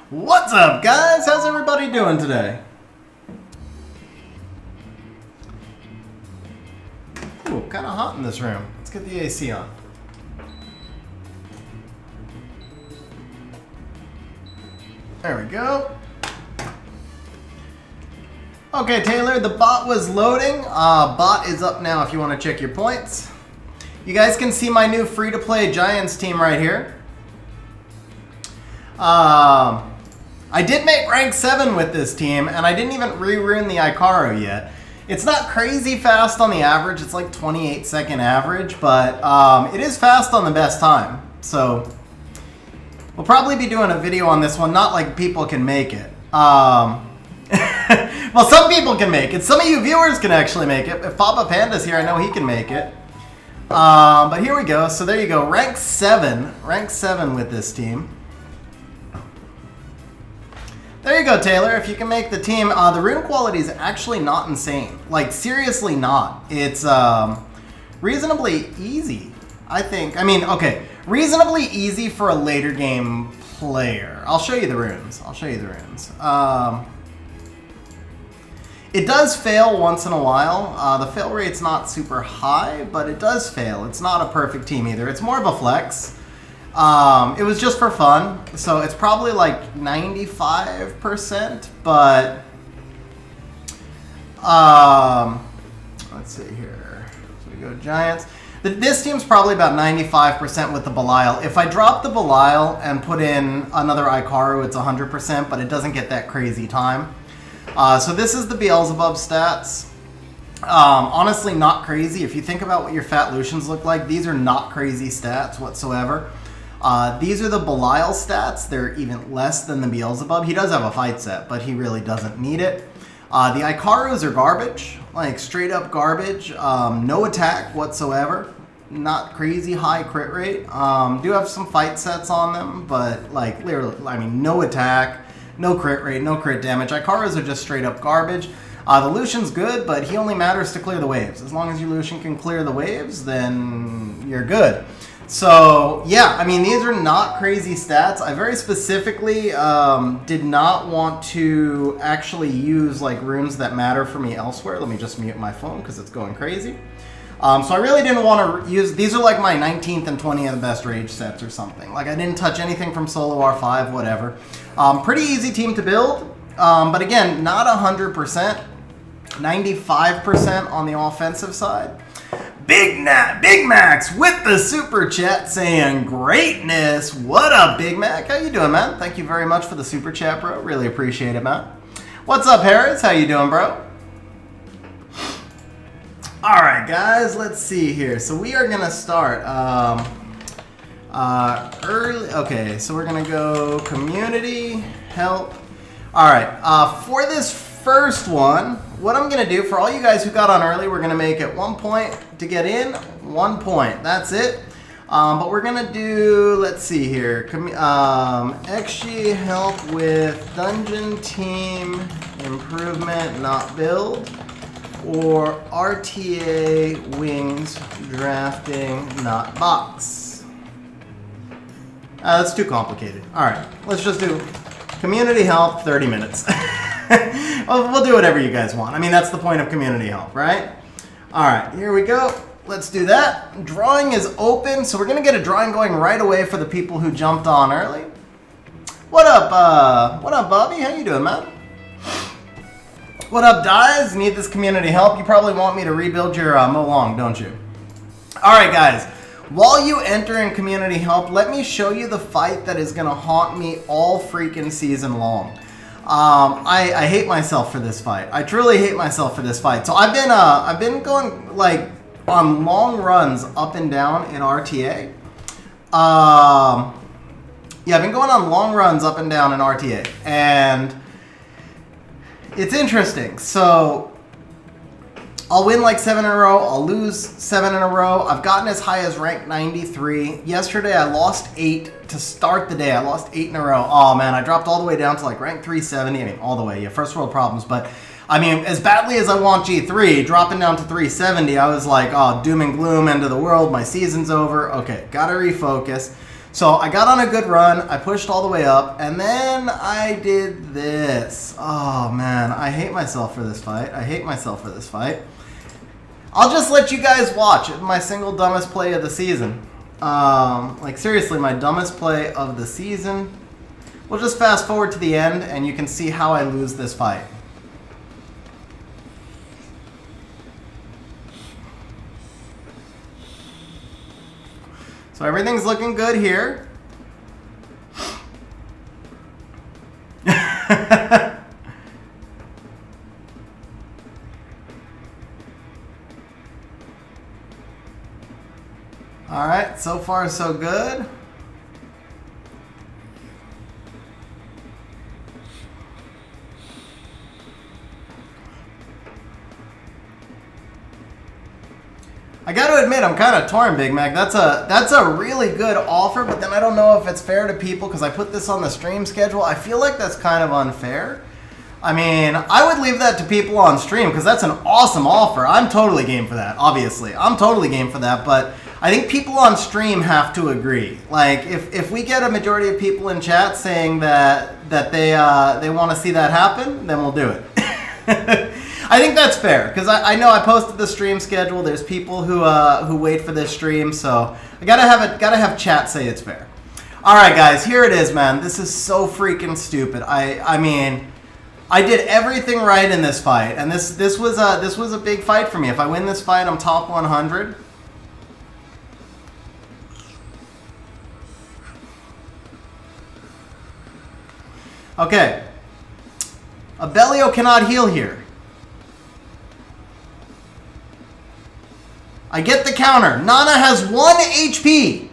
What's up, guys? How's everybody doing today? Ooh, kind of hot in this room. Let's get the AC on. There we go. Okay, Taylor, the bot was loading. Bot is up now if you want to check your points. You guys can see my new free-to-play Giants team right here. I did make rank 7 with this team, and I didn't even re-rune the Icaro yet. It's not crazy fast on the average. It's like 28-second average, but it is fast on the best time. So we'll probably be doing a video on this one. Not like people can make it. Well, some people can make it. Some of you viewers can actually make it. If Papa Panda's here, I know he can make it. But here we go. So there you go. Rank 7. Rank 7 with this team. There you go, Taylor. If you can make the team, the rune quality is actually not insane. Like, seriously not. It's reasonably easy, I think. I mean, okay, reasonably easy for a later game player. I'll show you the runes. It does fail once in a while. The fail rate's not super high, but it does fail. It's not a perfect team either. It's more of a flex. It was just for fun, so it's probably like 95%, but let's see here. So we go Giants. This team's probably about 95% with the Belial. If I drop the Belial and put in another Icaro, it's 100%, but it doesn't get that crazy time. So this is the Beelzebub stats. Honestly, not crazy. If you think about what your Fat Lucians look like, these are not crazy stats whatsoever. These are the Belial stats. They're even less than the Beelzebub. He does have a fight set, but he really doesn't need it. The Icaros are garbage, like straight up garbage. No attack whatsoever. Not crazy high crit rate. Do have some fight sets on them, but like literally, I mean, no attack, no crit rate, no crit damage. Icaros are just straight up garbage. The Lucian's good, but he only matters to clear the waves. As long as your Lucian can clear the waves, then you're good. So, yeah, I mean, these are not crazy stats. I very specifically did not want to actually use, like, runes that matter for me elsewhere. Let me just mute my phone because it's going crazy. So I really didn't want to use... These are, like, my 19th and 20th best rage sets or something. Like, I didn't touch anything from Solo R5, whatever. Pretty easy team to build. But, again, not 100%. 95% on the offensive side. Big Max with the super chat saying greatness. What up, Big Mac? How you doing, man? Thank you very much for the super chat, bro. Really appreciate it, man. What's up, Harris? How you doing, bro? All right, guys. Let's see here. So we are gonna start early. Okay, so we're gonna go community help. All right. For this first one, what I'm going to do, for all you guys who got on early, we're going to make it 1 point to get in, 1 point. That's it. But we're going to do, let's see here, XG help with dungeon team improvement, not build, or RTA wings drafting, not box. That's too complicated. All right, let's just do community help, 30 minutes. We'll do whatever you guys want. I mean, that's the point of community help, right? All right, here we go. Let's do that. Drawing is open, so we're going to get a drawing going right away for the people who jumped on early. What up, Bobby? How you doing, man? What up, Dies? Need this community help? You probably want me to rebuild your Molong, don't you? All right, guys. While you enter in community help, let me show you the fight that is going to haunt me all freaking season long. I hate myself for this fight. I truly hate myself for this fight. So I've been going like on long runs up and down in RTA. Yeah, I've been going on long runs up and down in RTA, and it's interesting. So I'll win like 7 in a row. I'll lose 7 in a row. I've gotten as high as rank 93. Yesterday, I lost 8 to start the day. I lost 8 in a row. Oh, man, I dropped all the way down to like rank 370. I mean, all the way. Yeah, first world problems. But, I mean, as badly as I want G3, dropping down to 370, I was like, oh, doom and gloom, end of the world. My season's over. Okay, got to refocus. So I got on a good run. I pushed all the way up. And then I did this. Oh, man. I hate myself for this fight. I hate myself for this fight. I'll just let you guys watch it. My single dumbest play of the season. Like, seriously, my dumbest play of the season. We'll just fast forward to the end, and you can see how I lose this fight. So everything's looking good here. All right, so far so good. I got to admit, I'm kind of torn, Big Mac. That's a really good offer, but then I don't know if it's fair to people because I put this on the stream schedule. I feel like that's kind of unfair. I mean, I would leave that to people on stream because that's an awesome offer. I'm totally game for that, obviously. I'm totally game for that, but I think people on stream have to agree. Like, if we get a majority of people in chat saying that they want to see that happen, then we'll do it. I think that's fair because I know I posted the stream schedule. There's people who wait for this stream, so I gotta have chat say it's fair. All right, guys, here it is, man. This is so freaking stupid. I mean, I did everything right in this fight, and this was a big fight for me. If I win this fight, I'm top 100. Okay. Abellio cannot heal here. I get the counter. Nana has 1 HP.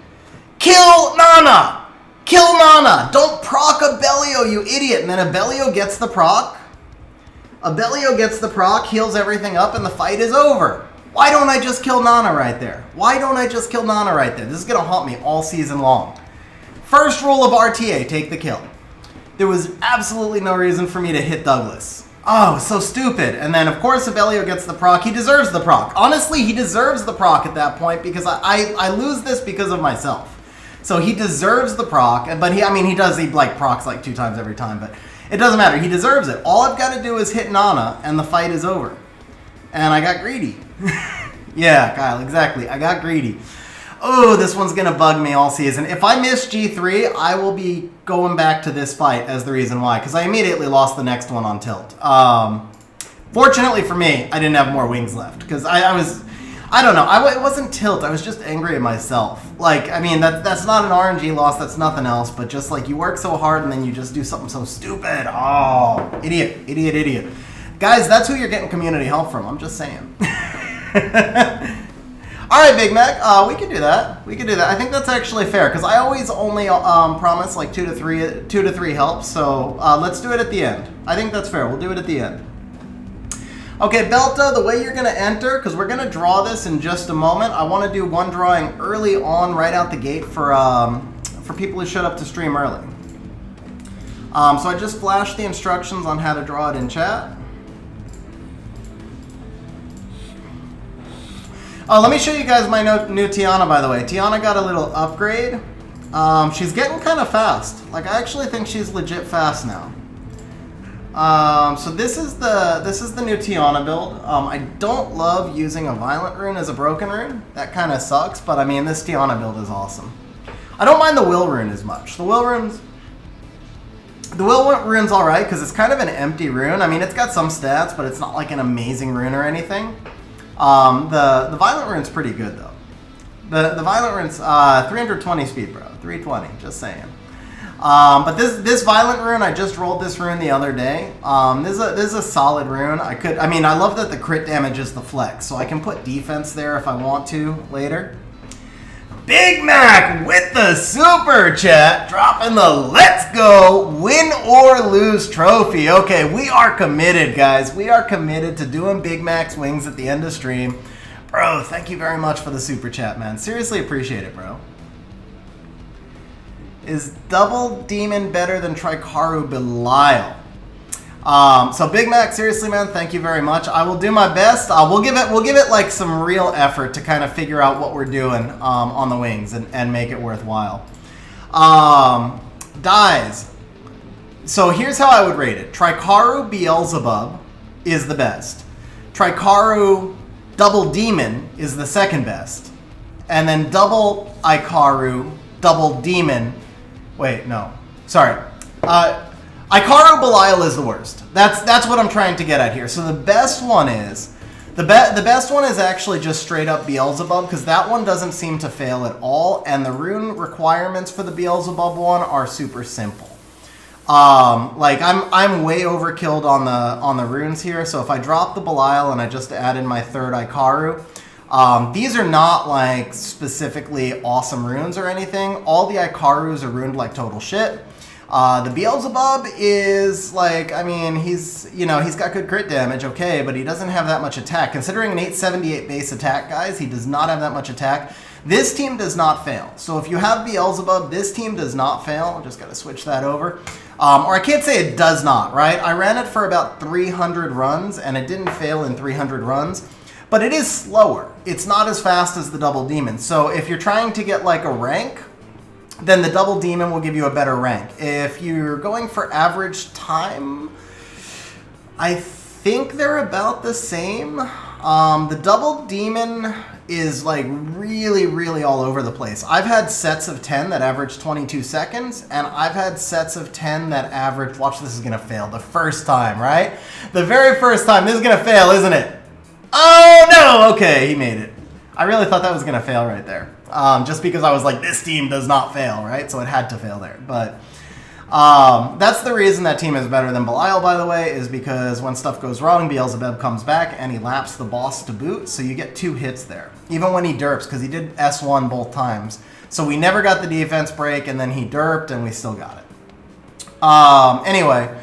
Kill Nana. Kill Nana. Don't proc Abellio, you idiot. And then Abellio gets the proc. Abellio gets the proc, heals everything up, and the fight is over. Why don't I just kill Nana right there? Why don't I just kill Nana right there? This is going to haunt me all season long. First rule of RTA, take the kill. There was absolutely no reason for me to hit Douglas. Oh, so stupid. And then, of course, Abellio gets the proc. He deserves the proc. Honestly, he deserves the proc at that point because I lose this because of myself. So he deserves the proc. But he like procs like 2 times every time. But it doesn't matter. He deserves it. All I've got to do is hit Nana and the fight is over. And I got greedy. Yeah, Kyle, exactly. I got greedy. Oh, this one's going to bug me all season. If I miss G3, I will be going back to this fight as the reason why, because I immediately lost the next one on tilt. Fortunately for me, I didn't have more wings left, because I don't know, it wasn't tilt, I was just angry at myself. Like, I mean, that's not an RNG loss, that's nothing else, but just like, you work so hard and then you just do something so stupid. Oh, idiot, idiot, idiot. Guys, that's who you're getting community help from, I'm just saying. All right, Big Mac, we can do that. We can do that. I think that's actually fair because I always only promise like 2 to 3 helps. So let's do it at the end. I think that's fair. We'll do it at the end. Okay, Belta, the way you're going to enter, because we're going to draw this in just a moment. I want to do one drawing early on, right out the gate for people who showed up to stream early. So I just flashed the instructions on how to draw it in chat. Oh, let me show you guys my new Tiana, by the way. Tiana got a little upgrade. She's getting kind of fast. Like, I actually think she's legit fast now. So this is the new Tiana build. I don't love using a violent rune as a broken rune. That kind of sucks, but I mean, this Tiana build is awesome. I don't mind the will rune as much. The will rune's all right because it's kind of an empty rune. I mean, it's got some stats, but it's not like an amazing rune or anything. The violent rune's pretty good though. The violent rune's 320 speed, bro. 320, just saying. But this violent rune, I just rolled this rune the other day. This is a solid rune. I love that the crit damage is the flex, so I can put defense there if I want to later. Big Mac with the super chat, dropping dropping the let's go win or lose trophy. Okay, we are committed, guys. We are committed to doing Big Mac's wings at the end of stream. Bro, thank you very much for the super chat, man. Seriously appreciate it, bro. Is Double Demon better than Trikaru Belial? So Big Mac, seriously, man, thank you very much. I will do my best. We'll give it like some real effort to kind of figure out what we're doing on the wings and make it worthwhile. Dies. So here's how I would rate it. Trikaru Beelzebub is the best. Trikaru Double Demon is the second best. And then Double Ikaru, Double Demon. Wait, no. Sorry. Ikaru Belial is the worst. That's what I'm trying to get at here. So the best one is the best one is actually just straight up Beelzebub, because that one doesn't seem to fail at all, and the rune requirements for the Beelzebub one are super simple. Like I'm way overkilled on the runes here. So if I drop the Belial and I just add in my third Ikaru, these are not like specifically awesome runes or anything. All the Ikarus are runed like total shit. The Beelzebub is like, I mean, he's got good crit damage, okay, but he doesn't have that much attack. Considering an 878 base attack, guys, he does not have that much attack. This team does not fail. So if you have Beelzebub, this team does not fail. Just got to switch that over. Or I can't say it does not, right? I ran it for about 300 runs, and it didn't fail in 300 runs. But it is slower. It's not as fast as the Double Demon. So if you're trying to get like a rank, then the Double Demon will give you a better rank. If you're going for average time, I think they're about the same. The Double Demon is like really, really all over the place. I've had sets of 10 that average 22 seconds, and I've had sets of 10 that average, watch, this is gonna fail the first time, right? The very first time, this is gonna fail, isn't it? Oh no, okay, he made it. I really thought that was gonna fail right there. Just because I was like, this team does not fail, right? So it had to fail there. But that's the reason that team is better than Belial, by the way, is because when stuff goes wrong, Beelzebub comes back and he laps the boss to boot, so you get 2 hits there. Even when he derps, because he did S1 both times. So we never got the defense break, and then he derped, and we still got it. Anyway,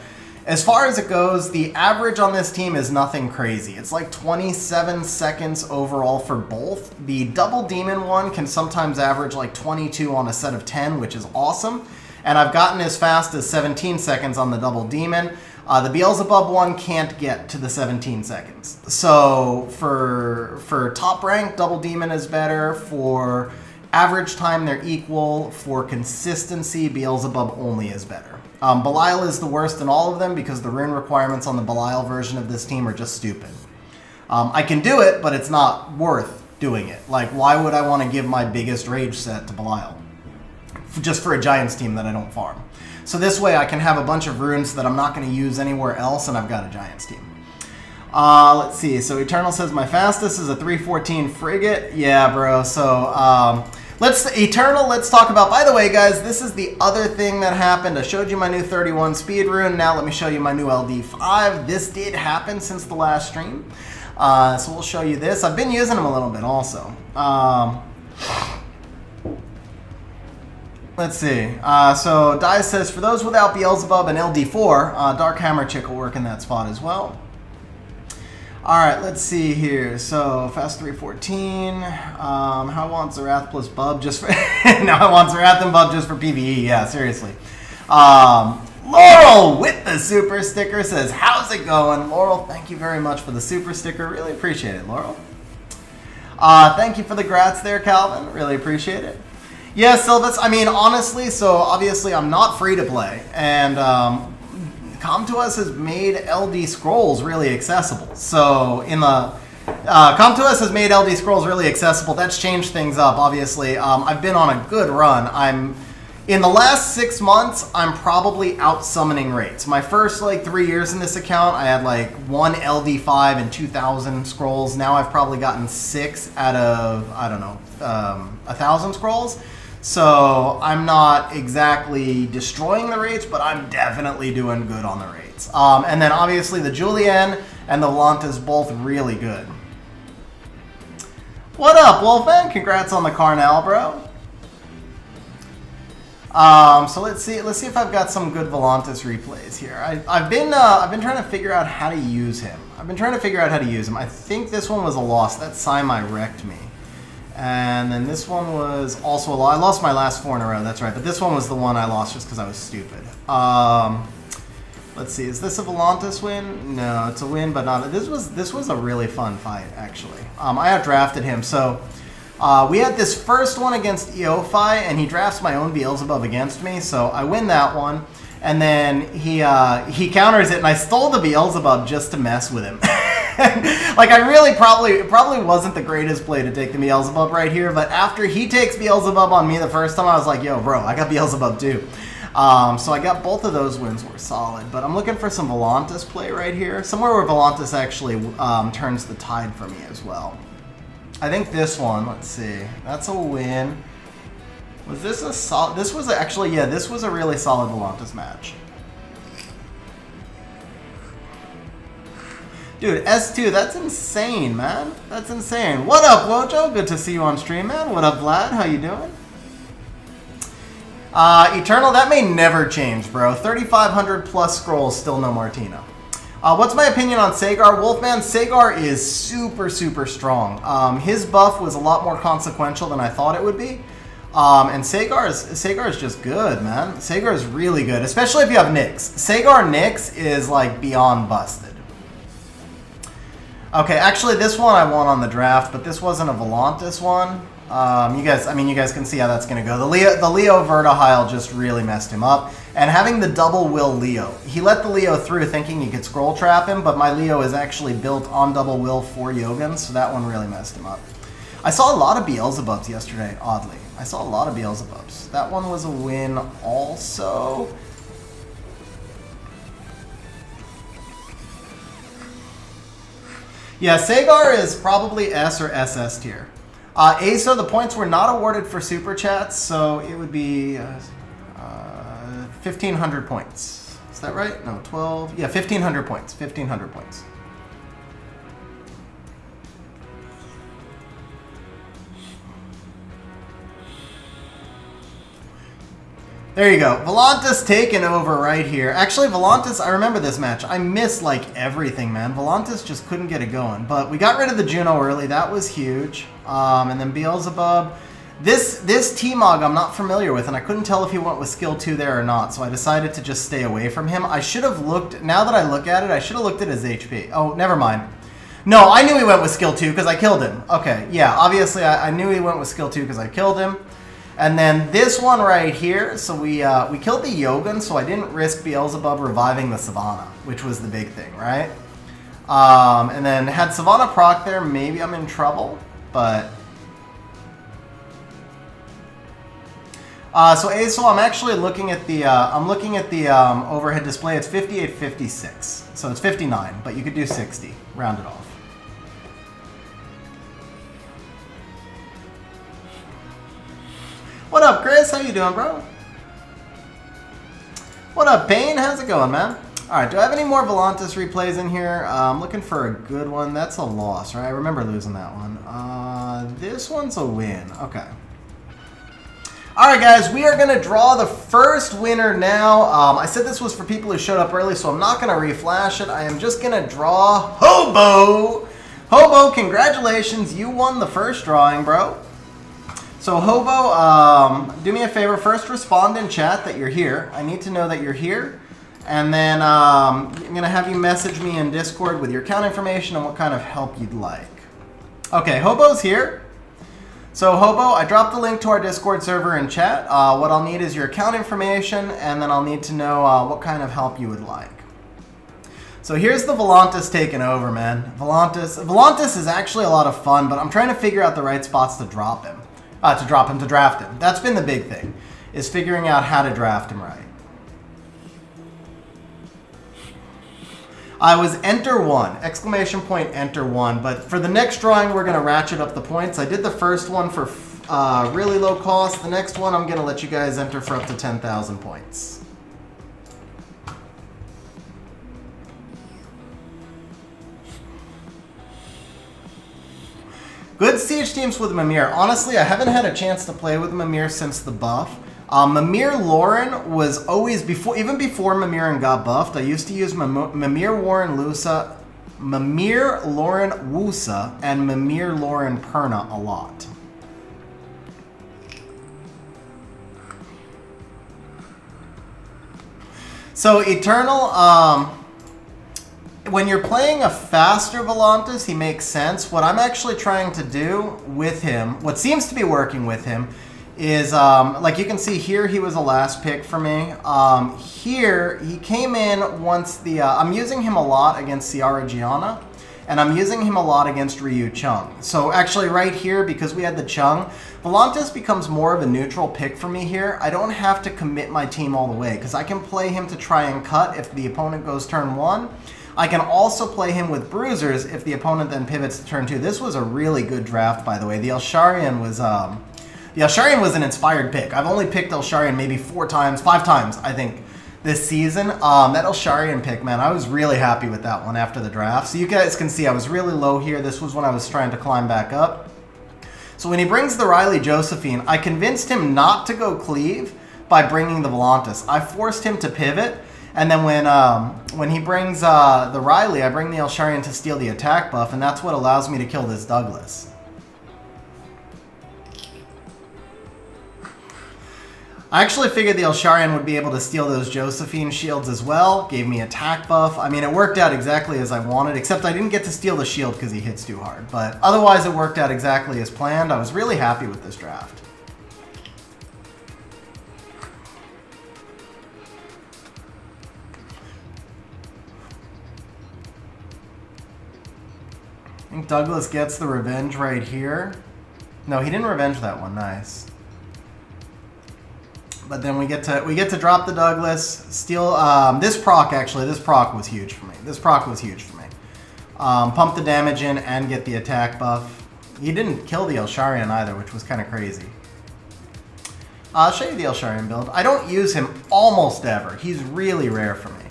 as far as it goes, the average on this team is nothing crazy. It's like 27 seconds overall for both. The Double Demon one can sometimes average like 22 on a set of 10, which is awesome. And I've gotten as fast as 17 seconds on the Double Demon. The Beelzebub one can't get to the 17 seconds. So for top rank, Double Demon is better. For average time, they're equal. For consistency, Beelzebub only is better. Belial is the worst in all of them because the rune requirements on the Belial version of this team are just stupid. I can do it, but it's not worth doing it. Like, why would I want to give my biggest rage set to Belial? Just for a Giants team that I don't farm. So this way I can have a bunch of runes that I'm not going to use anywhere else, and I've got a Giants team. Let's see. So Eternal says, my fastest is a 314 frigate. Yeah, bro. So, let's talk about, by the way, guys, this is the other thing that happened. I showed you my new 31 speed rune. Now let me show you my new LD5. This did happen since the last stream. So we'll show you this. I've been using them a little bit also. Let's see. So Dice says, for those without Beelzebub and LD4, Dark Hammer Chick will work in that spot as well. Alright, let's see here. So, Fast 314. How wants Zerath plus Bub just for... no, I want Zerath and Bub just for PvE. Yeah, seriously. Laurel with the super sticker says, how's it going? Laurel, thank you very much for the super sticker. Really appreciate it, Laurel. Thank you for the grats there, Calvin. Really appreciate it. Yeah, Silvus, I mean, honestly, so obviously I'm not free to play. And, Come To Us has made LD Scrolls really accessible. So in the Come To Us has made LD Scrolls really accessible. That's changed things up, obviously. I've been on a good run. In the last 6 months, I'm probably out summoning rates. My first like 3 years in this account, I had like 1 LD5 and 2,000 scrolls. Now I've probably gotten 6 out of, I don't know, 1,000 scrolls. So I'm not exactly destroying the rates, but I'm definitely doing good on the rates. And then obviously the Julienne and the Volantis both really good. What up, Wolfman? Congrats on the Carnell, bro. So let's see if I've got some good Volantis replays here. I've been trying to figure out how to use him. I think this one was a loss. That Saimai wrecked me. And then this one was also a loss. I lost my last 4 in a row, that's right. But this one was the one I lost just because I was stupid. Let's see, is this a Volantis win? No, it's a win, but not. This was a really fun fight, actually. I outdrafted him, so we had this first one against Eophi, and he drafts my own Beelzebub against me, so I win that one. And then he counters it, and I stole the Beelzebub just to mess with him. Like, I really probably wasn't the greatest play to take the Beelzebub right here, but after he takes Beelzebub on me the first time, I was like, yo, bro, I got Beelzebub too. So I got both of those wins were solid, but I'm looking for some Volantis play right here. Somewhere where Volantis actually turns the tide for me as well. I think this one, let's see, that's a win. Was this a solid? This was actually, yeah, this was a really solid Volantis match. Dude, S2, that's insane, man. That's insane. What up, Wojo? Good to see you on stream, man. What up, Vlad? How you doing? Eternal, that may never change, bro. 3,500 plus scrolls, still no Martina. What's my opinion on Sagar? Wolfman, Sagar is super, super strong. His buff was a lot more consequential than I thought it would be. And Sagar is just good, man. Sagar is really good, especially if you have Nyx. Sagar Nyx is like beyond busted. Okay, actually this one I won on the draft, but this wasn't a Volantis one. You guys can see how that's gonna go. The Leo Vertihile just really messed him up. And having the double will Leo. He let the Leo through thinking he could scroll trap him, but my Leo is actually built on double will for Yogans, so that one really messed him up. I saw a lot of Beelzebubs yesterday, oddly. I saw a lot of Beelzebubs. That one was a win also. Yeah, Sagar is probably S or SS tier. ASO, the points were not awarded for Super Chats, so it would be 1,500 points. Is that right? No, 12. Yeah, 1,500 points. 1,500 points. There you go. Volantis taking over right here. Actually, Volantis, I remember this match. I missed, like, everything, man. Volantis just couldn't get it going. But we got rid of the Juno early. That was huge. And then Beelzebub. This T-Mog I'm not familiar with, and I couldn't tell if he went with skill 2 there or not, so I decided to just stay away from him. I should have looked, now that I look at it, I should have looked at his HP. Oh, never mind. No, I knew he went with skill 2 because I killed him. Okay, yeah, obviously I knew he went with skill 2 because I killed him. And then this one right here, so we killed the Yogan, so I didn't risk Beelzebub reviving the Savannah, which was the big thing, right? And then had Savannah proc there, maybe I'm in trouble, but... so ASO, I'm actually looking at the overhead display. It's 58.56, so it's 59, but you could do 60, round it off. What up, Chris? How you doing, bro? What up, Bane? How's it going, man? All right, do I have any more Volantis replays in here? I'm looking for a good one. That's a loss, right? I remember losing that one. This one's a win. Okay. All right, guys, we are going to draw the first winner now. I said this was for people who showed up early, so I'm not going to reflash it. I am just going to draw Hobo. Hobo, congratulations. You won the first drawing, bro. So, Hobo, do me a favor. First, respond in chat that you're here. I need to know that you're here. And then I'm going to have you message me in Discord with your account information and what kind of help you'd like. Okay, Hobo's here. So, Hobo, I dropped the link to our Discord server in chat. What I'll need is your account information, and then I'll need to know what kind of help you would like. So here's the Volantis taking over, man. Volantis is actually a lot of fun, but I'm trying to figure out the right spots to drop him. To draft him. That's been the big thing, is figuring out how to draft him right. I was enter 1, exclamation point enter 1, but for the next drawing we're going to ratchet up the points. I did the first one for really low cost. The next one I'm going to let you guys enter for up to 10,000 points. Good siege teams with Mimir. Honestly, I haven't had a chance to play with Mimir since the buff. Mimir Lauren was always, even before Mimirin got buffed, I used to use Mimir Lauren Wusa, and Mimir Lauren Perna a lot. So Eternal, when you're playing a faster Volantis, he makes sense. What I'm actually trying to do with him, what seems to be working with him, is, like you can see here, he was a last pick for me. Here, he came in once the, I'm using him a lot against Ciara Gianna, and I'm using him a lot against Ryu Chung. So actually right here, because we had the Chung, Volantis becomes more of a neutral pick for me here. I don't have to commit my team all the way, because I can play him to try and cut if the opponent goes turn 1. I can also play him with bruisers if the opponent then pivots to turn 2. This was a really good draft, by the way. The Elsharian was an inspired pick. I've only picked Elsharian maybe 5 times, I think, this season. That Elsharian pick, man, I was really happy with that one after the draft. So you guys can see I was really low here. This was when I was trying to climb back up. So when he brings the Riley Josephine, I convinced him not to go cleave by bringing the Volantis. I forced him to pivot, and then when he brings the Riley, I bring the Elsharian to steal the attack buff, and that's what allows me to kill this Douglas. I actually figured the Elsharian would be able to steal those Josephine shields as well. Gave me attack buff. I mean, it worked out exactly as I wanted, except I didn't get to steal the shield because he hits too hard. But otherwise, it worked out exactly as planned. I was really happy with this draft. I think Douglas gets the revenge right here. No, he didn't revenge that one. Nice. But then we get to drop the Douglas, steal this proc. Actually, this proc was huge for me. Pump the damage in and get the attack buff. He didn't kill the Elsharian either, which was kind of crazy. I'll show you the Elsharian build. I don't use him almost ever. He's really rare for me.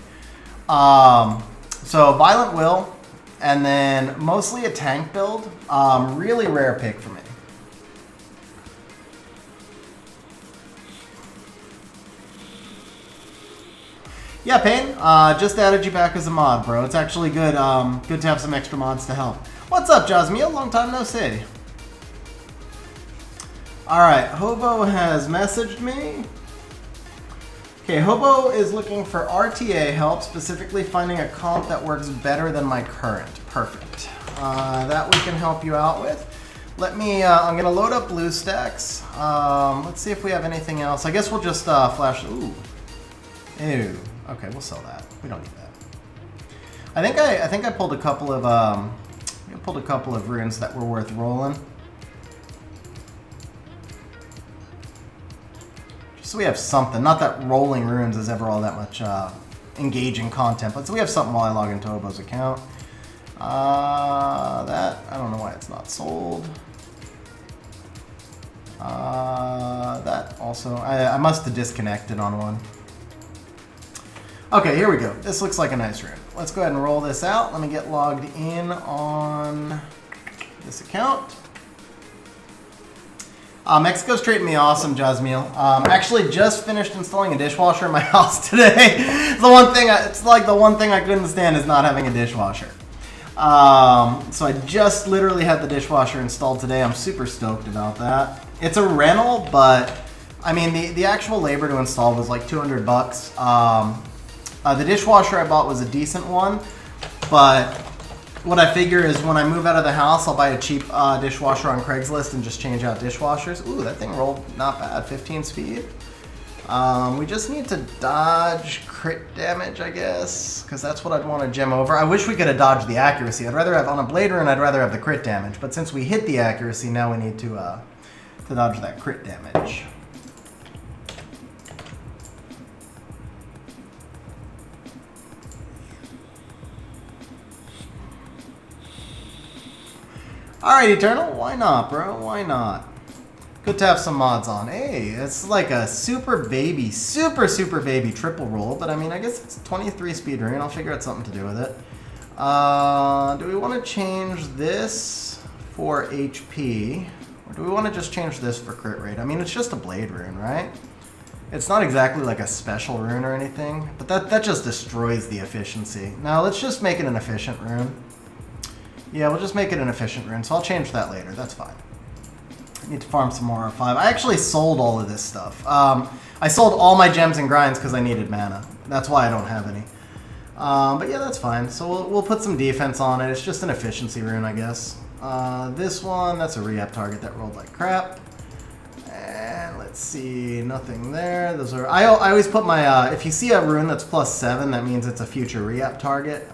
So Violent Will, and then mostly a tank build. Really rare pick for me. Yeah, Payne, just added you back as a mod, bro. It's actually good good to have some extra mods to help. What's up, Jasmine? Long time no see. Alright, Hobo has messaged me. Okay, Hobo is looking for RTA help, specifically finding a comp that works better than my current. Perfect. That we can help you out with. Let me, I'm going to load up BlueStacks. Let's see if we have anything else. I guess we'll just flash, ooh. Ew. Okay, we'll sell that. We don't need that. I think I pulled a couple of runes that were worth rolling. Just so we have something. Not that rolling runes is ever all that much engaging content, but so we have something while I log into Obo's account. That I don't know why it's not sold. That also I must have disconnected on one. Okay, here we go. This looks like a nice rune. Let's go ahead and roll this out. Let me get logged in on this account. Mexico's treating me awesome, Jasmine. Actually just finished installing a dishwasher in my house today. It's like the one thing I couldn't stand is not having a dishwasher. So I just literally had the dishwasher installed today. I'm super stoked about that. It's a rental, but I mean the actual labor to install was like $200. The dishwasher I bought was a decent one, but what I figure is when I move out of the house, I'll buy a cheap dishwasher on Craigslist and just change out dishwashers. Ooh, that thing rolled not bad, 15 speed. We just need to dodge crit damage, I guess, because that's what I'd want to gem over. I wish we could have dodged the accuracy. I'd rather have on a blade rune, I'd rather have the crit damage, but since we hit the accuracy, now we need to dodge that crit damage. Alright, Eternal, why not, bro? Why not? Good to have some mods on. Hey, it's like a super baby triple roll, but I mean, I guess it's 23 speed rune. I'll figure out something to do with it. Do we want to change this for HP? Or do we want to just change this for crit rate? I mean, it's just a blade rune, right? It's not exactly like a special rune or anything, but that just destroys the efficiency. Now let's just make it an efficient rune. Yeah, we'll just make it an efficient rune, so I'll change that later. That's fine. I need to farm some more R5. I actually sold all of this stuff. I sold all my gems and grinds because I needed mana. That's why I don't have any. But yeah, that's fine. So we'll put some defense on it. It's just an efficiency rune, I guess. This one, that's a re-up target that rolled like crap. And let's see, nothing there. Those are. I always put my. If you see a rune that's +7, that means it's a future re-up target.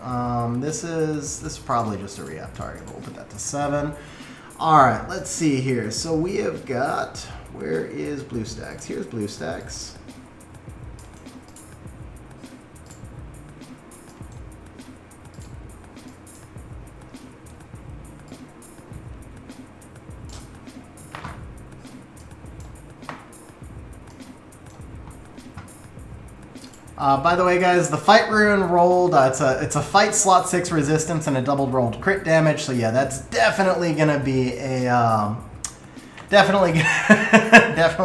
This is probably just a re-up target. We'll put that to 7. All right, let's see here. So we have got. Where is BlueStacks? Here's BlueStacks. By the way, guys, the fight rune rolled. It's a fight slot 6 resistance and a double rolled crit damage. So yeah, that's definitely gonna be a definitely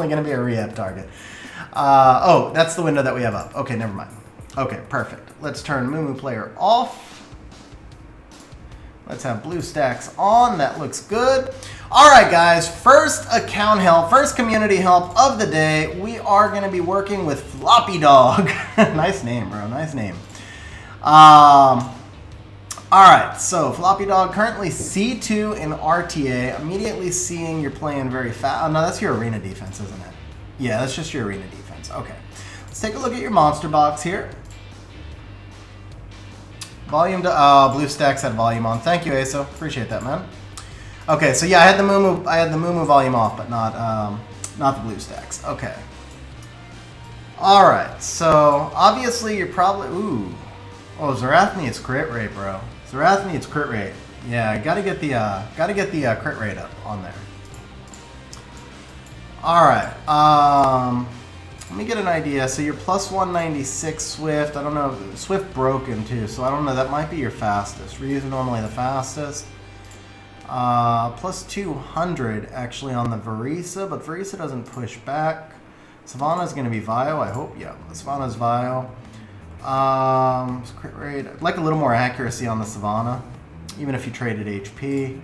gonna be a re-up target. Oh, that's the window that we have up. Okay, never mind. Okay, perfect. Let's turn Moo player off. Let's have BlueStacks on. That looks good. All right, guys. First account help, first community help of the day. We are going to be working with Floppy Dog. Nice name, bro. Nice name. All right. So Floppy Dog currently C2 in RTA. Immediately seeing you're playing very fast. Oh, no, that's your arena defense, isn't it? Yeah, that's just your arena defense. Okay. Let's take a look at your monster box here. Volume to BlueStacks had volume on. Thank you, Aso. Appreciate that, man. Okay, so yeah, I had the Moo volume off, but not the BlueStacks. Okay. All right. So obviously you're probably Oh, Zerath needs crit rate, bro. Zerath needs crit rate. Yeah, gotta get the crit rate up on there. All right. Let me get an idea. So you're plus 196 Swift. I don't know. Swift broken too, so I don't know. That might be your fastest. Ryu's normally the fastest. Plus 200 actually on the Varisa, but Varisa doesn't push back. Savannah's going to be Vio, I hope. Yeah, Savannah's Vio. Crit rate. I'd like a little more accuracy on the Savannah, even if you traded HP.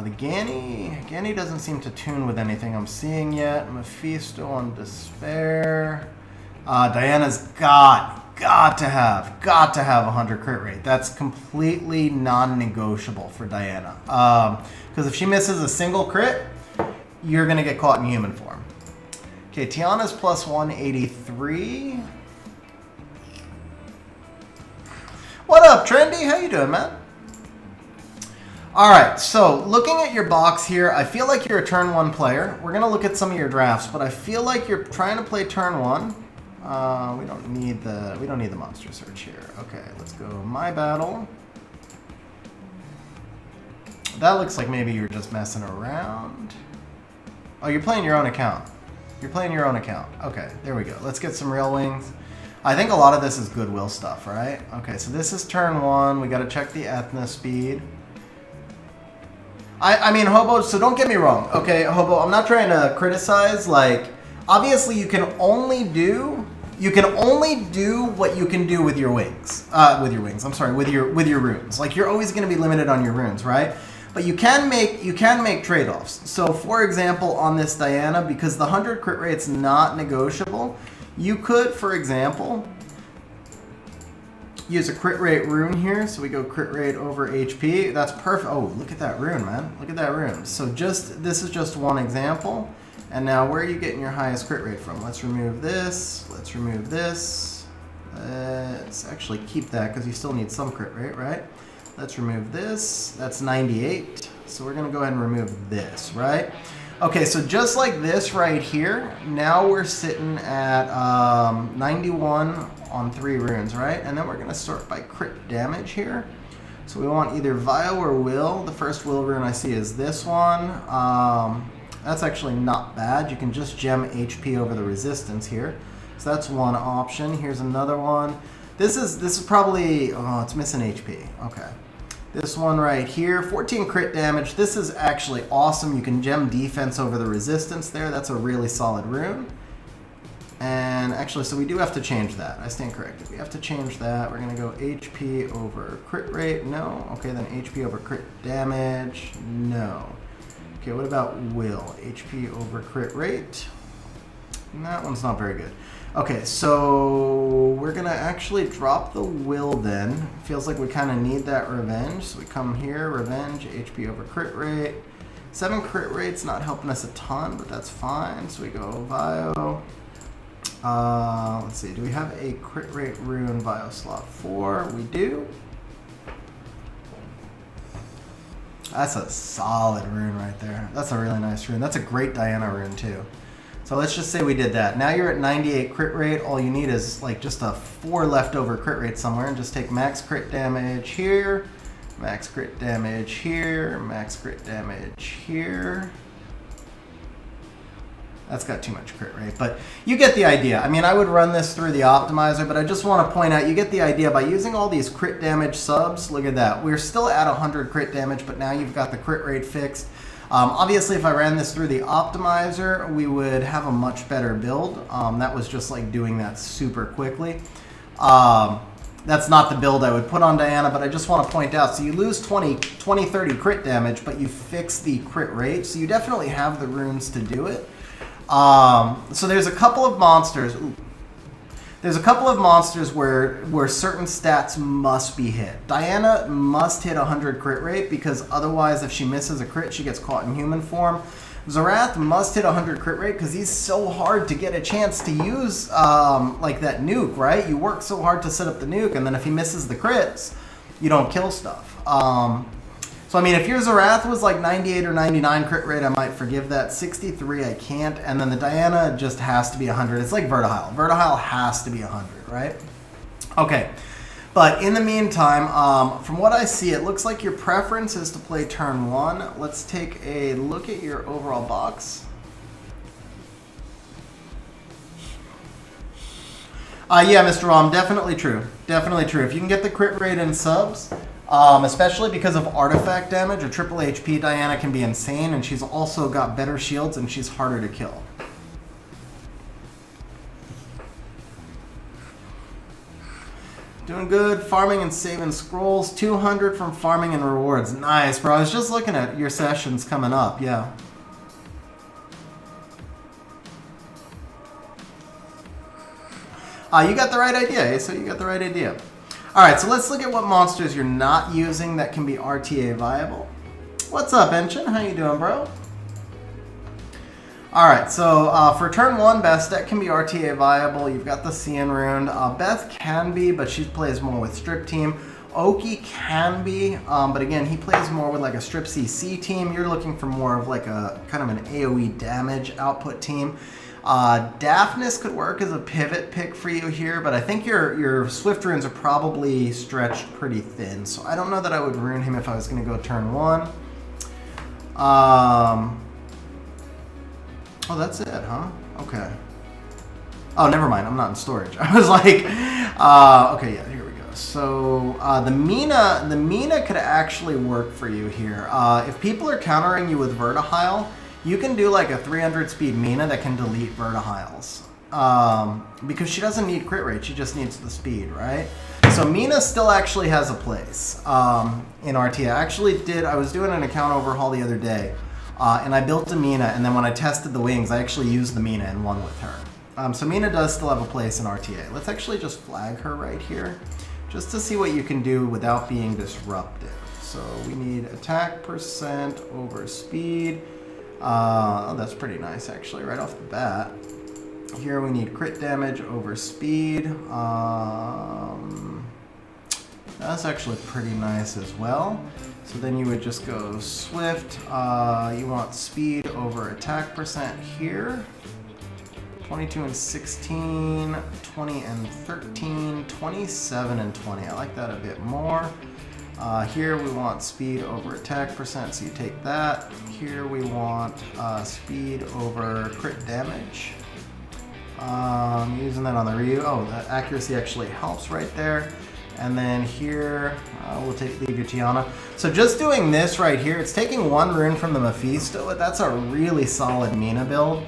The Ganny doesn't seem to tune with anything I'm seeing yet. Mephisto on Despair. Diana's got to have 100 crit rate. That's completely non-negotiable for Diana. Because if she misses a single crit, you're gonna get caught in human form. Okay, Tiana's plus 183. What up, Trendy? How you doing, man? All right, so looking at your box here, I feel like you're a turn 1 player. We're gonna look at some of your drafts, but I feel like you're trying to play turn 1. We don't need the monster search here. Okay, let's go My Battle. That looks like maybe you're just messing around. Oh, you're playing your own account. You're playing your own account. Okay, there we go. Let's get some real wings. I think a lot of this is goodwill stuff, right? Okay, so this is turn 1. We got to check the Ethna speed. I mean, Hobo, so don't get me wrong, okay, Hobo, I'm not trying to criticize, like, obviously you can only do what you can do with your wings. I'm sorry, with your runes. Like, you're always going to be limited on your runes, right? But you can make trade-offs. So, for example, on this Diana, because the 100 crit rate's not negotiable, you could, for example, use a crit rate rune here. So we go crit rate over HP. That's perfect. Oh, look at that rune, man. Look at that rune. So this is just one example. And now where are you getting your highest crit rate from? Let's remove this. Let's remove this. Let's actually keep that because you still need some crit rate, right? Let's remove this. That's 98. So we're going to go ahead and remove this, right? Okay, so just like this right here, now we're sitting at 91 on 3 runes, right? And then we're going to sort by crit damage here. So we want either Vile or Will. The first Will rune I see is this one. That's actually not bad. You can just gem HP over the resistance here. So that's one option. Here's another one. This is probably, oh, it's missing HP. Okay. This one right here, 14 crit damage. This is actually awesome. You can gem defense over the resistance there. That's a really solid rune. And actually, so we do have to change that. I stand corrected. We have to change that. We're going to go HP over crit rate. No. Okay, then HP over crit damage. No. Okay, what about will? HP over crit rate. That one's not very good. Okay, so we're going to actually drop the will then. Feels like we kind of need that revenge. So we come here, revenge, HP over crit rate. 7 crit rate's not helping us a ton, but that's fine. So we go Vio. Let's see, do we have a crit rate rune Vio slot 4? We do. That's a solid rune right there. That's a really nice rune. That's a great Diana rune too. So let's just say we did that. Now you're at 98 crit rate. All you need is like just a 4 leftover crit rate somewhere, and just take max crit damage here, max crit damage here, max crit damage here. That's got too much crit rate, but you get the idea. I mean, I would run this through the optimizer, but I just want to point out, you get the idea by using all these crit damage subs. Look at that. We're still at 100 crit damage, but now you've got the crit rate fixed. Obviously, if I ran this through the optimizer, we would have a much better build. That was just like doing that super quickly. That's not the build I would put on Diana, but I just want to point out, so you lose 20, 30 crit damage, but you fix the crit rate, so you definitely have the runes to do it. So there's a couple of monsters. Ooh. There's a couple of monsters where certain stats must be hit. Diana must hit 100 crit rate, because otherwise if she misses a crit, she gets caught in human form. Zorath must hit 100 crit rate because he's so hard to get a chance to use like that nuke, right? You work so hard to set up the nuke, and then if he misses the crits, you don't kill stuff. So, I mean, if your Zorath was like 98 or 99 crit rate, I might forgive that. 63, I can't. And then the Diana just has to be 100. It's like Vertihile. Vertihile has to be 100, right? Okay. But in the meantime, from what I see, it looks like your preference is to play turn 1. Let's take a look at your overall box. Yeah, Mr. Rom, definitely true. Definitely true. If you can get the crit rate in subs, especially because of artifact damage, a triple HP Diana can be insane, and she's also got better shields and she's harder to kill. Doing good, farming and saving scrolls, 200 from farming and rewards. Nice, bro. I was just looking at your sessions coming up, yeah. You got the right idea, so you got the right idea. All right, so let's look at what monsters you're not using that can be RTA viable. What's up, Enchen? How you doing, bro? All right, so for turn 1, Bastet can be RTA viable. You've got the Cian rune. Beth can be, but she plays more with Strip Team. Oki can be, but again, he plays more with like a Strip CC team. You're looking for more of like a kind of an AoE damage output team. Daphnis could work as a pivot pick for you here, but I think your Swift runes are probably stretched pretty thin, so I don't know that I would rune him if I was going to go turn 1. Oh, that's it, huh? Okay. Oh, never mind. I'm not in storage. I was like, okay, yeah, here we go. So the Mina could actually work for you here. If people are countering you with Vertihile, you can do like a 300 speed Mina that can delete Vertihiles. Because she doesn't need crit rate, she just needs the speed, right? So Mina still actually has a place in RTA. I was doing an account overhaul the other day, and I built a Mina, and then when I tested the wings, I actually used the Mina and won with her. So Mina does still have a place in RTA. Let's actually just flag her right here, just to see what you can do without being disruptive. So we need attack percent over speed. Oh, that's pretty nice, actually, right off the bat. Here we need crit damage over speed. That's actually pretty nice as well. So then you would just go Swift. You want speed over attack percent here. 22 and 16, 20 and 13, 27 and 20. I like that a bit more. Here we want speed over attack percent, so you take that. Here we want speed over crit damage. Using that on the Ryu. Oh, that accuracy actually helps right there. And then here, we'll leave your Tiana. So just doing this right here, it's taking 1 rune from the Mephisto. That's a really solid Mina build.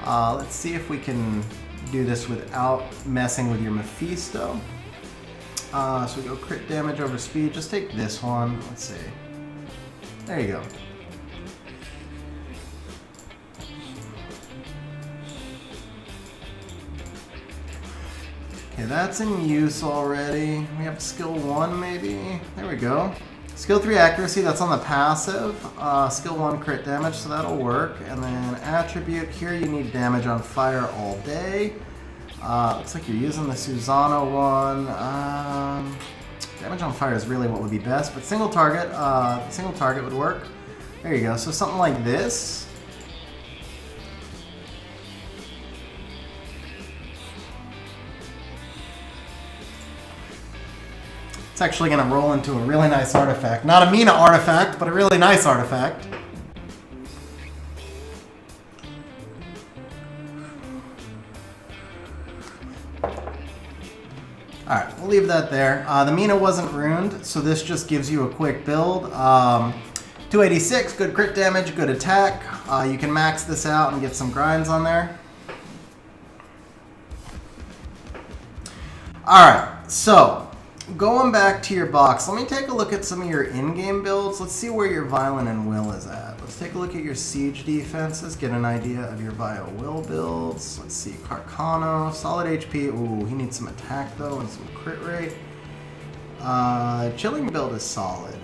Let's see if we can do this without messing with your Mephisto. So we go crit damage over speed. Just take this one. Let's see. There you go. Okay, that's in use already. We have skill 1 maybe. There we go. Skill 3 accuracy, that's on the passive. Skill 1 crit damage, so that'll work. And then attribute, here you need damage on fire all day. Looks like you're using the Susano one. Damage on fire is really what would be best, but single target would work. There you go, so something like this. It's actually going to roll into a really nice artifact. Not a Mina artifact, but a really nice artifact. Alright, we'll leave that there. The Mina wasn't ruined, so this just gives you a quick build. 286, good crit damage, good attack. You can max this out and get some grinds on there. Alright, so going back to your box, let me take a look at some of your in-game builds. Let's see where your Violent and Will is at. Let's take a look at your Siege defenses, get an idea of your Bio Will builds. Let's see, Carcano, solid HP. Ooh, he needs some attack though and some crit rate. Chilling build is solid.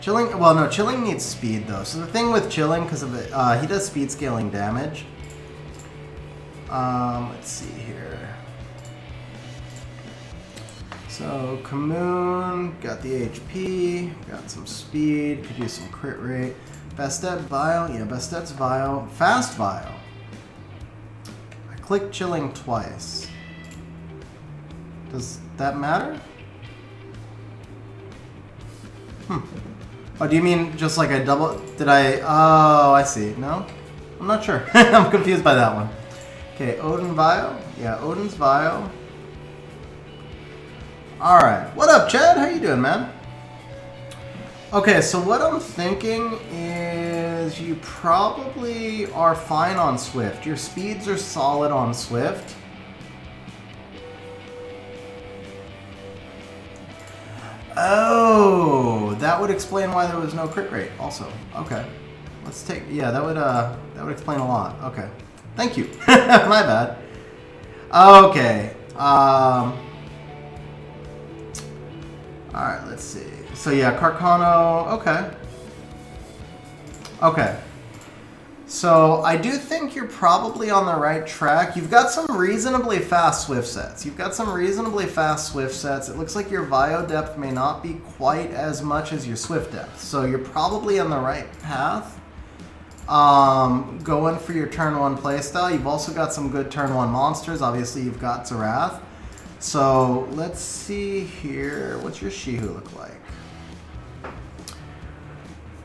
Chilling needs speed though. So the thing with Chilling, because of it, he does speed scaling damage. Let's see here. So, Kamoon, got the HP, got some speed, could use some crit rate. Bastet Vile, yeah, Bastet's Vile. Fast Vile. I clicked Chilling twice. Does that matter? Oh, do you mean just like a double? Did I? Oh, I see. No? I'm not sure. I'm confused by that one. Okay, Odin Vile. Yeah, Odin's Vile. Alright, what up, Chad? How you doing, man? Okay, so what I'm thinking is you probably are fine on Swift. Your speeds are solid on Swift. Oh, that would explain why there was no crit rate also. Okay. Let's take, yeah, that would explain a lot. Okay. Thank you. My bad. Okay. Alright, let's see. So yeah, Carcano, okay. Okay. So I do think you're probably on the right track. You've got some reasonably fast Swift sets. It looks like your Vio depth may not be quite as much as your Swift depth. So you're probably on the right path. Going for your turn 1 playstyle. You've also got some good turn 1 monsters. Obviously you've got Zerath. So let's see here. What's your Shihu look like?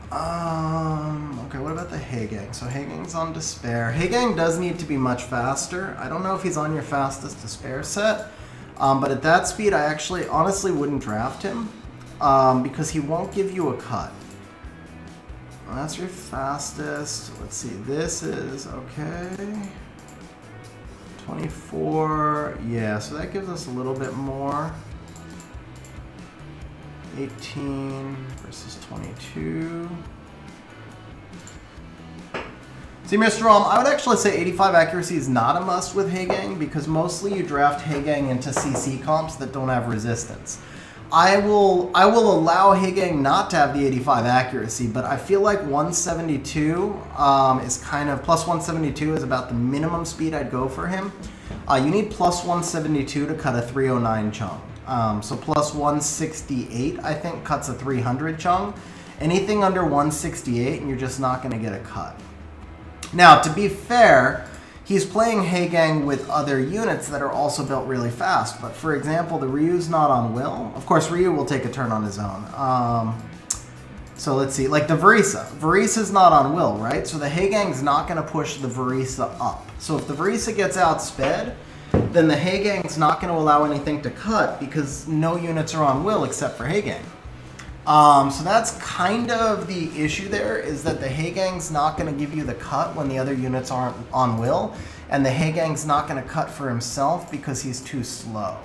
Okay, what about the Heigang? So Heigang's on Despair. Heigang does need to be much faster. I don't know if he's on your fastest Despair set, but at that speed I actually honestly wouldn't draft him because he won't give you a cut. Well, that's your fastest. Let's see, this is okay. 24, yeah, so that gives us a little bit more. 18 versus 22. See, Mr. Rom, I would actually say 85 accuracy is not a must with Heigang because mostly you draft Heigang into CC comps that don't have resistance. I will allow Heigang not to have the 85 accuracy, but I feel like 172 is kind of, plus 172 is about the minimum speed I'd go for him. You need plus 172 to cut a 309 Chung. So plus 168, I think, cuts a 300 Chung. Anything under 168, and you're just not going to get a cut. Now, to be fair, he's playing Heigang with other units that are also built really fast. But for example, the Ryu's not on Will. Of course, Ryu will take a turn on his own. So let's see, like the Varisa. Varisa's not on Will, right? So the Heigang's not going to push the Varisa up. So if the Varisa gets outsped, then the Heigang's not going to allow anything to cut because no units are on Will except for Heigang. So that's kind of the issue there, is that the Heigang's not going to give you the cut when the other units aren't on Will. and the Haegang's not going to cut for himself because he's too slow.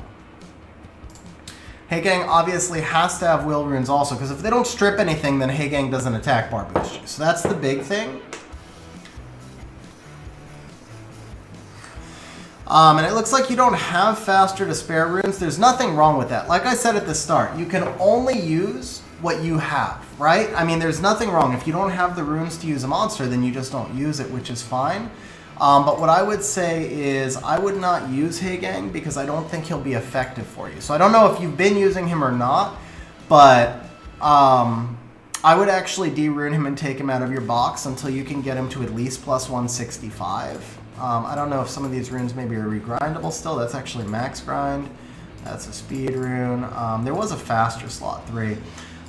Haegang obviously has to have will runes also, because if they don't strip anything, then Haegang doesn't attack bar boost you. So that's the big thing. And it looks like you don't have faster to spare runes. There's nothing wrong with that. Like I said at the start, you can only use what you have, right? I mean, there's nothing wrong. If you don't have the runes to use a monster, then you just don't use it, which is fine. But what I would say is I would not use Haegang because I don't think he'll be effective for you. So I don't know if you've been using him or not, but I would actually de-rune him and take him out of your box until you can get him to at least plus 165. I don't know if some of these runes maybe are regrindable still. That's actually max grind. That's a speed rune. There was a faster slot 3.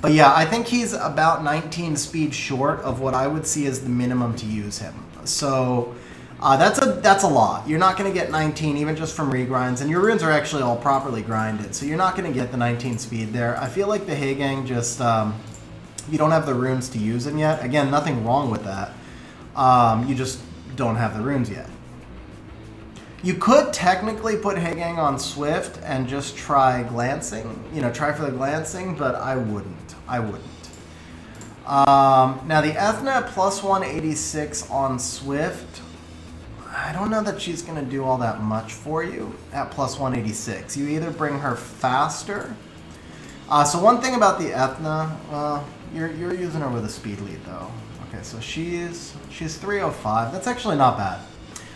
But yeah, I think he's about 19 speed short of what I would see as the minimum to use him. So that's a lot. You're not going to get 19 even just from regrinds, and your runes are actually all properly grinded, so you're not going to get the 19 speed there. I feel like the Haegang just, you don't have the runes to use him yet. Again, nothing wrong with that. You just don't have the runes yet. You could technically put Haegang on Swift and just try glancing, try for the glancing, but I wouldn't. Now the Ethna at plus 186 on Swift, I don't know that she's going to do all that much for you at plus 186. You either bring her faster. So one thing about the Ethna, you're using her with a speed lead though. Okay, so she's 305. That's actually not bad.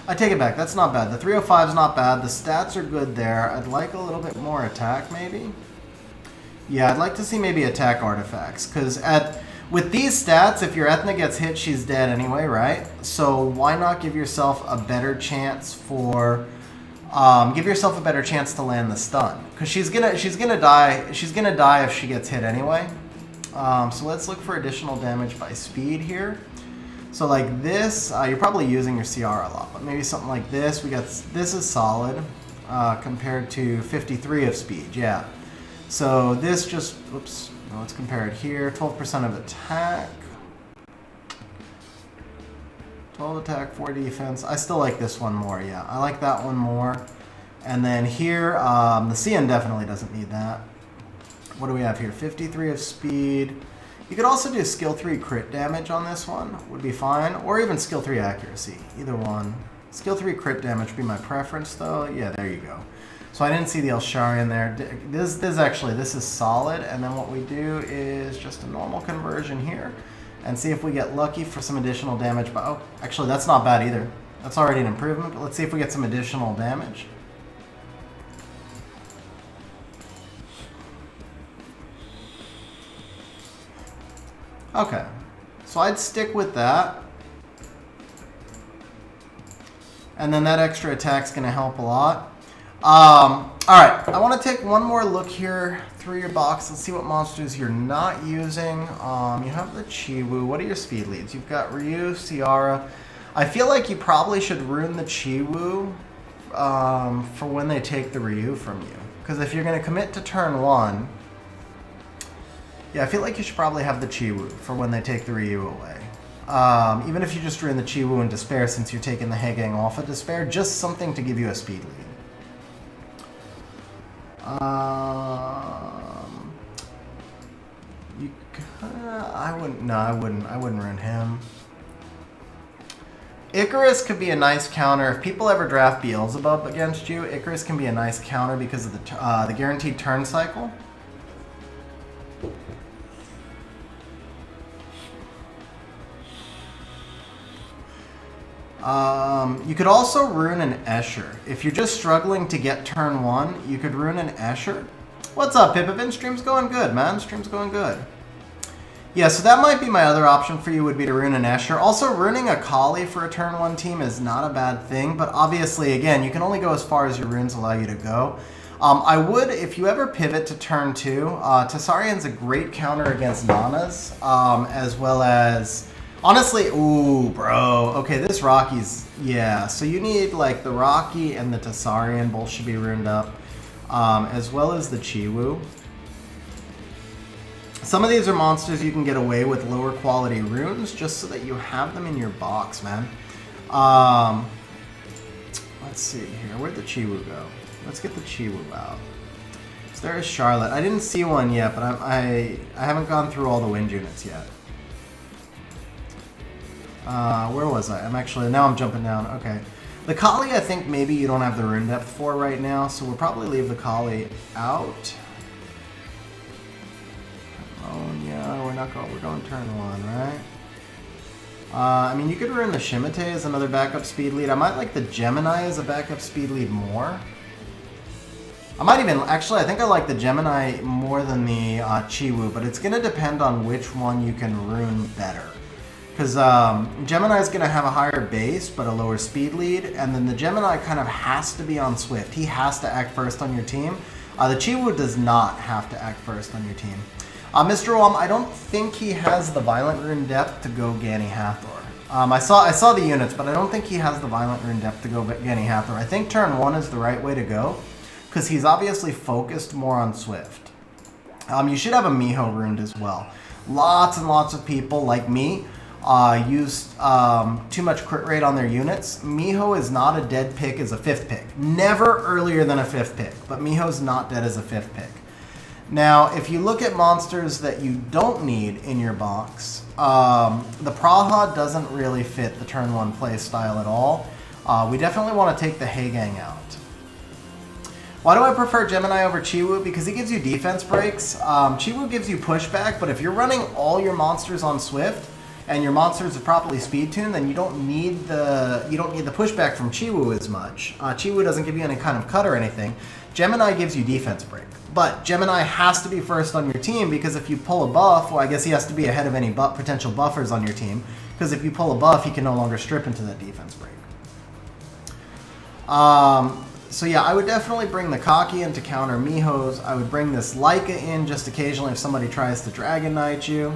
I take it back. That's not bad. The 305 is not bad. The stats are good there. I'd like a little bit more attack maybe. Yeah, I'd like to see maybe attack artifacts, because with these stats, if your Ethna gets hit, she's dead anyway, right? So why not give yourself a better chance for, give yourself a better chance to land the stun, because she's gonna die. She's gonna die if she gets hit anyway. So let's look for additional damage by speed here. So like this, you're probably using your CR a lot, but maybe something like this. This is solid compared to 53 of speed. Yeah. So this just, oops. Let's compare it here. 12% of attack. 12 attack, 4 defense. I still like this one more, yeah. I like that one more. And then here, the CN definitely doesn't need that. What do we have here? 53 of speed. You could also do skill 3 crit damage on this one. Would be fine. Or even skill 3 accuracy. Either one. Skill 3 crit damage would be my preference, though. Yeah, there you go. So I didn't see the Elsharian there. This is solid. And then what we do is just a normal conversion here and see if we get lucky for some additional damage. But oh, actually that's not bad either. That's already an improvement. But let's see if we get some additional damage. Okay, so I'd stick with that. And then that extra attack's gonna help a lot. Alright, I want to take one more look here through your box. Let's see what monsters you're not using. You have the Chiwu. What are your speed leads? You've got Ryu, Ciara. I feel like you probably should rune the Chiwu for when they take the Ryu from you. Because if you're going to commit to turn 1, yeah, I feel like you should probably have the Chiwu for when they take the Ryu away. Even if you just rune the Chiwu in Despair, since you're taking the Haegang off of Despair, just something to give you a speed lead. I wouldn't run him. Icarus could be a nice counter. If people ever draft Beelzebub against you, Icarus can be a nice counter because of the guaranteed turn cycle. You could also rune an Escher. If you're just struggling to get turn 1, you could rune an Escher. What's up, Pippivin? Stream's going good, man. Stream's going good. Yeah, so that might be my other option for you, would be to rune an Escher. Also, runing a Kali for a turn 1 team is not a bad thing, but obviously, again, you can only go as far as your runes allow you to go. I would, if you ever pivot to turn 2, Tessarian's a great counter against Nanas, as well as... Honestly, ooh, bro. Okay, this Rocky's, yeah. So you need like the Rocky and the Tessarian, both should be runed up, as well as the Chiwu. Some of these are monsters you can get away with lower quality runes just so that you have them in your box, man. Let's see here. Where'd the Chiwu go? Let's get the Chiwu out. So there is Charlotte. I didn't see one yet, but I haven't gone through all the wind units yet. Where was I? Now I'm jumping down. Okay. The Kali, I think maybe you don't have the rune depth for right now, so we'll probably leave the Kali out. Oh yeah, we're going turn 1, right? I mean, you could rune the Shimate as another backup speed lead. I might like the Gemini as a backup speed lead more. I think I like the Gemini more than the Chiwu, but it's going to depend on which one you can rune better. Because Gemini is going to have a higher base, but a lower speed lead, and then the Gemini kind of has to be on Swift. He has to act first on your team. The Chiwu does not have to act first on your team. Mr. Wom, I don't think he has the Violent Rune depth to go Gani Hathor. I saw the units, but I don't think he has the Violent Rune depth to go Gani Hathor. I think turn 1 is the right way to go, because he's obviously focused more on Swift. You should have a Miho runed as well. Lots and lots of people, like me, use too much crit rate on their units. Miho is not a dead pick as a 5th pick. Never earlier than a 5th pick, but Miho's not dead as a 5th pick. Now, if you look at monsters that you don't need in your box, the Praha doesn't really fit the turn 1 play style at all. We definitely want to take the Heigang out. Why do I prefer Gemini over Chiwu? Because he gives you defense breaks. Chiwu gives you pushback, but if you're running all your monsters on Swift and your monsters are properly speed tuned, then you don't need the pushback from Chiwu as much. Chiwu doesn't give you any kind of cut or anything. Gemini gives you defense break. But Gemini has to be first on your team, because if you pull a buff, well, I guess he has to be ahead of any potential buffers on your team, because if you pull a buff, he can no longer strip into that defense break. So yeah, I would definitely bring the Kaki in to counter Mihos. I would bring this Leica in just occasionally if somebody tries to Dragon Knight you.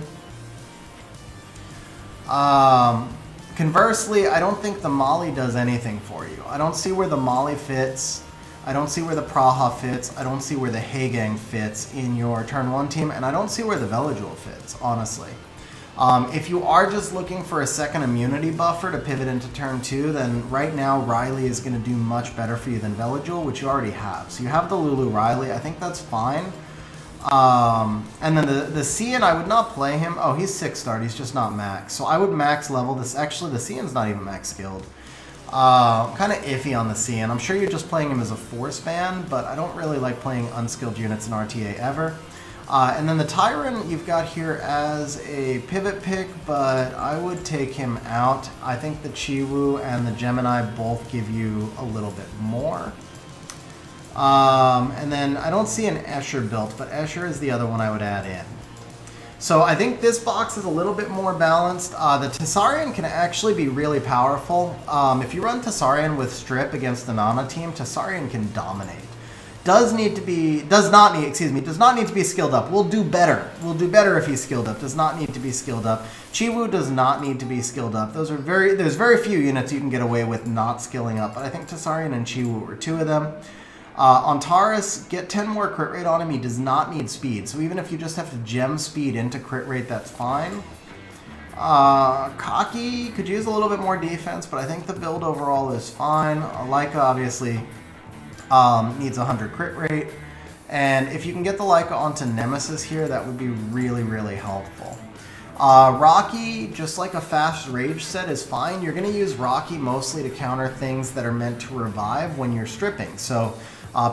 Conversely, I don't think the Molly does anything for you. I don't see where the Molly fits. I don't see where the Praha fits. I don't see where the Heigang fits in your turn 1 team, and I don't see where the Veligil fits, honestly. If you are just looking for a second immunity buffer to pivot into turn 2, then right now Riley is going to do much better for you than Veligil, which you already have. So you have the Lulu Riley. I think that's fine. And then the Cian, I would not play him. Oh, he's 6-star. He's just not max. So I would max level this. Actually, the Cian's not even max skilled. Kind of iffy on the Cian. I'm sure you're just playing him as a force ban, but I don't really like playing unskilled units in RTA ever. And then the Tyrant you've got here as a pivot pick, but I would take him out. I think the Chiwu and the Gemini both give you a little bit more. And then I don't see an Escher built, but Escher is the other one I would add in. So I think this box is a little bit more balanced. The Tessarian can actually be really powerful. If you run Tessarian with Strip against the Nana team, Tessarian can dominate. Does not need to be skilled up. We'll do better. We'll do better if he's skilled up. Does not need to be skilled up. Chiwu does not need to be skilled up. There's very few units you can get away with not skilling up, but I think Tessarian and Chiwu are 2 of them. On Taurus, get 10 more crit rate on him. He does not need speed. So even if you just have to gem speed into crit rate, that's fine. Kaki could use a little bit more defense, but I think the build overall is fine. Leica obviously needs 100 crit rate. And if you can get the Leica onto Nemesis here, that would be really, really helpful. Rocky, just like a fast rage set, is fine. You're going to use Rocky mostly to counter things that are meant to revive when you're stripping. So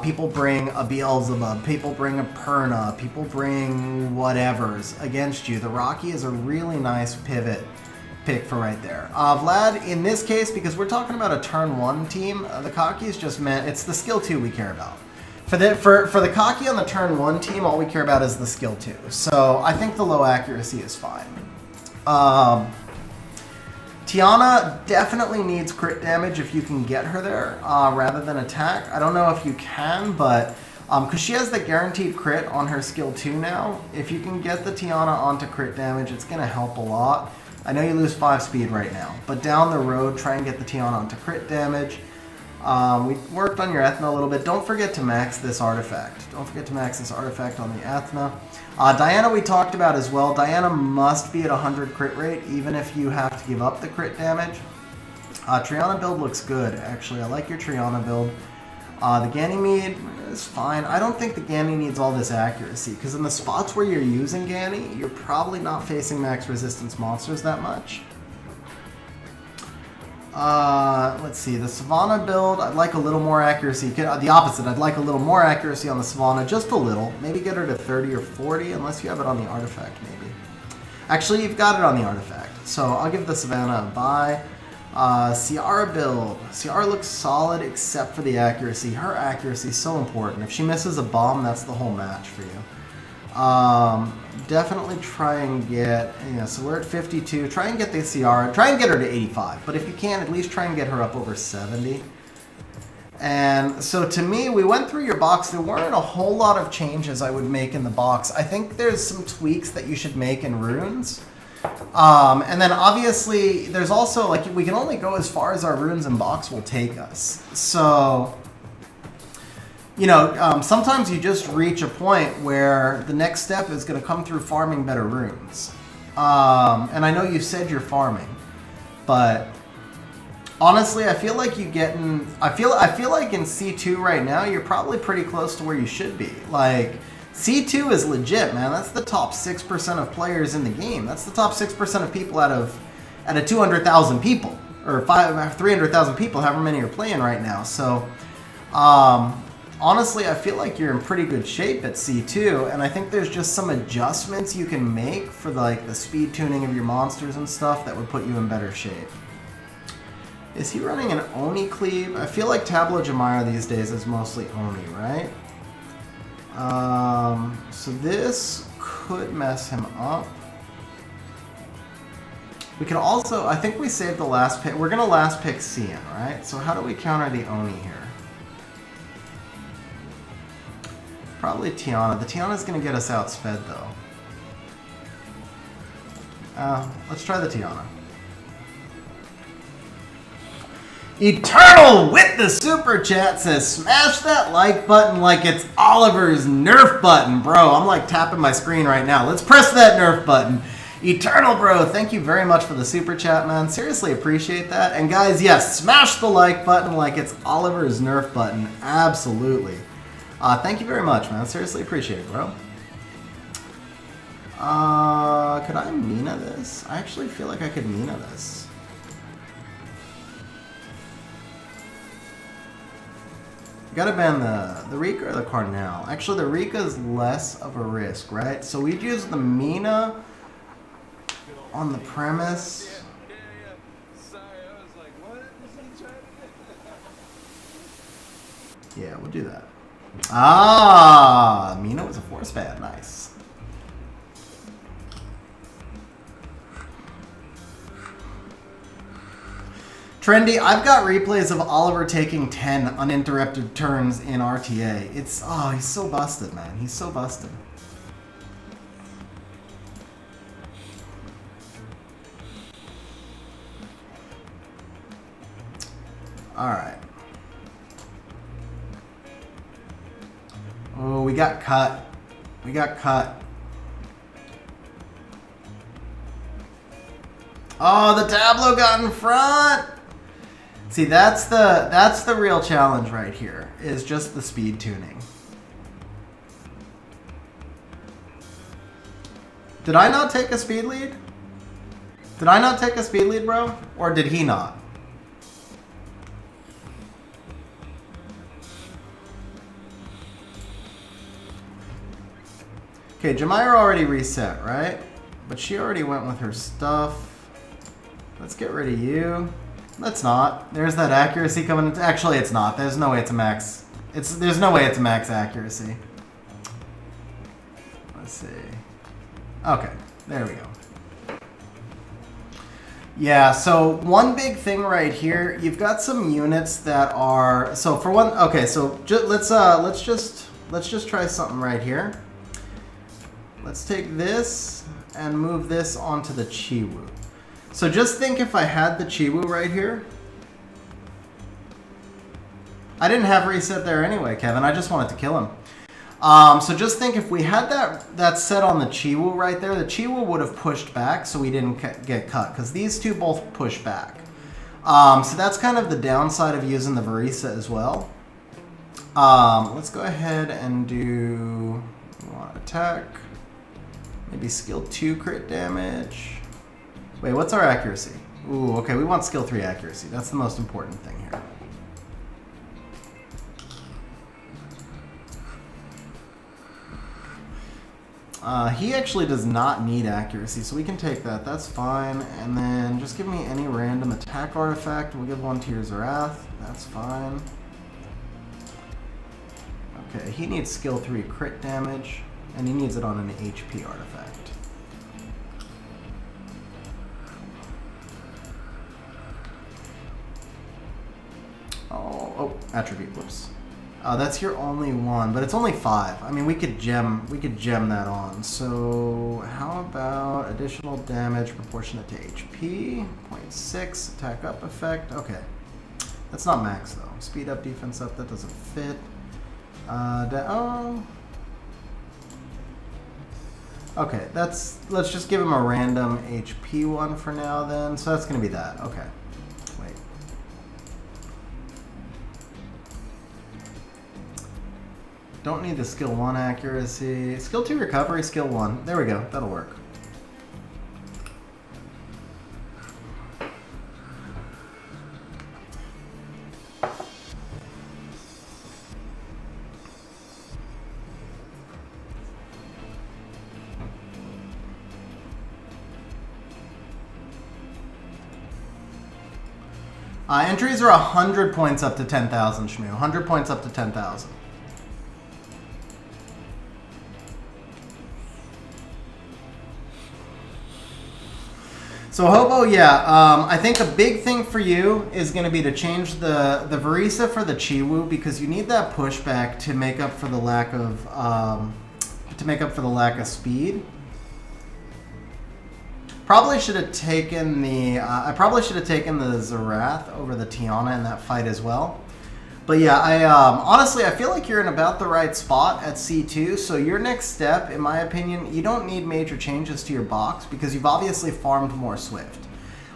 people bring a Beelzebub, people bring a Perna, people bring whatevers against you. The Rocky is a really nice pivot pick for right there. Vlad, in this case, because we're talking about a turn 1 team, the Kaki is just meant, it's the skill 2 we care about. For the Kaki on the turn 1 team, all we care about is the skill 2. So I think the low accuracy is fine. Tiana definitely needs crit damage if you can get her there rather than attack. I don't know if you can, but because she has the guaranteed crit on her skill 2 now, if you can get the Tiana onto crit damage, it's going to help a lot. I know you lose 5 speed right now, but down the road, try and get the Tiana onto crit damage. We worked on your Ethna a little bit. Don't forget to max this artifact. Don't forget to max this artifact on the Ethna. Diana we talked about as well. Diana must be at 100 crit rate, even if you have to give up the crit damage. Triana build looks good, actually. I like your Triana build. The Ganymede is fine. I don't think the Ganny needs all this accuracy, because in the spots where you're using Ganny, you're probably not facing max resistance monsters that much. Let's see, the Savannah build, I'd like a little more accuracy. The opposite, I'd like a little more accuracy on the Savannah, just a little. Maybe get her to 30 or 40, unless you have it on the artifact, maybe. Actually, you've got it on the artifact, so I'll give the Savannah a buy. Ciara build. Ciara looks solid except for the accuracy. Her accuracy is so important. If she misses a bomb, that's the whole match for you. Definitely try and get, so we're at 52. Try and get the Ciara. Try and get her to 85. But if you can, at least try and get her up over 70. And so to me, we went through your box. There weren't a whole lot of changes I would make in the box. I think there's some tweaks that you should make in runes. And then obviously there's also, like, we can only go as far as our runes and box will take us. So, sometimes you just reach a point where the next step is going to come through farming better runes. And I know you said you're farming, but honestly, I feel like I feel like in C2 right now, you're probably pretty close to where you should be. Like, C2 is legit, man. That's the top 6% of players in the game. That's the top 6% of people out of 200,000 people, or 300,000 people, however many are playing right now. So, honestly, I feel like you're in pretty good shape at C2, and I think there's just some adjustments you can make for the speed tuning of your monsters and stuff that would put you in better shape. Is he running an Oni cleave? I feel like Tableau Jamira these days is mostly Oni, right? So this could mess him up. We can also, I think we saved the last pick. We're going to last pick Cian, right? So how do we counter the Oni here? Probably Tiana. The Tiana's going to get us outsped, though. Let's try the Tiana. Eternal with the super chat says, smash that like button like it's Oliver's Nerf button, bro. I'm like tapping my screen right now. Let's press that Nerf button. Eternal, bro, thank you very much for the super chat, man. Seriously appreciate that. And guys, yes, smash the like button like it's Oliver's Nerf button. Absolutely. Thank you very much, man. Seriously appreciate it, bro. Could I Mina this? I actually feel like I could Mina this. Gotta ban the Rika or the Carnell. Actually, the Rika is less of a risk, right? So we'd use the Mina on the premise. Yeah, we'll do that. Ah, Mina was a force ban. Nice. Trendy, I've got replays of Oliver taking 10 uninterrupted turns in RTA. He's so busted, man. He's so busted. Alright. Oh, we got cut. We got cut. Oh, the Tableau got in front! See, that's the real challenge right here, is just the speed tuning. Did I not take a speed lead? Did I not take a speed lead, bro? Or did he not? Okay, Jamira already reset, right? But she already went with her stuff. Let's get rid of you. Let's not. There's that accuracy coming. Actually, it's not. There's no way it's a max. There's no way it's a max accuracy. Let's see. Okay, there we go. Yeah. So one big thing right here, you've got some units that are. So for one, okay. So let's just try something right here. Let's take this and move this onto the Chiwu. So just think if I had the Chiwu right here. I didn't have reset there anyway, Kevin. I just wanted to kill him. So just think if we had that set on the Chiwu right there, the Chiwu would have pushed back so we didn't get cut. Because these two both push back. So that's kind of the downside of using the Varisa as well. Let's go ahead and do attack. Maybe skill 2 crit damage. Wait, what's our accuracy? Ooh, okay, we want skill 3 accuracy. That's the most important thing here. He actually does not need accuracy, so we can take that. That's fine. And then just give me any random attack artifact. We'll give one to your Zerath. That's fine. Okay, he needs skill 3 crit damage, and he needs it on an HP artifact. Oh, attribute. Whoops. That's your only one, but it's only 5. I mean, we could gem that on. So how about additional damage proportionate to HP? 0.6 attack up effect. Okay, that's not max though. Speed up, defense up. That doesn't fit. Okay, let's just give him a random HP one for now then. So that's gonna be that. Okay. Wait. Don't need the skill 1 accuracy. Skill 2 recovery, skill 1. There we go. That'll work. Entries are 100 points up to 10,000, Shmoo. 100 points up to 10,000. So Hobo, yeah, I think a big thing for you is going to be to change the Varisa for the Chiwu, because you need that pushback to make up for the lack of speed. Probably should have taken the I probably should have taken the Zerath over the Tiana in that fight as well. But yeah, honestly, I feel like you're in about the right spot at C2. So your next step, in my opinion, you don't need major changes to your box because you've obviously farmed more Swift.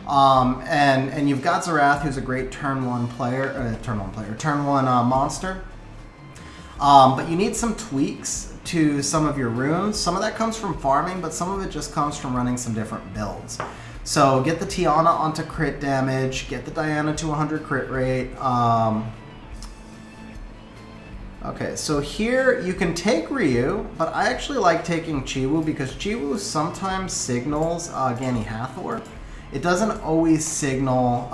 And you've got Zerath, who's a great turn one monster. But you need some tweaks to some of your runes. Some of that comes from farming, but some of it just comes from running some different builds. So get the Tiana onto crit damage, get the Diana to 100 crit rate. Okay, so here you can take Ryu, but I actually like taking Chiwu because Chiwu sometimes signals Gani Hathor. It doesn't always signal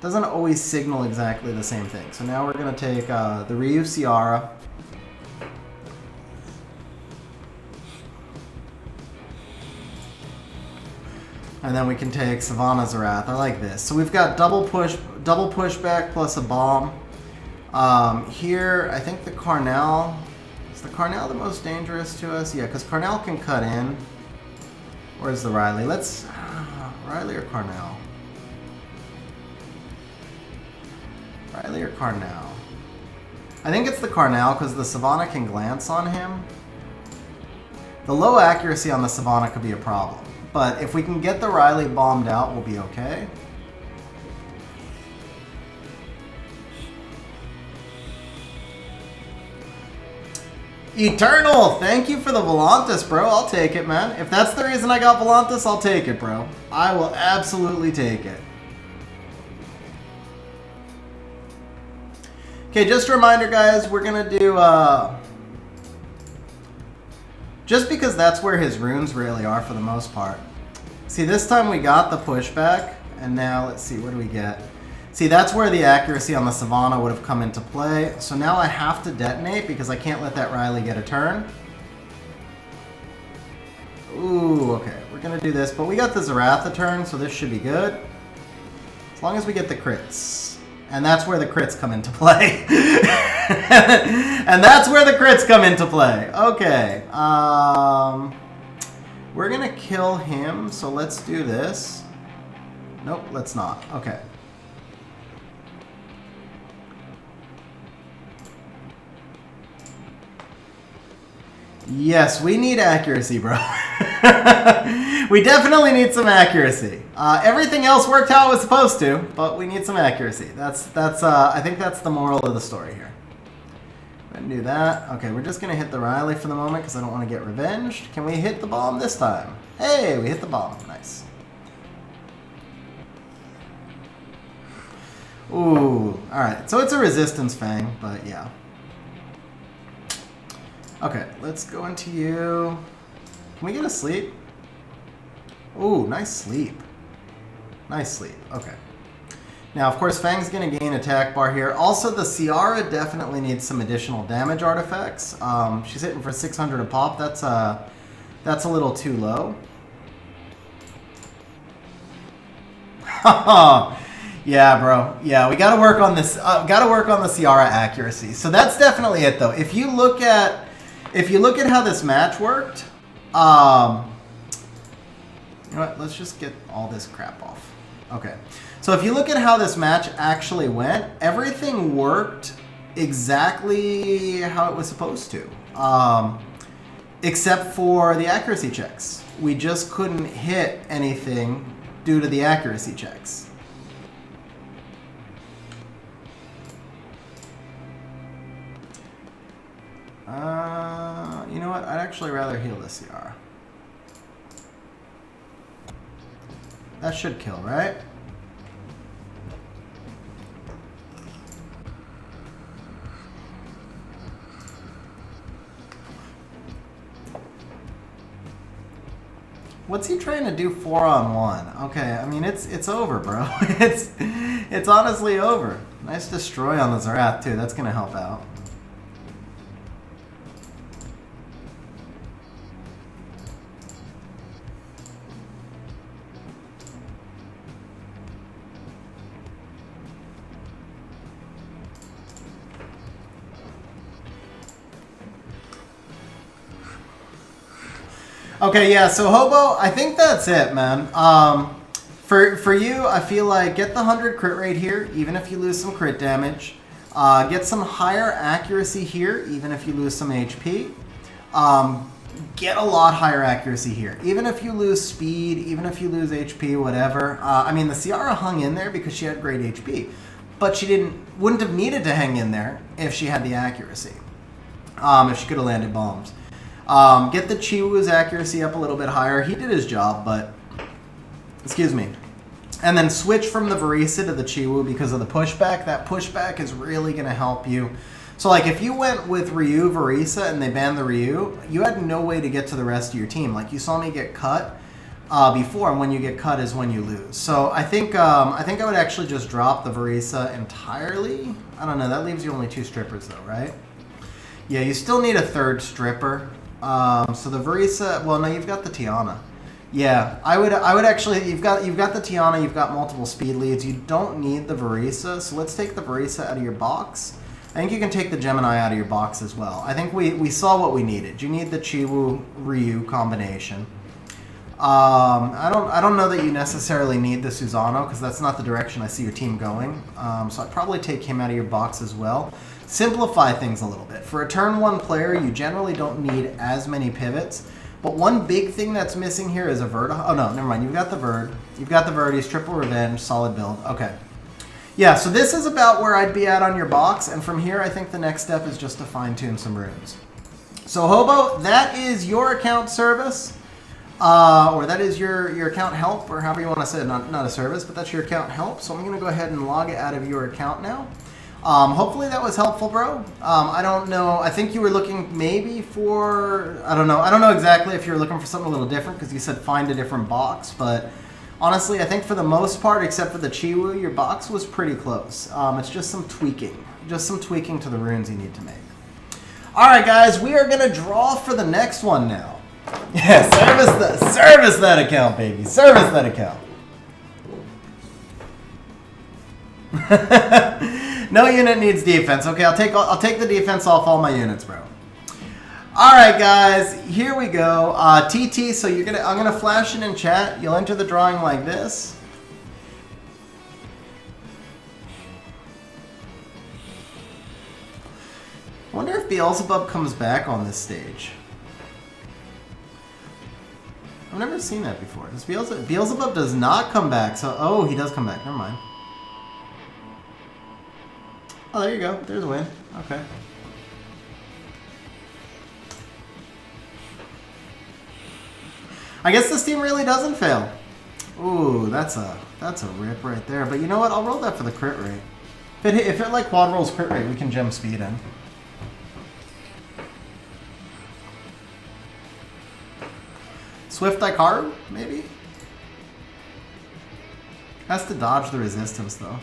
exactly the same thing. So now we're gonna take the Ryu Ciara. And then we can take Savannah Zerath. I like this. So we've got double pushback plus a bomb. Here, I think the Carnal, is the Carnal the most dangerous to us? Yeah, because Carnal can cut in. Where's the Riley? Let's, Riley or Carnal? Riley or Carnal? I think it's the Carnal because the Savannah can glance on him. The low accuracy on the Savannah could be a problem. But if we can get the Riley bombed out, we'll be okay. Eternal, thank you for the Volantis, bro. I'll take it, man. If that's the reason I got Volantis, I'll take it, bro. I will absolutely take it. Okay, just a reminder, guys, we're going to do... just because that's where his runes really are for the most part. See, this time we got the pushback, and now, let's see, what do we get? See, that's where the accuracy on the Savannah would have come into play. So now I have to detonate because I can't let that Riley get a turn. Ooh, okay, we're going to do this. But we got the Zerath a turn, so this should be good. As long as we get the crits. And that's where the crits come into play. And that's where the crits come into play. Okay. We're going to kill him, so let's do this. Nope, let's not. Okay. Yes, we need accuracy, bro. We definitely need some accuracy. Everything else worked how it was supposed to, but we need some accuracy. I think that's the moral of the story here. Go ahead and do that. Okay, we're just gonna hit the Riley for the moment because I don't want to get revenged. Can we hit the bomb this time? Hey, we hit the bomb. Nice. Ooh, alright. So it's a resistance fang, but yeah. Okay, let's go into you. Can we get a sleep? Ooh, nice sleep. Nice sleep. Okay. Now, of course, Fang's going to gain attack bar here. Also, the Ciara definitely needs some additional damage artifacts. She's hitting for 600 a pop. That's a little too low. Yeah, bro. Yeah, we got to work on this. Got to work on the Ciara accuracy. So that's definitely it, though. If you look at how this match worked, you know what? Let's just get all this crap off. Okay. So if you look at how this match actually went, everything worked exactly how it was supposed to, except for the accuracy checks. We just couldn't hit anything due to the accuracy checks. You know what? I'd actually rather heal this Ciara. That should kill, right? What's he trying to do 4-on-1? Okay, I mean it's over, bro. It's honestly over. Nice destroy on the Zerath too. That's gonna help out. Okay, yeah, so Hobo, I think that's it, man. For you, I feel like get the 100 crit rate here, even if you lose some crit damage. Get some higher accuracy here, even if you lose some HP. Get a lot higher accuracy here, even if you lose speed, even if you lose HP, whatever. I mean, the Ciara hung in there because she had great HP, but she wouldn't have needed to hang in there if she had the accuracy, if she could have landed bombs. Get the Chiwu's accuracy up a little bit higher. He did his job, but... Excuse me. And then switch from the Varisa to the Chiwu because of the pushback. That pushback is really going to help you. So, like, if you went with Ryu Varisa and they banned the Ryu, you had no way to get to the rest of your team. Like, you saw me get cut before, and when you get cut is when you lose. So, I think I would actually just drop the Varisa entirely. I don't know. That leaves you only 2 strippers, though, right? Yeah, you still need a 3rd stripper. So the Varisa, well, no, you've got the Tiana. Yeah, I would actually, you've got the Tiana, you've got multiple speed leads. You don't need the Varisa, so let's take the Varisa out of your box. I think you can take the Gemini out of your box as well. I think we saw what we needed. You need the Chiwu Ryu combination. I don't know that you necessarily need the Susano because that's not the direction I see your team going. So I'd probably take him out of your box as well. Simplify things a little bit. For a turn 1 player, you generally don't need as many pivots. But one big thing that's missing here is a Verd. Oh, no, never mind. You've got the Verd. You've got the Verdes, triple revenge, solid build. Okay. Yeah, so this is about where I'd be at on your box. And from here, I think the next step is just to fine-tune some runes. So, Hobo, that is your account service. Or that is your account help, or however you want to say it. Not a service, but that's your account help. So I'm going to go ahead and log it out of your account now. Hopefully that was helpful, bro. I don't know. I think you were looking maybe for, I don't know. I don't know exactly if you were looking for something a little different because you said find a different box. But honestly, I think for the most part, except for the Chiwu, your box was pretty close. It's just some tweaking. Just some tweaking to the runes you need to make. All right, guys. We are going to draw for the next one now. Yeah, service that account, baby. Service that account. No unit needs defense. Okay, I'll take the defense off all my units, bro. All right, guys, here we go. TT. So I'm gonna flash it in chat. You'll enter the drawing like this. I wonder if Beelzebub comes back on this stage. I've never seen that before. Does Beelzebub does not come back. So, oh, he does come back. Never mind. Oh, there you go. There's a win. Okay. I guess this team really doesn't fail. Ooh, that's a rip right there. But you know what? I'll roll that for the crit rate. If it like quad rolls crit rate, we can gem speed in. Swift Ikaru, maybe? Has to dodge the resistance, though.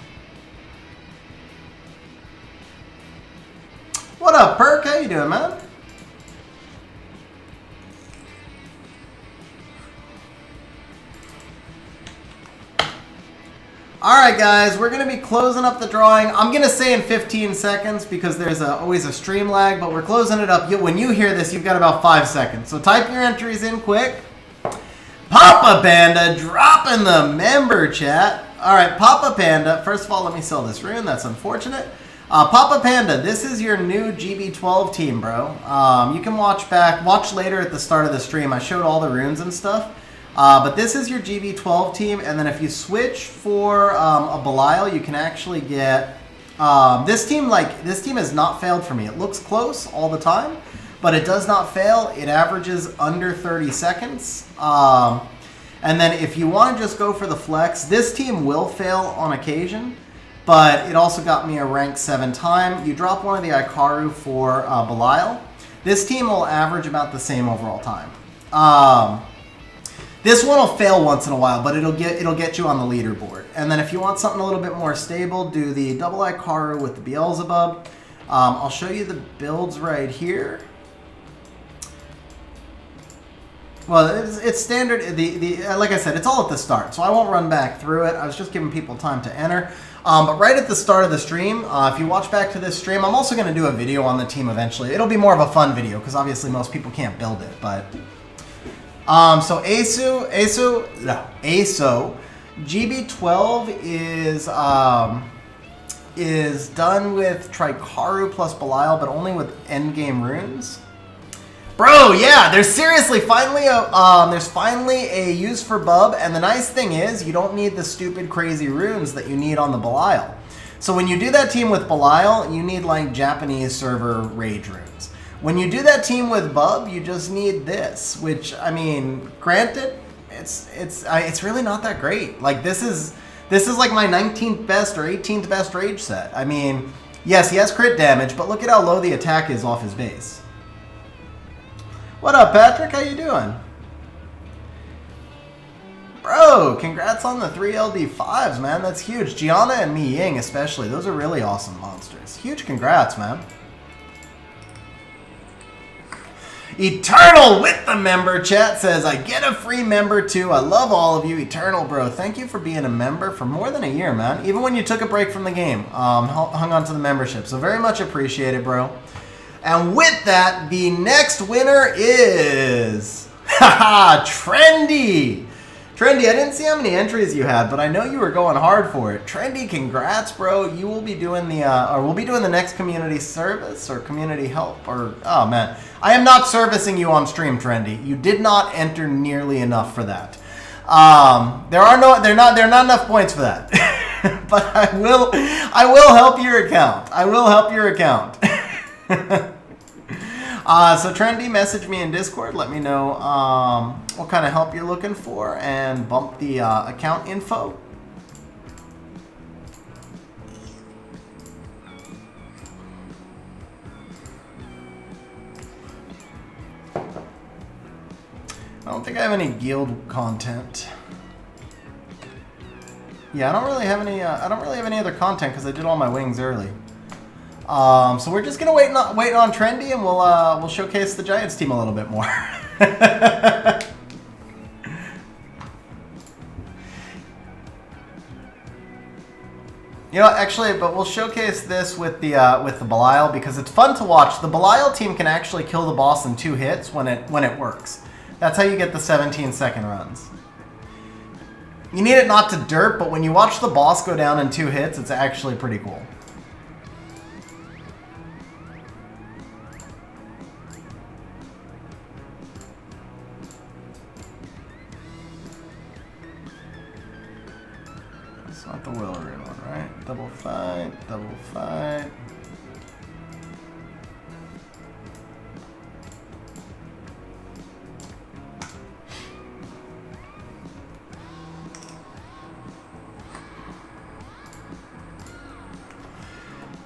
What up, Perk? How you doing, man? Alright, guys, we're going to be closing up the drawing. I'm going to say in 15 seconds because there's always a stream lag, but we're closing it up. When you hear this, you've got about 5 seconds. So type your entries in quick. Papa Panda dropping the member chat. All right, Papa Panda. First of all, let me sell this rune. That's unfortunate. Papa Panda, this is your new GB12 team, bro. You can watch later at the start of the stream. I showed all the runes and stuff. But this is your GB12 team, and then if you switch for a Belial, you can actually get this team. This team has not failed for me. It looks close all the time, but it does not fail. It averages under 30 seconds. And then if you want to just go for the flex, this team will fail on occasion, but it also got me a rank 7 time. You drop one of the Ikaru for Belial. This team will average about the same overall time. This one will fail once in a while, but it'll get you on the leaderboard. And then if you want something a little bit more stable, do the double Ikaru with the Beelzebub. I'll show you the builds right here. Well, it's standard. Like I said, it's all at the start, so I won't run back through it. I was just giving people time to enter. But right at the start of the stream, if you watch back to this stream, I'm also going to do a video on the team eventually. It'll be more of a fun video because obviously most people can't build it, but. So ASO GB12 is done with Trikaru plus Belial, but only with endgame runes. Bro, yeah, there's finally a use for Bub, and the nice thing is you don't need the stupid crazy runes that you need on the Belial. So when you do that team with Belial, you need like Japanese server rage runes. When you do that team with Bub, you just need this, which, I mean, granted, it's really not that great. Like, this is like my 19th best or 18th best rage set. I mean, yes, he has crit damage, but look at how low the attack is off his base. What up, Patrick? How you doing? Bro, congrats on the 3 LD5s, man. That's huge. Gianna and Mi Ying especially. Those are really awesome monsters. Huge congrats, man. Eternal with the member chat says, I get a free member too. I love all of you. Eternal, bro. Thank you for being a member for more than a year, man. Even when you took a break from the game, hung on to the membership. So very much appreciated, bro. And with that, the next winner is Trendy. Trendy, I didn't see how many entries you had, but I know you were going hard for it. Trendy, congrats, bro. You will be doing we'll be doing the next community service or community help or, oh man. I am not servicing you on stream, Trendy. You did not enter nearly enough for that. There are not enough points for that. But I will help your account. I will help your account. So Trendy, message me in Discord. Let me know what kind of help you're looking for and bump the account info. I don't think I have any guild content. Yeah, I don't really have any. I don't really have any other content because I did all my wings early. So we're just gonna wait on Trendy, and we'll showcase the Giants team a little bit more. You know, actually, but we'll showcase this with the Belial because it's fun to watch. The Belial team can actually kill the boss in 2 hits when it works. That's how you get the 17-second runs. You need it not to derp, but when you watch the boss go down in 2 hits, it's actually pretty cool. Not the Will Rune one, right? Double fight, double fight.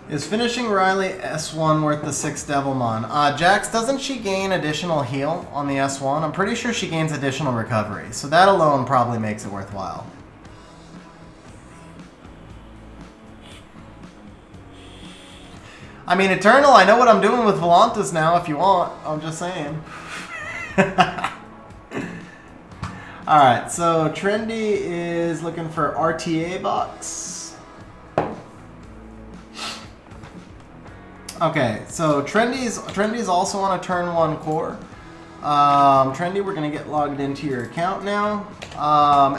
Is finishing Riley S1 worth the 6 Devilmon? Jax, doesn't she gain additional heal on the S1? I'm pretty sure she gains additional recovery, so that alone probably makes it worthwhile. I mean, Eternal, I know what I'm doing with Volantis now if you want. I'm just saying. Alright, so Trendy is looking for RTA box. Okay, so Trendy's also on a turn 1 core. Trendy, we're going to get logged into your account now.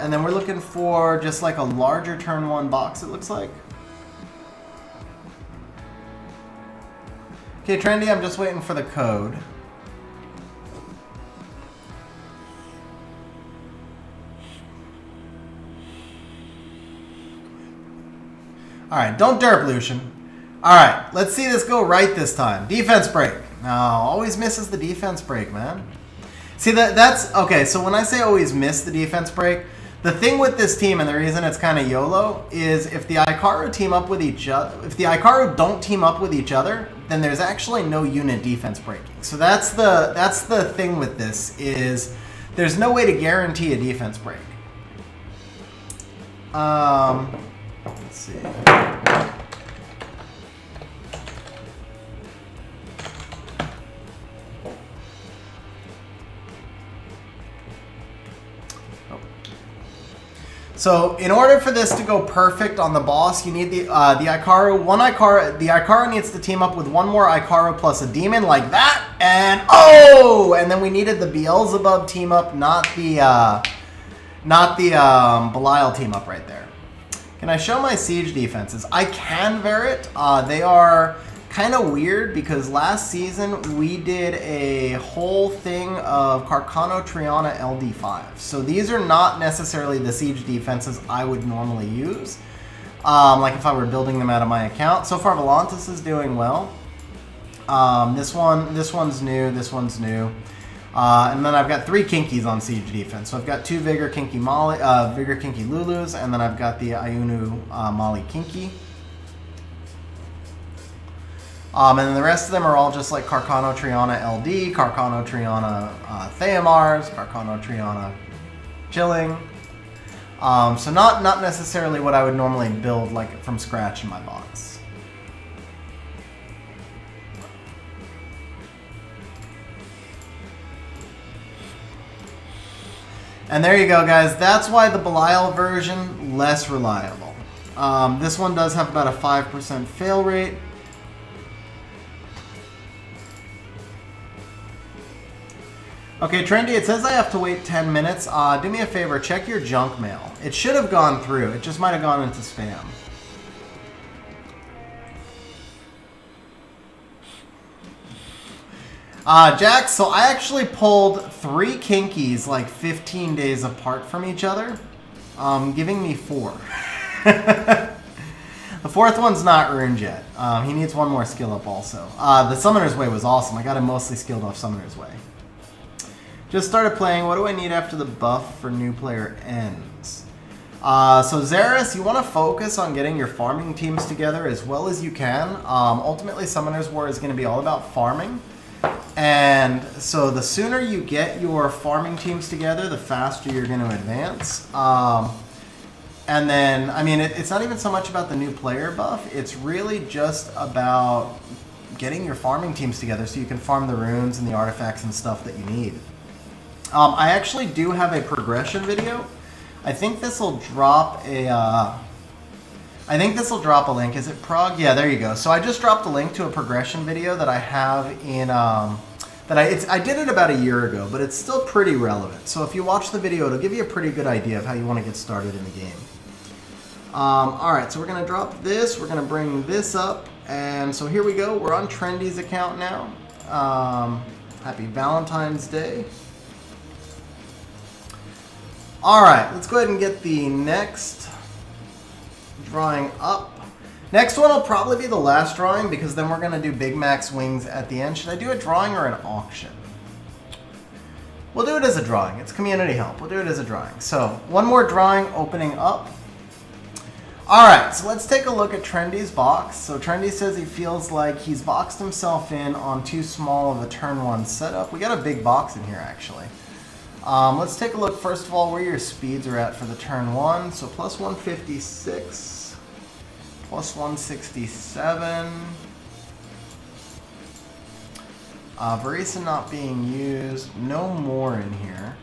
And then we're looking for just like a larger turn 1 box, it looks like. Okay, Trendy, I'm just waiting for the code. Alright, don't derp, Lucian. Alright, let's see this go right this time. Defense break. No, always misses the defense break, man. See, that's... Okay, so when I say always miss the defense break, the thing with this team, and the reason it's kind of YOLO, is if the Ikaru team up with each other... If the Ikaru don't team up with each other, then there's actually no unit defense breaking. So that's the thing with this, is there's no way to guarantee a defense break. Let's see... So in order for this to go perfect on the boss, you need the Ikaru. The Ikaru needs to team up with one more Ikaru plus a demon like that, and oh! And then we needed the Beelzebub team up, not the Belial team up right there. Can I show my siege defenses? I can, Verit. They are kind of weird because last season we did a whole thing of Carcano Triana LD5. So these are not necessarily the siege defenses I would normally use, like if I were building them out of my account. So far, Volantis is doing well. This one's new. This one's new. And then I've got 3 Kinkies on siege defense. So I've got 2 Vigor Kinky Molly, Vigor Kinky Lulus, and then I've got the Ayunu Molly Kinky. And then the rest of them are all just like Carcano Triana LD, Carcano Triana Theamars, Carcano Triana Chilling. So not necessarily what I would normally build like from scratch in my box. And there you go, guys. That's why the Belial version, less reliable. This one does have about a 5% fail rate. Okay, Trendy, it says I have to wait 10 minutes. Do me a favor, check your junk mail. It should have gone through. It just might have gone into spam. Jax, so I actually pulled 3 Kinkies like 15 days apart from each other, giving me 4. The 4th one's not ruined yet. He needs 1 more skill up also. The Summoner's Way was awesome. I got him mostly skilled off Summoner's Way. Just started playing. What do I need after the buff for new player ends? So Xeris, you want to focus on getting your farming teams together as well as you can. Ultimately, Summoner's War is going to be all about farming. And so the sooner you get your farming teams together, the faster you're going to advance. And then, I mean, it's not even so much about the new player buff. It's really just about getting your farming teams together so you can farm the runes and the artifacts and stuff that you need. I actually do have a progression video. I think this will drop a link. Is it Prague? Yeah, there you go. So I just dropped a link to a progression video that I have in I did it about a year ago, but it's still pretty relevant. So if you watch the video, it'll give you a pretty good idea of how you want to get started in the game. All right, so we're gonna drop this. We're gonna bring this up, and so here we go. We're on Trendy's account now. Happy Valentine's Day. All right, let's go ahead and get the next drawing up. Next one will probably be the last drawing because then we're going to do Big Mac's wings at the end. Should I do a drawing or an auction? We'll do it as a drawing. It's community help. We'll do it as a drawing. So one more drawing opening up. All right, so let's take a look at Trendy's box. So Trendy says he feels like he's boxed himself in on too small of a turn one setup. We got a big box in here, actually. Let's take a look, first of all, where your speeds are at for the turn one. So plus 156, plus 167. Barisa not being used. No more in here.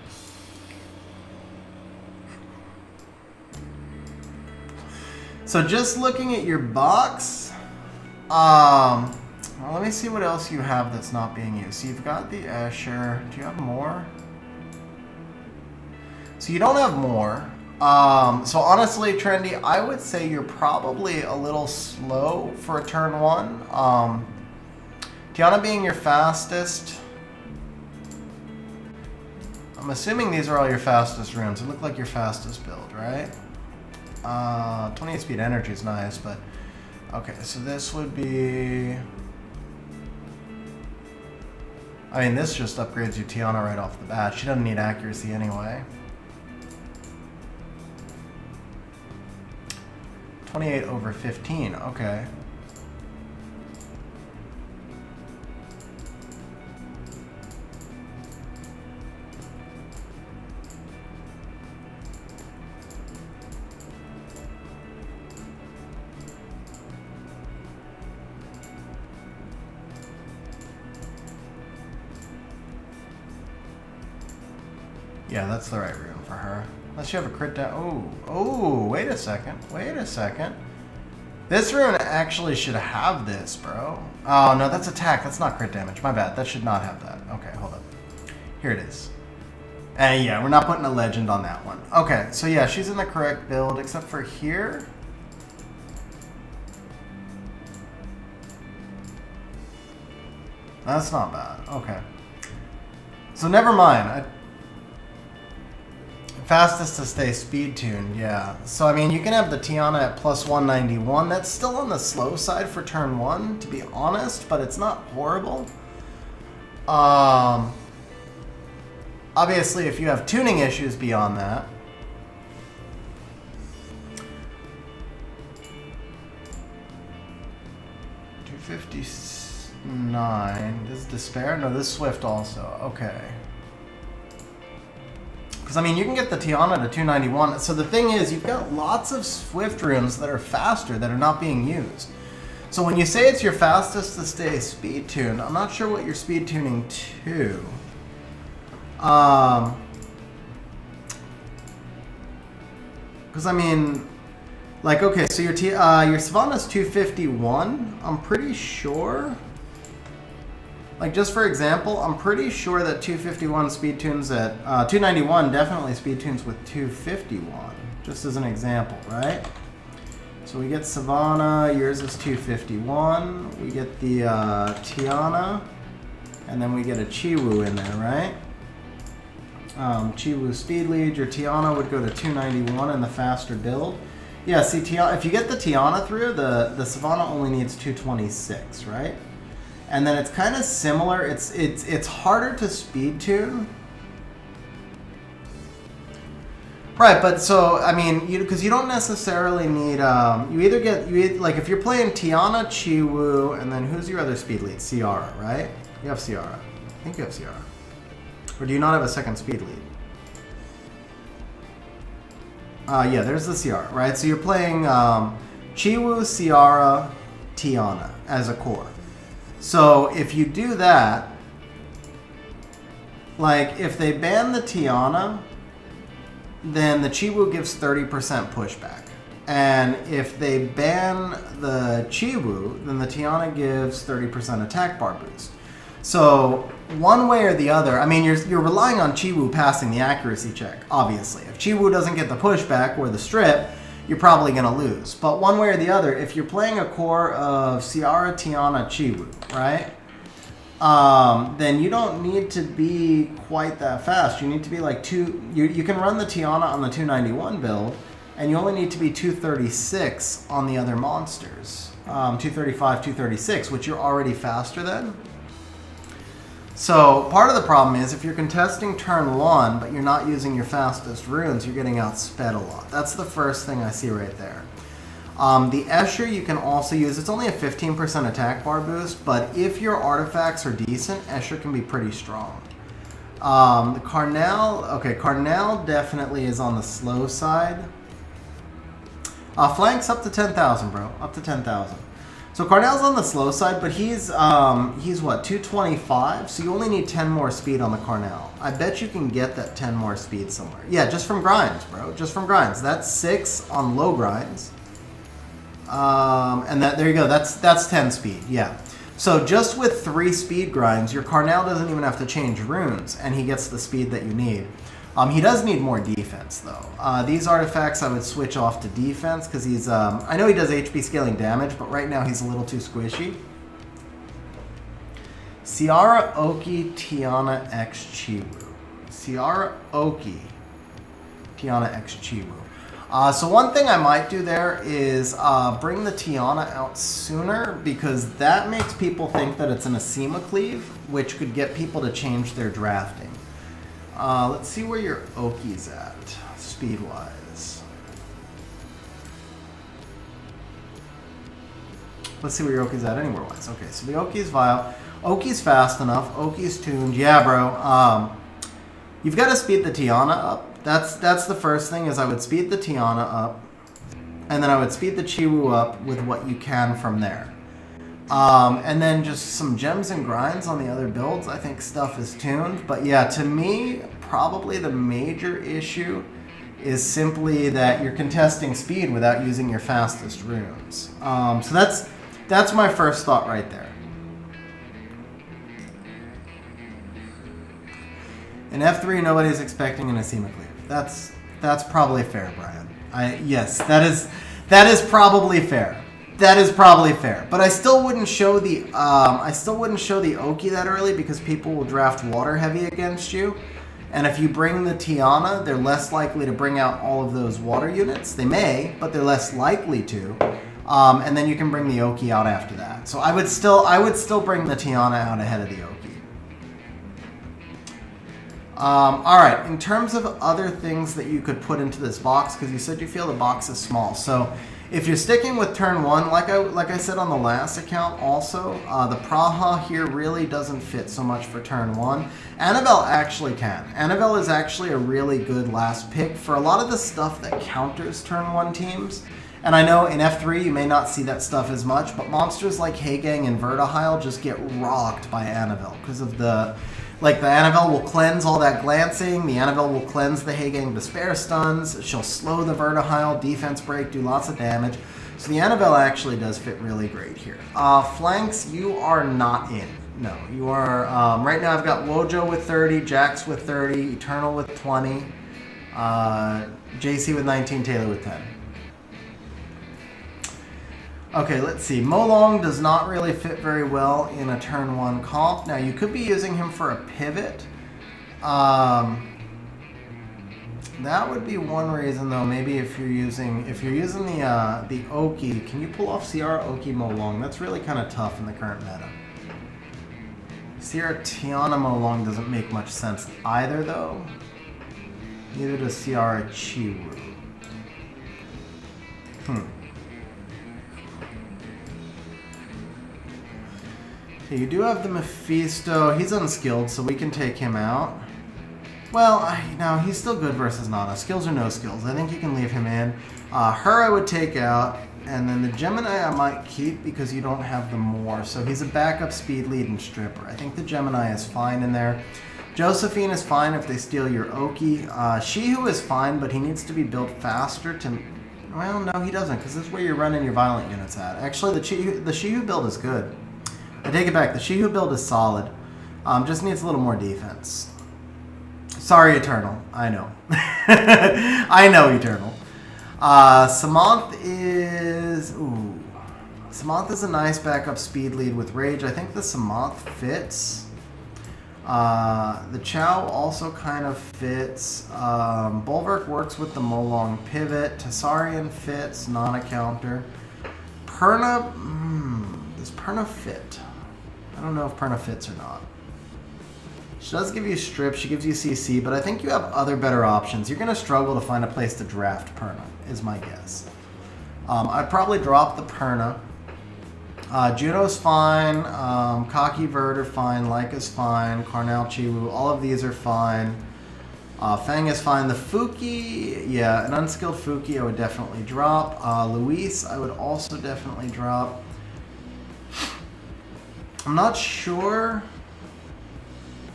So just looking at your box, well, let me see what else you have that's not being used. So you've got the Escher. Do you have more? So you don't have more. So honestly, Trendy, I would say you're probably a little slow for a turn one. Tiana being your fastest. I'm assuming these are all your fastest runes. It looked like your fastest build, right? 28 speed energy is nice, but okay, so this would be, I mean, this just upgrades you Tiana right off the bat. She doesn't need accuracy anyway. 28 over 15, okay. Yeah, that's the right rune for her. Unless you have a crit down. Oh, wait a second. Wait a second. This rune actually should have this, bro. Oh, no, that's attack. That's not crit damage. My bad. That should not have that. Okay, hold up. Here it is. And yeah, we're not putting a legend on that one. Okay, so yeah, she's in the correct build, except for here. That's not bad. Okay. So never mind. Fastest to stay speed tuned, yeah. So I mean, you can have the Tiana at plus 191. That's still on the slow side for turn one, to be honest, but it's not horrible. Obviously, if you have tuning issues beyond that. $259. This is Despair? No, this is Swift also. Okay. Because, I mean, you can get the Tiana to 291. So the thing is, you've got lots of Swift runes that are faster that are not being used. So when you say it's your fastest to stay speed tuned, I'm not sure what you're speed tuning to. Because, I mean, like, okay, so your Savannah's 251, I'm pretty sure. Like, just for example, I'm pretty sure that 251 speed tunes at 291 definitely speed tunes with 251, just as an example, right? So we get Savannah, yours is 251. We get the Tiana, and then we get a Chiwu in there, right? Chiwu speed lead, your Tiana would go to 291 in the faster build. Yeah, see, if you get the Tiana through, the Savannah only needs 226, right? And then it's kind of similar. It's harder to speed tune. Right, but so, I mean, because you don't necessarily need, like if you're playing Tiana, Chiwu, and then who's your other speed lead? Ciara, right? You have Ciara. I think you have Ciara. Or do you not have a second speed lead? Yeah, there's the Ciara, right? So you're playing Chiwu, Ciara, Tiana as a core. So if you do that, like if they ban the Tiana, then the Chiwu gives 30% pushback. And if they ban the Chiwu, then the Tiana gives 30% attack bar boost. So one way or the other, I mean, you're relying on Chiwu passing the accuracy check, obviously. If Chiwu doesn't get the pushback or the strip, you're probably going to lose. But one way or the other, if you're playing a core of Ciara, Tiana, Chiwu, right? Then you don't need to be quite that fast. You need to be like you can run the Tiana on the 291 build, and you only need to be 236 on the other monsters. 235, 236, which you're already faster than. So part of the problem is if you're contesting turn 1, but you're not using your fastest runes, you're getting outsped a lot. That's the first thing I see right there. The Escher you can also use. It's only a 15% attack bar boost, but if your artifacts are decent, Escher can be pretty strong. The Carnal, okay, Carnal definitely is on the slow side. Flanks up to 10,000, bro. Up to 10,000. So Carnal's on the slow side, but he's what, 225? So you only need 10 more speed on the Carnal. I bet you can get that 10 more speed somewhere. Yeah, just from grinds, bro. Just from grinds. That's 6 on low grinds. And there you go. That's 10 speed. Yeah. So just with 3 speed grinds, your Carnal doesn't even have to change runes, and he gets the speed that you need. He does need more defense, though. These artifacts I would switch off to defense, because he's... I know he does HP scaling damage, but right now he's a little too squishy. Ciara, Oki, Tiana, X, Chiwu. Ciara, Oki, Tiana, X, Chiwu. So one thing I might do there is bring the Tiana out sooner, because that makes people think that it's an Asima cleave, which could get people to change their drafting. Let's see where your Oki's at, speed-wise. Let's see where your Oki's at anywhere-wise. Okay, so the Oki's Vile. Oki's fast enough. Oki's tuned. Yeah, bro. You've got to speed the Tiana up. That's the first thing, is I would speed the Tiana up, and then I would speed the Chiwu up with what you can from there. And then just some gems and grinds on the other builds. I think stuff is tuned. But yeah, to me, probably the major issue is simply that you're contesting speed without using your fastest runes. So that's my first thought right there. In F3, nobody's expecting an Asima cleave. That's probably fair, Brian. Yes, that is probably fair. That is probably fair, but I still wouldn't show the Oki that early, because people will draft water heavy against you, and if you bring the Tiana, they're less likely to bring out all of those water units. They may, but they're less likely to, and then you can bring the Oki out after that. So I would still bring the Tiana out ahead of the Oki. All right, in terms of other things that you could put into this box, because you said you feel the box is small, so. If you're sticking with turn 1, like I said on the last account also, the Praha here really doesn't fit so much for turn 1. Annabelle actually can. Annabelle is actually a really good last pick for a lot of the stuff that counters turn 1 teams. And I know in F3 you may not see that stuff as much, but monsters like Hagang and Vertihile just get rocked by Annabelle because of the... Like, the Annabelle will cleanse all that glancing, the Annabelle will cleanse the Hagang Despair stuns, she'll slow the Vertihile, defense break, do lots of damage. So the Annabelle actually does fit really great here. Flanks, you are not in. No, you are... right now I've got Wojo with 30, Jax with 30, Eternal with 20, JC with 19, Taylor with 10. Okay, let's see. Molong does not really fit very well in a turn 1 comp. Now, you could be using him for a pivot. That would be one reason, though. Maybe if you're using the Oki, can you pull off Ciara, Oki, Molong? That's really kind of tough in the current meta. Ciara, Tiana, Molong doesn't make much sense either, though. Neither does Ciara, Chiwu. You do have the Mephisto. He's unskilled, so we can take him out. Well, no, he's still good versus Nana. Skills or no skills. I think you can leave him in. Her I would take out, and then the Gemini I might keep because you don't have the more. So he's a backup speed lead and stripper. I think the Gemini is fine in there. Josephine is fine if they steal your Oki. Shihu is fine, but he needs to be built faster to... Well, no, he doesn't, because this is where you're running your violent units at. Actually, the Shihu build is good. I take it back. The Shihu build is solid. Just needs a little more defense. Sorry, Eternal. I know. I know, Eternal. Samanth is... Ooh. Samanth is a nice backup speed lead with Rage. I think the Samanth fits. The Chow also kind of fits. Bulwark works with the Molong pivot. Tessarian fits, non-a-counter. Perna, does Perna fit? I don't know if Perna fits or not. She does give you strip, she gives you CC, but I think you have other better options. You're going to struggle to find a place to draft Perna, is my guess. I'd probably drop the Perna. Judo's fine, Kaki Verd are fine, Leica's fine, Carnal Chiwu, all of these are fine. Fang is fine. The Fuki, yeah, an unskilled Fuki I would definitely drop. Luis I would also definitely drop. I'm not sure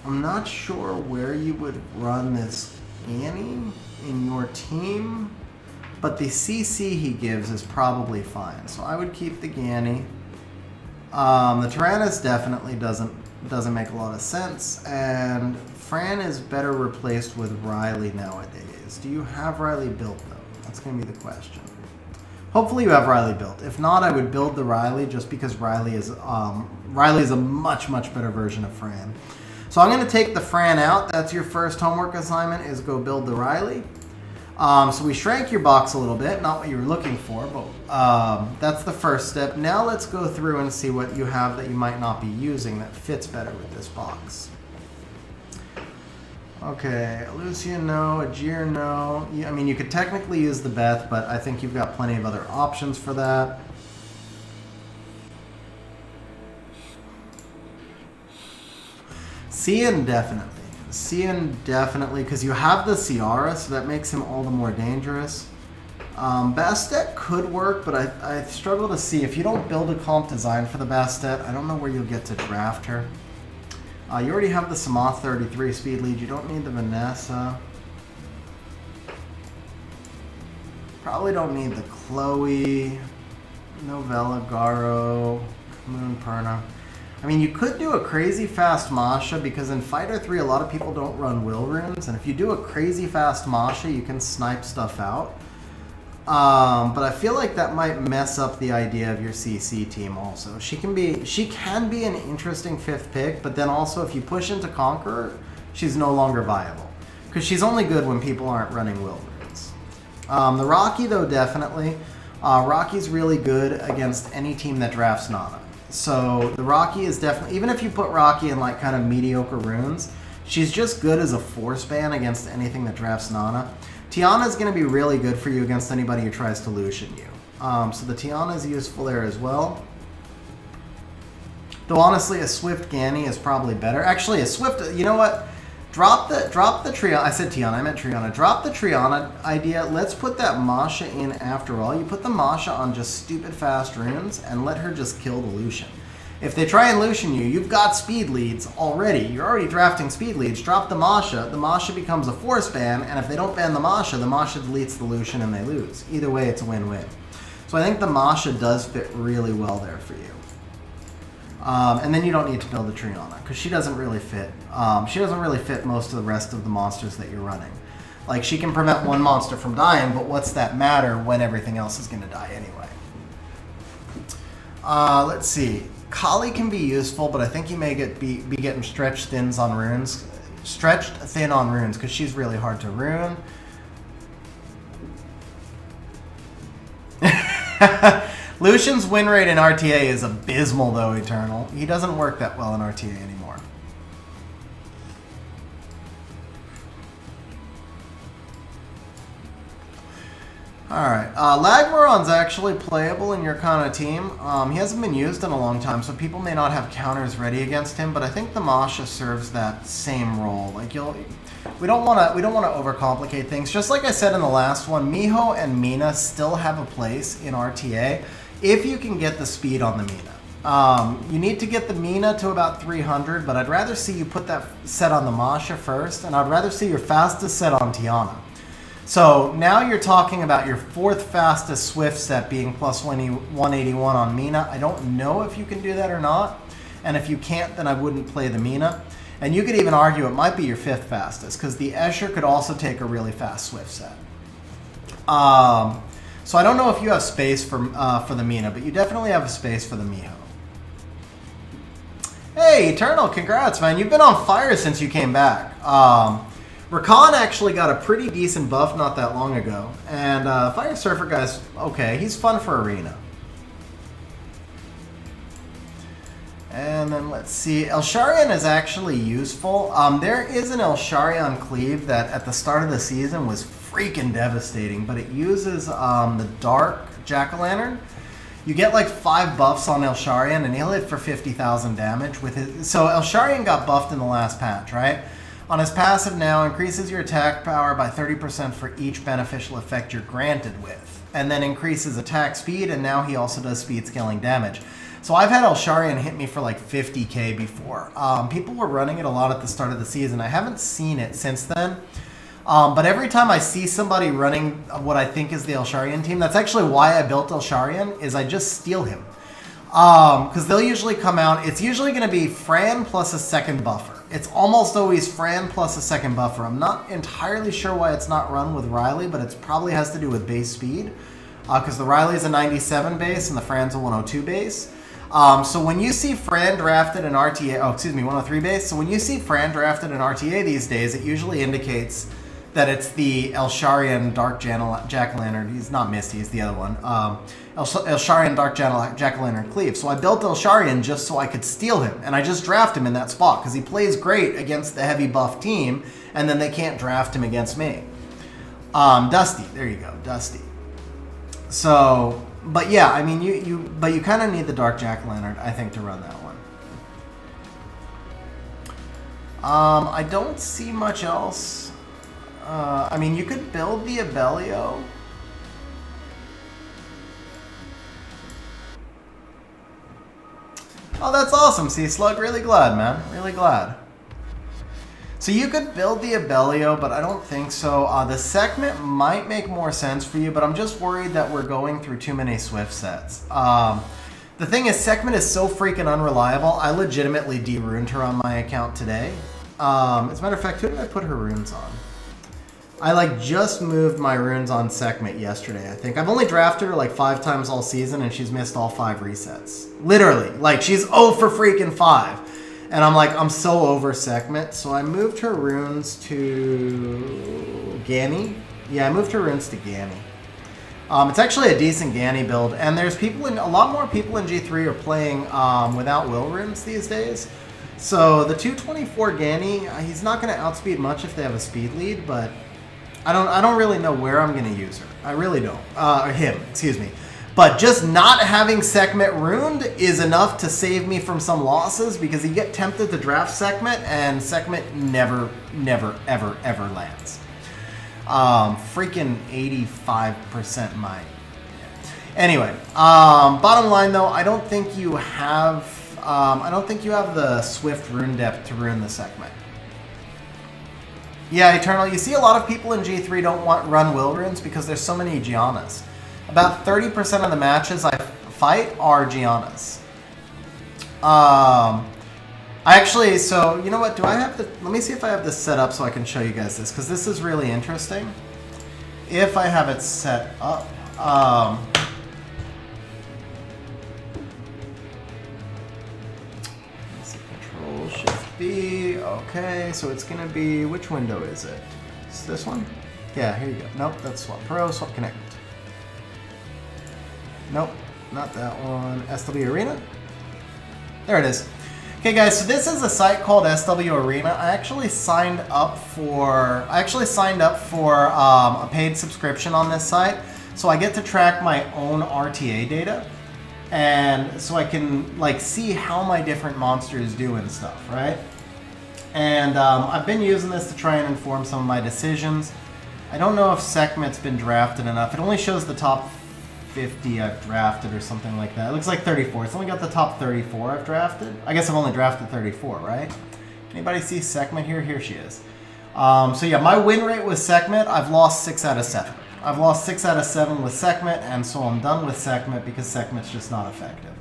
where you would run this Annie in your team, but the CC he gives is probably fine. So I would keep the Ganny. The Tyrannus definitely doesn't make a lot of sense, and Fran is better replaced with Riley nowadays. Do you have Riley built though? That's going to be the question. Hopefully you have Riley built. If not, I would build the Riley just because Riley is a much better version of Fran. So I'm going to take the Fran out. That's your first homework assignment, is go build the Riley. So we shrank your box a little bit, not what you were looking for, but that's the first step. Now let's go through and see what you have that you might not be using that fits better with this box. Okay, Lucian, no. Ajir, no. I mean, you could technically use the Beth, but I think you've got plenty of other options for that. Cian definitely. Cian definitely, because you have the Ciara, so that makes him all the more dangerous. Bastet could work, but I struggle to see. If you don't build a comp design for the Bastet, I don't know where you'll get to draft her. You already have the Samoth 33 speed lead. You don't need the Vanessa. Probably don't need the Chloe. Novella, Garo, Moon, Perna. I mean, you could do a crazy fast Masha, because in Fighter 3, a lot of people don't run will runes, and if you do a crazy fast Masha, you can snipe stuff out. But I feel like that might mess up the idea of your CC team also. She can be an interesting 5th pick, but then also if you push into Conqueror, she's no longer viable, because she's only good when people aren't running will runes. The Rocky, though, definitely. Rocky's really good against any team that drafts Nana. So the Rocky is definitely, even if you put Rocky in like kind of mediocre runes, she's just good as a force ban against anything that drafts Nana. Tiana is going to be really good for you against anybody who tries to Lucian you. So the Tiana is useful there as well. Though honestly, a Swift Ganny is probably better. Actually, a Swift, you know what? Drop the Triana. I said Tiana, I meant Triana. Drop the Triana idea. Let's put that Masha in after all. You put the Masha on just stupid fast runes and let her just kill the Lucian. If they try and Lucian you, you've got speed leads already. You're already drafting speed leads. Drop the Masha. The Masha becomes a force ban, and if they don't ban the Masha deletes the Lucian and they lose. Either way, it's a win-win. So I think the Masha does fit really well there for you. And then you don't need to build the Triana, because she doesn't really fit. She doesn't really fit most of the rest of the monsters that you're running. Like, she can prevent one monster from dying, but what's that matter when everything else is going to die anyway? Let's see. Kali can be useful, but I think you may be getting stretched thin on runes, because she's really hard to rune. Lucian's win rate in RTA is abysmal, though, Eternal. He doesn't work that well in RTA anymore. Alright, Lagmaron's actually playable in your kind of team. He hasn't been used in a long time, so people may not have counters ready against him, but I think the Masha serves that same role. Like, we don't want to overcomplicate things. Just like I said in the last one, Miho and Mina still have a place in RTA if you can get the speed on the Mina. You need to get the Mina to about 300, but I'd rather see you put that set on the Masha first, and I'd rather see your fastest set on Tiana. So now you're talking about your 4th fastest Swift set being plus 181 on Mina. I don't know if you can do that or not, and if you can't, then I wouldn't play the Mina. And you could even argue it might be your 5th fastest, because the Escher could also take a really fast Swift set. So I don't know if you have space for the Mina, but you definitely have a space for the Miho. Hey, Eternal, congrats, man. You've been on fire since you came back. Rakan actually got a pretty decent buff not that long ago. And Fire Surfer guy's okay. He's fun for Arena. And then let's see. Elsharion is actually useful. There is an Elsharion cleave that at the start of the season was freaking devastating, but it uses the Dark Jack-o'-lantern. You get like 5 buffs on Elsharion, and he'll hit for 50,000 damage with his. So Elsharion got buffed in the last patch, right? On his passive now, increases your attack power by 30% for each beneficial effect you're granted with, and then increases attack speed, and now he also does speed scaling damage. So I've had Elsharion hit me for like 50k before. People were running it a lot at the start of the season. I haven't seen it since then. But every time I see somebody running what I think is the Elsharion team, that's actually why I built Elsharion, is I just steal him. Because they'll usually come out, it's usually going to be Fran plus a second buffer. It's almost always Fran plus a second buffer. I'm not entirely sure why it's not run with Riley, but it probably has to do with base speed. Because the Riley's a 97 base and the Fran's a 102 base. So when you see Fran drafted in RTA, 103 base. So when you see Fran drafted in RTA these days, it usually indicates that it's the Elsharion Dark Jack-o'-lantern. He's not Misty, he's the other one. Elsharion Dark Jack-o'-lantern Cleave. So I built Elsharion just so I could steal him, and I just draft him in that spot because he plays great against the heavy buff team, and then they can't draft him against me. Dusty, there you go, Dusty. So, but yeah, I mean, you kind of need the Dark Jack-o'-lantern, I think, to run that one. I don't see much else. I mean, you could build the Abelio. Oh, that's awesome, Sea Slug. Really glad, man. Really glad. So you could build the Abelio, but I don't think so. The Sekhmet might make more sense for you, but I'm just worried that we're going through too many Swift sets. The thing is, Sekhmet is so freaking unreliable. I legitimately de-runed her on my account today. As a matter of fact, who did I put her runes on? I like just moved my runes on Sekhmet yesterday, I think. I've only drafted her like 5 times all season, and she's missed all 5 resets. Literally. Like, she's 0 for freaking 5. And I'm like, I'm so over Sekhmet. So I moved her runes to Ganny. Yeah, I moved her runes to Ganny. It's actually a decent Ganny build. And there's a lot more people in G3 are playing without will runes these days. So the 224 Ganny, he's not going to outspeed much if they have a speed lead, but I don't really know where I'm going to use her. I really don't. Him, excuse me. But just not having Sekhmet runed is enough to save me from some losses, because you get tempted to draft Sekhmet, and Sekhmet never, ever lands. Freaking 85% might. Anyway, bottom line though, I don't think you have the Swift rune depth to ruin the Sekhmet. Yeah, Eternal, you see a lot of people in G3 don't run will runes because there's so many Giannas. About 30% of the matches I fight are Giannas. So you know what, let me see if I have this set up so I can show you guys this, because this is really interesting. If I have it set up, B, okay, so it's gonna be, which window is it? Is this one? Yeah, here you go. Nope, that's Swap Pro, Swap Connect. Nope, not that one. SW Arena? There it is. Okay guys, so this is a site called SW Arena. I actually signed up for a paid subscription on this site, so I get to track my own RTA data. And so I can like see how my different monsters do and stuff, right? And I've been using this to try and inform some of my decisions. I don't know if Sekhmet's been drafted enough. It only shows the top 50 I've drafted or something like that. It looks like 34. It's only got the top 34 I've drafted. I guess I've only drafted 34, right? Anybody see Sekhmet here? Here she is. So yeah, my win rate with Sekhmet, I've lost 6 out of 7. I've lost 6 out of 7 with Sekhmet, and so I'm done with Sekhmet because Sekhmet's just not effective.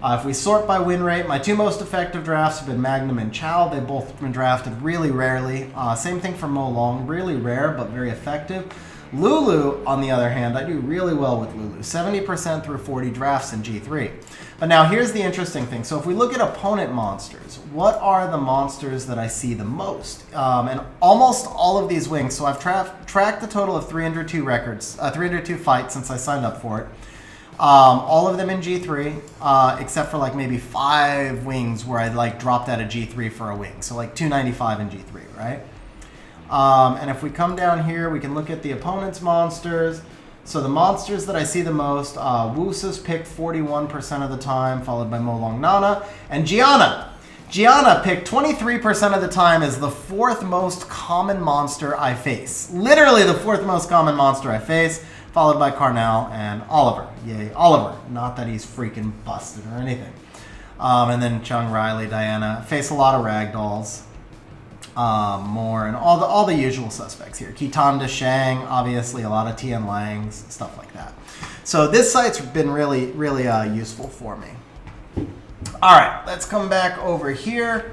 If we sort by win rate, my 2 most effective drafts have been Magnum and Chow. They've both been drafted really rarely. Same thing for Mo Long, really rare but very effective. Lulu, on the other hand, I do really well with Lulu. 70% through 40 drafts in G3. But now here's the interesting thing. So if we look at opponent monsters, what are the monsters that I see the most? And almost all of these wings, so I've tracked a total of 302 records, 302 fights since I signed up for it. All of them in G3, except for like maybe 5 wings where I like dropped out of G3 for a wing. So like 295 in G3, right? And if we come down here, we can look at the opponent's monsters. So the monsters that I see the most, Woosa's picked 41% of the time, followed by Molong Nana. And Gianna. Gianna picked 23% of the time as the 4th most common monster I face. Literally the 4th most common monster I face, followed by Carnell and Oliver. Yay, Oliver. Not that he's freaking busted or anything. And then Chung, Riley, Diana. Face a lot of ragdolls. More and all the usual suspects here. Kitanda, Shang, obviously a lot of Tian Langs, stuff like that. So this site's been really, really useful for me. All right, let's come back over here.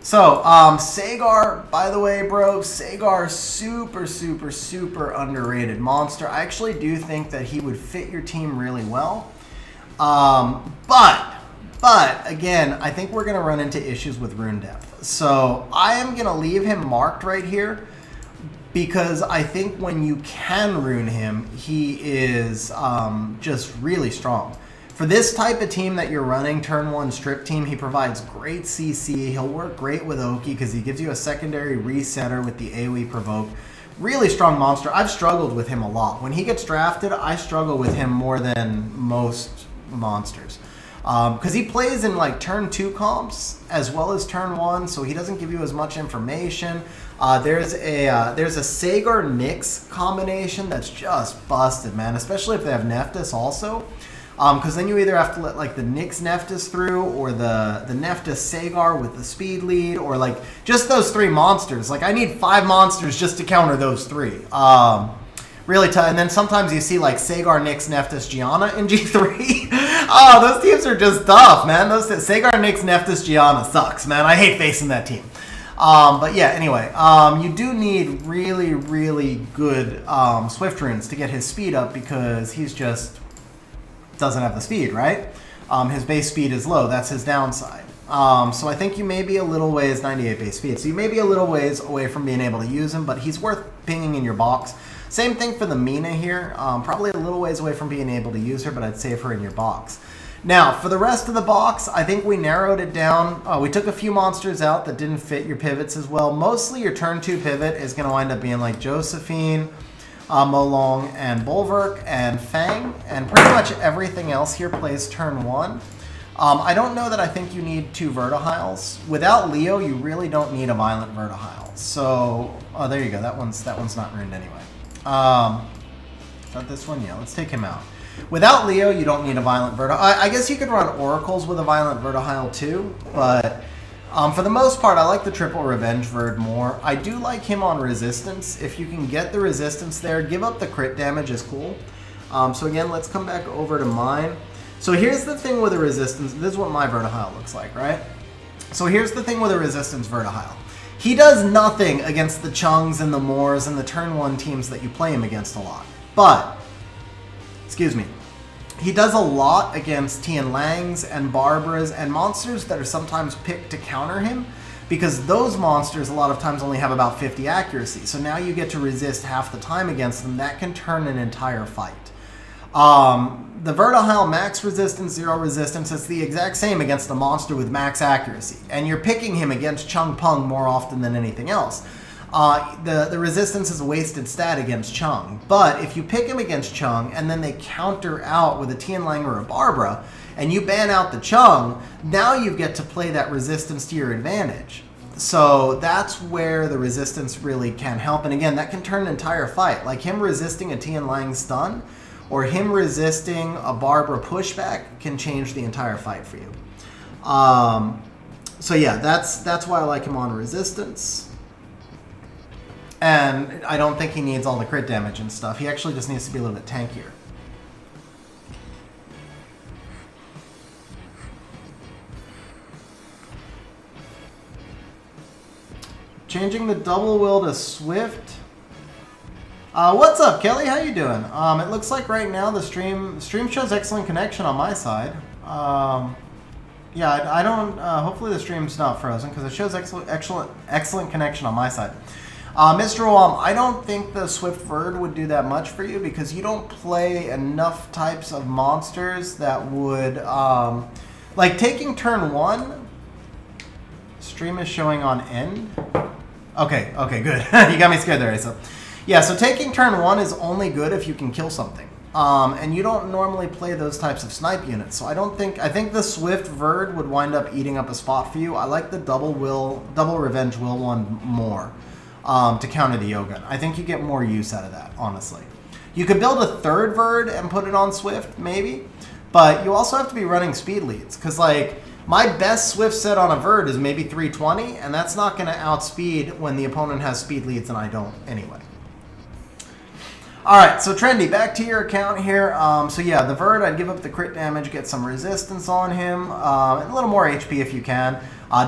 So Sagar, by the way, bro, Sagar, super, super, super underrated monster. I actually do think that he would fit your team really well. But again, I think we're going to run into issues with rune depth. So I am going to leave him marked right here because I think when you can rune him, he is just really strong. For this type of team that you're running, turn 1 strip team, he provides great CC. He'll work great with Oki because he gives you a secondary resetter with the AoE provoke. Really strong monster. I've struggled with him a lot. When he gets drafted, I struggle with him more than most monsters. Because he plays in like turn 2 comps as well as turn 1, so he doesn't give you as much information. There's a Sagar Nyx combination that's just busted, man. Especially if they have Nephthys also, because then you either have to let like the Nyx Nephthys through, or the Nephthys Sagar with the speed lead, or like just those 3 monsters. Like I need 5 monsters just to counter those 3. Really tough. And then sometimes you see like Sagar, Nyx, Nephthys, Gianna in G3. Oh, those teams are just tough, man. Those Sagar, Nyx, Nephthys, Gianna sucks, man. I hate facing that team. But yeah, anyway, you do need really, really good Swift runes to get his speed up because he's just doesn't have the speed, right? His base speed is low. That's his downside. So I think you may be a little ways, 98 base speed. So you may be a little ways away from being able to use him, but he's worth pinging in your box. Same thing for the Mina here. Probably a little ways away from being able to use her, but I'd save her in your box. Now, for the rest of the box, I think we narrowed it down. We took a few monsters out that didn't fit your pivots as well. Mostly your turn 2 pivot is going to wind up being like Josephine, Molong, and Bulwark, and Fang. And pretty much everything else here plays turn 1. I don't know that I think you need 2 Vertihiles. Without Leo, you really don't need a Violent Vertihile. So, oh, there you go. That one's not ruined anyway. Got this one? Yeah, let's take him out. Without Leo, you don't need a Violent Vertihile. I guess you could run Oracles with a Violent Vertihile too, but for the most part, I like the triple Revenge Verd more. I do like him on Resistance. If you can get the Resistance there, give up the crit damage is cool. So again, let's come back over to mine. So here's the thing with a Resistance. This is what my Vertihile looks like, right? So here's the thing with a Resistance Vertihile. He does nothing against the Chungs and the Moors and the turn 1 teams that you play him against a lot. But, excuse me, he does a lot against Tian Langs and Barbaras and monsters that are sometimes picked to counter him, because those monsters a lot of times only have about 50 accuracy. So now you get to resist half the time against them. That can turn an entire fight. The Vertihile max resistance, 0 resistance, it's the exact same against a monster with max accuracy. And you're picking him against Chung Pung more often than anything else. The resistance is a wasted stat against Chung. But if you pick him against Chung and then they counter out with a Tian Lang or a Barbara, and you ban out the Chung, now you get to play that resistance to your advantage. So that's where the resistance really can help. And again, that can turn an entire fight. Like him resisting a Tian Lang stun, or him resisting a Barbara pushback can change the entire fight for you. So yeah, that's why I like him on resistance. And I don't think he needs all the crit damage and stuff. He actually just needs to be a little bit tankier. Changing the double will to Swift. What's up, Kelly? How you doing? It looks like right now the stream shows excellent connection on my side. Yeah, I don't. Hopefully the stream's not frozen because it shows excellent connection on my side. Mr. Wom, I don't think the Swift Verd would do that much for you because you don't play enough types of monsters that would, like taking turn 1. Stream is showing on end. Okay, good. You got me scared there, Asa. Yeah, so taking turn 1 is only good if you can kill something. And you don't normally play those types of snipe units, so I think the Swift Verd would wind up eating up a spot for you. I like the double Revenge Will one more to counter the Yogun. I think you get more use out of that, honestly. You could build a third Verd and put it on Swift, maybe, but you also have to be running speed leads, because like my best Swift set on a Verd is maybe 320, and that's not going to outspeed when the opponent has speed leads and I don't anyway. Alright, so Trendy, back to your account here. So yeah, the Verd, I'd give up the crit damage, get some resistance on him, and a little more HP if you can.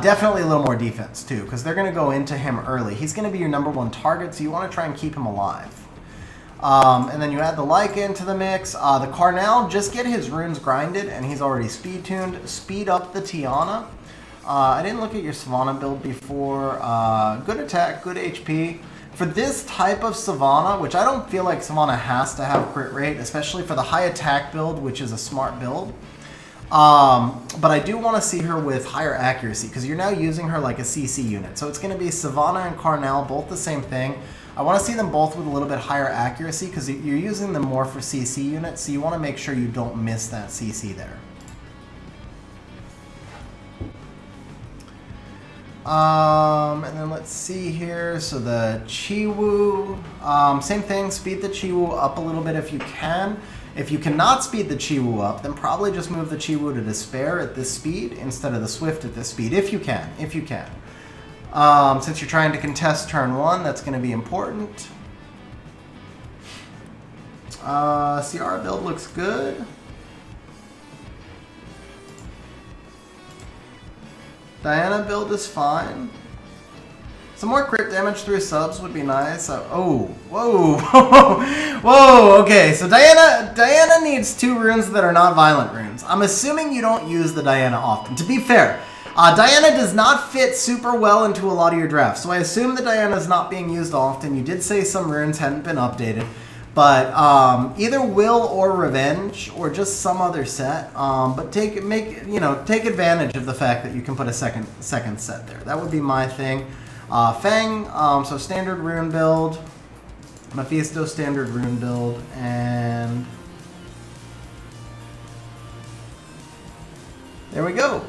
Definitely a little more defense too, because they're going to go into him early. He's going to be your #1 target, so you want to try and keep him alive. And then you add the Leica into the mix. The Carnal, just get his runes grinded, and he's already speed tuned. Speed up the Tiana. I didn't look at your Savannah build before. Good attack, good HP. For this type of Savannah, which I don't feel like Savannah has to have crit rate, especially for the high attack build, which is a smart build. But I do want to see her with higher accuracy, because you're now using her like a CC unit. So it's going to be Savannah and Carnal, both the same thing. I want to see them both with a little bit higher accuracy, because you're using them more for CC units, so you want to make sure you don't miss that CC there. And then let's see here. So the Chiwu, same thing, speed the Chiwu up a little bit if you can. If you cannot speed the Chiwu up, then probably just move the Chiwu to Despair at this speed instead of the Swift at this speed, if you can. Since you're trying to contest turn 1, that's going to be important. Ciara build looks good. Diana build is fine. Some more crit damage through subs would be nice. Oh, whoa, whoa. Okay, so Diana needs 2 runes that are not violent runes. I'm assuming you don't use the Diana often. To be fair, Diana does not fit super well into a lot of your drafts, so I assume the Diana is not being used often. You did say some runes hadn't been updated, but either Will or Revenge or just some other set. But take advantage of the fact that you can put a second set there. That would be my thing. Fang, so standard rune build, Mephisto standard rune build, and there we go.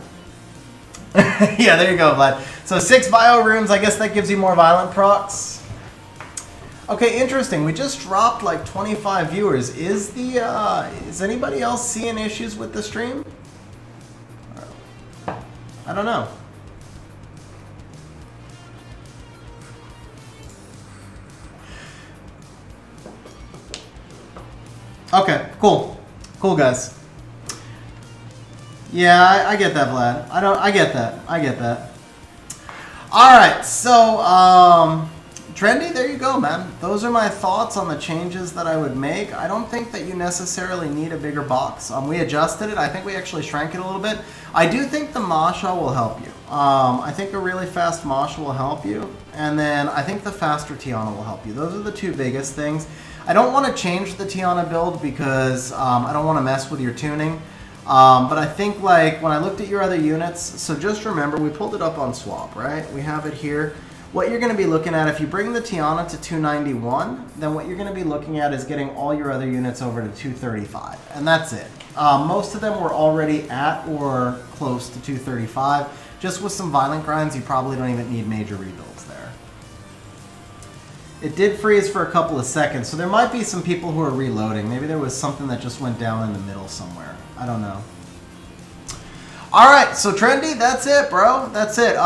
Yeah, there you go, Vlad. So 6 bio runes, I guess that gives you more violent procs. Okay, interesting. We just dropped like 25 viewers. Is anybody else seeing issues with the stream? I don't know. Okay, cool, guys. Yeah, I get that, Vlad. I get that. All right, so Trendy, there you go, man. Those are my thoughts on the changes that I would make. I don't think that you necessarily need a bigger box. We adjusted it. I think we actually shrank it a little bit. I do think the Masha will help you. I think a really fast Masha will help you. And then I think the faster Tiana will help you. Those are the 2 biggest things. I don't want to change the Tiana build because I don't want to mess with your tuning. But I think like when I looked at your other units, so just remember we pulled it up on swap, right? We have it here. What you're going to be looking at, if you bring the Tiana to 291, then what you're going to be looking at is getting all your other units over to 235. And that's it. Most of them were already at or close to 235. Just with some violent grinds, you probably don't even need major rebuilds there. It did freeze for a couple of seconds, so there might be some people who are reloading. Maybe there was something that just went down in the middle somewhere. I don't know. Alright, so Trendy, that's it, bro. That's it.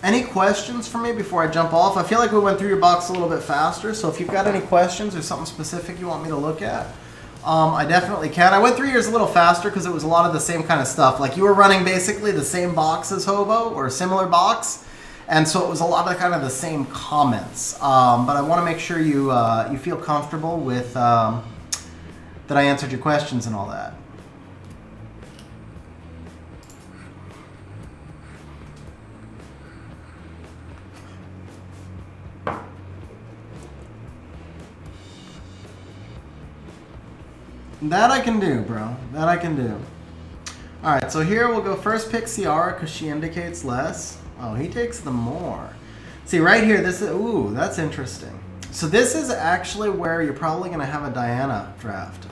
Any questions for me before I jump off? I feel like we went through your box a little bit faster, so if you've got any questions or something specific you want me to look at, I definitely can. I went through yours a little faster because it was a lot of the same kind of stuff. Like you were running basically the same box as Hobo or a similar box, And so it was a lot of kind of the same comments. But I want to make sure you you feel comfortable with that I answered your questions and all that. That I can do, bro. That I can do. Alright, so here we'll go first pick Ciara because she indicates less. Oh, he takes the more. See, right here, this is... Ooh, that's interesting. So this is actually where you're probably going to have a Diana draft.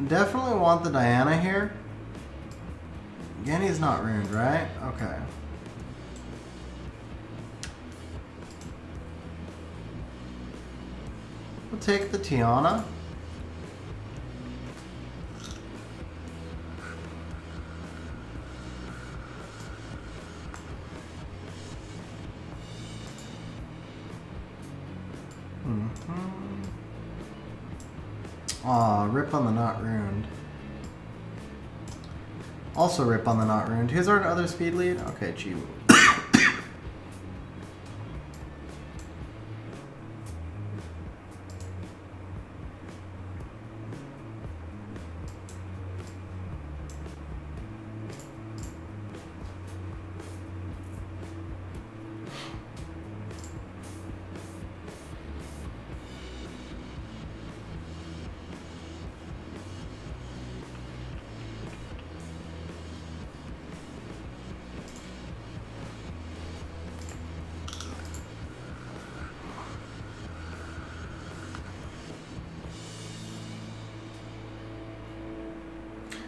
Definitely want the Diana here. Yenne's not ruined, right? Okay. We'll take the Tiana. Aw, rip on the not ruined. Also rip on the not ruined. Who's our other speed lead? Okay, Chiwu.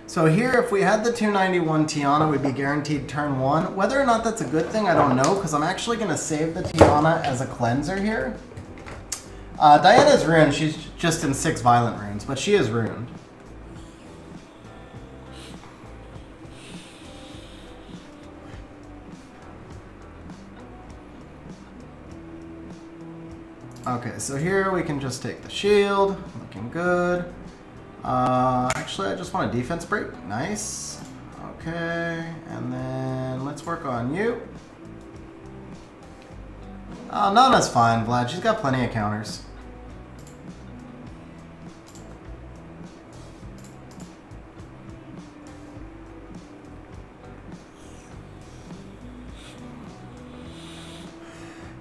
So here, if we had the 291 Tiana, we'd be guaranteed turn 1. Whether or not that's a good thing, I don't know, because I'm actually going to save the Tiana as a cleanser here. Diana's ruined. She's just in 6 violent runes, but she is ruined. Okay, so here we can just take the shield. Looking good. Actually, I just want a defense break. Nice. Okay, and then let's work on you. Nana's fine, Vlad. She's got plenty of counters.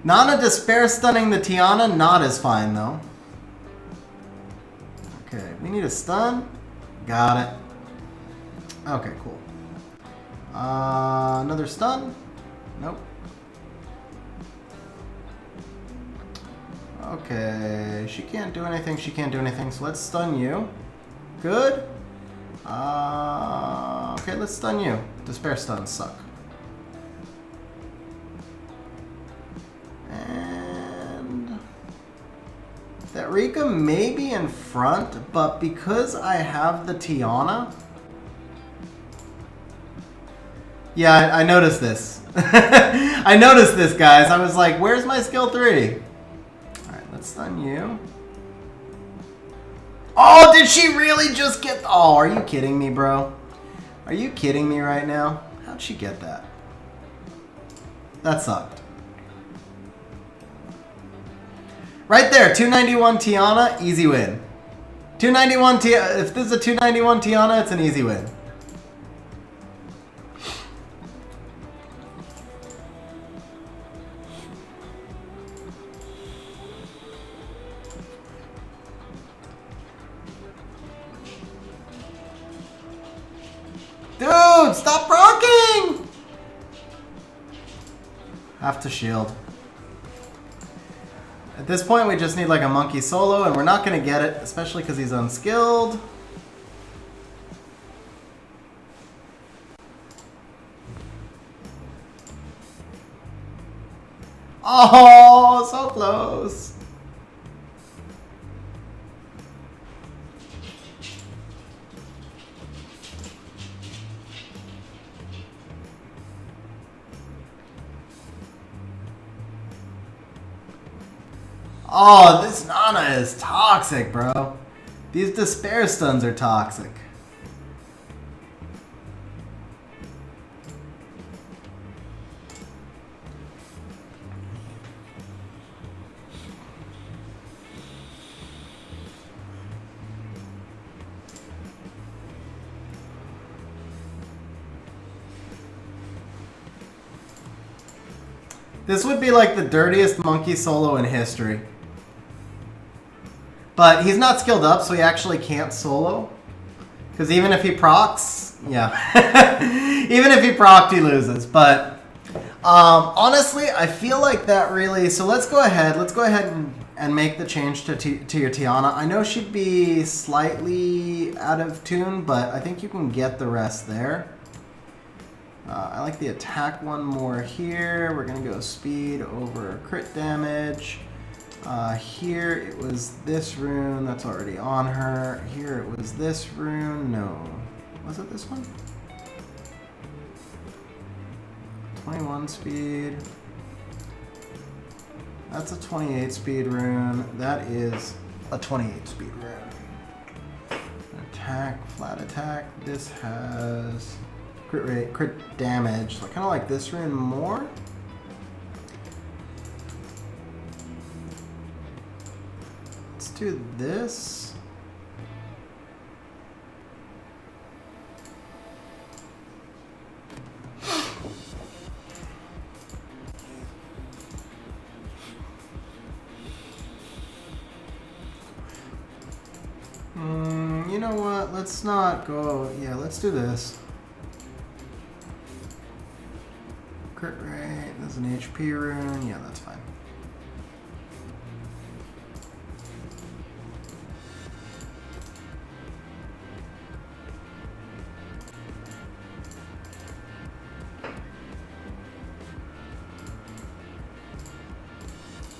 Nana despair stunning the Tiana. Not as fine, though. Okay, we need a stun. Got it. Okay, cool. Another stun? Nope. Okay, she can't do anything, she can't do anything, so let's stun you. Good. Okay, let's stun you. Despair stuns suck. And that Rika may be in front, but because I have the Tiana... Yeah, I noticed this. I noticed this, guys. I was like, where's my skill 3? Alright, let's stun you. Oh, did she really just get... Oh, are you kidding me, bro? Are you kidding me right now? How'd she get that? That sucked. Right there, 291 Tiana, easy win. 291 Tiana, if this is a 291 Tiana, it's an easy win. Dude, stop rocking! Have to shield. At this point, we just need like a monkey solo, and we're not going to get it, especially because he's unskilled. Oh, so close. Oh, this Nana is toxic, bro. These despair stuns are toxic. This would be like the dirtiest monkey solo in history. But he's not skilled up, so he actually can't solo. Because even if he procs, yeah. Even if he procced, he loses. But honestly, I feel like that really... So let's go ahead. Let's go ahead and make the change to your Tiana. I know she'd be slightly out of tune, but I think you can get the rest there. I like the attack one more here. We're going to go speed over crit damage. Here it was this rune that's already on her. Here it was this rune. No. Was it this one? 21 speed. That's a 28 speed rune. That is a 28 speed rune. Attack, flat attack. This has crit rate, crit damage. So I kind of like this rune more. Let's do this. You know what? Let's not go. Yeah, let's do this. Crit rate. There's an HP rune. Yeah, that's fine.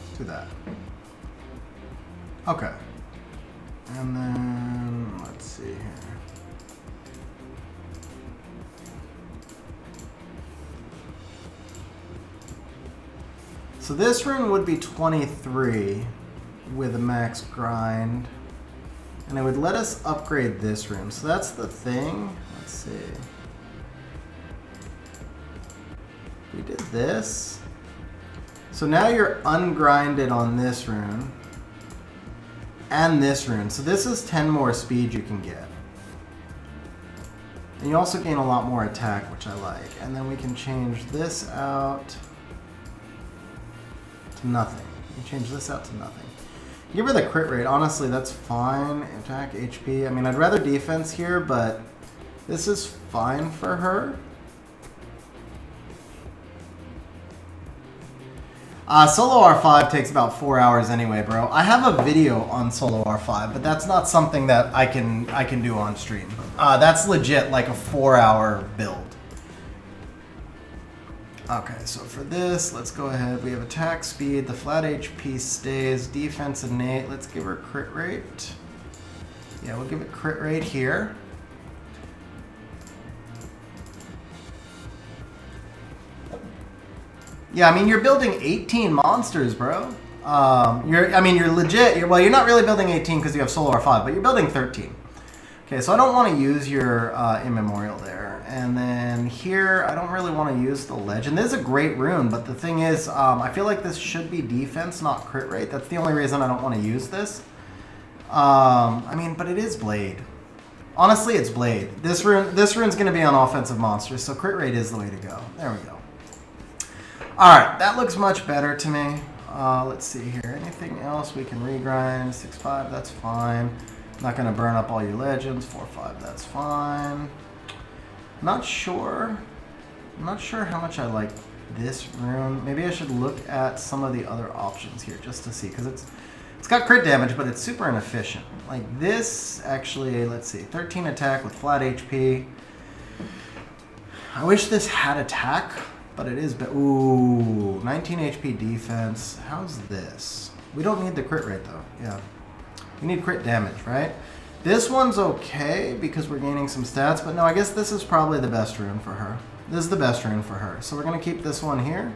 Let's do that. Okay. And then, let's see here. So this rune would be 23 with a max grind. And it would let us upgrade this rune. So that's the thing. Let's see. We did this. So now you're ungrinded on this rune. And this rune. So this is 10 more speed you can get. And you also gain a lot more attack, which I like. And then we can change this out to nothing. You can change this out to nothing. Give her the crit rate. Honestly, that's fine. Attack, HP. I mean, I'd rather defense here, but this is fine for her. Solo R5 takes about 4 hours anyway, bro. I have a video on Solo R5, but that's not something that I can do on stream. That's legit like a 4-hour build. Okay, so for this, let's go ahead. We have attack speed, the flat HP stays, defense innate. Let's give her crit rate. Yeah, we'll give it crit rate here. Yeah, I mean, you're building 18 monsters, bro. You're legit. You're not really building 18 because you have Solo R5, but you're building 13. Okay, so I don't want to use your Immemorial there. And then here, I don't really want to use the Legend. This is a great rune, but the thing is, I feel like this should be defense, not crit rate. That's the only reason I don't want to use this. I mean, but it is Blade. Honestly, it's Blade. This rune's going to be on offensive monsters, so crit rate is the way to go. There we go. Alright, that looks much better to me. Let's see here. Anything else we can regrind? 6-5, that's fine. Not going to burn up all your legends. 4-5, that's fine. Not sure how much I like this rune. Maybe I should look at some of the other options here just to see, because it's got crit damage, but it's super inefficient. Like this, actually, let's see. 13 attack with flat HP. I wish this had attack. But it is, ooh, 19 HP defense. How's this? We don't need the crit rate though, yeah. We need crit damage, right? This one's okay because we're gaining some stats, but no, I guess this is probably the best rune for her. This is the best rune for her. So we're gonna keep this one here.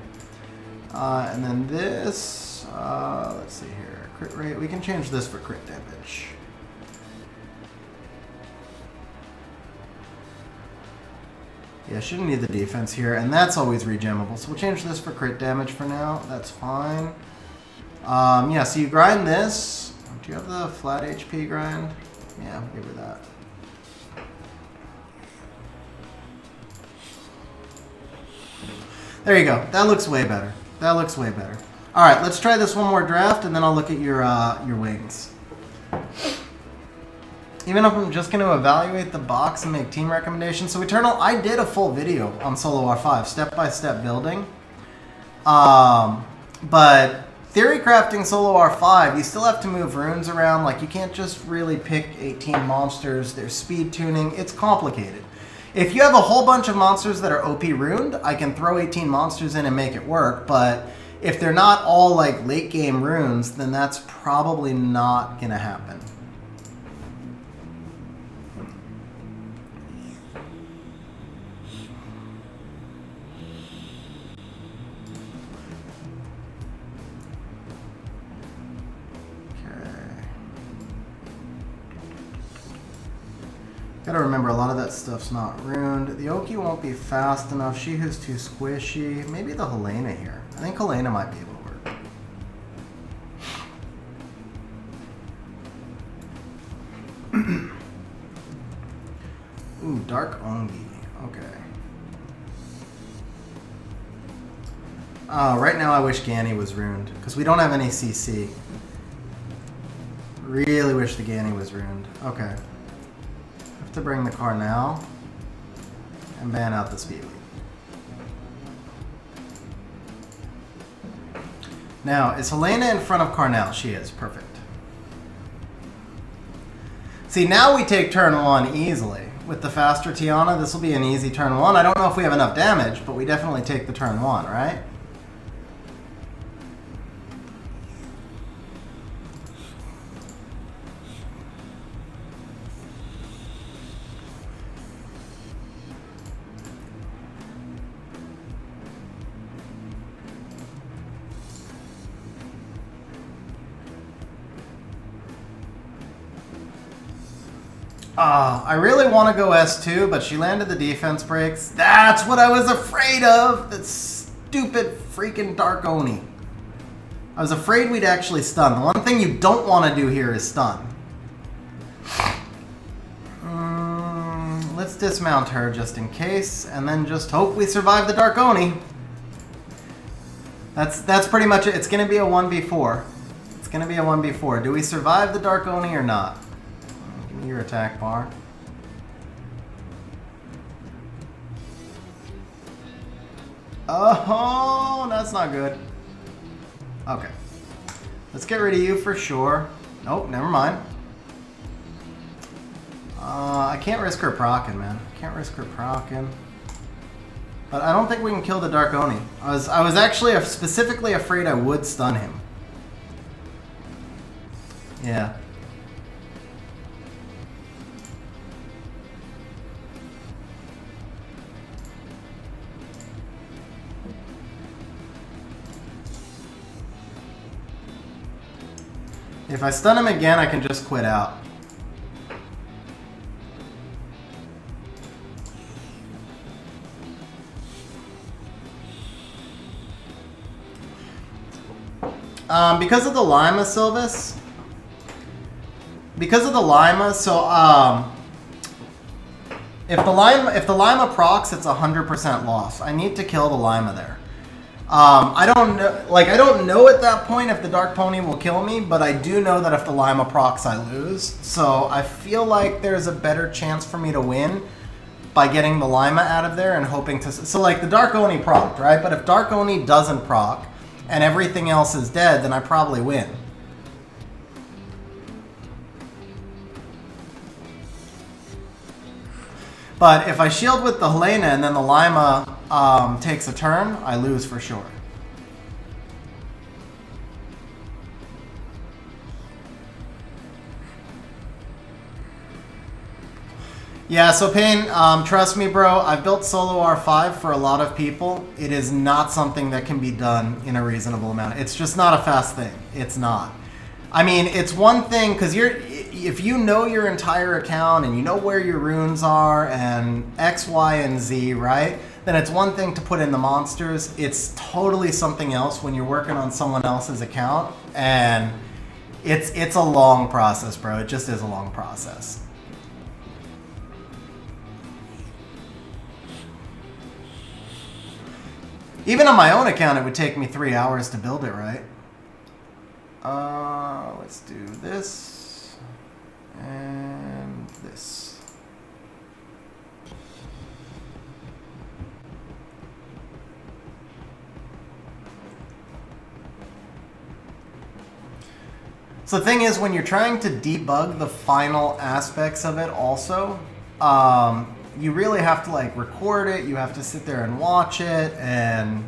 And then this, let's see here, crit rate. We can change this for crit damage. Yeah, shouldn't need the defense here, and that's always regemmable. So we'll change this for crit damage for now. That's fine. Yeah, so you grind this. Do you have the flat HP grind? Yeah, give her that. There you go. That looks way better. That looks way better. All right, let's try this one more draft, and then I'll look at your wings. Even if I'm just going to evaluate the box and make team recommendations. So Eternal, I did a full video on Solo R5, step-by-step building. But theory crafting Solo R5, you still have to move runes around. Like, you can't just really pick 18 monsters. There's speed tuning. It's complicated. If you have a whole bunch of monsters that are OP runed, I can throw 18 monsters in and make it work. But if they're not all, like, late-game runes, then that's probably not going to happen. Gotta remember, a lot of that stuff's not ruined. The Oki won't be fast enough. She who's too squishy. Maybe the Helena here. I think Helena might be able to work. Ooh, Dark Ongi. Okay. Right now I wish Ganny was ruined, because we don't have any CC. Really wish the Ganny was ruined. Okay. To bring the car now and ban out the speed lead. Now, is Helena in front of Carnell? She is. Perfect. See, now we take turn 1 easily. With the faster Tiana, this will be an easy turn 1. I don't know if we have enough damage, but we definitely take the turn 1, right? I really want to go S2, but she landed the defense breaks. That's what I was afraid of! That stupid freaking Dark Oni. I was afraid we'd actually stun. The one thing you don't want to do here is stun. Let's dismount her just in case, and then just hope we survive the Dark Oni. That's pretty much it. It's going to be a 1v4. It's going to be a 1v4. Do we survive the Dark Oni or not? Give me your attack bar. Oh, that's not good. Okay. Let's get rid of you for sure. Nope, never mind. I can't risk her proccing, man. Can't risk her proccing. But I don't think we can kill the Dark Oni. I was actually specifically afraid I would stun him. Yeah. If I stun him again, I can just quit out. Because of the Lima, Sylvis. Because of the Lima, so if the Lima procs, it's 100% loss. I need to kill the Lima there. I don't know at that point if the Dark Pony will kill me, but I do know that if the Lima procs, I lose. So I feel like there's a better chance for me to win by getting the Lima out of there and hoping to... So like the Dark Oni procced, right? But if Dark Oni doesn't proc and everything else is dead, then I probably win. But if I shield with the Helena and then the Lima takes a turn, I lose for sure. Yeah, so Payne, trust me, bro, I've built Solo R5 for a lot of people. It is not something that can be done in a reasonable amount. It's just not a fast thing. It's not. I mean, it's one thing, because if you know your entire account and you know where your runes are and X, Y, and Z, right? Then it's one thing to put in the monsters. It's totally something else when you're working on someone else's account. And it's a long process, bro. It just is a long process. Even on my own account, it would take me 3 hours to build it, right? Let's do this and this. So the thing is, when you're trying to debug the final aspects of it also, you really have to like record it, you have to sit there and watch it, and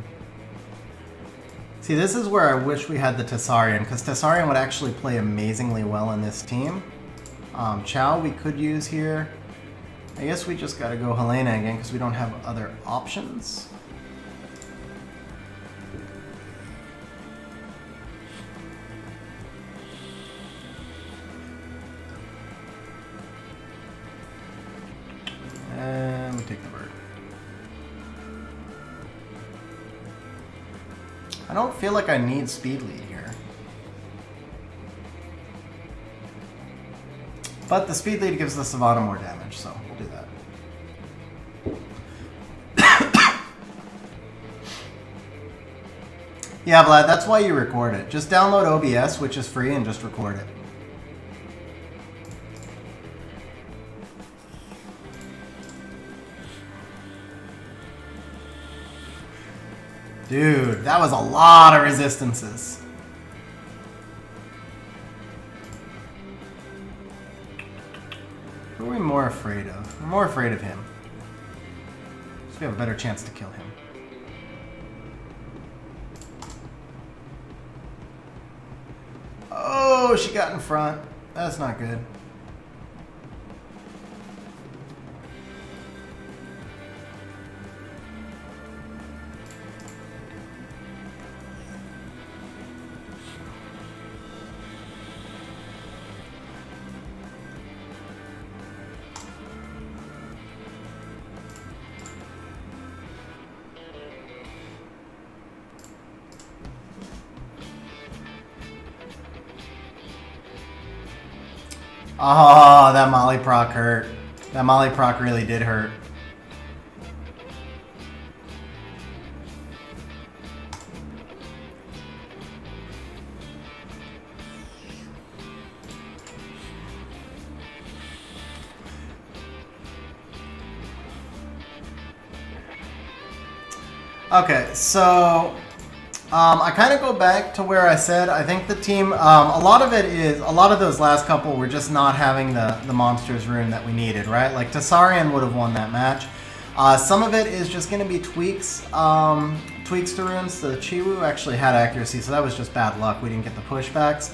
see, this is where I wish we had the Tessarian, because Tessarian would actually play amazingly well in this team. Chow we could use here. I guess we just gotta go Helena again, because we don't have other options. And we take the bird. I don't feel like I need speed lead here. But the speed lead gives the Savannah more damage, so we'll do that. Yeah, Vlad, that's why you record it. Just download OBS, which is free, and just record it. Dude, that was a lot of resistances. Who are we more afraid of? We're more afraid of him. So we have a better chance to kill him. Oh, she got in front. That's not good. Oh, that Molly proc hurt. That Molly proc really did hurt. Okay, so I kind of go back to where I said I think the team, a lot of those last couple were just not having the monsters rune that we needed, right? Like Tessarian would have won that match. Some of it is just going to be tweaks to runes. The Chiwu actually had accuracy, so that was just bad luck. We didn't get the pushbacks.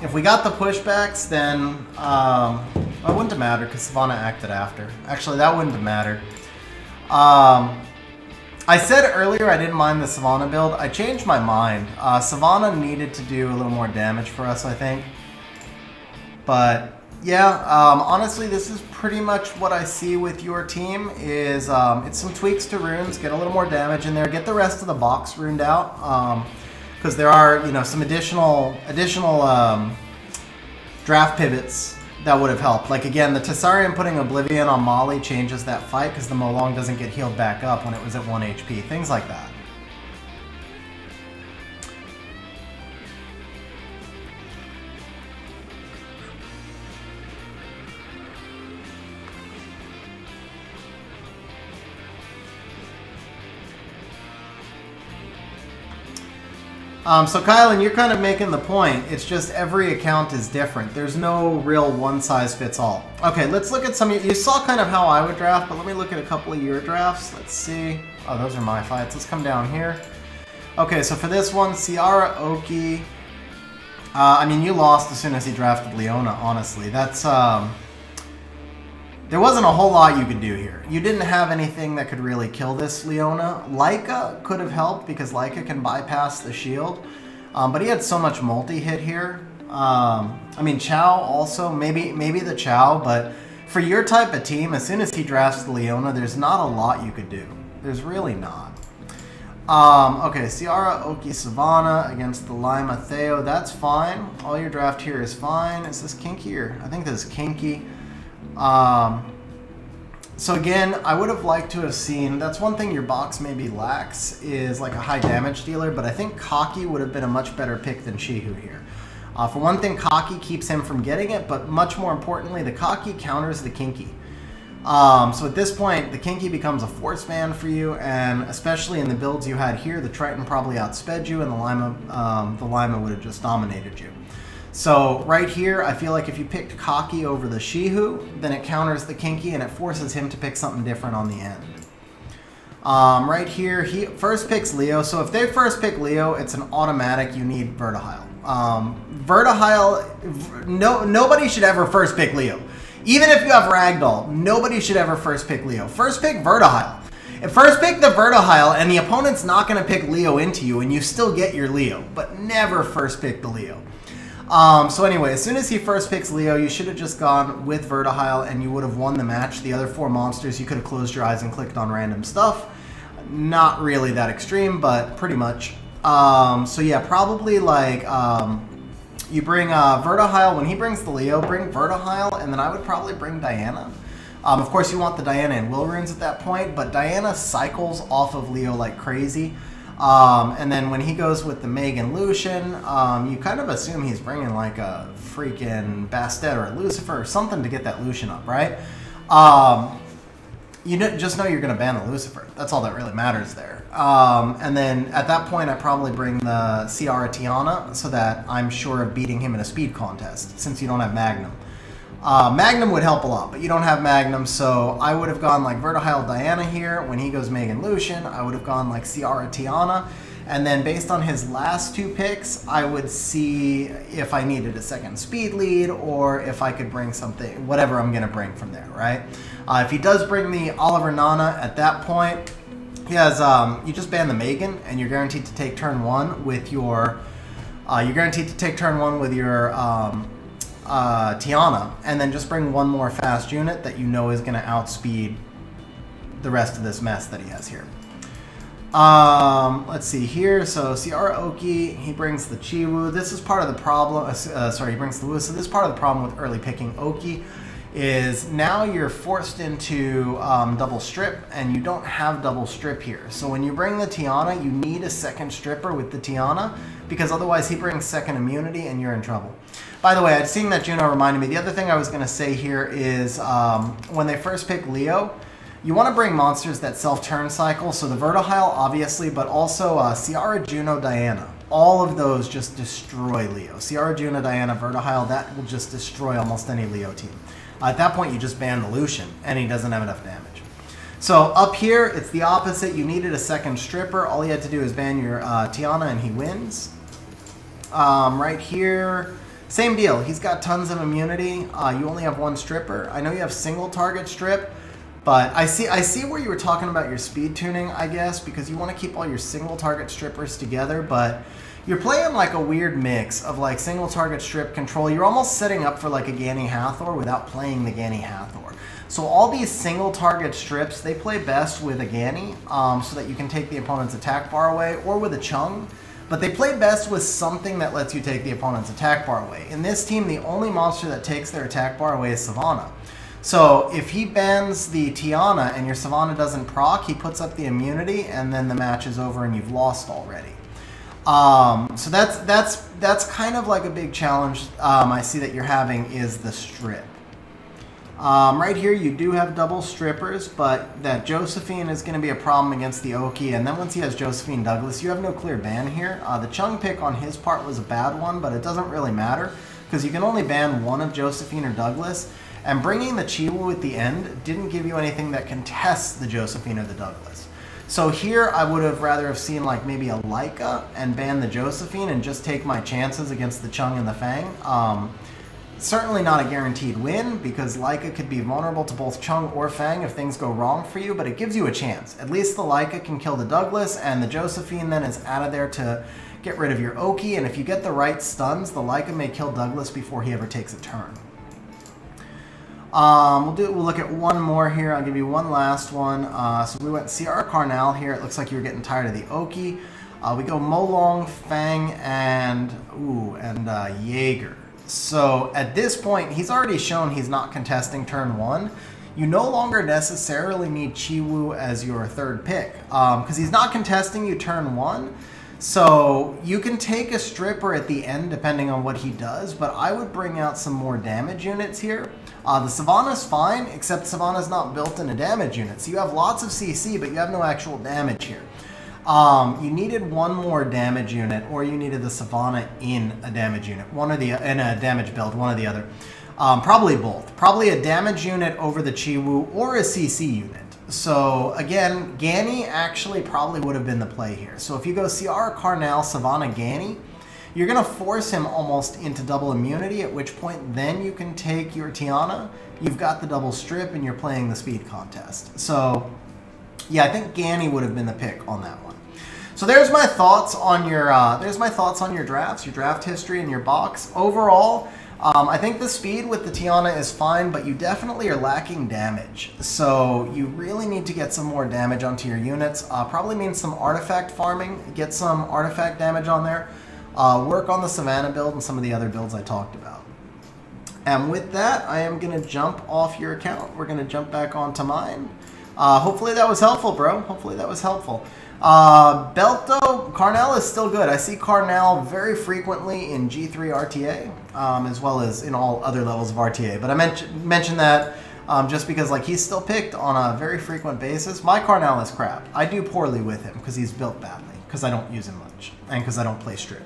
If we got the pushbacks, then it wouldn't have mattered because Savannah acted after. Actually, that wouldn't have mattered. I said earlier I didn't mind the Savannah build. I changed my mind. Savannah needed to do a little more damage for us, I think. But yeah, honestly, this is pretty much what I see with your team. Is it's some tweaks to runes, get a little more damage in there, get the rest of the box runed out, because there are some additional draft pivots that would have helped. Like again, the Tessarian putting Oblivion on Molly changes that fight because the Molong doesn't get healed back up when it was at 1 HP. Things like that. So Kylan, you're kind of making the point. It's just every account is different. There's no real one-size-fits-all. Okay, let's look at some of you saw kind of how I would draft, but let me look at a couple of your drafts. Let's see. Oh, those are my fights. Let's come down here. Okay, so for this one, Ciara, Oki. I mean, you lost as soon as he drafted Leona, honestly. That's, there wasn't a whole lot you could do here. You didn't have anything that could really kill this Leona. Leica could have helped because Leica can bypass the shield. But he had so much multi-hit here. I mean, Chow also, maybe the Chow, but for your type of team, as soon as he drafts the Leona, there's not a lot you could do. There's really not. Okay, Ciara, Oki, Savannah against the Lima Theo. That's fine. All your draft here is fine. Is this kinky or? I think this is kinky. So again, I would have liked to have seen, that's one thing your box maybe lacks, is like a high damage dealer, but I think Cocky would have been a much better pick than Shihu here. For one thing, Cocky keeps him from getting it, but much more importantly, the Cocky counters the Kinky. So at this point, the Kinky becomes a force ban for you, and especially in the builds you had here, the Triton probably outsped you, and the Lima would have just dominated you. So right here, I feel like if you picked Cocky over the Shihu, then it counters the Kinky and it forces him to pick something different on the end. Right here, he first picks Leo. So if they first pick Leo, it's an automatic you need Vertihile. Nobody should ever first pick Leo. Even if you have Ragdoll, nobody should ever first pick Leo. First pick Vertihile. If first pick the Vertihile and the opponent's not going to pick Leo into you and you still get your Leo, but never first pick the Leo. So anyway, as soon as he first picks Leo, you should have just gone with Vertihile and you would have won the match. The other 4 monsters, you could have closed your eyes and clicked on random stuff. Not really that extreme, but pretty much. So yeah, probably like you bring Vertihile. When he brings the Leo, bring Vertihile, and then I would probably bring Diana. Of course, you want the Diana and Will Runes at that point, but Diana cycles off of Leo like crazy. And then when he goes with the Meg and Lucian, you kind of assume he's bringing like a freaking Bastet or a Lucifer or something to get that Lucian up, right? You just know you're going to ban the Lucifer. That's all that really matters there. And then at that point, I probably bring the Ciara Tiana so that I'm sure of beating him in a speed contest since you don't have Magnum. Magnum would help a lot, but you don't have Magnum, so I would have gone like Vertihile Diana here. When he goes Megan Lucian, I would have gone like Ciara Tiana. And then based on his last 2 picks, I would see if I needed a second speed lead or if I could bring something, whatever I'm going to bring from there, right? If he does bring the Oliver Nana at that point, he has, you just ban the Megan and you're guaranteed to take turn 1 with your, Tiana, and then just bring 1 more fast unit that you know is going to outspeed the rest of this mess that he has here. Let's see here. So Ciara Oki, he brings the Chiwu. This is part of the problem. He brings the Wu. So this is part of the problem with early picking Oki. Is now you're forced into double strip, and you don't have double strip here. So when you bring the Tiana, you need a second stripper with the Tiana, because otherwise he brings second immunity and you're in trouble. By the way, seeing that Juno reminded me, the other thing I was going to say here is when they first pick Leo, you want to bring monsters that self-turn cycle, so the Vertihile, obviously, but also Ciara, Juno, Diana. All of those just destroy Leo. Ciara, Juno, Diana, Vertihile, that will just destroy almost any Leo team. At that point, you just ban the Lucian, and he doesn't have enough damage. So up here, it's the opposite. You needed a second stripper. All you had to do is ban your Tiana, and he wins. Right here, same deal. He's got tons of immunity. You only have 1 stripper. I know you have single target strip, but I see where you were talking about your speed tuning, I guess, because you want to keep all your single target strippers together, but you're playing like a weird mix of like single target strip control. You're almost setting up for like a Gani Hathor without playing the Gani Hathor. So all these single target strips, they play best with a Gani so that you can take the opponent's attack bar away, or with a Chung, but they play best with something that lets you take the opponent's attack bar away. In this team, the only monster that takes their attack bar away is Savannah. So if he bans the Tiana and your Savannah doesn't proc, he puts up the immunity and then the match is over and you've lost already. So that's kind of like a big challenge I see that you're having is the strip. Right here you do have double strippers, but that Josephine is going to be a problem against the Oki, and then once he has Josephine Douglas, you have no clear ban here. The Chung pick on his part was a bad one, but it doesn't really matter because you can only ban 1 of Josephine or Douglas, and bringing the Chiwu at the end didn't give you anything that contests the Josephine or the Douglas. So here I would have rather have seen like maybe a Leica and ban the Josephine and just take my chances against the Chung and the Fang. Certainly not a guaranteed win because Leica could be vulnerable to both Chung or Fang if things go wrong for you, but it gives you a chance. At least the Leica can kill the Douglas, and the Josephine then is out of there to get rid of your Oki, and if you get the right stuns, the Leica may kill Douglas before he ever takes a turn. We'll look at one more here. I'll give you one last one. So we went Ciara Carnal here. It looks like you were getting tired of the Oki. We go Molong, Fang, and Jaeger. So at this point, he's already shown he's not contesting turn 1. you no longer necessarily need Chi-Wu as your third pick, because he's not contesting you turn 1. So you can take a stripper at the end depending on what he does, but I would bring out some more damage units here. The Savannah's fine, except Savannah's not built in a damage unit. So you have lots of CC, but you have no actual damage here. You needed one more damage unit, or you needed the Savannah in a damage unit, in a damage build, one or the other. Probably both. Probably a damage unit over the Chi-Wu or a CC unit. So again, Ganny actually probably would have been the play here. So if you go Ciara, Carnal, Savannah, Ganny, you're going to force him almost into double immunity, at which point then you can take your Tiana. You've got the double strip and you're playing the speed contest. So yeah, I think Ganny would have been the pick on that one. So there's my thoughts on your drafts, your draft history, and your box. Overall, I think the speed with the Tiana is fine, but you definitely are lacking damage. So you really need to get some more damage onto your units. Probably means some artifact farming. Get some artifact damage on there. Work on the Savannah build and some of the other builds I talked about. And with that, I am going to jump off your account. We're going to jump back onto mine. Hopefully that was helpful, bro. Hopefully that was helpful. Belto, Carnal is still good. I see Carnal very frequently in G3 RTA, as well as in all other levels of RTA. But I mentioned that just because like he's still picked on a very frequent basis. My Carnal is crap. I do poorly with him because he's built badly, because I don't use him much, and because I don't play strip.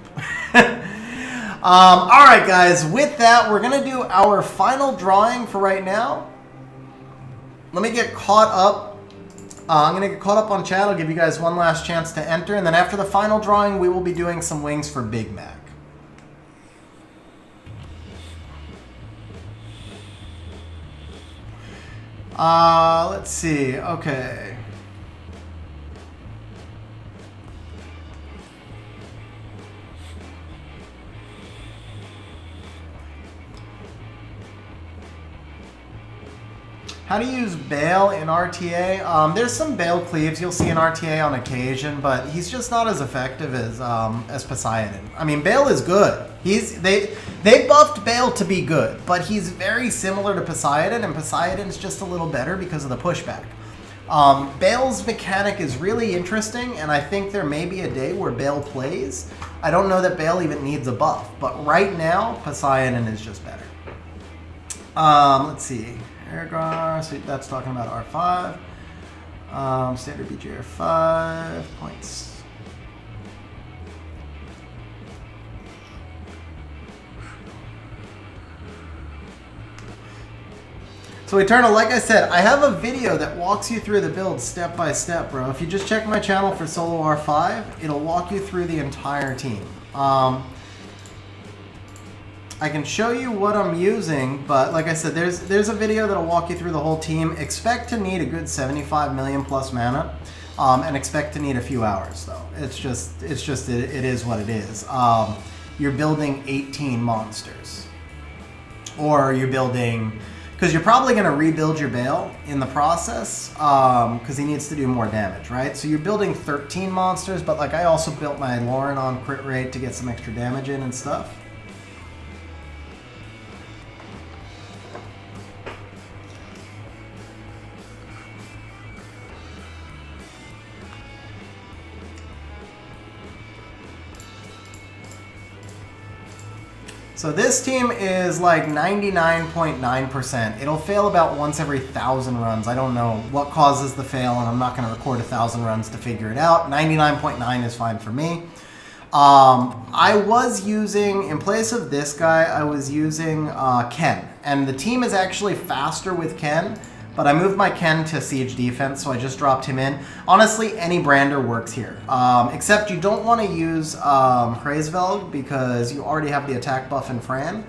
All right, guys. With that, we're going to do our final drawing for right now. Let me get caught up. I'm going to get caught up on chat. I'll give you guys one last chance to enter. And then after the final drawing, we will be doing some wings for Big Mac. Let's see. Okay. How to use Bale in RTA? There's some Bale cleaves you'll see in RTA on occasion, but he's just not as effective as Poseidon. I mean, Bale is good. They buffed Bale to be good, but he's very similar to Poseidon, and Poseidon's just a little better because of the pushback. Bale's mechanic is really interesting, and I think there may be a day where Bale plays. I don't know that Bale even needs a buff, but right now, Poseidon is just better. Let's see. Airgar, so that's talking about R5. Standard BGR 5 points. So Eternal, like I said, I have a video that walks you through the build step by step, bro. If you just check my channel for Solo R5, it'll walk you through the entire team. I can show you what I'm using, but like I said, there's a video that'll walk you through the whole team. Expect to need a good 75 million plus mana, and expect to need a few hours though. It is what it is. You're building 18 monsters, or you're building, because you're probably going to rebuild your Bale in the process, because he needs to do more damage, right? So you're building 13 monsters, but like I also built my Lauren on crit rate to get some extra damage in and stuff. So this team is like 99.9%. It'll fail about once every 1,000 runs. I don't know what causes the fail, and I'm not going to record 1,000 runs to figure it out. 99.9 is fine for me. I was using, in place of this guy, I was using Ken. And the team is actually faster with Ken, but I moved my Ken to siege defense, so I just dropped him in. Honestly, any brander works here, except you don't want to use Hraesvelg because you already have the attack buff in Fran.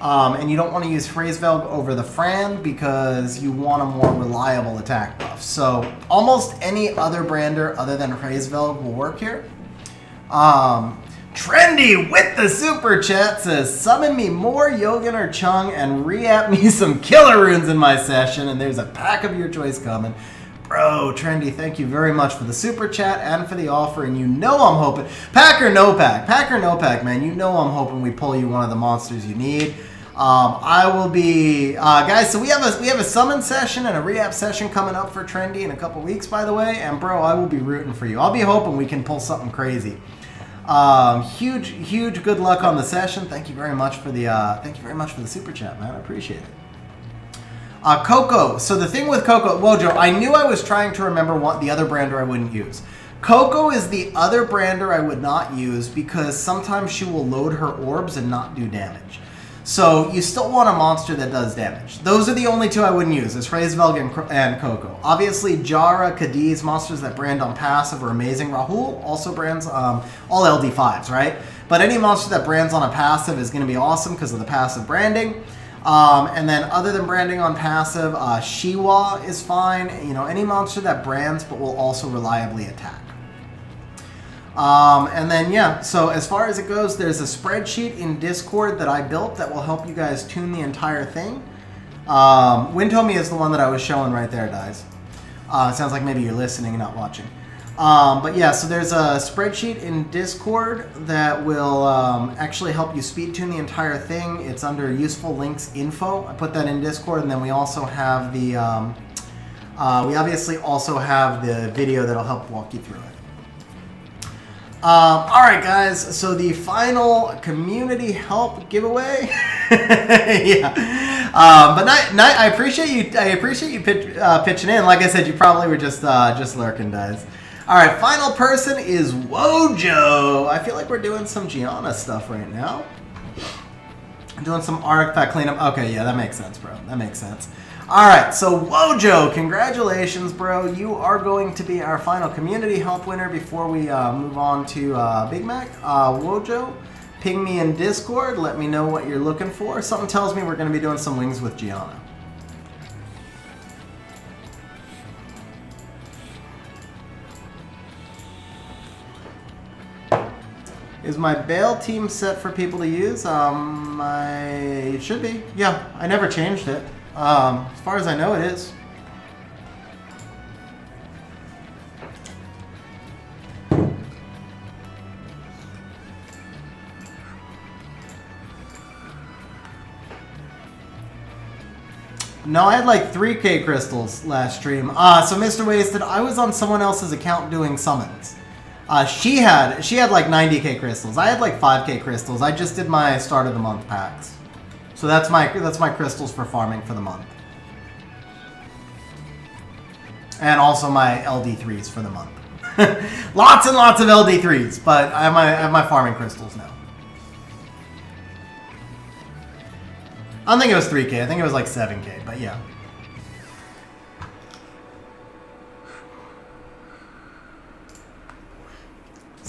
And you don't want to use Hraesvelg over the Fran because you want a more reliable attack buff. So almost any other brander other than Hraesvelg will work here. Trendy with the super chat says, summon me more Yogan or Chung and re-app me some killer runes in my session, and there's a pack of your choice coming. Bro, Trendy, thank you very much for the super chat and for the offer, and you know I'm hoping, pack or no pack, man, you know I'm hoping we pull you one of the monsters you need. I will be guys. So we have a summon session and a re-app session coming up for Trendy in a couple weeks, by the way. And bro, I will be rooting for you. I'll be hoping we can pull something crazy. Huge good luck on the session. Thank you very much for the super chat, man. I appreciate it. Coco. So the thing with Coco, Wojo, I knew I was trying to remember what the other brander I wouldn't use. Coco is the other brander I would not use because sometimes she will load her orbs and not do damage. So you still want a monster that does damage. Those are the only two I wouldn't use, is Freysvelg and Coco. Obviously, Jara, Cadiz, monsters that brand on passive are amazing. Rahul also brands all LD5s, right? But any monster that brands on a passive is going to be awesome because of the passive branding. And then other than branding on passive, Shiwa is fine. You know, any monster that brands but will also reliably attack. And then, yeah, so as far as it goes, there's a spreadsheet in Discord that I built that will help you guys tune the entire thing. Wintomi is the one that I was showing right there, guys. It sounds like maybe you're listening and not watching. But yeah, so there's a spreadsheet in Discord that will actually help you speed tune the entire thing. It's under useful links info. I put that in Discord, and then we also have the we obviously also have the video that'll help walk you through it. All right, guys. So the final community help giveaway. Yeah. But I appreciate you. I appreciate you pitching in. Like I said, you probably were just lurking, guys. All right, final person is Wojo. I feel like we're doing some Gianna stuff right now. Doing some artifact cleanup. Okay, yeah, that makes sense, bro. That makes sense. All right, so Wojo, congratulations, bro. You are going to be our final community help winner before we move on to Big Mac. Wojo, ping me in Discord. Let me know what you're looking for. Something tells me we're going to be doing some wings with Gianna. Is my bail team set for people to use? It should be. Yeah, I never changed it. As far as I know, it is. No, I had like 3K crystals last stream. So Mr. Wasted, I was on someone else's account doing summons. She had like 90K crystals. I had like 5K crystals. I just did my start of the month packs. So that's my crystals for farming for the month. And also my LD3s for the month. Lots and lots of LD3s, but I have my farming crystals now. I don't think it was 3K. I think it was like 7K, but yeah.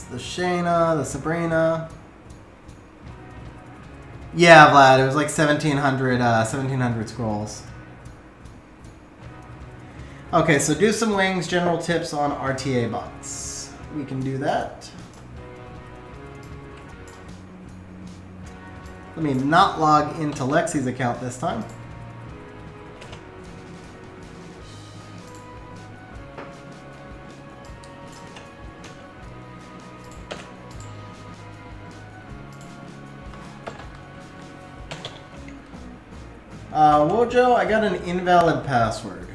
The Shayna, the Sabrina. Yeah, Vlad, it was like 1,700 scrolls. Okay, so do some wings, general tips on RTA bots. We can do that. Let me not log into Lexi's account this time. Wojo, I got an invalid password.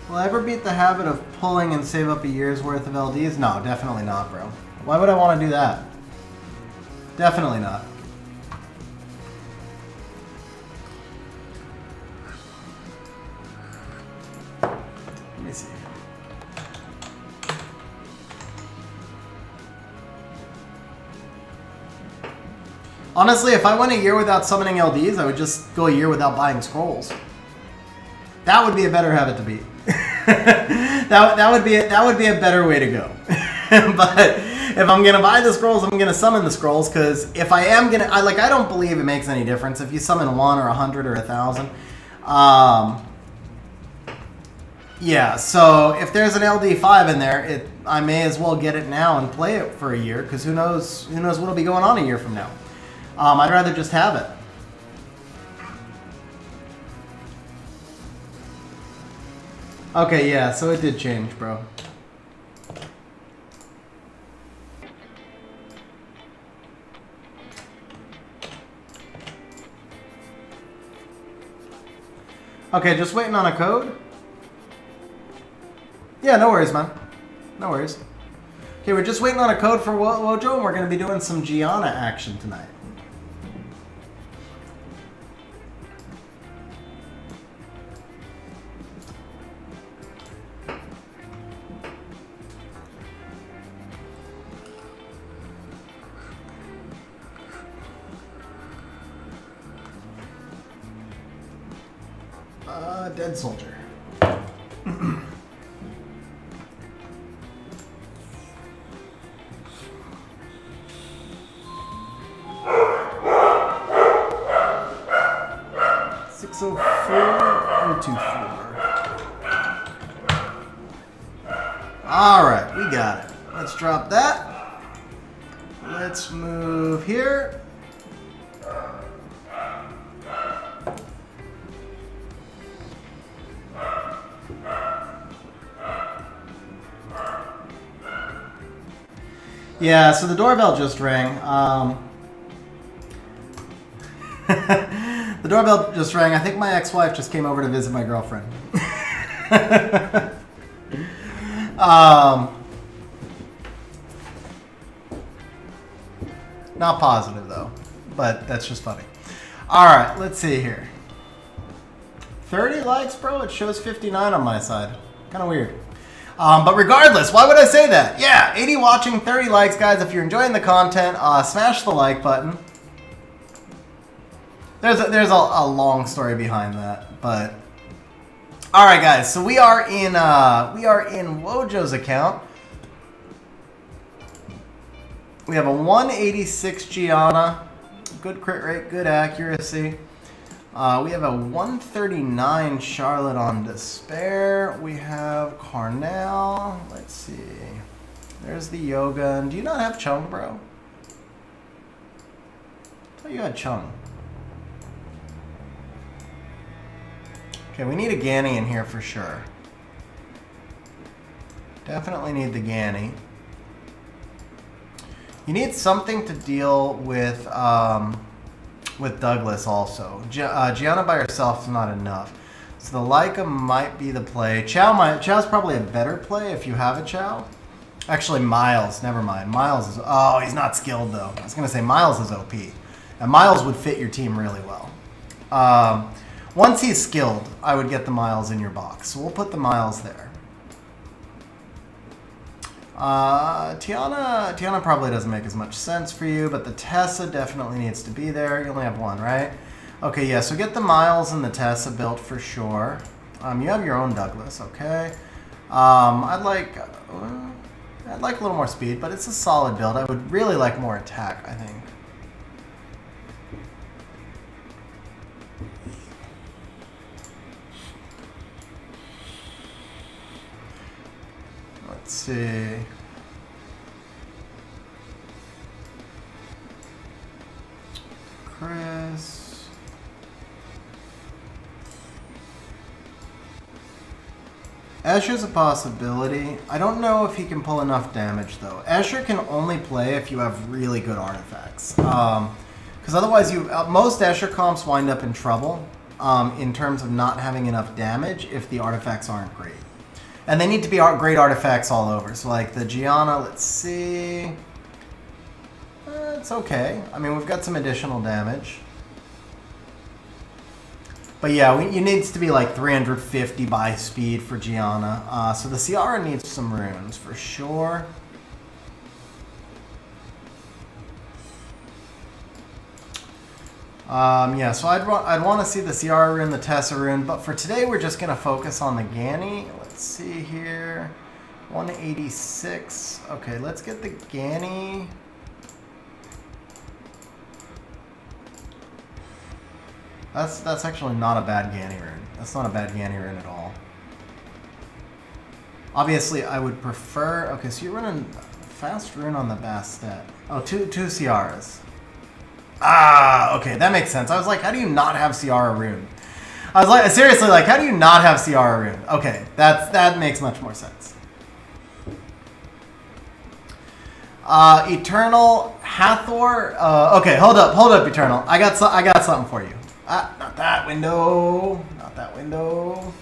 Will I ever beat the habit of pulling and save up a year's worth of LDs? No, definitely not, bro. Why would I want to do that? Definitely not. Let me see. Honestly, if I went a year without summoning LDs, I would just go a year without buying scrolls. That would be a better habit to beat. that would be a better way to go. But if I'm gonna buy the scrolls, I'm gonna summon the scrolls, because if I am gonna, I don't believe it makes any difference if you summon 1 or 100 or 1,000. Yeah, so if there's an LD5 in there, I may as well get it now and play it for a year, because who knows what'll be going on a year from now. I'd rather just have it. Okay, yeah, so it did change, bro. Okay, just waiting on a code. Yeah, no worries, man. No worries. Okay, we're just waiting on a code for Wojo, and we're going to be doing some Gianna action tonight. Dead soldier. Alright, we got it. Let's drop that. Let's move here. Yeah, so the doorbell just rang. The doorbell just rang. I think my ex-wife just came over to visit my girlfriend. Not positive, though. But that's just funny. Alright, let's see here. 30 likes, bro? It shows 59 on my side. Kind of weird. But regardless, why would I say that? Yeah, 80 watching, 30 likes, guys. If you're enjoying the content, smash the like button. There's a long story behind that, but all right, guys. So we are in Wojo's account. We have a 186 Gianna, good crit rate, good accuracy. We have a 139 Charlotte on Despair. We have Carnell. Let's see. There's the Yoga. And do you not have Chung, bro? I thought you had Chung. Okay, we need a Ganny in here for sure. Definitely need the Ganny. You need something to deal with Douglas also. Gianna by herself is not enough. So the Leica might be the play. Chow's probably a better play if you have a Chow. Actually, Miles, never mind. Miles is, oh, he's not skilled though. I was gonna say Miles is OP. And Miles would fit your team really well. Once he's skilled, I would get the Miles in your box. So we'll put the Miles there. Tiana probably doesn't make as much sense for you, but the Tessa definitely needs to be there. You only have one, right? Okay, yeah, so get the Miles and the Tessa built for sure. You have your own Douglas, okay? I'd like a little more speed, but it's a solid build. I would really like more attack, I think. Let's see. Chris. Escher's a possibility. I don't know if he can pull enough damage though. Escher can only play if you have really good artifacts. Because otherwise most Escher comps wind up in trouble in terms of not having enough damage if the artifacts aren't great. And they need to be great artifacts all over. So like the Gianna, let's see. It's okay. I mean, we've got some additional damage. But yeah, it needs to be like 350 by speed for Gianna. So the Ciara needs some runes for sure. Yeah, so I'd want to see the Ciara rune, the Tessa rune, but for today we're just going to focus on the Ganny. Let's see here. 186. Okay, let's get the Ganny. That's actually not a bad Ganny rune. That's not a bad Ganny rune at all. Obviously, I would prefer... Okay, so you're running fast rune on the Bastet. Oh, two Ciaras. Ah, okay, that makes sense. I was like, how do you not have Ciara rune? I was like, seriously, like, how do you not have Ciara Rune? Okay, that makes much more sense. Eternal Hathor. Okay, hold up, Eternal. I got something for you. Not that window. Not that window.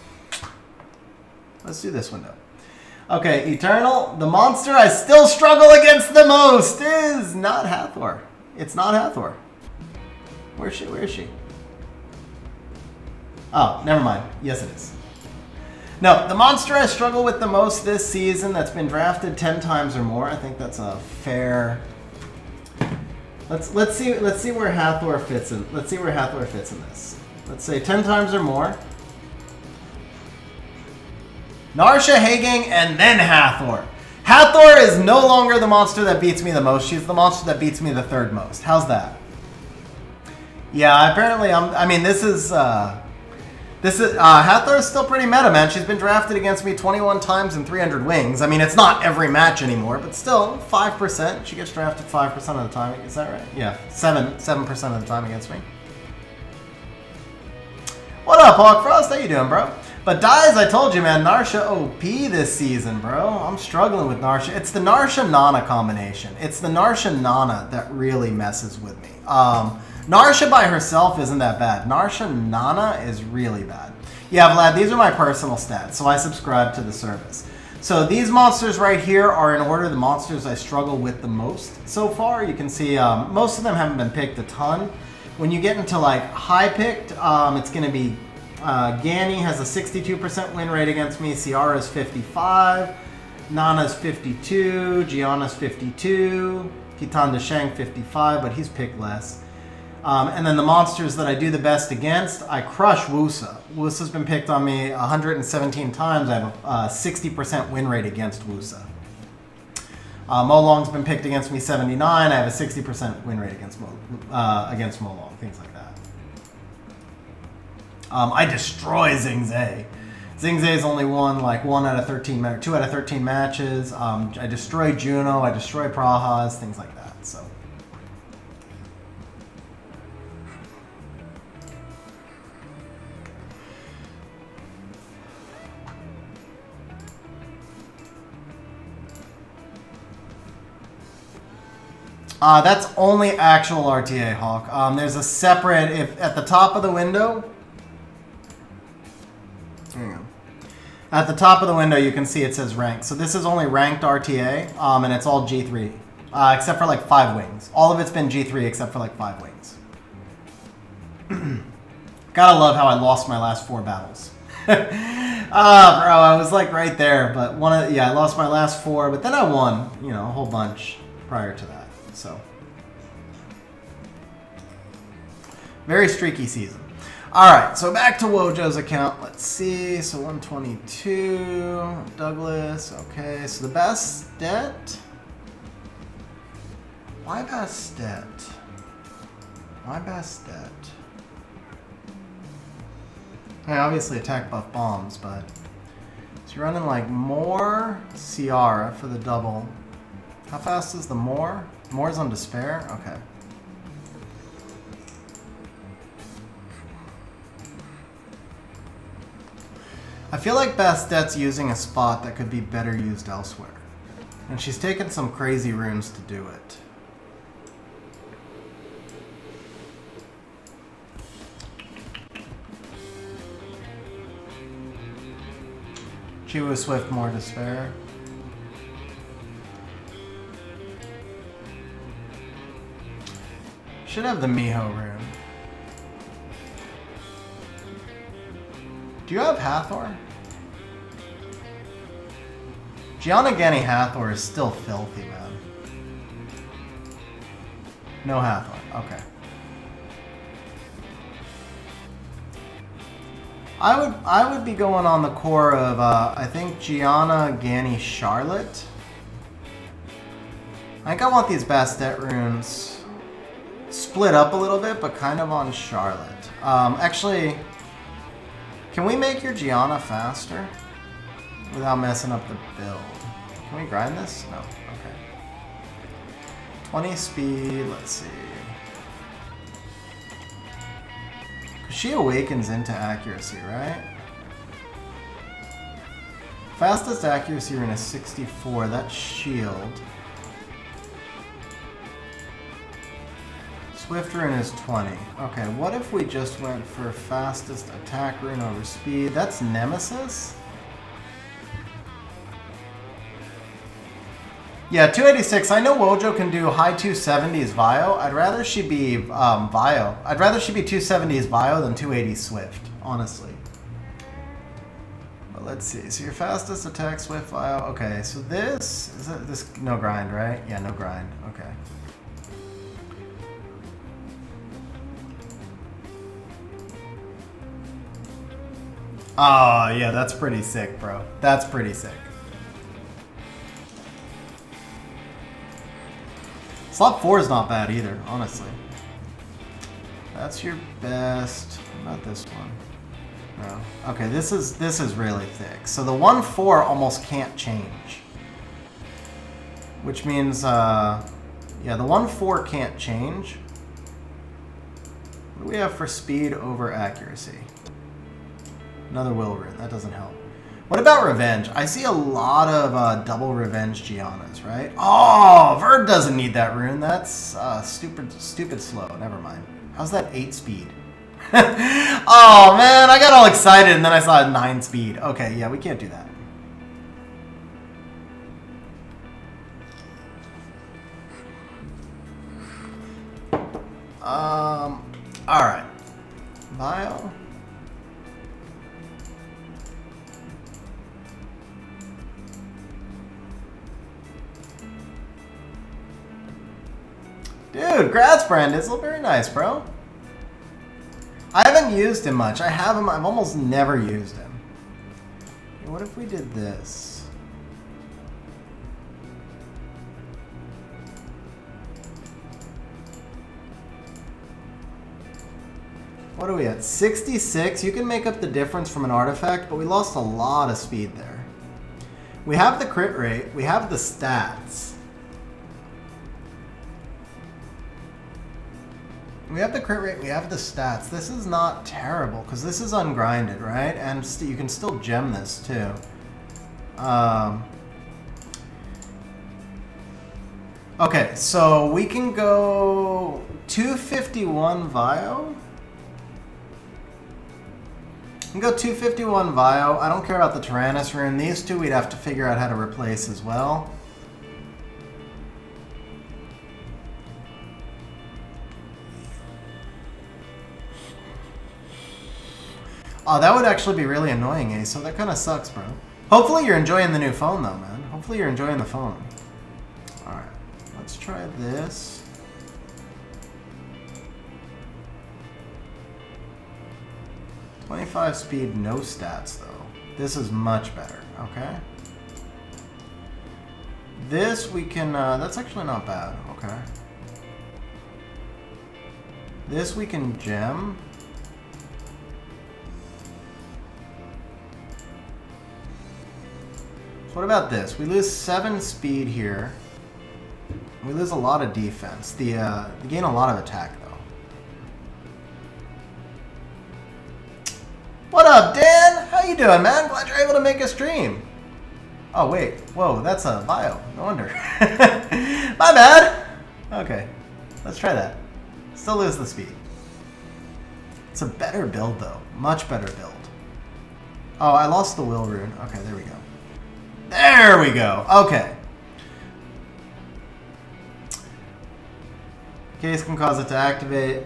Let's do this window. Okay, Eternal. The monster I still struggle against the most is not Hathor. It's not Hathor. Where is she? Where is she? Oh, never mind. Yes, it is. No, the monster I struggle with the most this season that's been drafted 10 times or more. I think that's a fair. Let's see where Hathor fits in. Let's see where Hathor fits in this. Let's say 10 times or more. Narsha, Hagang, and then Hathor. Hathor is no longer the monster that beats me the most. She's the monster that beats me the third most. How's that? Yeah, apparently I mean, this is Hathor is still pretty meta, man. She's been drafted against me 21 times in 300 wings. I mean, it's not every match anymore, but still 5%. She gets drafted 5% of the time. Is that right? Yeah, 7% of the time against me. What up, Hawk Frost? How you doing, bro? But Dies, I told you, man, Narsha OP this season, bro. I'm struggling with Narsha. It's the Narsha-Nana combination. It's the Narsha-Nana that really messes with me. Narsha by herself isn't that bad. Narsha-Nana is really bad. Yeah, Vlad, these are my personal stats, so I subscribe to the service. So these monsters right here are in order the monsters I struggle with the most so far. You can see most of them haven't been picked a ton. When you get into like high picked, it's going to be Gani has a 62% win rate against me. Ciara's 55. Nana's 52. Gianna's 52. Kitan Deshang 55, but he's picked less. And then the monsters that I do the best against, I crush Wusa. Wusa's been picked on me 117 times. I have a 60% win rate against Wusa. Molong's been picked against me 79. I have a 60% win rate against Molong. Things like that. I destroy Xingzhe. Xingzhe's only won like 2 out of 13 matches. I destroy Juno. I destroy Prahas. Things like that. So. That's only actual RTA, Hawk. There's a separate, at the top of the window. Hang on. At the top of the window, you can see it says ranked. So this is only ranked RTA, and it's all G3, except for like 5 wings. All of it's been G3 except for like 5 wings. Gotta love how I lost my last 4 battles. Bro, I was like right there, but I lost my last 4, but then I won, a whole bunch prior to that. So, very streaky season. All right, so back to Wojo's account. Let's see. So 122, Douglas. Okay, so the Bastet. Why Bastet? Why Bastet? I obviously attack buff bombs, but so you're running like more Ciara for the double. How fast is the more? Moore's on Despair? Okay. I feel like Bastet's using a spot that could be better used elsewhere. And she's taken some crazy runes to do it. Chiwu Swift, more Despair. Should have the Miho rune. Do you have Hathor? Gianna Gani Hathor is still filthy, man. No Hathor. Okay. I would be going on the core of I think Gianna Gani Charlotte. I think I want these Bastet runes split up a little bit, but kind of on Charlotte. Actually, can we make your Gianna faster without messing up the build? Can we grind this? No. Okay. 20 speed. Let's see. She awakens into accuracy, right? Fastest accuracy Rune is 64. That's shield. Swift Rune is 20. Okay, what if we just went for fastest attack Rune over speed? That's Nemesis? Yeah, 286. I know Wojo can do high 270s Vio. I'd rather she be Vio. I'd rather she be 270s Vio than 280 Swift, honestly. But let's see. So your fastest attack Swift Vio. Okay, so this is this no grind, right? Yeah, no grind. Okay. Oh, yeah, that's pretty sick, bro. That's pretty sick. Slot 4 is not bad either, honestly. That's your best. What about this one? No. Okay, this is really thick. So the 1-4 almost can't change. Which means, yeah, the 1-4 can't change. What do we have for speed over accuracy? Another Will Rune. That doesn't help. What about Revenge? I see a lot of double Revenge Giannas, right? Oh, Verd doesn't need that rune. That's stupid slow. Never mind. How's that 8 speed? Oh, man. I got all excited and then I saw 9 speed. Okay, yeah, we can't do that. Alright. Vile. Dude, Graz brand is very nice, bro. I haven't used him much. I have him. I've almost never used him. What if we did this? What are we at? 66. You can make up the difference from an artifact, but we lost a lot of speed there. We have the crit rate. We have the stats. We have the crit rate, we have the stats. This is not terrible, because this is ungrinded, right? And you can still gem this, too. Okay, so we can go 251 Vio. We can go 251 Vio. I don't care about the Tyrannus rune. These two we'd have to figure out how to replace as well. Oh, that would actually be really annoying, Ace. So that kind of sucks, bro. Hopefully you're enjoying the new phone, though, man. Hopefully you're enjoying the phone. All right, let's try this. .25 speed, no stats, though. This is much better, okay? This we can, that's actually not bad, okay. This we can gem. So what about this? We lose 7 speed here. We lose a lot of defense. We gain a lot of attack, though. What up, Dan? How you doing, man? Glad you're able to make a stream. Oh, wait. Whoa, that's a bio. No wonder. My bad. Okay, let's try that. Still lose the speed. It's a better build, though. Much better build. Oh, I lost the Will Rune. Okay, there we go. There we go. Okay. Case can cause it to activate.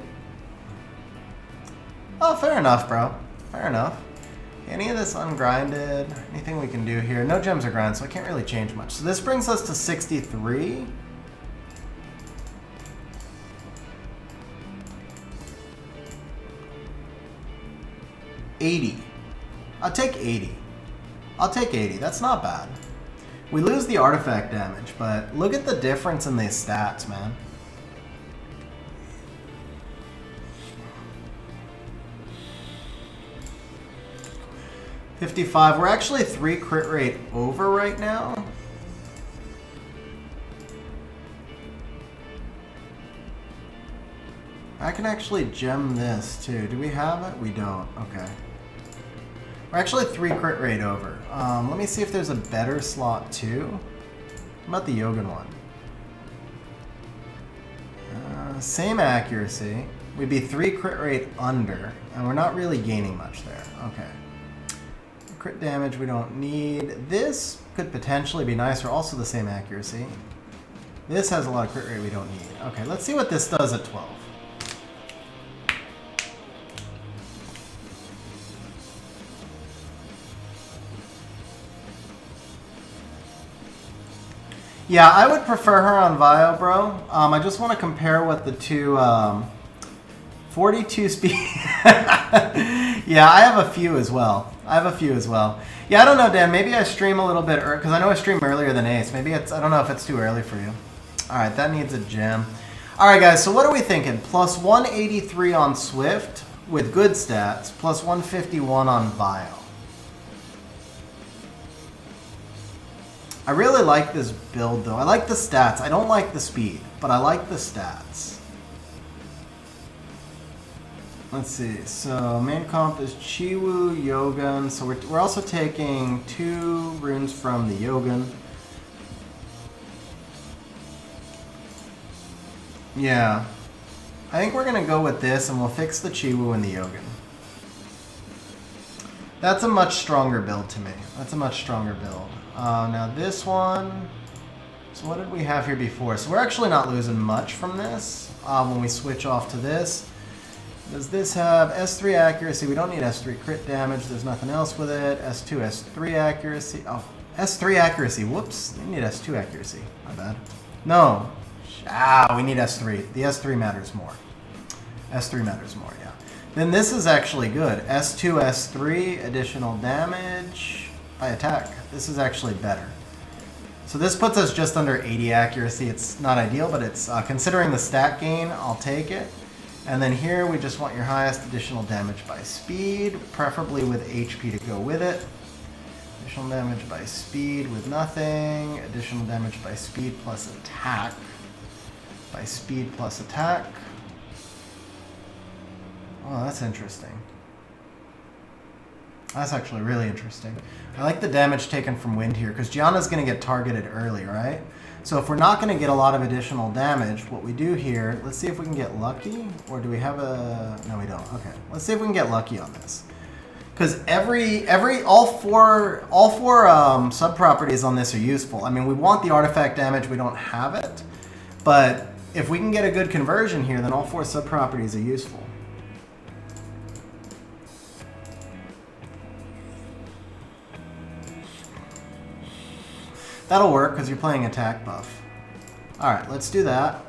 Oh, fair enough, bro. Fair enough. Any of this ungrinded? Anything we can do here? No gems or grind, so I can't really change much. So this brings us to 63. $80. I'll take 80. I'll take 80. That's not bad. We lose the artifact damage, but look at the difference in these stats, man. $55. We're actually 3 crit rate over right now. can actually gem this too. Do we have it? We don't. Okay. We're actually 3 crit rate over. Let me see if there's a better slot too. How about the Yogan one? Same accuracy. We'd be 3 crit rate under, and we're not really gaining much there. Okay. Crit damage we don't need. This could potentially be nicer. Also the same accuracy. This has a lot of crit rate we don't need. Okay, let's see what this does at 12. Yeah, I would prefer her on Vio, bro. I just want to compare what the two 42 speed. Yeah, I have a few as well. Yeah, I don't know, Dan. Maybe I stream a little bit because I know I stream earlier than Ace. Maybe it's, I don't know if it's too early for you. All right, that needs a gem. All right, guys. So what are we thinking? Plus 183 on Swift with good stats. Plus 151 on Vio. I really like this build, though. I like the stats. I don't like the speed, but I like the stats. Let's see. So main comp is Chiwu, Yogan. So we're also taking 2 runes from the Yogan. Yeah. I think we're going to go with this, and we'll fix the Chiwu and the Yogan. That's a much stronger build to me. Now this one, so what did we have here before? So we're actually not losing much from this when we switch off to this. Does this have S3 accuracy? We don't need S3 crit damage. There's nothing else with it. S2, S3 accuracy. Oh, S3 accuracy. Whoops. We need S2 accuracy. My bad. No. We need S3. The S3 matters more. Yeah. Then this is actually good. S2, S3, additional damage by attack. This is actually better. So this puts us just under 80 accuracy. It's not ideal, but it's considering the stat gain, I'll take it. And then here we just want your highest additional damage by speed, preferably with HP to go with it. Additional damage by speed with nothing. Additional damage by speed plus attack. By speed plus attack. Oh, that's interesting. That's actually really interesting. I like the damage taken from wind here, because Gianna's going to get targeted early, right? So if we're not going to get a lot of additional damage, what we do here, let's see if we can get lucky, or do we have a... No, we don't. Okay, let's see if we can get lucky on this. Because all four sub-properties on this are useful. I mean, we want the artifact damage, we don't have it. But if we can get a good conversion here, then all 4 sub-properties are useful. That'll work because you're playing attack buff. Alright, let's do that.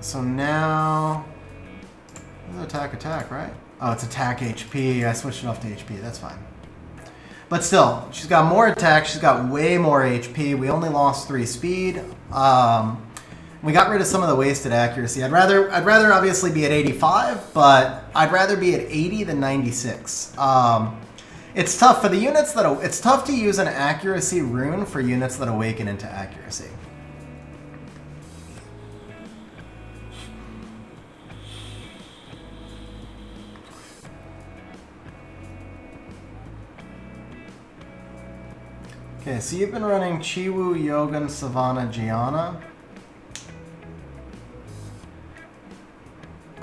So now... Attack, right? Oh, it's attack HP. I switched it off to HP. That's fine. But still, she's got more attack. She's got way more HP. We only lost 3 speed. We got rid of some of the wasted accuracy. I'd rather obviously be at 85, but I'd rather be at 80 than 96. It's tough for the units that... It's tough to use an accuracy rune for units that awaken into accuracy. Okay, so you've been running Chiwu, Yogan, Savannah, Gianna.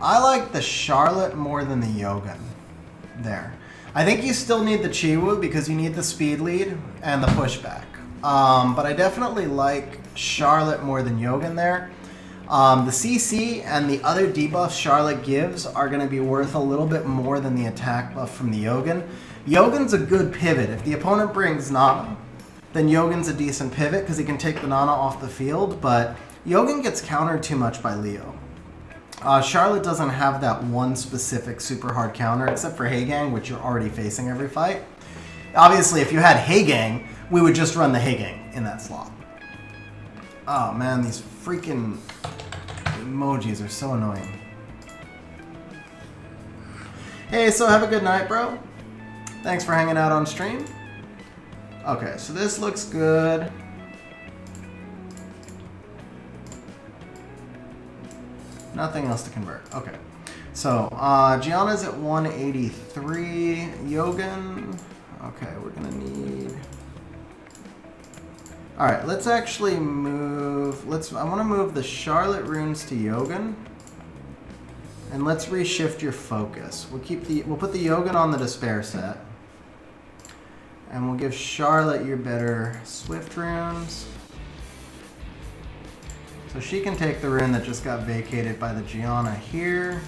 I like the Charlotte more than the Yogan there. I think you still need the Chiwu because you need the speed lead and the pushback. But I definitely like Charlotte more than Yogan there. The CC and the other debuffs Charlotte gives are going to be worth a little bit more than the attack buff from the Yogan. Yogan's a good pivot. If the opponent brings Nana, then Yogan's a decent pivot because he can take the Nana off the field, but Yogan gets countered too much by Leo. Charlotte doesn't have that one specific super hard counter, except for Heigang, which you're already facing every fight. Obviously, if you had Heigang, we would just run the Heigang in that slot. Oh man, these freaking emojis are so annoying. Hey, so have a good night, bro. Thanks for hanging out on stream. Okay, so this looks good. Nothing else to convert. Okay. So, Gianna's at 183. Yogan. Okay, we're gonna need... Alright, let's actually move... I want to move the Charlotte runes to Yogan. And let's reshift your focus. We'll put the Yogan on the Despair set. And we'll give Charlotte your better Swift runes. So she can take the rune that just got vacated by the Gianna here.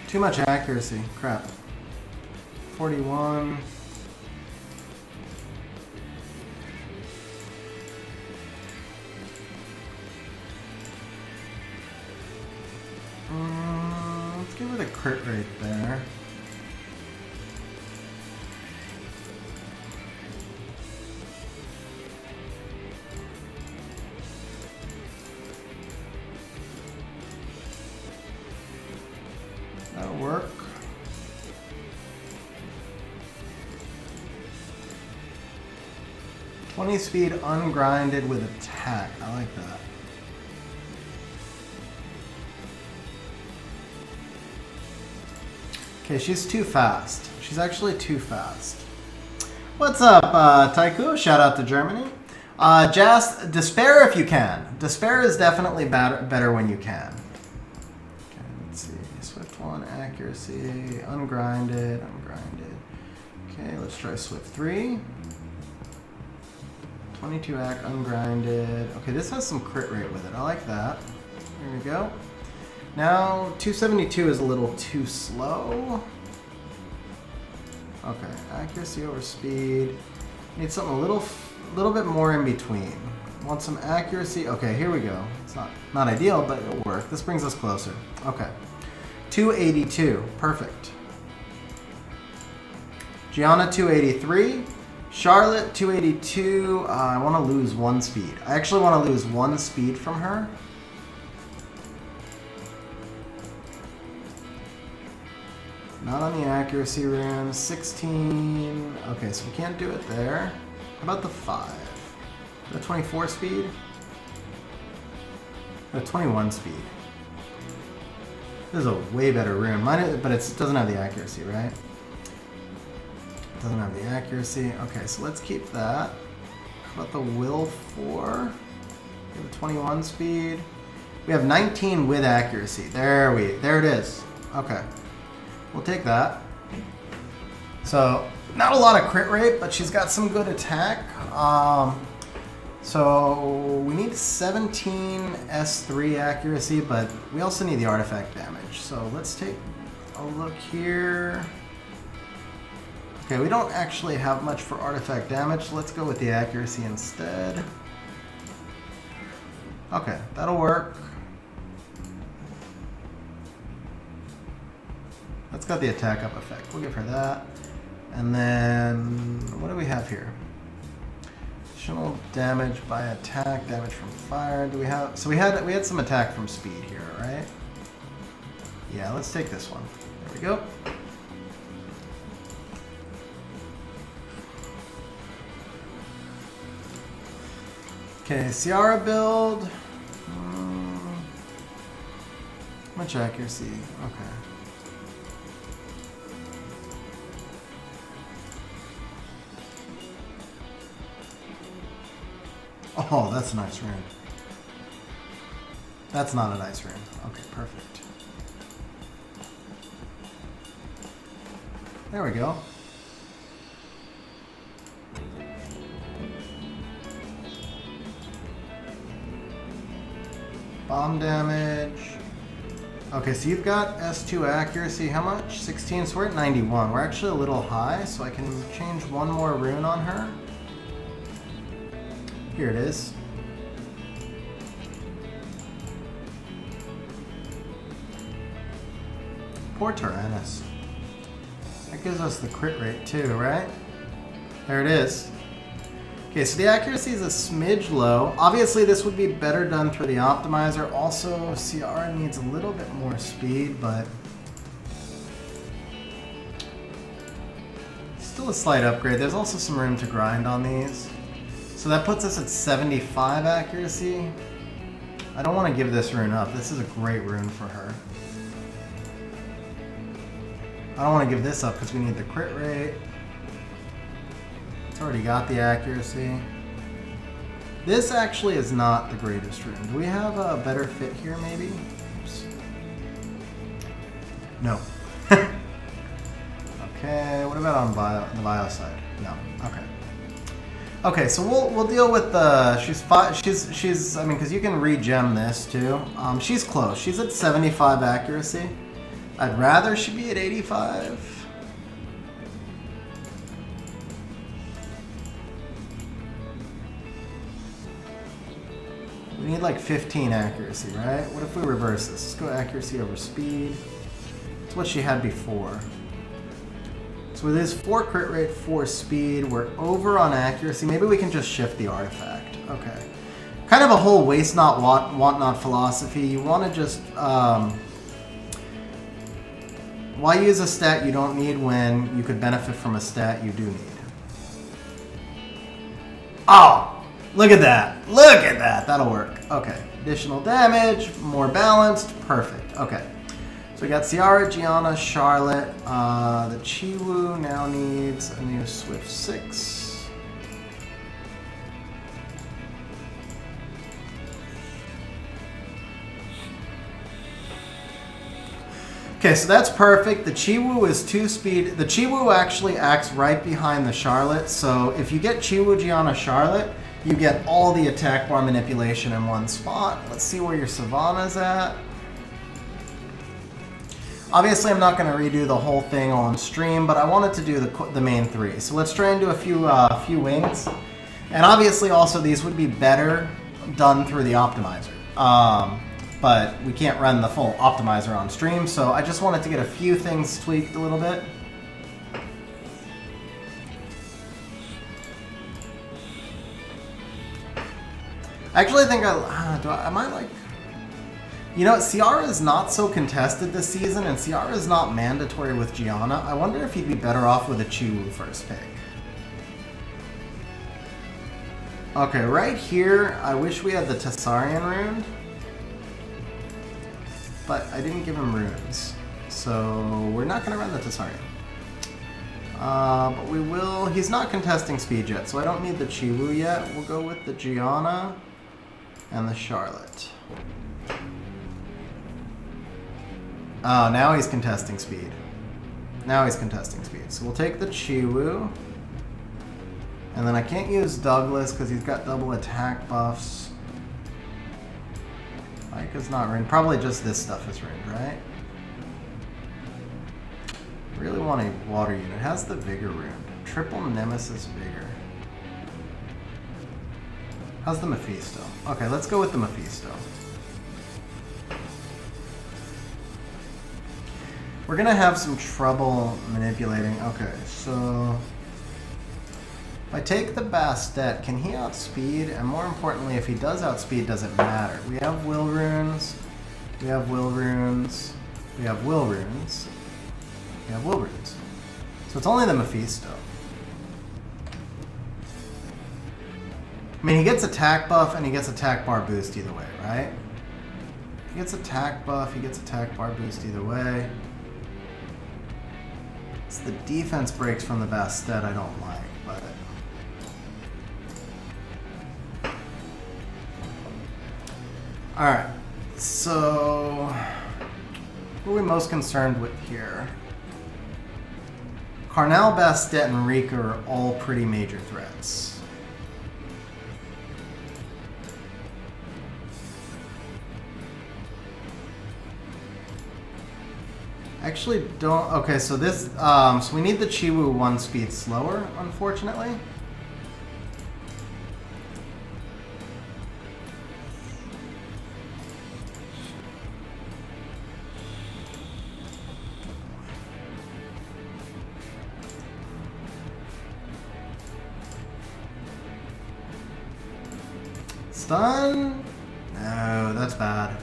Too much accuracy. Crap. 41. Let's give it a crit rate there. That'll work. "20 speed ungrinded with attack." I like that. Okay, she's too fast. She's actually too fast. What's up, Taiku? Shout out to Germany. Just despair if you can. Despair is definitely better when you can. Okay, let's see. Swift 1, accuracy, ungrinded. Okay, let's try Swift 3. 22 act, ungrinded. Okay, this has some crit rate with it. I like that. Here we go. Now, 272 is a little too slow. Okay, accuracy over speed. Need something a little bit more in between. Want some accuracy? Okay, here we go. It's not ideal, but it'll work. This brings us closer. Okay. 282. Perfect. Gianna, 283. Charlotte, 282. I want to lose 1 speed. I actually want to lose 1 speed from her. Not on the accuracy rune. 16. Okay, so we can't do it there. How about the 5? The 24 speed? The 21 speed. This is a way better rune. But it doesn't have the accuracy, right? It doesn't have the accuracy. Okay, so let's keep that. How about the will 4? We have a 21 speed. We have 19 with accuracy. There it is. Okay. We'll take that. So, not a lot of crit rate, but she's got some good attack. So, we need 17 S3 accuracy, but we also need the artifact damage. So, let's take a look here. Okay, we don't actually have much for artifact damage, so let's go with the accuracy instead. Okay, that'll work. That's got the attack up effect. We'll give her that. And then, what do we have here? Additional damage by attack, damage from fire. Do we have? So we had some attack from speed here, right? Yeah, let's take this one. There we go. Okay, Ciara build. Much accuracy. Okay. Oh, that's a nice rune. That's not a nice rune. Okay, perfect. There we go. Bomb damage. Okay, so you've got S2 accuracy. How much? 16. So we're at 91. We're actually a little high, so I can change one more rune on her. Here it is. Poor Tyrannus. That gives us the crit rate too, right? There it is. Okay, so the accuracy is a smidge low. Obviously, this would be better done through the optimizer. Also, CR needs a little bit more speed, but still a slight upgrade. There's also some room to grind on these. So that puts us at 75 accuracy. I don't want to give this rune up. This is a great rune for her. I don't want to give this up because we need the crit rate. It's already got the accuracy. This actually is not the greatest rune. Do we have a better fit here, maybe? Oops. No. Okay, what about on the bio side? No. Okay. Okay, so we'll deal with the she's I mean, because you can regem this too. She's close. She's at 75 accuracy. I'd rather she be at 85. We need like 15 accuracy, right? What if we reverse this? Let's go accuracy over speed. It's what she had before. So with this 4 crit rate, 4 speed, we're over on accuracy. Maybe we can just shift the artifact. Okay. Kind of a whole waste not, want not philosophy. You want to just... why use a stat you don't need when you could benefit from a stat you do need? Oh! Look at that. Look at that. That'll work. Okay. Additional damage, more balanced. Perfect. Okay. So we got Ciara, Gianna, Charlotte. The Chiwu now needs a new Swift 6. Okay, so that's perfect. The Chiwu is 2 speed. The Chiwu actually acts right behind the Charlotte. So if you get Chiwu, Gianna, Charlotte, you get all the attack bar manipulation in one spot. Let's see where your Savannah's at. Obviously, I'm not going to redo the whole thing on stream, but I wanted to do the main 3. So let's try and do a few wings. And obviously, also, these would be better done through the optimizer. But we can't run the full optimizer on stream, so I just wanted to get a few things tweaked a little bit. I actually think I might like... You know, Ciara is not so contested this season, and Ciara is not mandatory with Gianna. I wonder if he'd be better off with a Chiwu first pick. Okay, right here, I wish we had the Tessarian rune. But I didn't give him runes. So we're not going to run the Tessarian. But we will... He's not contesting speed yet, so I don't need the Chiwu yet. We'll go with the Gianna and the Charlotte. Oh, now he's contesting speed. Now he's contesting speed. So we'll take the Chiwu. And then I can't use Douglas because he's got double attack buffs. Micah's not ruined. Probably just this stuff is ruined, right? Really want a water unit. It has the Vigor rune. Triple Nemesis Vigor. How's the Mephisto? Okay, let's go with the Mephisto. We're gonna have some trouble manipulating. Okay, so if I take the Bastet, can he outspeed? And more importantly, if he does outspeed, does it matter? We have will runes. We have will runes. We have will runes. We have will runes. So it's only the Mephisto. I mean, he gets attack buff and he gets attack bar boost either way, right? He gets attack buff, he gets attack bar boost either way. It's the defense breaks from the Bastet I don't like, but... Alright, so... Who are we most concerned with here? Carnal, Bastet, and Rika are all pretty major threats. Actually don't... Okay, so this... so we need the Chiwu 1 speed slower, unfortunately. Stun? No, that's bad.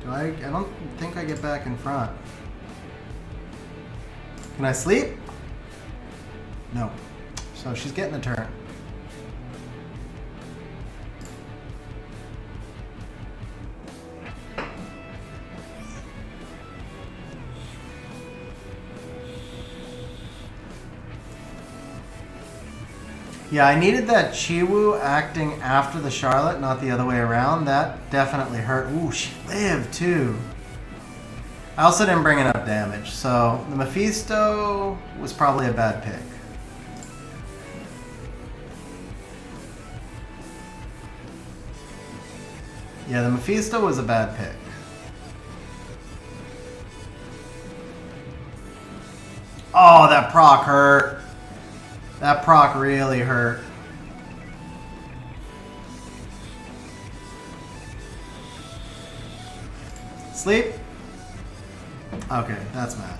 I don't think I get back in front. Can I sleep? No. So she's getting a turn. Yeah, I needed that Chiwu acting after the Charlotte, not the other way around. That definitely hurt. Ooh, she lived too. I also didn't bring enough damage, so the Mephisto was probably a bad pick. Yeah, the Mephisto was a bad pick. Oh, that proc hurt. That proc really hurt. Sleep? Okay, that's match.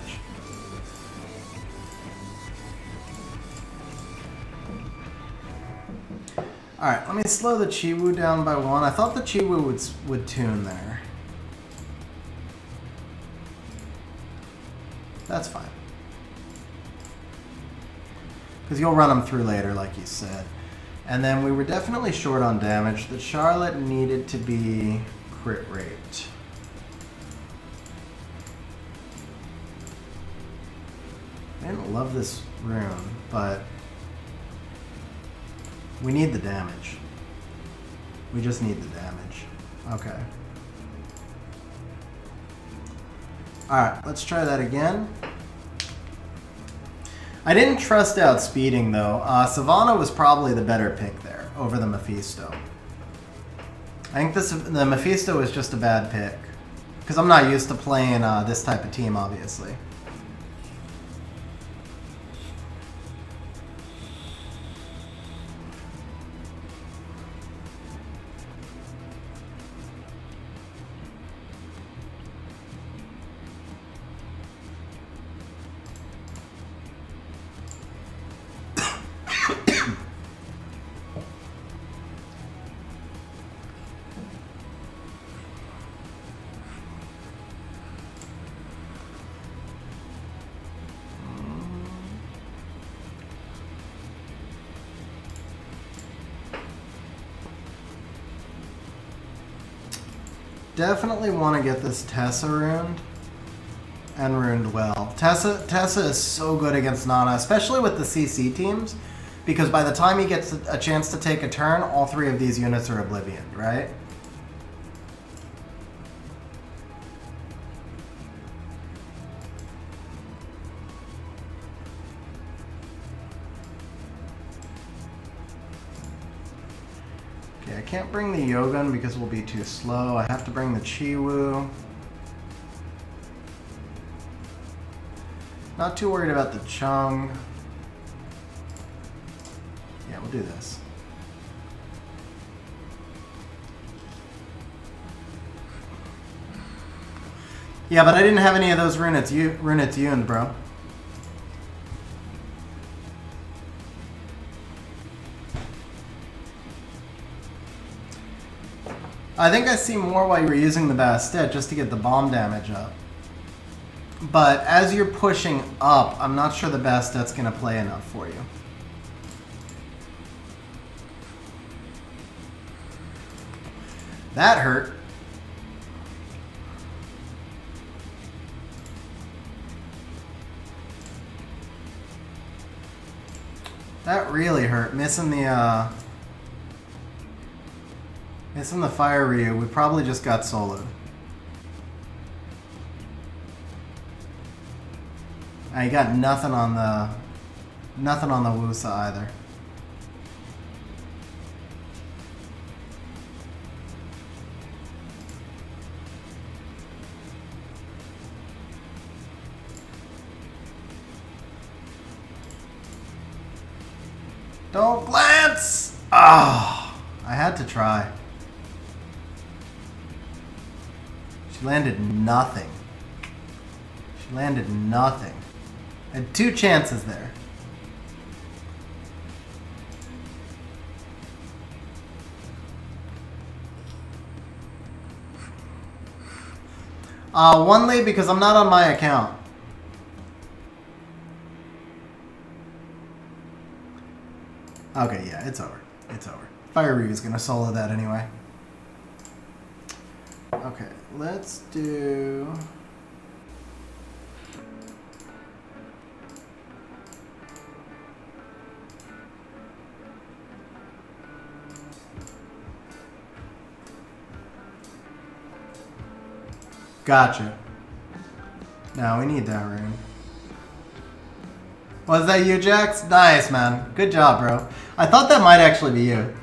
Alright, let me slow the Chiwu down by 1. I thought the Chiwu would tune there. That's fine. Because you'll run them through later, like you said. And then we were definitely short on damage. The Charlotte needed to be crit rate. I didn't love this rune, but we need the damage. We just need the damage. Okay. Alright, let's try that again. I didn't trust outspeeding though. Savannah was probably the better pick there over the Mephisto. I think the Mephisto is just a bad pick. Because I'm not used to playing this type of team, obviously. Definitely want to get this Tessa runed and runed well. Tessa is so good against Nana, especially with the CC teams, because by the time he gets a chance to take a turn, all 3 of these units are Oblivion, right? Okay, I can't bring the Yogun because we'll be too slow. I have to bring the Chiwu. Not too worried about the Chung. Yeah, we'll do this. Yeah, but I didn't have any of those Runettes Yun, bro. I think I see more while you were using the Bastet just to get the bomb damage up. But as you're pushing up, I'm not sure the Bastet's going to play enough for you. That hurt. That really hurt. Missing the Fire Ryu. We probably just got soloed. I got nothing on the Wusa either. Don't glance! Oh, I had to try. She landed nothing. She landed nothing. I had 2 chances there. One lead because I'm not on my account. Okay, yeah, it's over. It's over. Fire Ryu is going to solo that anyway. Okay, let's do... Gotcha. No, we need that Rune. Was that you, Jax? Nice, man. Good job, bro. I thought that might actually be you.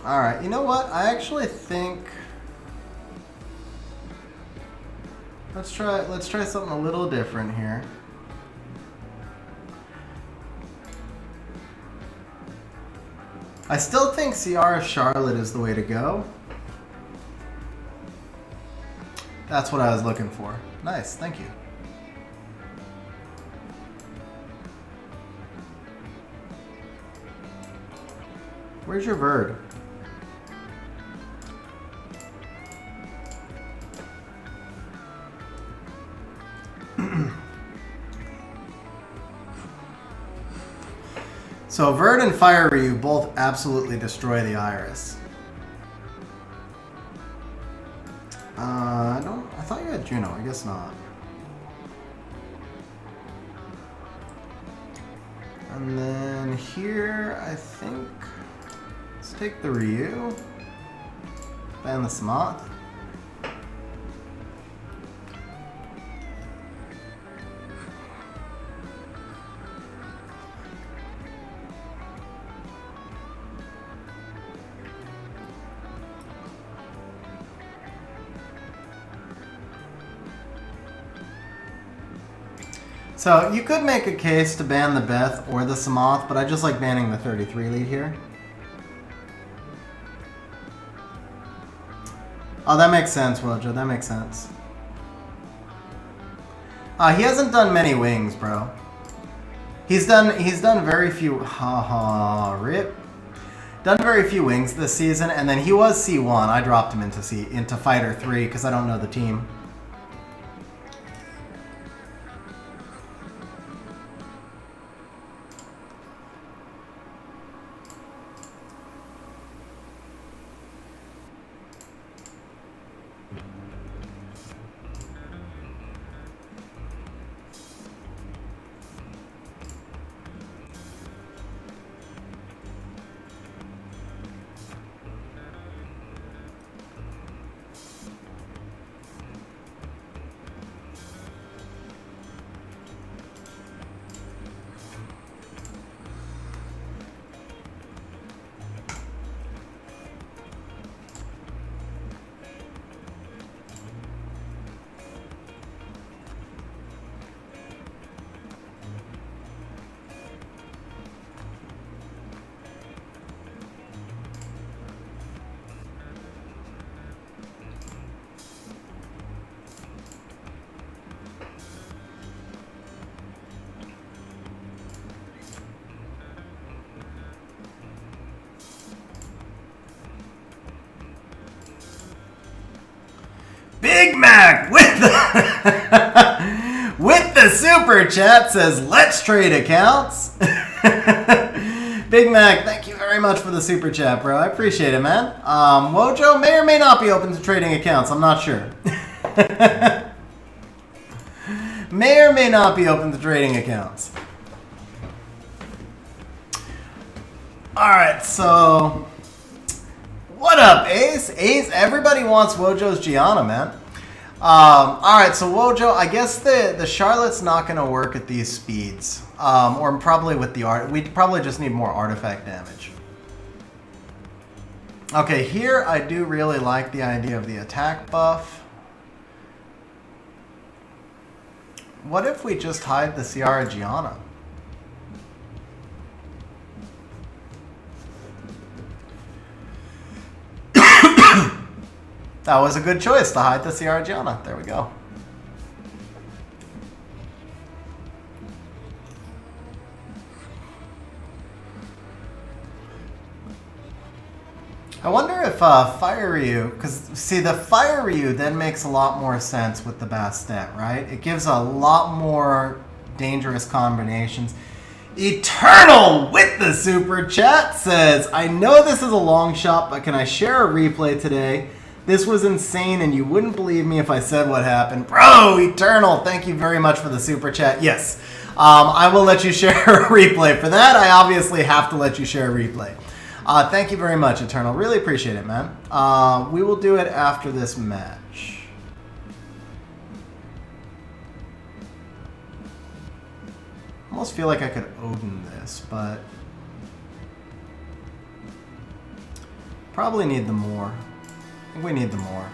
All right, you know what? I actually think let's try something a little different here. I still think Ciara Charlotte is the way to go. That's what I was looking for. Nice, thank you. Where's your bird? So Verd and Fire Ryu both absolutely destroy the Iris. I thought you had Juno. I guess not. And then here, I think let's take the Ryu, ban the Samoth. So you could make a case to ban the Beth or the Samoth, but I just like banning the 33 lead here. Oh, that makes sense, Wojo. That makes sense. He hasn't done many wings, bro. He's done very few. Rip. Done very few wings this season, and then he was C1. I dropped him into Fighter 3 because I don't know the team. Big Mac with the, with the super chat says, let's trade accounts. Big Mac, thank you very much for the super chat, bro. I appreciate it, man. Wojo may or may not be open to trading accounts. I'm not sure. May or may not be open to trading accounts. All right, so... What up, Ace? Ace, everybody wants Wojo's Gianna, man. Alright, so Wojo, I guess the Charlotte's not going to work at these speeds. Or probably with the art. We probably just need more artifact damage. Okay, here I do really like the idea of the attack buff. What if we just hide the Ciara Gianna? That was a good choice to hide the Ciara Gianna. There we go. I wonder if Fire Ryu, because see, the Fire Ryu then makes a lot more sense with the Bastet, right? It gives a lot more dangerous combinations. Eternal with the super chat says, I know this is a long shot, but can I share a replay today? This was insane, and you wouldn't believe me if I said what happened. Bro, Eternal, thank you very much for the super chat. Yes, I will let you share a replay. For that, I obviously have to let you share a replay. Thank you very much, Eternal. Really appreciate it, man. We will do it after this match. Almost feel like I could Odin this, but probably need the more. I think we need the more.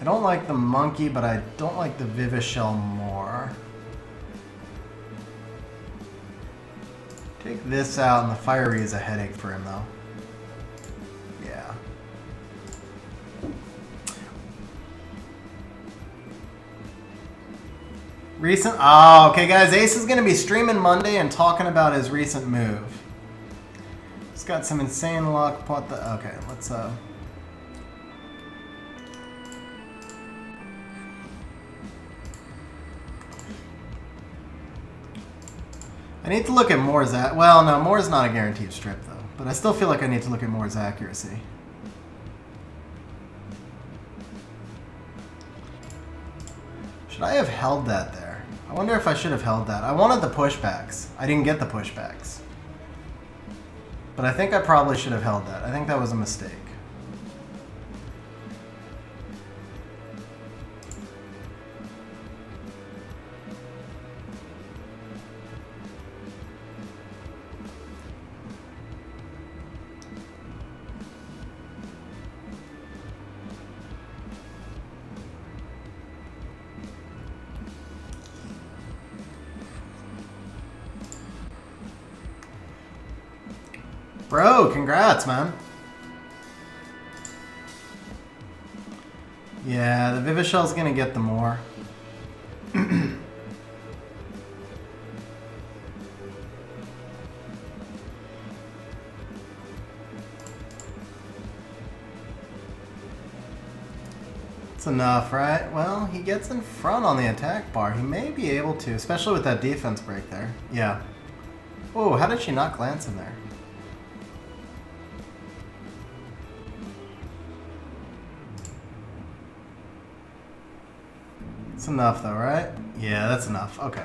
I don't like the monkey, but I don't like the Vivishell more. Take this out, and the Fiery is a headache for him, though. Yeah. Recent... Oh, okay, guys. Ace is going to be streaming Monday and talking about his recent move. He's got some insane luck. Okay, let's... I need to look at Moore's... Well, no, Moore's not a guaranteed strip, though. But I still feel like I need to look at Moore's accuracy. Should I have held that there? I wonder if I should have held that. I wanted the pushbacks. I didn't get the pushbacks. But I think I probably should have held that. I think that was a mistake. Bro, congrats, man. Yeah, the Vivishell's gonna get the more. It's enough, right? Well, he gets in front on the attack bar. He may be able to, especially with that defense break there. Yeah. Oh, how did she not glance in there? It's enough though, right? Yeah, that's enough. Okay.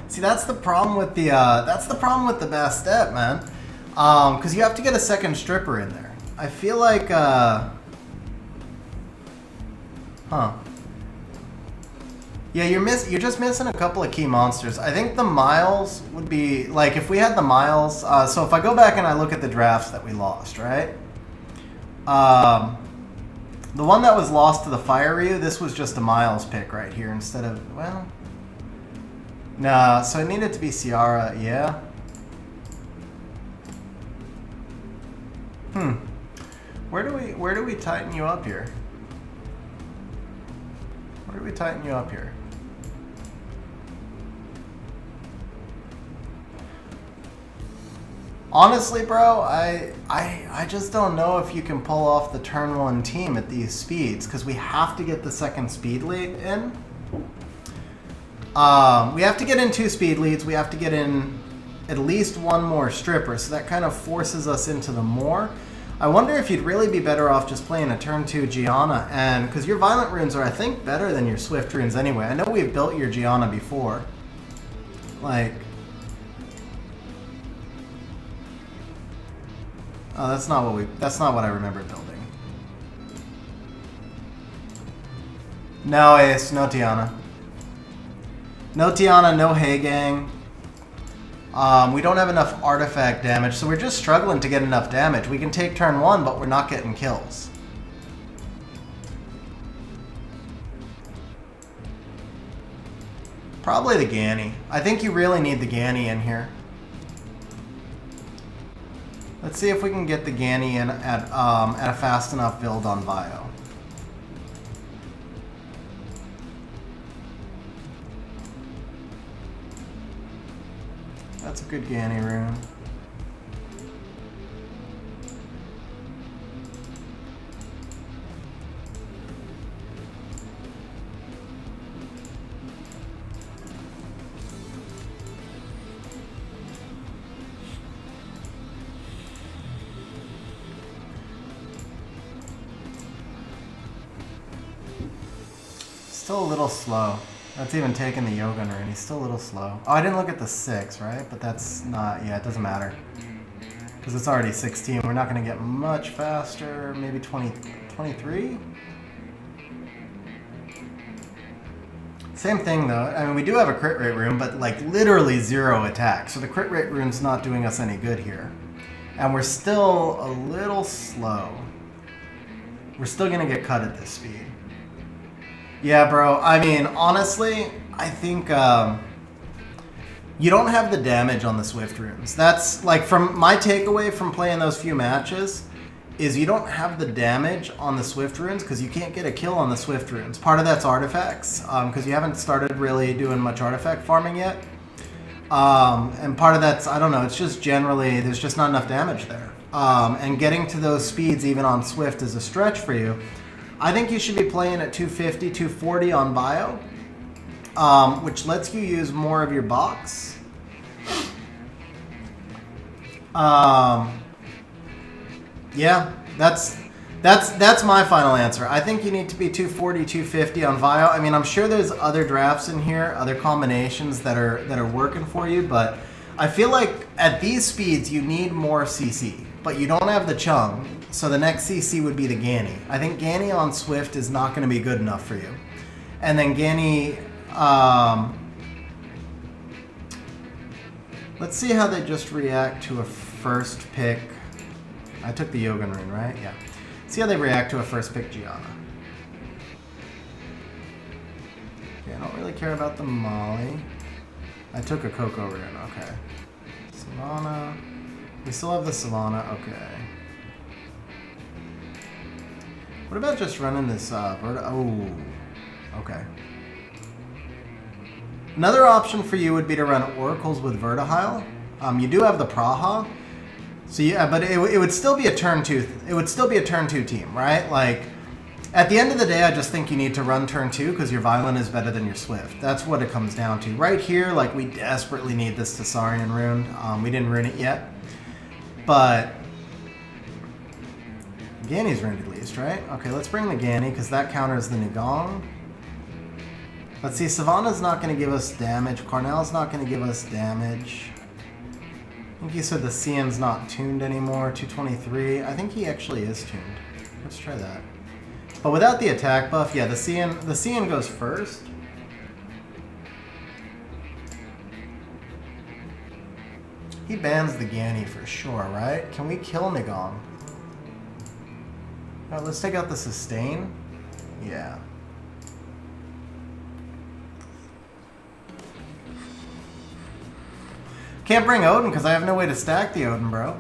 See, that's the problem with the Bastet, man. Because you have to get a second stripper in there. I feel like yeah, you're just missing a couple of key monsters. I think the Miles would be like if we had the Miles. So if I go back and I look at the drafts that we lost, right? The one that was lost to the Fire Ryu, this was just a Miles pick right here instead of, well... Nah, so it needed to be Ciara, yeah. Where do we tighten you up here? Where do we tighten you up here? Honestly, bro, I just don't know if you can pull off the turn one team at these speeds because we have to get the second speed lead in. We have to get in 2 speed leads. We have to get in at least 1 more stripper, so that kind of forces us into the more. I wonder if you'd really be better off just playing a turn 2 Gianna, and because your violent runes are, I think, better than your swift runes anyway. I know we've built your Gianna before. Like... Oh, that's not what I remember building. No Ace, no Tiana. No Tiana, no Heigang. We don't have enough artifact damage, so we're just struggling to get enough damage. We can take turn 1, but we're not getting kills. Probably the Ganny. I think you really need the Ganny in here. Let's see if we can get the Ganny in at a fast enough build on Bio. That's a good Ganny rune. Still a little slow. That's even taking the Yoga rune. He's still a little slow. Oh, I didn't look at the 6, right? But that's not... Yeah, it doesn't matter. Because it's already 16. We're not going to get much faster. Maybe 20, 23? Same thing, though. I mean, we do have a crit rate rune, but, like, literally 0 attack. So the crit rate rune's not doing us any good here. And we're still a little slow. We're still going to get cut at this speed. Yeah, bro. I mean, honestly, I think you don't have the damage on the Swift runes. That's, like, from my takeaway from playing those few matches is you don't have the damage on the Swift runes because you can't get a kill on the Swift runes. Part of that's artifacts because you haven't started really doing much artifact farming yet. And part of that's, I don't know, it's just generally, there's just not enough damage there. And getting to those speeds even on Swift is a stretch for you. I think you should be playing at 250, 240 on Bio, which lets you use more of your box. Yeah, that's my final answer. I think you need to be 240, 250 on Bio. I mean, I'm sure there's other drafts in here, other combinations that are working for you, but I feel like at these speeds you need more CC, but you don't have the Chung. So the next CC would be the Ganny. I think Ganny on Swift is not going to be good enough for you. And then Ganny, let's see how they just react to a first pick. I took the Yoga rune, right? Yeah. See how they react to a first pick Gianna. Okay, I don't really care about the Molly. I took a Coco rune, okay. Savannah. We still have the Savannah, okay. What about just running this Verta? Oh, okay. Another option for you would be to run Oracles with Vertihile. You do have the Praha, so yeah, but it would still be a turn 2. It would still be a turn 2 team, right? Like at the end of the day, I just think you need to run turn 2 because your Violent is better than your Swift. That's what it comes down to. Right here, like we desperately need this Tessarian rune. We didn't rune it yet, but Ganny's runed at least, right? Okay, let's bring the Ganny because that counters the Nigong. Let's see, Savannah's not going to give us damage. Cornell's not going to give us damage. I think you said the Cian's not tuned anymore. 223. I think he actually is tuned. Let's try that. But without the attack buff, yeah, the Cian goes first. He bans the Ganny for sure, right? Can we kill Nigong? Alright, let's take out the sustain. Yeah. Can't bring Odin because I have no way to stack the Odin, bro.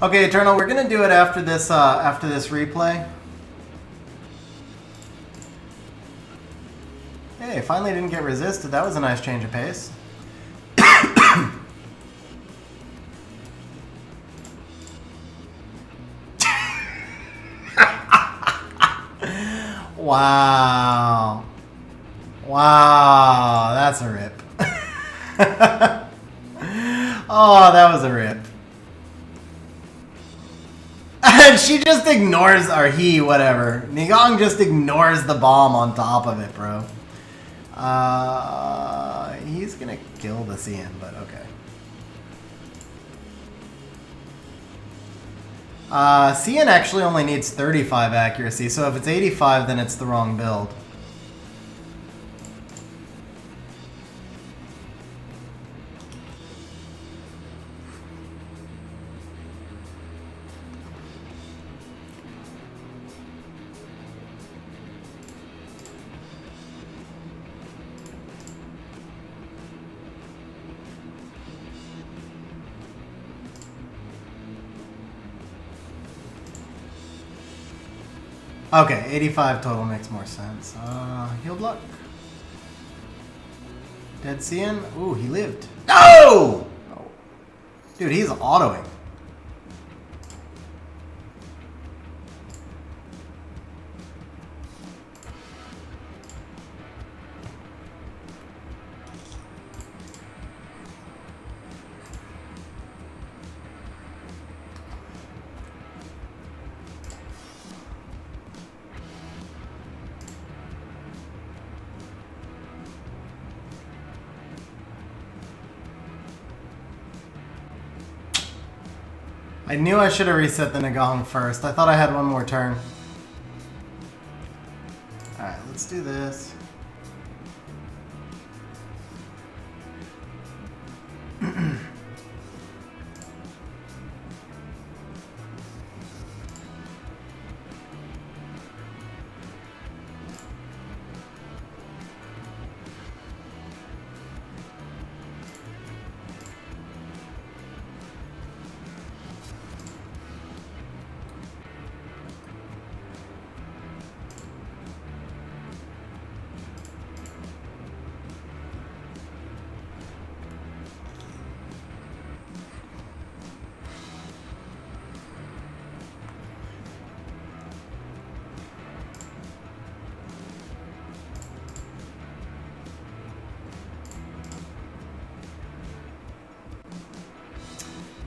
Okay, Eternal, we're gonna do it after this replay. Hey, finally didn't get resisted. That was a nice change of pace. Wow. Wow, that's a rip. Oh, that was a rip. And she just ignores, or he, whatever. Nigong just ignores the bomb on top of it, bro. He's gonna kill the Cian, but okay. Cian actually only needs 35 accuracy, so if it's 85, then it's the wrong build. Okay, 85 total makes more sense. Heal block. Dead Cian. Ooh, he lived. No! Oh. Dude, he's autoing. I knew I should have reset the Nagong first. I thought I had one more turn. Alright, let's do this.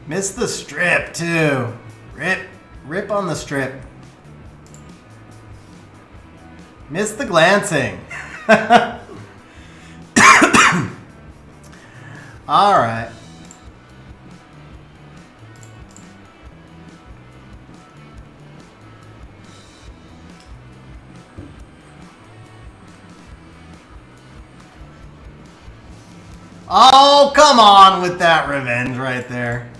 Missed the strip, too. Rip on the strip. Missed the glancing. All right. Oh, come on with that revenge right there.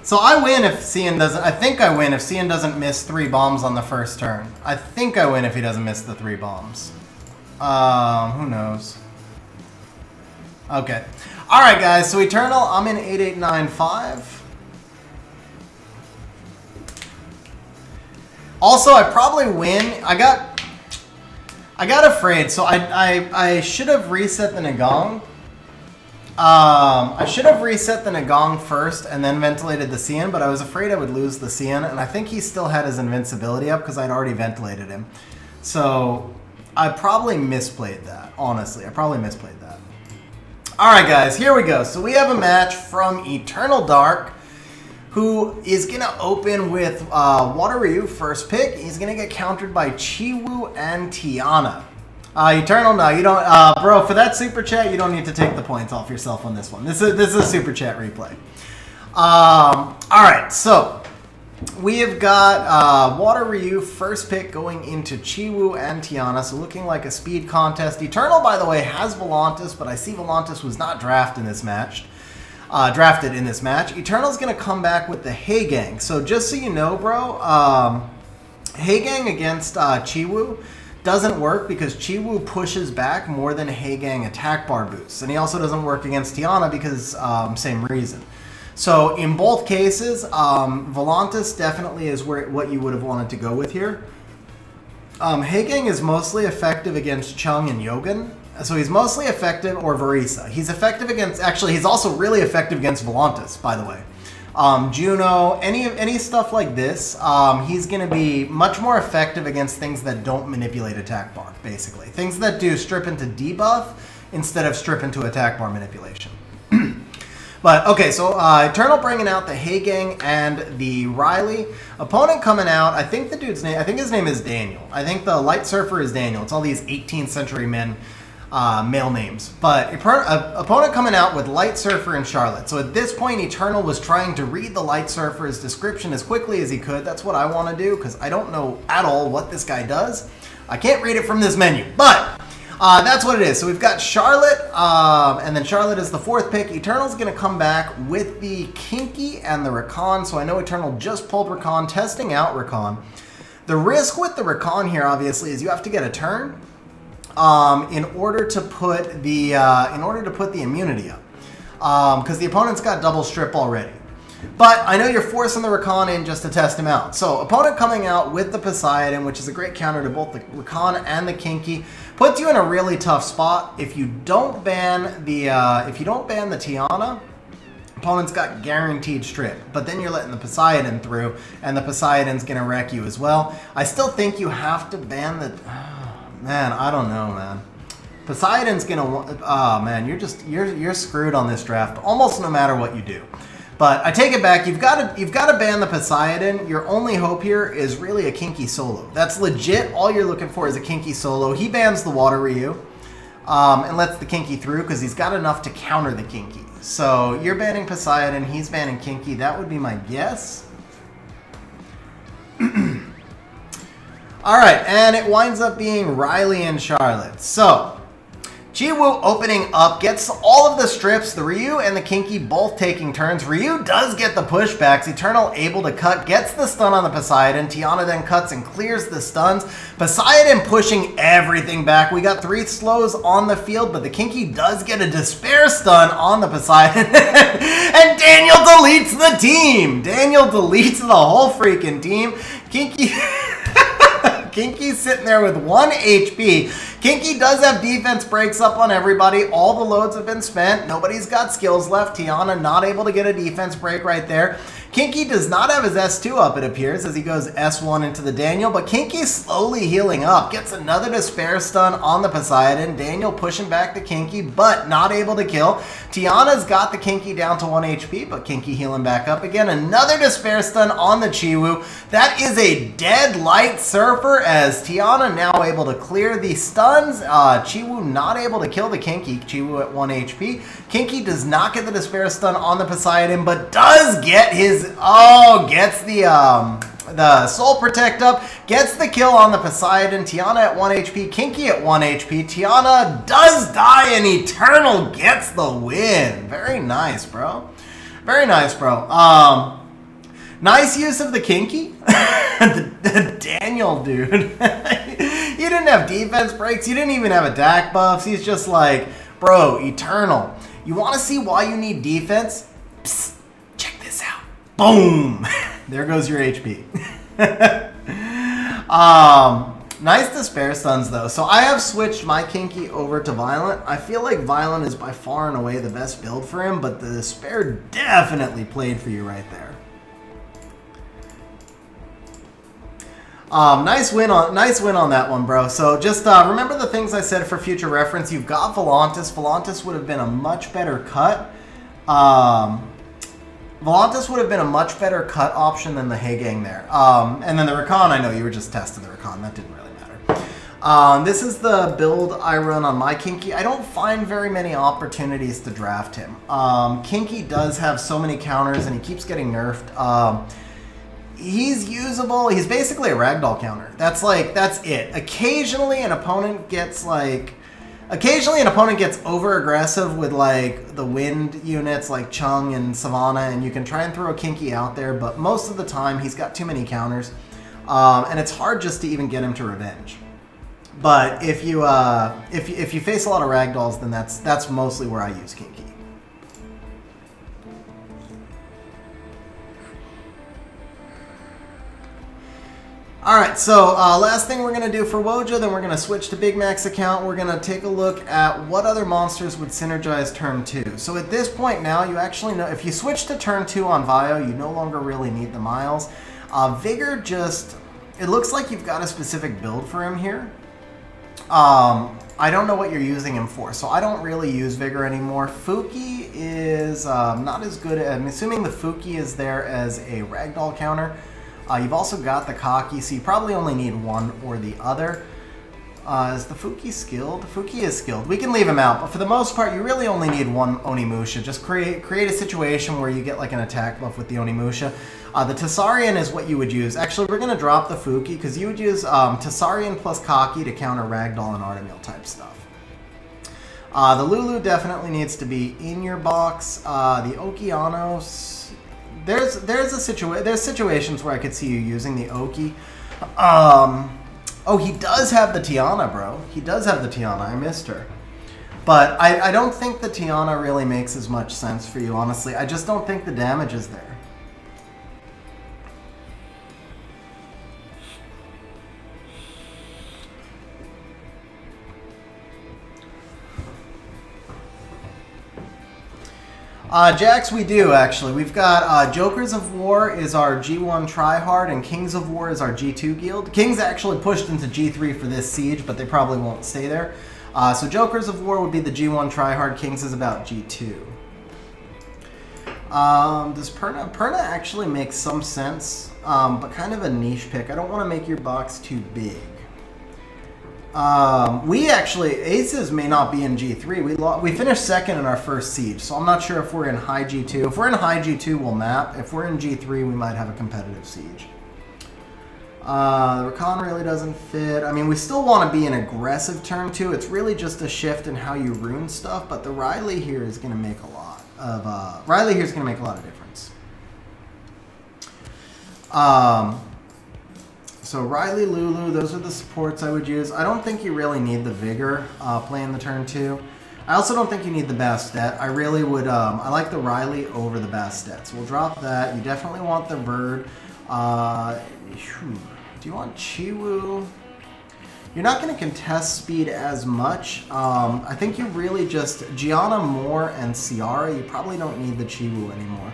So I win if Cian doesn't... I think I win if Cian doesn't miss 3 bombs on the first turn. I think I win if he doesn't miss the 3 bombs. Who knows? Okay. Alright, guys. So Eternal, I'm in 8895. Also, I probably win. I got afraid. So I should have reset the Nagong. I should have reset the Nagong first and then ventilated the Cian, but I was afraid I would lose the Cian, and I think he still had his invincibility up because I'd already ventilated him. So I probably misplayed that, honestly. I probably misplayed that. Alright guys, here we go. So we have a match from Eternal Dark, who is going to open with Water Ryu first pick. He's going to get countered by Chiwu and Tiana. Eternal, no, you don't, bro, for that super chat, you don't need to take the points off yourself on this one. This is a super chat replay. Alright, so we have got Water Ryu first pick going into Chiwu and Tiana, so looking like a speed contest. Eternal, by the way, has Volantis, but I see Volantis was not drafted in this match. Eternal's going to come back with the Hey Gang. So just so you know, bro, Hey Gang against Chiwu doesn't work because Chiwu pushes back more than Hey Gang attack bar boosts. And he also doesn't work against Tiana because same reason. So in both cases, Volantis definitely is what you would have wanted to go with here. Hey Gang is mostly effective against Chung and Yogan. So he's mostly effective, or Varisa. He's effective against, actually he's also really effective against Volantis, by the way. Juno, any stuff like this, he's going to be much more effective against things that don't manipulate attack bar, basically. Things that do strip into debuff instead of strip into attack bar manipulation. But, okay, so Eternal bringing out the Hey Gang and the Riley. Opponent coming out, I think the dude's name, I think his name is Daniel. I think the Light Surfer is Daniel. It's all these 18th century men. Male names. But opponent coming out with Light Surfer and Charlotte. So at this point, Eternal was trying to read the Light Surfer's description as quickly as he could. That's what I want to do, because I don't know at all what this guy does. I can't read it from this menu, but that's what it is. So we've got Charlotte, and then Charlotte is the 4th pick. Eternal's going to come back with the Kinky and the Rakan. So I know Eternal just pulled Rakan, testing out Rakan. The risk with the Rakan here, obviously, is you have to get a turn. In order to put the immunity up, because the opponent's got double strip already. But I know you're forcing the Rakan in just to test him out. So opponent coming out with the Poseidon, which is a great counter to both the Rakan and the Kinky, puts you in a really tough spot. If you don't ban the Tiana, opponent's got guaranteed strip. But then you're letting the Poseidon through, and the Poseidon's gonna wreck you as well. I still think you have to ban the. Man, I don't know, man. Poseidon's gonna. Oh man, you're screwed on this draft, almost no matter what you do. But I take it back. You've got to ban the Poseidon. Your only hope here is really a Kinky solo. That's legit. All you're looking for is a Kinky solo. He bans the Water Ryu and lets the Kinky through because he's got enough to counter the Kinky. So you're banning Poseidon. He's banning Kinky. That would be my guess. All right, and it winds up being Riley and Charlotte. So Chiwu opening up, gets all of the strips, the Ryu and the Kinky both taking turns. Ryu does get the pushbacks, Eternal able to cut, gets the stun on the Poseidon. Tiana then cuts and clears the stuns. Poseidon pushing everything back. We got 3 slows on the field, but the Kinky does get a despair stun on the Poseidon. And Daniel deletes the team. Daniel deletes the whole freaking team. Kinky... Kinky's sitting there with 1 HP. Kinky does have defense breaks up on everybody. All the loads have been spent. Nobody's got skills left. Tiana not able to get a defense break right there. Kinky does not have his S2 up, it appears, as he goes S1 into the Daniel, but Kinky's slowly healing up. Gets another despair stun on the Poseidon. Daniel pushing back the Kinky, but not able to kill. Tiana's got the Kinky down to 1 HP, but Kinky healing back up again. Another despair stun on the Chiwu. That is a dead light Surfer, as Tiana now able to clear the stuns. Chiwu not able to kill the Kinky. Chiwu at 1 HP. Kinky does not get the despair stun on the Poseidon, but does get his gets the Soul Protect up, gets the kill on the Poseidon. Tiana at 1 HP, Kinky at 1 HP. Tiana does die, and Eternal gets the win. Very nice, bro. Very nice, bro. Nice use of the Kinky. the Daniel, dude. You didn't have defense breaks. You didn't even have attack buffs. He's just like, bro, Eternal. You want to see why you need defense? Psst, check this out. Boom. There goes your HP. Nice despair stuns though. So I have switched my Kinky over to Violent. I feel like Violent is by far and away the best build for him, but the despair definitely played for you right there. Nice win on that one, bro. So just remember the things I said for future reference. You've got Volantis. Volantis would have been a much better cut. Volantis would have been a much better cut option than the Heigang there. And then the Rakan, I know you were just testing the Rakan. That didn't really matter. This is the build I run on my Kinky. I don't find very many opportunities to draft him. Kinky does have so many counters, and he keeps getting nerfed. He's usable. He's basically a ragdoll counter. That's it. Occasionally an opponent gets over aggressive with like the wind units like Chung and Savannah, and you can try and throw a Kinky out there, but most of the time he's got too many counters, and it's hard just to even get him to revenge. But if you face a lot of ragdolls, then that's mostly where I use Kinky. Alright, so last thing we're going to do for Woja, then we're going to switch to Big Mac's account. We're going to take a look at what other monsters would synergize turn 2. So at this point now, you actually know, if you switch to turn 2 on Vio, you no longer really need the Miles. Vigor just, it looks like you've got a specific build for him here. I don't know what you're using him for, so I don't really use Vigor anymore. Fuki is not as good, I'm assuming the Fuki is there as a ragdoll counter. You've also got the Kaki, so you probably only need one or the other. Is the Fuki skilled? Fuki is skilled. We can leave him out, but for the most part, you really only need one Onimusha. Just create a situation where you get like an attack buff with the Onimusha. The Tessarian is what you would use. Actually, we're going to drop the Fuki, because you would use Tessarian plus Kaki to counter Ragdoll and Artemil type stuff. The Lulu definitely needs to be in your box. The Okeanos... There's situations where I could see you using the Oki. Oh, he does have the Tiana, bro. He does have the Tiana. I missed her. But I don't think the Tiana really makes as much sense for you, honestly. I just don't think the damage is there. Jax, we do, actually. We've got Jokers of War is our G1 tryhard, and Kings of War is our G2 guild. Kings actually pushed into G3 for this siege, but they probably won't stay there. So Jokers of War would be the G1 tryhard. Kings is about G2. Does Perna actually make some sense, but kind of a niche pick. I don't want to make your box too big. We actually, Aces may not be in G3. We finished second in our first siege, so I'm not sure if we're in high G2. If we're in high G2, we'll map. If we're in G3, we might have a competitive siege. The Recon really doesn't fit. I mean, we still want to be an aggressive turn 2. It's really just a shift in how you rune stuff, but the Riley here is going to make a lot of difference. So Riley, Lulu, those are the supports I would use. I don't think you really need the Vigor playing the turn 2. I also don't think you need the Bastet. I really would, I like the Riley over the Bastet. So we'll drop that. You definitely want the Bird. Do you want Chiwu? You're not going to contest speed as much. I think you really just, Gianna more and Ciara, you probably don't need the Chiwu anymore.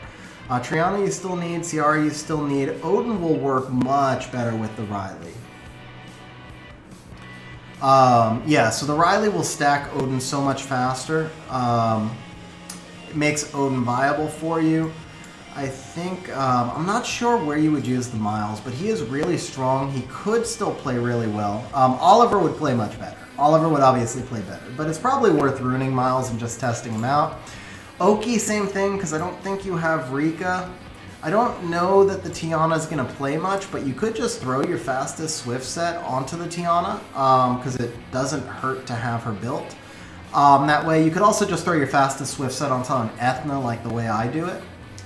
Triana you still need, Ciara you still need. Odin will work much better with the Riley. Yeah, so the Riley will stack Odin so much faster. It makes Odin viable for you. I think, I'm not sure where you would use the Miles, but he is really strong. He could still play really well. Oliver would play much better. Oliver would obviously play better, but it's probably worth ruining Miles and just testing him out. Oki, same thing, because I don't think you have Rika. I don't know that the Tiana is going to play much, but you could just throw your fastest Swift set onto the Tiana, because it doesn't hurt to have her built. That way, you could also just throw your fastest Swift set onto an Ethna, like the way I do it.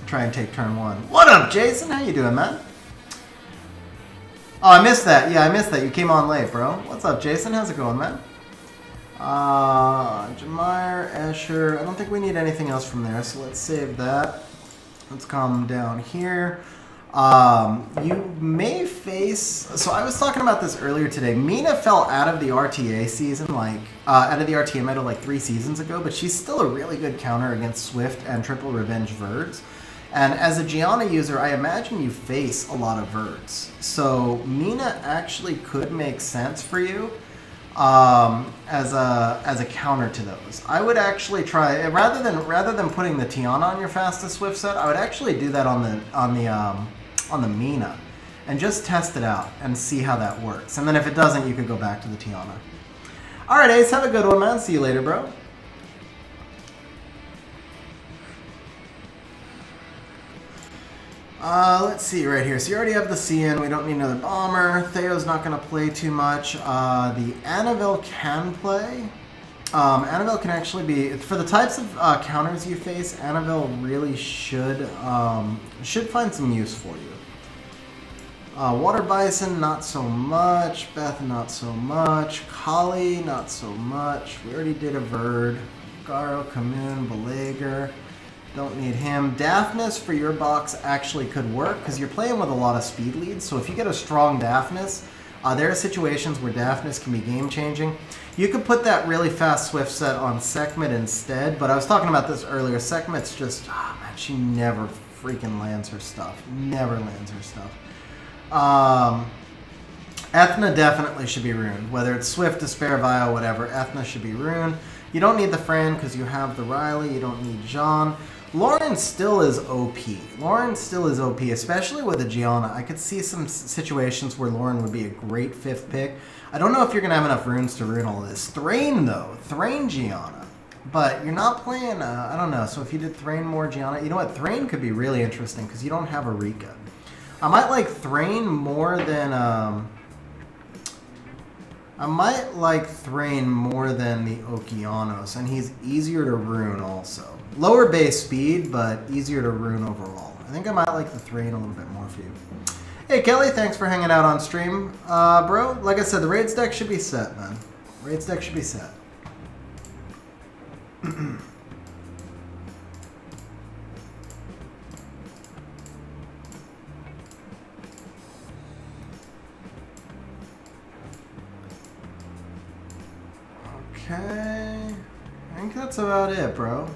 Try and take turn 1. What up, Jason? How you doing, man? Oh, I missed that. Yeah, I missed that. You came on late, bro. What's up, Jason? How's it going, man? Jameir, Escher. I don't think we need anything else from there, so let's save that. Let's come down here. You may face... So I was talking about this earlier today. Mina fell out of the RTA season, out of the RTA meta like 3 seasons ago, but she's still a really good counter against Swift and Triple Revenge Verds. And as a Gianna user, I imagine you face a lot of Verds. So Mina actually could make sense for you. As a counter to those, I would actually try rather than putting the Tiana on your fastest Swift set. I would actually do that on the Mina, and just test it out and see how that works. And then if it doesn't, you could go back to the Tiana. All right, Ace, have a good one, man. See you later, bro. Let's see right here. So you already have the CN. We don't need another bomber. Theo's not going to play too much. The Annabelle can play. Annabelle can actually be, for the types of counters you face, Annabelle really should find some use for you. Water Bison, not so much. Beth, not so much. Kali, not so much. We already did a Verd. Garo, Kamoon, Belager. Don't need him. Daphnis for your box actually could work because you're playing with a lot of speed leads. So if you get a strong Daphnis, there are situations where Daphnis can be game-changing. You could put that really fast Swift set on Sekhmet instead, but I was talking about this earlier. Sekhmet's just, man, she never freaking lands her stuff. Never lands her stuff. Ethna definitely should be ruined. Whether it's Swift, Despair, Vio, whatever, Ethna should be ruined. You don't need the Fran because you have the Riley. You don't need Jean. Lauren still is OP. Lauren still is OP, especially with a Gianna. I could see some situations where Lauren would be a great 5th pick. I don't know if you're going to have enough runes to ruin all of this. Thrain, though. Thrain Gianna. But you're not playing, I don't know. So if you did Thrain more Gianna, you know what? Thrain could be really interesting because you don't have a Rika. I might like Thrain more than, I might like Thrain more than the Okeanos, and he's easier to rune also. Lower base speed, but easier to rune overall. I think I might like the Thrain a little bit more for you. Hey, Kelly, thanks for hanging out on stream. Bro, like I said, the Raids deck should be set, man. Raids deck should be set. Okay. I think that's about it, bro.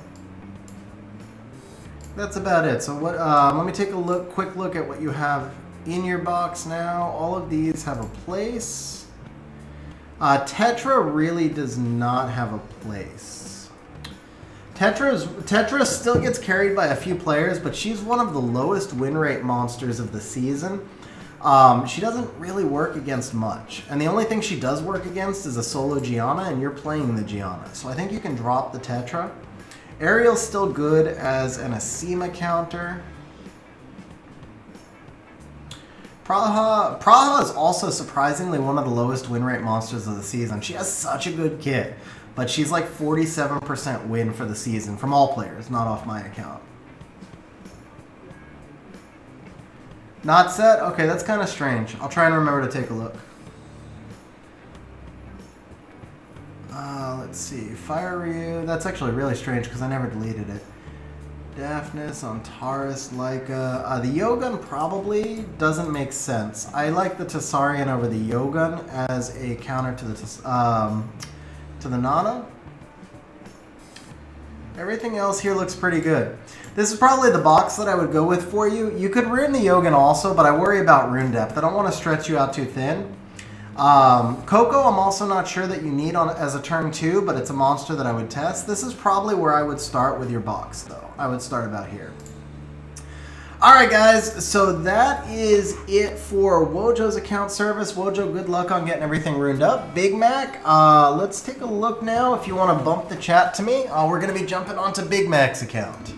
That's about it. So what? Let me take a quick look at what you have in your box now. All of these have a place. Tetra really does not have a place. Tetra still gets carried by a few players, but she's one of the lowest win rate monsters of the season. She doesn't really work against much. And the only thing she does work against is a solo Gianna, and you're playing the Gianna. So I think you can drop the Tetra. Ariel's still good as an Asima counter. Praha is also surprisingly one of the lowest win rate monsters of the season. She has such a good kit, but she's like 47% win for the season from all players, not off my account. Not set? Okay, that's kind of strange. I'll try and remember to take a look. Let's see. Fire Ryu. That's actually really strange because I never deleted it. Daphnis, Antares, Leica. The Yogun probably doesn't make sense. I like the Tessarian over the Yogun as a counter to the Nana. Everything else here looks pretty good. This is probably the box that I would go with for you. You could rune the Yogun also, but I worry about rune depth. I don't want to stretch you out too thin. Coco, I'm also not sure that you need on as a turn 2, but it's a monster that I would test. This is probably where I would start with your box, though. I would start about here. Alright guys, so that is it for Wojo's account service. Wojo, good luck on getting everything runed up. Big Mac, let's take a look now if you want to bump the chat to me. We're going to be jumping onto Big Mac's account.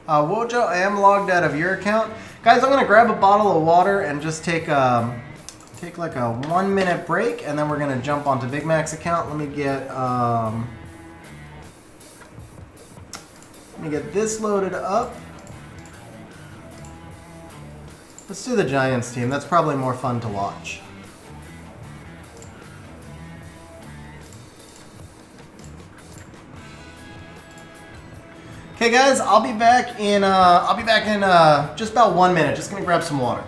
Wojo, I am logged out of your account. Guys, I'm going to grab a bottle of water and just take like a 1 minute break, and then we're going to jump onto Big Mac's account. Let me get this loaded up. Let's do the Giants team. That's probably more fun to watch. Okay, guys, I'll be back in just about 1 minute. Just gonna grab some water.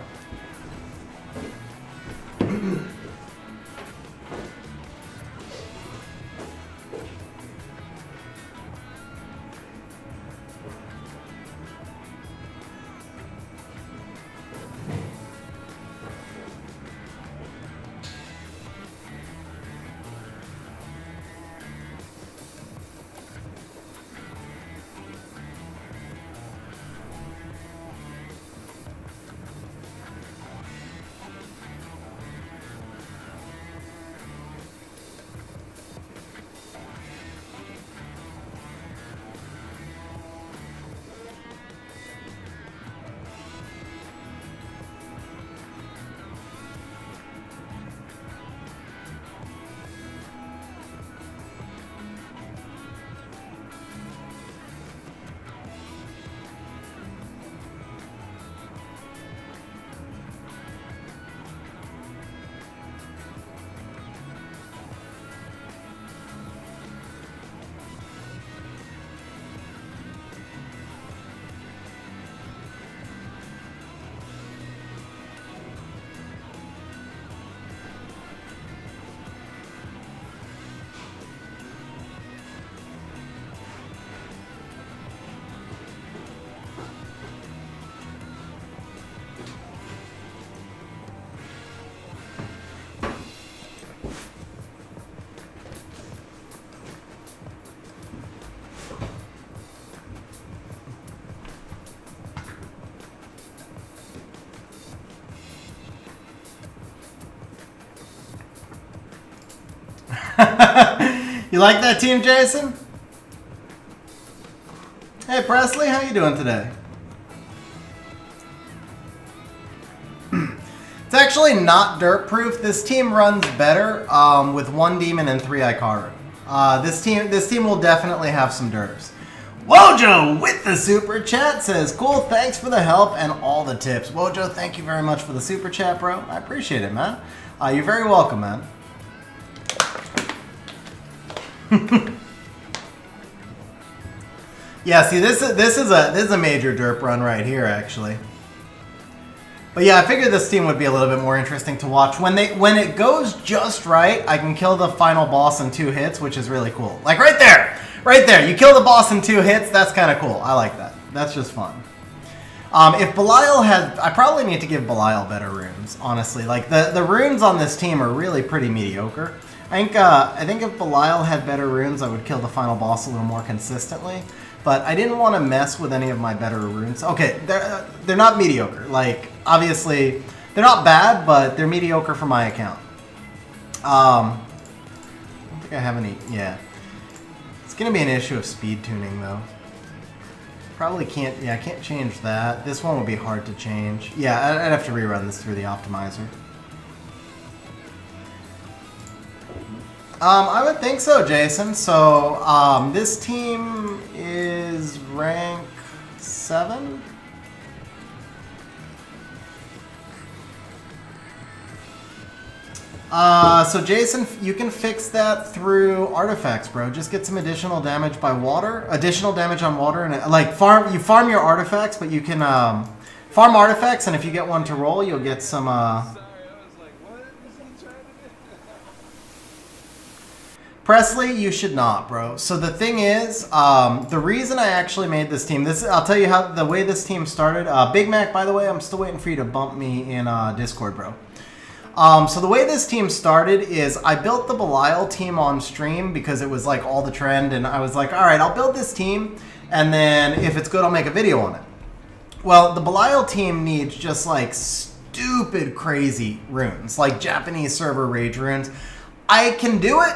You like that team, Jason? Hey, Presley, how you doing today? It's actually not dirt proof. This team runs better with 1 demon and 3 Ikaru. This team will definitely have some derps. Wojo with the super chat says, cool, thanks for the help and all the tips. Wojo, thank you very much for the super chat, bro. I appreciate it, man. You're very welcome, man. Yeah, see, this is a major derp run right here, actually. But yeah, I figured this team would be a little bit more interesting to watch. When it goes just right, I can kill the final boss in 2 hits, which is really cool. Like right there! Right there! You kill the boss in 2 hits, that's kind of cool. I like that. That's just fun. If Belial had... I probably need to give Belial better runes, honestly. Like, the runes on this team are really pretty mediocre. I think if Belial had better runes, I would kill the final boss a little more consistently. But I didn't want to mess with any of my better runes. Okay, they're not mediocre. Like, obviously, they're not bad, but they're mediocre for my account. I don't think I have any... Yeah. It's going to be an issue of speed tuning, though. Probably can't... Yeah, I can't change that. This one would be hard to change. Yeah, I'd have to rerun this through the optimizer. I would think so, Jason. So, this team is rank 7? So Jason, you can fix that through artifacts, bro. Just get some additional damage by water, additional damage on water, and like you farm your artifacts, but you can farm artifacts, and if you get one to roll, you'll get some. Presley, you should not, bro. So the thing is, the reason I actually made this team, I'll tell you how the way this team started. Big Mac, by the way, I'm still waiting for you to bump me in Discord, bro. So the way this team started is I built the Belial team on stream because it was like all the trend, and I was like, all right, I'll build this team, and then if it's good, I'll make a video on it. Well, the Belial team needs just like stupid crazy runes, like Japanese server rage runes. I can do it,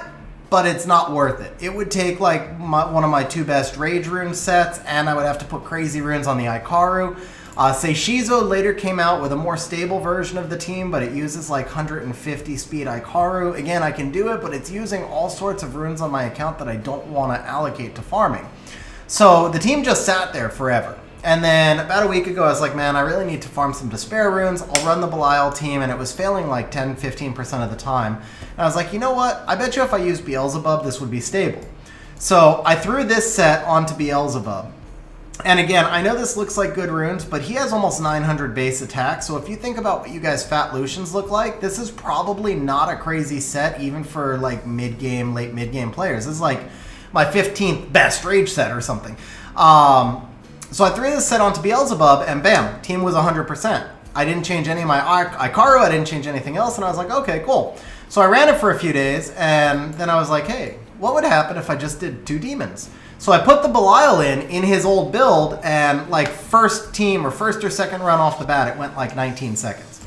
but it's not worth it. It would take like one of my 2 best rage rune sets, and I would have to put crazy runes on the Ikaru. Seishizo later came out with a more stable version of the team, but it uses like 150 speed Ikaru. Again, I can do it, but it's using all sorts of runes on my account that I don't want to allocate to farming. So the team just sat there forever. And then about a week ago, I was like, man, I really need to farm some Despair runes. I'll run the Belial team, and it was failing like 10-15% of the time. And I was like, you know what? I bet you if I used Beelzebub, this would be stable. So I threw this set onto Beelzebub. And again, I know this looks like good runes, but he has almost 900 base attack. So if you think about what you guys Fat Lucians look like, this is probably not a crazy set, even for like mid-game, late mid-game players. This is like my 15th best rage set or something. So I threw this set onto Beelzebub, and bam, team was 100%. I didn't change any of my Ikaru, I didn't change anything else, and I was like, okay, cool. So I ran it for a few days, and then I was like, hey, what would happen if I just did 2 demons? So I put the Belial in his old build, and like first or second run off the bat, it went like 19 seconds.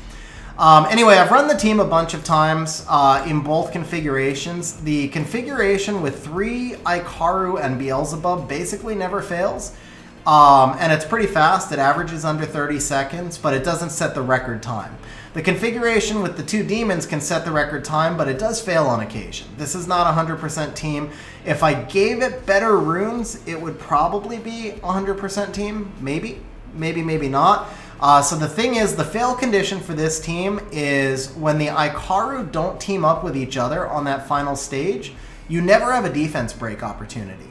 Anyway, I've run the team a bunch of times in both configurations. The configuration with 3 Ikaru and Beelzebub basically never fails. And it's pretty fast. It averages under 30 seconds, but it doesn't set the record time. The configuration with the 2 demons can set the record time, but it does fail on occasion. This is not a 100% team. If I gave it better runes, it would probably be a 100% team. Maybe not. So the thing is, the fail condition for this team is when the Ikaru don't team up with each other on that final stage, you never have a defense break opportunity.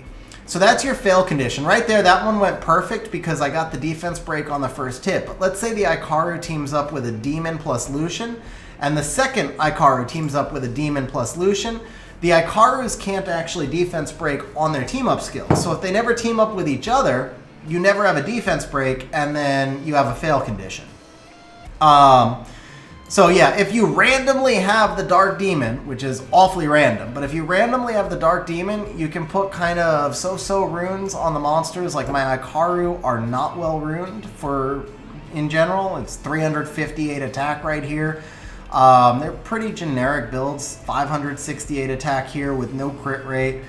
So that's your fail condition. Right there, that one went perfect because I got the defense break on the first hit. But let's say the Ikaru teams up with a demon plus Lucian, and the second Ikaru teams up with a demon plus Lucian. The Ikarus can't actually defense break on their team up skills. So if they never team up with each other, you never have a defense break, and then you have a fail condition. So yeah, if you randomly have the Dark Demon, which is awfully random, but if you randomly have the Dark Demon, you can put kind of so-so runes on the monsters. Like my Ikaru are not well runed in general. It's 358 attack right here. They're pretty generic builds, 568 attack here with no crit rate.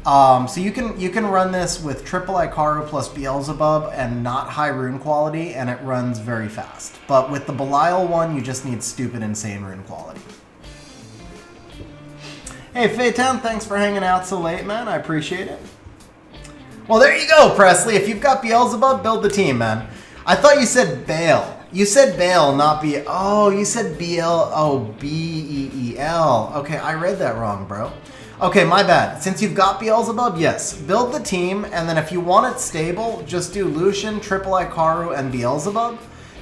So you can run this with triple Ikaru plus Beelzebub and not high rune quality, and it runs very fast. But with the Belial one, you just need stupid, insane rune quality. Hey, Faytown, thanks for hanging out so late, man. I appreciate it. Well, there you go, Presley. If you've got Beelzebub, build the team, man. I thought you said Baal. You said Baal, not B. Oh, you said B-L. Oh, B-E-E-L. Okay, I read that wrong, bro. Okay, my bad. Since you've got Beelzebub, yes, build the team, and then if you want it stable, just do Lucian, triple Ikaru, and Beelzebub.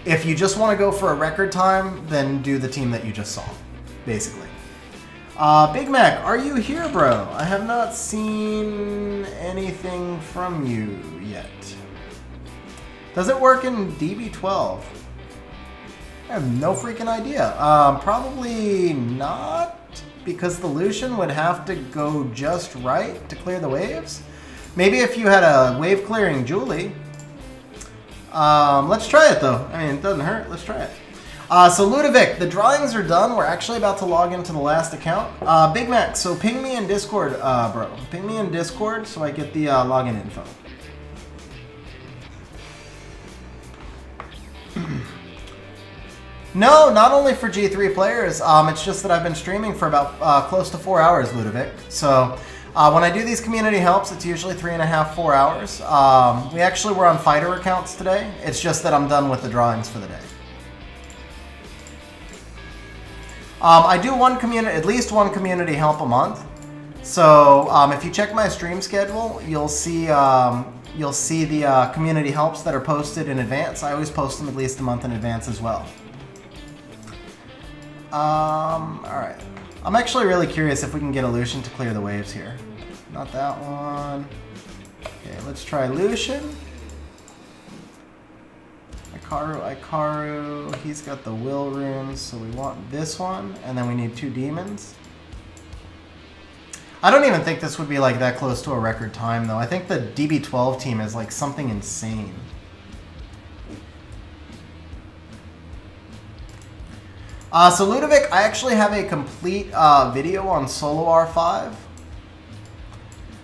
If you just want to go for a record time, then do the team that you just saw, basically. Big Mac, are you here, bro? I have not seen anything from you yet. Does it work in DB12? I have no freaking idea. Probably not, because the Lucian would have to go just right to clear the waves. Maybe if you had a wave clearing Julie. Let's try it though. I mean, it doesn't hurt. Let's try it. So Ludovic, the drawings are done. We're actually about to log into the last account. Big Mac, so ping me in Discord, bro. Ping me in Discord so I get the login info. No, not only for G3 players. It's just that I've been streaming for about close to 4 hours, Ludovic. So when I do these community helps, it's usually 3.5, 4 hours. We actually were on fighter accounts today. It's just that I'm done with the drawings for the day. I do at least one community help a month. So if you check my stream schedule, you'll see the community helps that are posted in advance. I always post them at least a month in advance as well. All right. I'm actually really curious if we can get a Lucian to clear the waves here. Not that one. Okay, let's try Lucian. Ikaru, he's got the will runes, so we want this one, and then we need 2 demons. I don't even think this would be like that close to a record time though. I think the DB12 team is like something insane. So Ludovic, I actually have a complete video on Solo R5.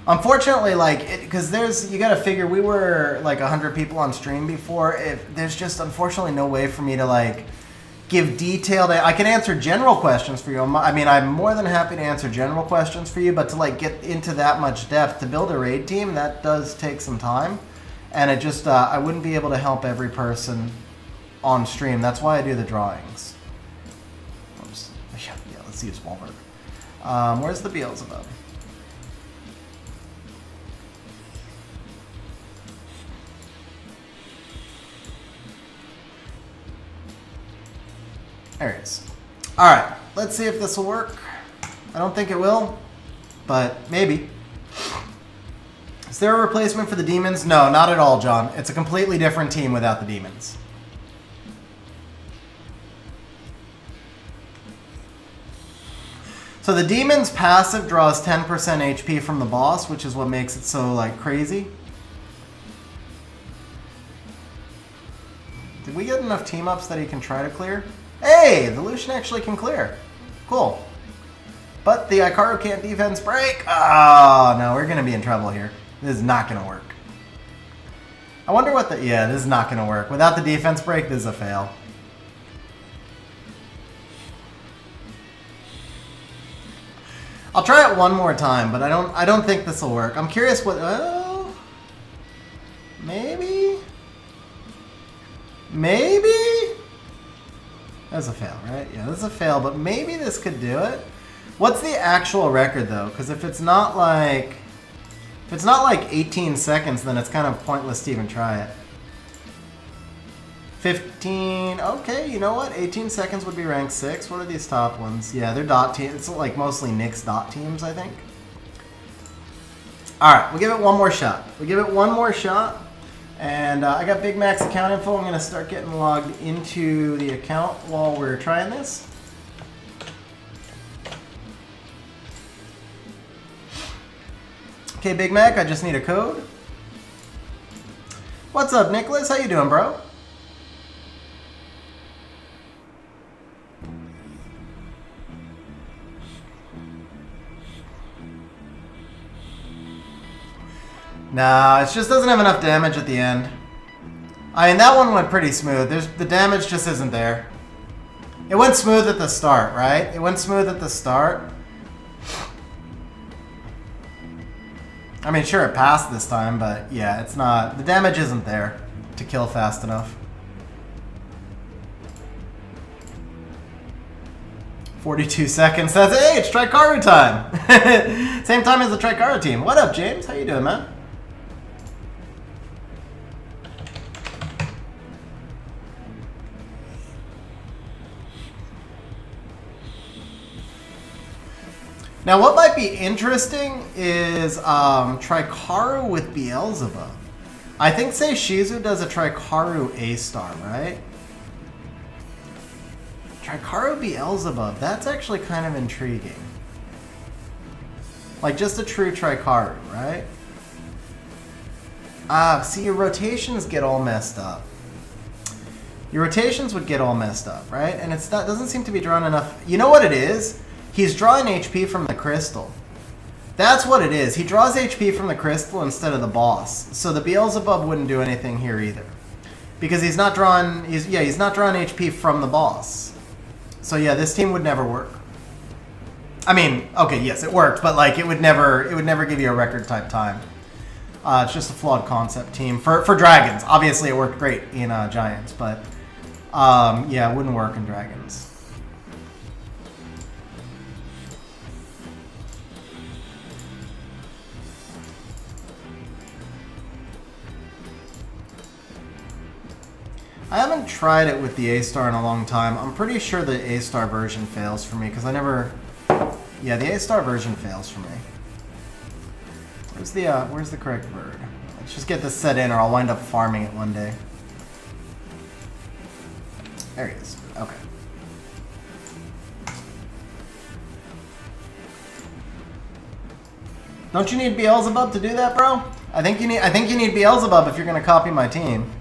Unfortunately, like, because you gotta figure we were like 100 people on stream before. There's just unfortunately no way for me to like give detailed. I can answer general questions for you. I mean, I'm more than happy to answer general questions for you, but to like get into that much depth to build a raid team, that does take some time, and it just I wouldn't be able to help every person on stream. That's why I do the drawings. Oops. Yeah, let's use Wahlberg. Where's the Beelzebub? There it is. Alright, let's see if this will work. I don't think it will, but maybe. Is there a replacement for the demons? No, not at all, John. It's a completely different team without the demons. So the demons passive draws 10% HP from the boss, which is what makes it so like crazy. Did we get enough team ups that he can try to clear? Hey, the Lucian actually can clear. Cool. But the Ikaru can't defense break. Oh, no, we're going to be in trouble here. This is not going to work. I wonder what the... Yeah, this is not going to work. Without the defense break, this is a fail. I'll try it one more time, but I don't think this will work. I'm curious what... maybe? Maybe? That's a fail, right? Yeah, that's a fail, but maybe this could do it. What's the actual record though? Because if it's not like 18 seconds, then it's kind of pointless to even try it. 15. Okay, you know what? 18 seconds would be rank 6. What are these top ones? Yeah, they're dot teams. It's like mostly Nyx dot teams, I think. All right, we'll give it one more shot. And I got Big Mac's account info. I'm going to start getting logged into the account while we're trying this. Okay, Big Mac, I just need a code. What's up, Nicholas? How you doing, bro? Nah, it just doesn't have enough damage at the end. I mean, that one went pretty smooth. The damage just isn't there. It went smooth at the start, right? It went smooth at the start. I mean, sure, it passed this time, but yeah, it's not... The damage isn't there to kill fast enough. 42 seconds. That's... Hey, it's Trikaru time! Same time as the Trikaru team. What up, James? How you doing, man? Now, what might be interesting is Trikaru with Beelzebub. I think Seishizu does a Trikaru A-star, right? Trikaru Beelzebub, that's actually kind of intriguing. Like, just a true Trikaru, right? See, your rotations get all messed up. Your rotations would get all messed up, right? And it's not, doesn't seem to be drawn enough. You know what it is? He's drawing HP from the crystal. That's what it is. He draws HP from the crystal instead of the boss. So the Beelzebub wouldn't do anything here either. Because he's not drawing HP from the boss. So yeah, this team would never work. I mean, okay, yes, it worked, but like it would never give you a record type time. It's just a flawed concept team for dragons. Obviously, it worked great in giants, but yeah, it wouldn't work in dragons. I haven't tried it with the A-star in a long time. I'm pretty sure the A-star version fails for me because I never. Yeah, the A-star version fails for me. Where's the correct bird? Let's just get this set in or I'll wind up farming it one day. There he is. Okay. Don't you need Beelzebub to do that, bro? I think you need Beelzebub if you're gonna copy my team.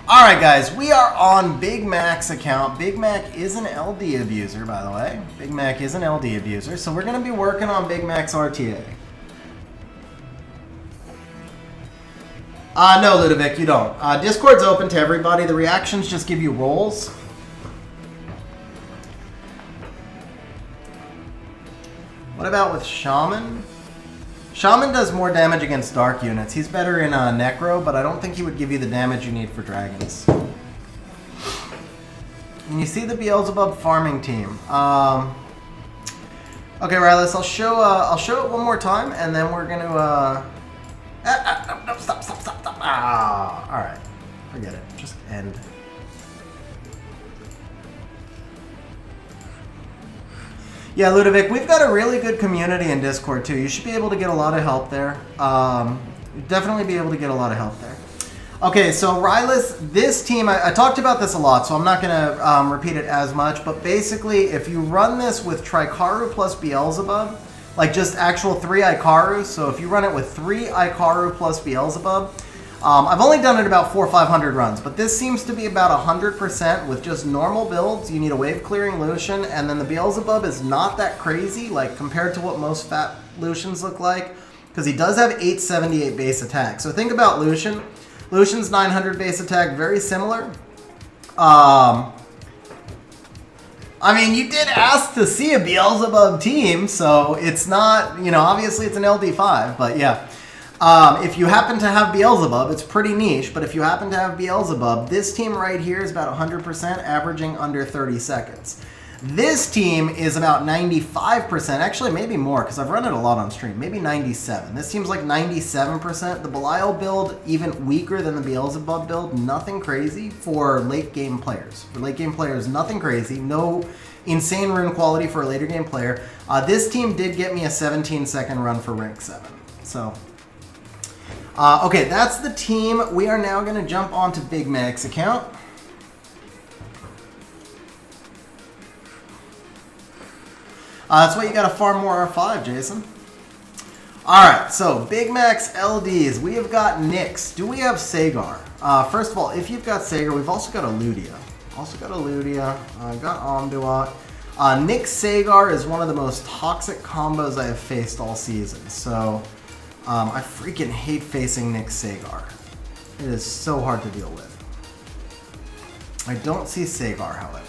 Alright guys, we are on Big Mac's account. Big Mac is an LD abuser, by the way. Big Mac is an LD abuser, so we're going to be working on Big Mac's RTA. No, Ludovic, you don't. Discord's open to everybody. The reactions just give you rolls. What about with Shaman? Shaman does more damage against dark units. He's better in Necro, but I don't think he would give you the damage you need for dragons. And you see the Beelzebub farming team. Okay, Rylas, I'll show it one more time, and then we're gonna no, stop. All right, forget it. Just end. Yeah, Ludovic, we've got a really good community in Discord, too. You should be able to get a lot of help there. Definitely be able to get a lot of help there. Okay, so Rylas, this team, I talked about this a lot, so I'm not going to repeat it as much. But basically, if you run this with Trikaru plus Beelzebub, like just actual 3 Icarus, so if you run it with 3 Icaru plus Beelzebub, I've only done it about 400 or 500 runs, but this seems to be about 100% with just normal builds. You need a wave clearing Lucian, and then the Beelzebub is not that crazy, like compared to what most fat Lucians look like, because he does have 878 base attack. So think about Lucian. Lucian's 900 base attack, very similar. I mean, you did ask to see a Beelzebub team, so it's not, you know, obviously it's an LD5, but yeah. If you happen to have Beelzebub, it's pretty niche, but if you happen to have Beelzebub, this team right here is about 100%, averaging under 30 seconds. This team is about 95%, actually maybe more, because I've run it a lot on stream, maybe 97. This seems like 97%. The Belial build, even weaker than the Beelzebub build, nothing crazy for late game players. For late game players, nothing crazy, no insane rune quality for a later game player. This team did get me a 17-second run for rank 7, so... okay, that's the team. We are now going to jump onto Big Mac's account. That's why you got to farm more R5, Jason. Alright, so Big Mac's LDs. We have got Nyx. Do we have Sagar? First of all, if you've got Sagar, we've also got a Ludia. Got Omduat. Nyx Sagar is one of the most toxic combos I have faced all season, so... I freaking hate facing Nyx Sagar. It is so hard to deal with. I don't see Sagar, however.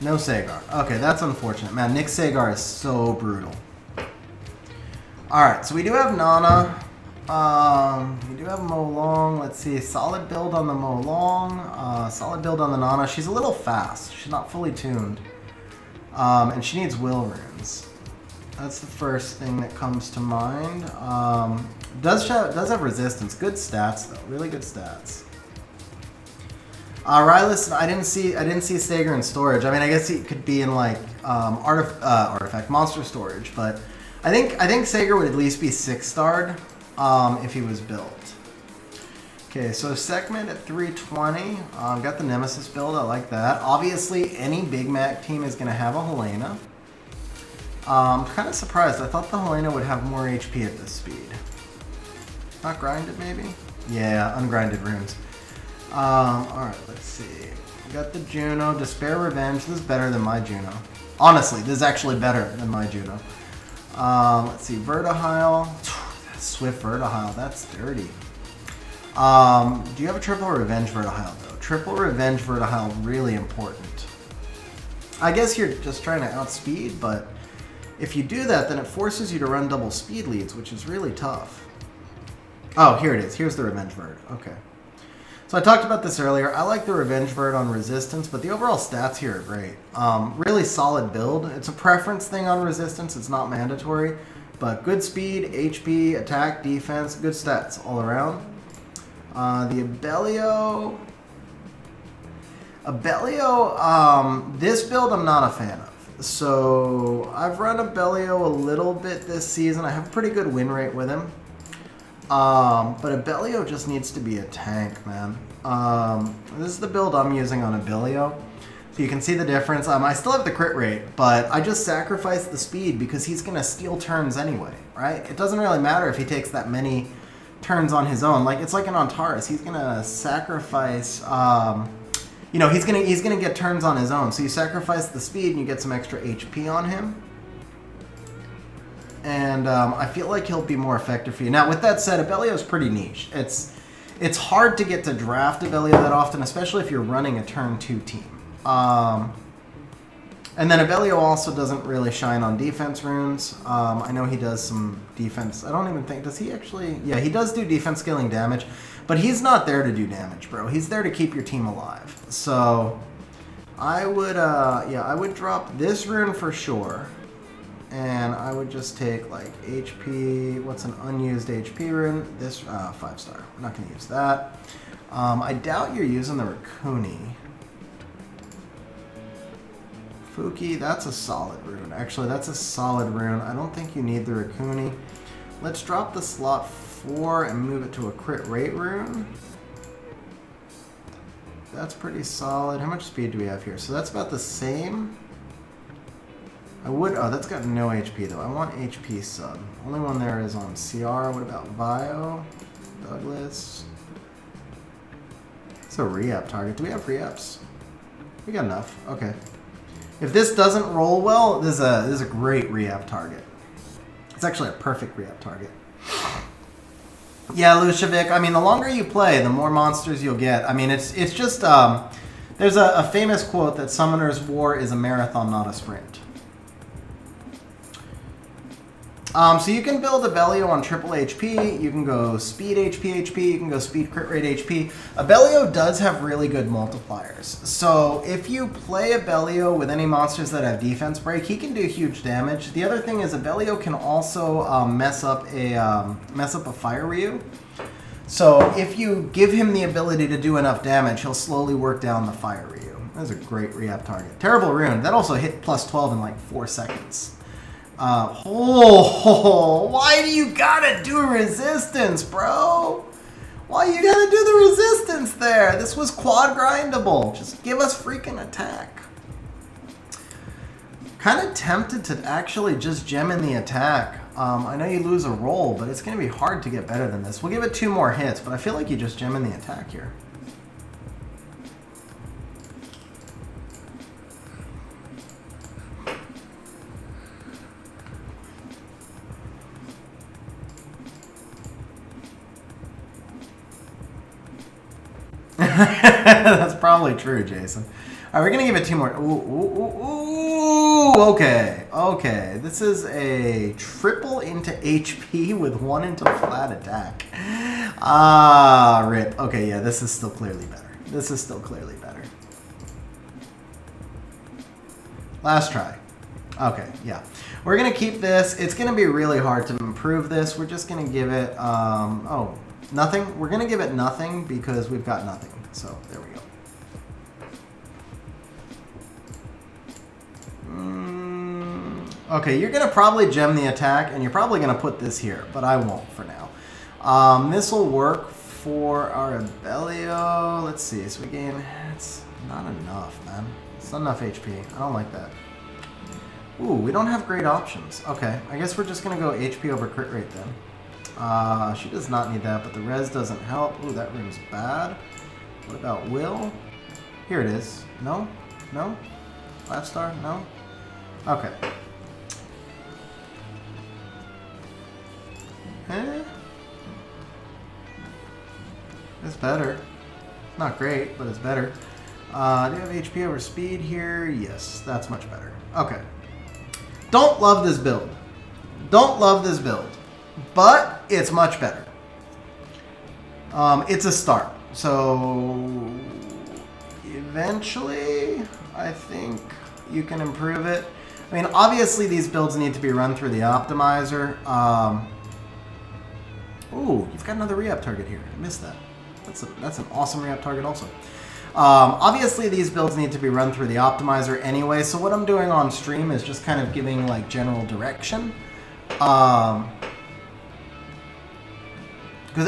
No Sagar. Okay, that's unfortunate. Man, Nyx Sagar is so brutal. Alright, so we do have Nana. We do have Molong. Let's see. Solid build on the Molong. Solid build on the Nana. She's a little fast. She's not fully tuned. And she needs will runes. That's the first thing that comes to mind. Does have resistance. Good stats though. Really good stats. Rylus, I didn't see Sager in storage. I mean, I guess he could be in like artifact monster storage, but I think Sager would at least be 6-starred if he was built. Okay, so Segment at 320. Got the Nemesis build. I like that. Obviously, any Big Mac team is going to have a Helena. I'm kind of surprised. I thought the Helena would have more HP at this speed. Not grinded, maybe? Yeah, ungrinded runes. Alright, let's see. We got the Juno. Despair Revenge. This is better than my Juno. Honestly, this is actually better than my Juno. Let's see. Vertihile. Swift Vertihile. That's dirty. Do you have a Triple Revenge Vertihile, though? Triple Revenge Vertihile, really important. I guess you're just trying to outspeed, but if you do that, then it forces you to run double speed leads, which is really tough. Oh, here it is. Here's the Revenge Vert. Okay. So I talked about this earlier. I like the Revenge Vert on resistance, but the overall stats here are great. Really solid build. It's a preference thing on resistance. It's not mandatory, but good speed, HP, attack, defense, good stats all around. The Abellio, this build I'm not a fan of. So I've run Abellio a little bit this season. I have a pretty good win rate with him. But Abellio just needs to be a tank, man. This is the build I'm using on Abellio. So you can see the difference. I still have the crit rate, but I just sacrificed the speed because he's going to steal turns anyway, right? It doesn't really matter if he takes that many turns on his own. Like, it's like an Antares. He's going to sacrifice, you know, he's gonna get turns on his own. So you sacrifice the speed and you get some extra HP on him. And I feel like he'll be more effective for you. Now, with that said, Abellio is pretty niche. It's hard to get to draft Abellio that often, especially if you're running a turn 2 team. And then Abellio also doesn't really shine on defense runes. I know he does some defense. I don't even think, does he actually? Yeah, he does do defense scaling damage, but he's not there to do damage, bro. He's there to keep your team alive. So I would, yeah, I would drop this rune for sure. And I would just take like HP, what's an unused HP rune? This, 5-star. I'm not going to use that. I doubt you're using the Raccoony. Fuki, that's a solid rune. Actually, that's a solid rune. I don't think you need the Raccoony. Let's drop the slot 4 and move it to a crit rate rune. That's pretty solid. How much speed do we have here? So that's about the same. I would, oh, that's got no HP though. I want HP sub. Only one there is on CR. What about Vio? Douglas? It's a re-up target. Do we have re-ups? We got enough. Okay. If this doesn't roll well, this is a great re-up target. It's actually a perfect re-up target. Yeah, Lushevik, I mean, the longer you play, the more monsters you'll get. I mean, it's just, there's a famous quote that Summoner's War is a marathon, not a sprint. So you can build Abellio on triple HP, you can go speed HP, you can go speed crit rate HP. Abellio does have really good multipliers. So if you play Abellio with any monsters that have defense break, he can do huge damage. The other thing is Abellio can also mess up a Fire Ryu. So if you give him the ability to do enough damage, he'll slowly work down the Fire Ryu. That's a great re-up target. Terrible rune. That also hit plus 12 in like 4 seconds. Why do you gotta do resistance, bro? Why you gotta do the resistance there? This was quad grindable. Just give us freaking attack. Kind of tempted to actually just gem in the attack. I know you lose a roll, but it's gonna be hard to get better than this. We'll give it 2 more hits, but I feel like you just gem in the attack here. That's probably true, Jason. All right, we're going to give it 2 more. Ooh, okay. Okay, this is a triple into HP with 1 into flat attack. Rip. Okay, yeah, this is still clearly better. This is still clearly better. Last try. Okay, yeah. We're going to keep this. It's going to be really hard to improve this. We're just going to give it, nothing. We're going to give it nothing because we've got nothing. So, there we go. Okay, you're going to probably gem the attack, and you're probably going to put this here, but I won't for now. This will work for our Abellio. Let's see, so we gain... It's not enough, man. It's not enough HP. I don't like that. Ooh, we don't have great options. Okay, I guess we're just going to go HP over crit rate then. She does not need that, but the res doesn't help. Ooh, that rune's bad. What about Will? Here it is. No? No? 5-star? No? Okay. It's better. Not great, but it's better. Do you have HP over speed here? Yes, that's much better. Okay. Don't love this build. Don't love this build. But it's much better. It's a start. So eventually, I think you can improve it. I mean, obviously these builds need to be run through the optimizer. Ooh, you've got another re-up target here. I missed that. That's an awesome re-up target also. Obviously these builds need to be run through the optimizer anyway, so what I'm doing on stream is just kind of giving like general direction. Because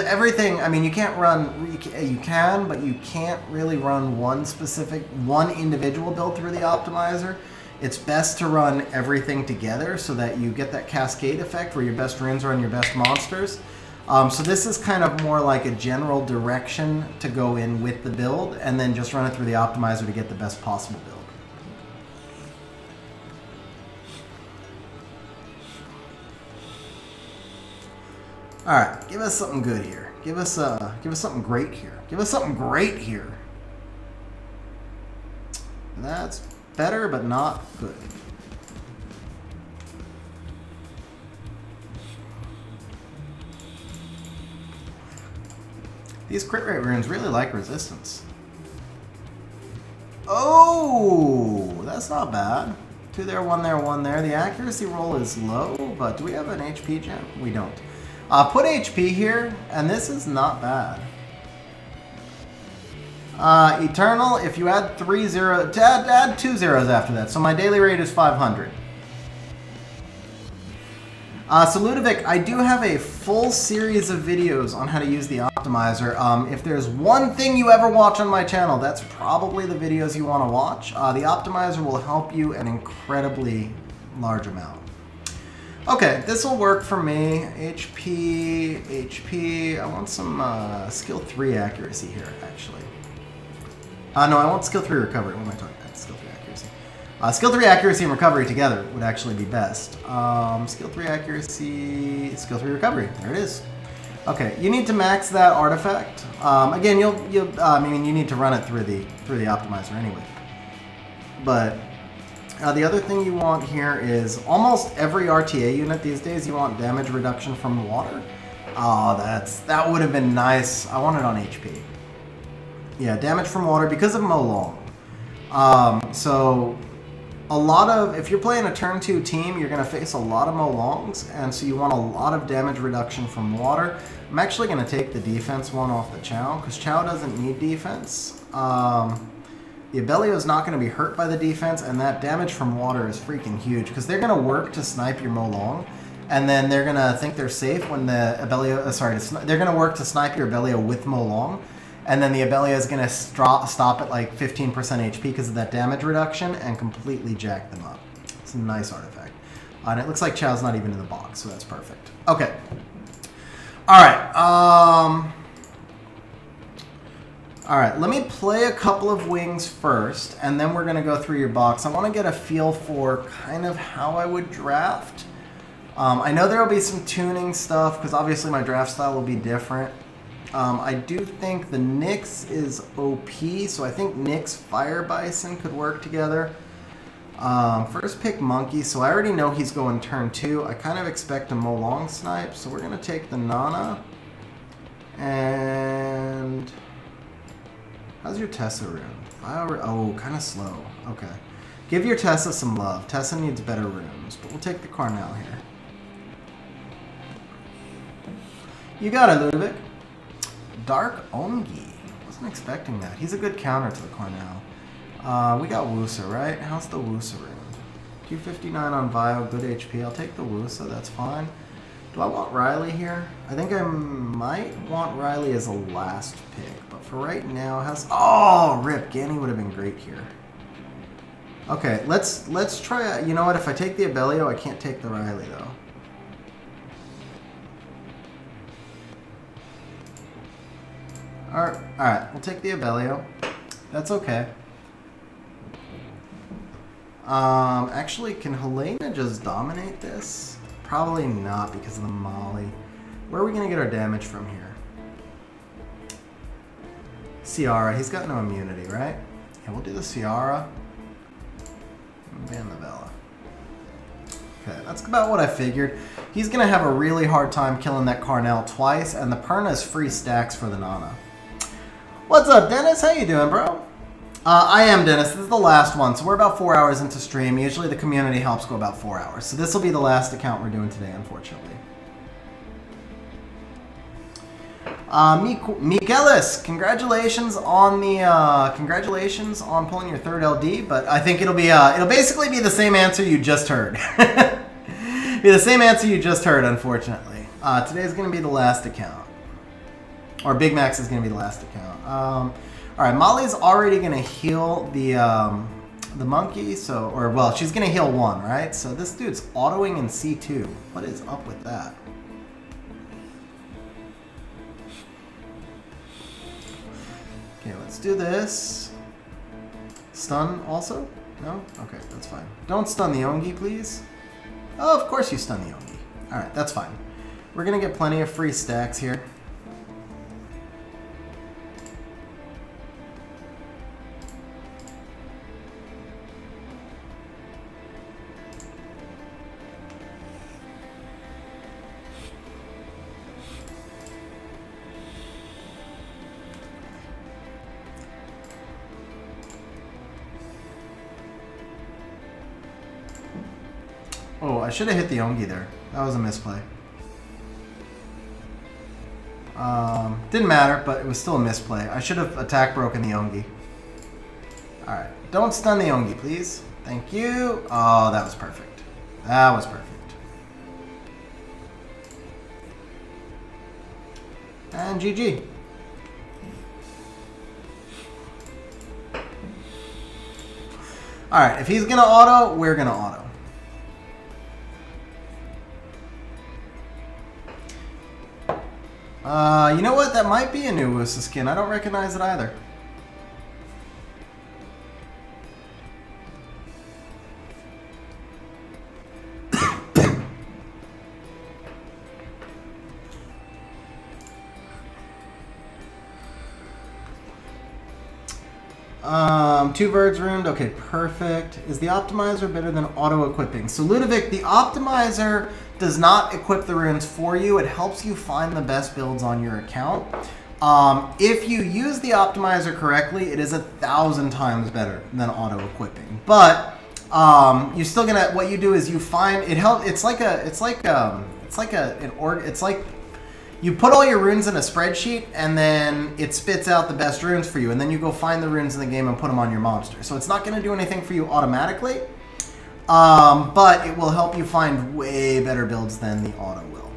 everything, I mean, you can't run, you can, but you can't really run one individual build through the optimizer. It's best to run everything together so that you get that cascade effect where your best runes are on your best monsters. So this is kind of more like a general direction to go in with the build, and then just run it through the optimizer to get the best possible build. All right, give us something good here. Give us something great here. Give us something great here. That's better, but not good. These crit rate runes really like resistance. Oh, that's not bad. 2 there, 1 there, 1 there. The accuracy roll is low, but do we have an HP gem? We don't. Put HP here, and this is not bad. Eternal, if you add 3 zeros, add 2 zeros after that. So my daily rate is 500. So Ludovic, I do have a full series of videos on how to use the optimizer. If there's one thing you ever watch on my channel, that's probably the videos you want to watch. The optimizer will help you an incredibly large amount. Okay, this will work for me. HP. I want some skill 3 accuracy here, actually. No, I want skill 3 recovery. What am I talking about? Skill 3 accuracy. Skill 3 accuracy and recovery together would actually be best. Skill 3 accuracy, skill 3 recovery. There it is. Okay, you need to max that artifact. Again, I mean, you need to run it through the optimizer anyway. But the other thing you want here is almost every RTA unit these days. You want damage reduction from water. Oh, that would have been nice. I want it on HP. Yeah, damage from water because of Molong. So a lot of, if you're playing a turn 2 team, you're going to face a lot of Molongs, and so you want a lot of damage reduction from water. I'm actually going to take the defense one off the Chow, because Chow doesn't need defense. The Abellio is not going to be hurt by the defense, and that damage from water is freaking huge, because they're going to work to snipe your Molong, and then they're going to think they're safe when the Abellio, they're going to work to snipe your Abellio with Molong, and then the Abellio is going to stop at like 15% HP because of that damage reduction and completely jack them up. It's a nice artifact. And it looks like Chow's not even in the box, so that's perfect. Okay. Alright. Alright, let me play a couple of wings first, and then we're going to go through your box. I want to get a feel for kind of how I would draft. I know there will be some tuning stuff, because obviously my draft style will be different. I do think the Nyx is OP, so I think Nyx Fire Bison could work together. First pick Monkey, so I already know he's going turn 2. I kind of expect a Molong snipe, so we're going to take the Nana. And how's your Tessa rune? Oh, kind of slow. Okay. Give your Tessa some love. Tessa needs better runes, but we'll take the Carnell here. You got it, Ludovic. Dark Ongi. Wasn't expecting that. He's a good counter to the Carnell. We got Wusa, right? How's the Wusa rune? 259 on Vio, good HP. I'll take the Wusa, that's fine. Do I want Riley here? I think I might want Riley as a last pick, but for right now, how's... Oh, rip. Ganny would have been great here. Okay, let's try... You know what? If I take the Abellio, I can't take the Riley, though. Alright, we'll take the Abellio. That's okay. Actually, can Helena just dominate this? Probably not because of the Molly. Where are we going to get our damage from here? Ciara. He's got no immunity, right? Yeah, we'll do the Ciara. Ban the Vela. Okay, that's about what I figured. He's going to have a really hard time killing that Carnell twice, and the Perna is free stacks for the Nana. What's up, Dennis? How you doing, bro? I am Dennis. This is the last one, so we're about 4 hours into stream. Usually the community helps go about 4 hours. So this will be the last account we're doing today, unfortunately. Mikelis, congratulations on the congratulations on pulling your third LD. But I think it'll basically be the same answer you just heard. Be the same answer you just heard, unfortunately. Today's going to be the last account, or Big Max is going to be the last account. All right, Molly's already going to heal the monkey, well, she's going to heal one, right? So this dude's autoing in C2. What is up with that? Okay, let's do this. Stun also? No? Okay, that's fine. Don't stun the Ongi, please. Oh, of course you stun the Ongi. All right, that's fine. We're going to get plenty of free stacks here. Oh, I should have hit the Ongi there. That was a misplay. Didn't matter, but it was still a misplay. I should have attack broken the Ongi. Alright. Don't stun the Ongi, please. Thank you. Oh, that was perfect. That was perfect. And GG. Alright, if he's going to auto, we're going to auto. You know what? That might be a new Wusa skin. I don't recognize it either. Two birds ruined. Okay, perfect. Is the optimizer better than auto-equipping? So Ludovic, the optimizer does not equip the runes for you. It helps you find the best builds on your account. If you use the optimizer correctly, it is 1,000 times better than auto-equipping. But you're still gonna. What you do is you find it help. It's like you put all your runes in a spreadsheet, and then it spits out the best runes for you, and then you go find the runes in the game and put them on your monster. So it's not going to do anything for you automatically, but it will help you find way better builds than the auto will.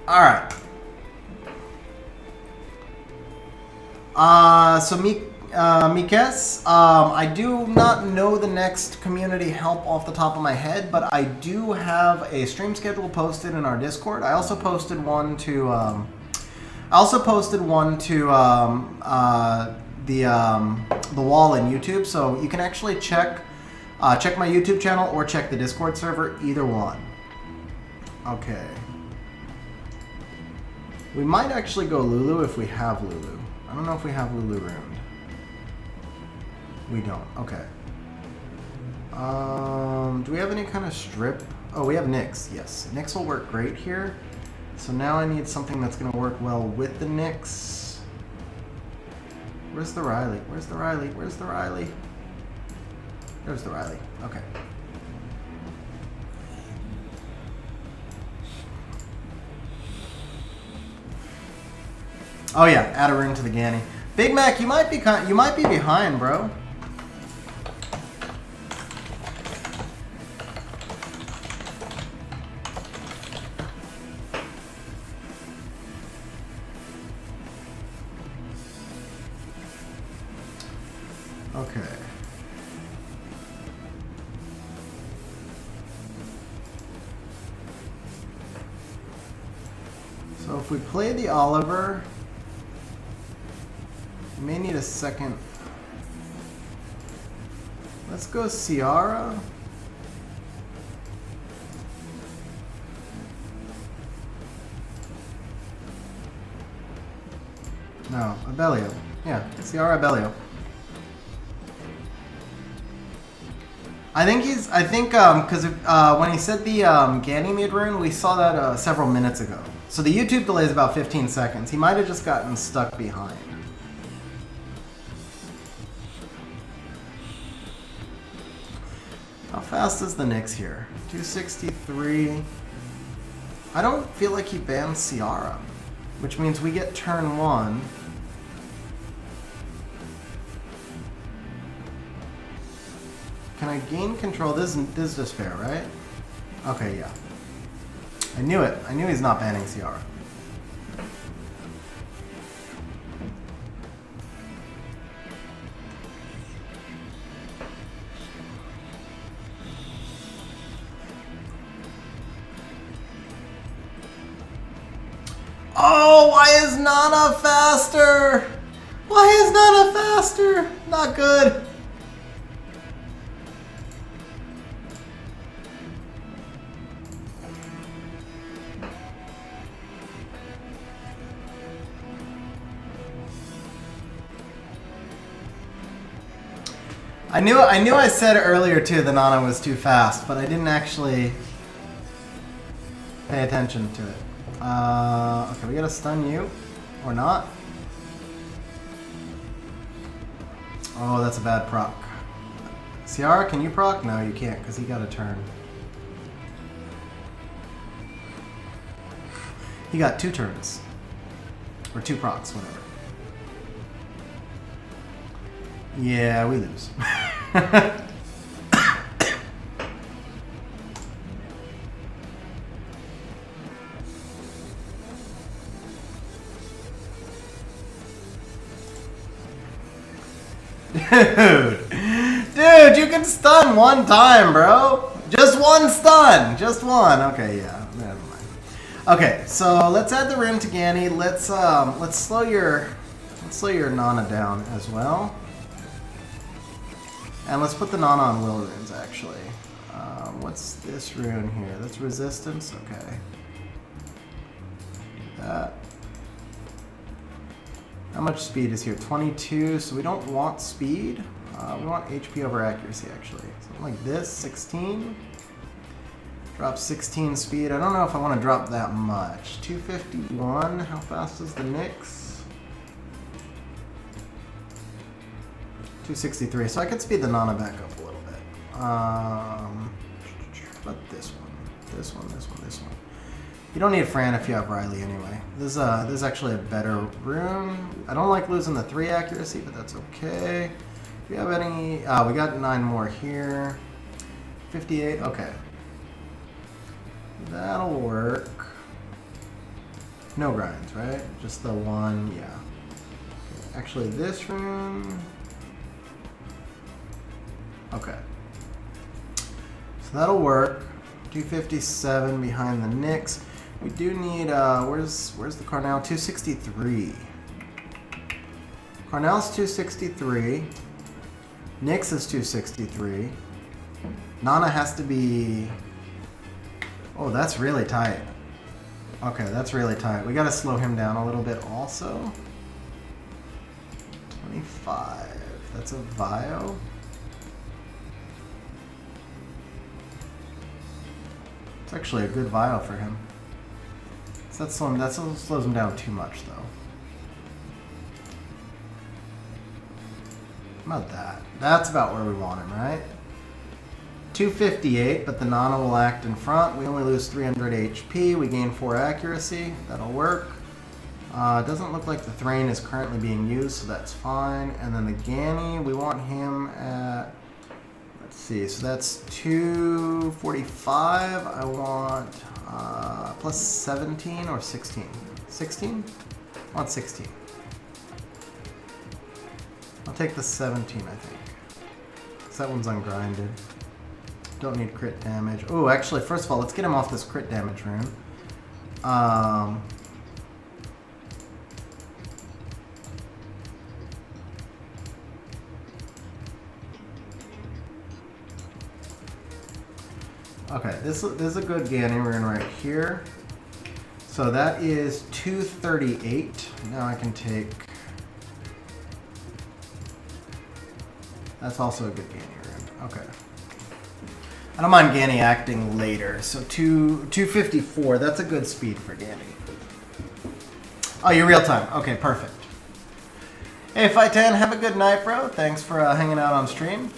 All right. So Mikes, I do not know the next community help off the top of my head, but I do have a stream schedule posted in our Discord. I also posted one to the wall in YouTube, so you can actually check my YouTube channel or check the Discord server, either one. Okay. We might actually go Lulu if we have Lulu. I don't know if we have Lulu ruined. We don't. Okay. Do we have any kind of strip? Oh, we have Nyx. Yes. Nyx will work great here. So now I need something that's going to work well with the Nyx. Where's the Riley? Where's the Riley? Where's the Riley? There's the Riley. Okay. Oh yeah, add a rune to the Ganny. Big Mac, you might be behind, bro. Okay. So if we play the Oliver, we may need a second. Let's go Ciara. No, Abellio. Yeah, Ciara Abellio. I think because when he said the Ganymede rune, we saw that several minutes ago. So the YouTube delay is about 15 seconds. He might have just gotten stuck behind. How fast is the Nyx here? 263. I don't feel like he bans Ciara, which means we get turn 1. Can I gain control? This is just fair, right? Okay, yeah. I knew it. I knew he's not banning Ciara. Oh, why is Nana faster? Why is Nana faster? Not good. I knew I said earlier too that Nana was too fast, but I didn't actually pay attention to it. Okay, we gotta stun you. Or not. Oh, that's a bad proc. Ciara, can you proc? No, you can't, because he got a turn. He got 2 turns. Or 2 procs, whatever. Yeah, we lose. Dude, you can stun 1 time, bro. Just 1 stun. Just 1. Okay, yeah. Never mind. Okay, so let's add the rune to Ganny. Let's slow your Nana down as well. And let's put the Nana on will runes, actually. What's this rune here? That's resistance? Okay. That. How much speed is here? 22, so we don't want speed. We want HP over accuracy, actually. Something like this, 16. Drop 16 speed. I don't know if I want to drop that much. 251, how fast is the Nyx? 263, so I could speed the Nana back up a little bit. But this one, this one, this one, this one. You don't need Fran if you have Riley anyway. This is actually a better rune. I don't like losing the 3 accuracy, but that's okay. Do we have any? We got 9 more here. 58, okay. That'll work. No grinds, right? Just the 1, yeah. Okay. Actually, this rune. Okay. So that'll work. 257 behind the Nyx. We do need, where's the Carnal? 263. Carnal's 263. Nyx is 263. Nana has to be... Oh, that's really tight. Okay, that's really tight. We gotta slow him down a little bit also. 25. That's a Vio. It's actually a good Vio for him. So that slows him down too much, though. About that. That's about where we want him, right? 258, but the Nana will act in front. We only lose 300 HP. We gain 4 accuracy. That'll work. It doesn't look like the Thrain is currently being used, so that's fine. And then the Ganny, we want him at... Let's see, so that's 245. I want plus 17 or 16? 16? I want 16. I'll take the 17, I think. Because that one's ungrinded. Don't need crit damage. Oh, actually, first of all, let's get him off this crit damage rune. Okay, this is a good Ganny rune right here. So that is 238. Now I can take... That's also a good Ganny rune. Okay. I don't mind Ganny acting later. So 254. That's a good speed for Ganny. Oh, you're real time. Okay, perfect. Hey, Fightan, have a good night, bro. Thanks for hanging out on stream.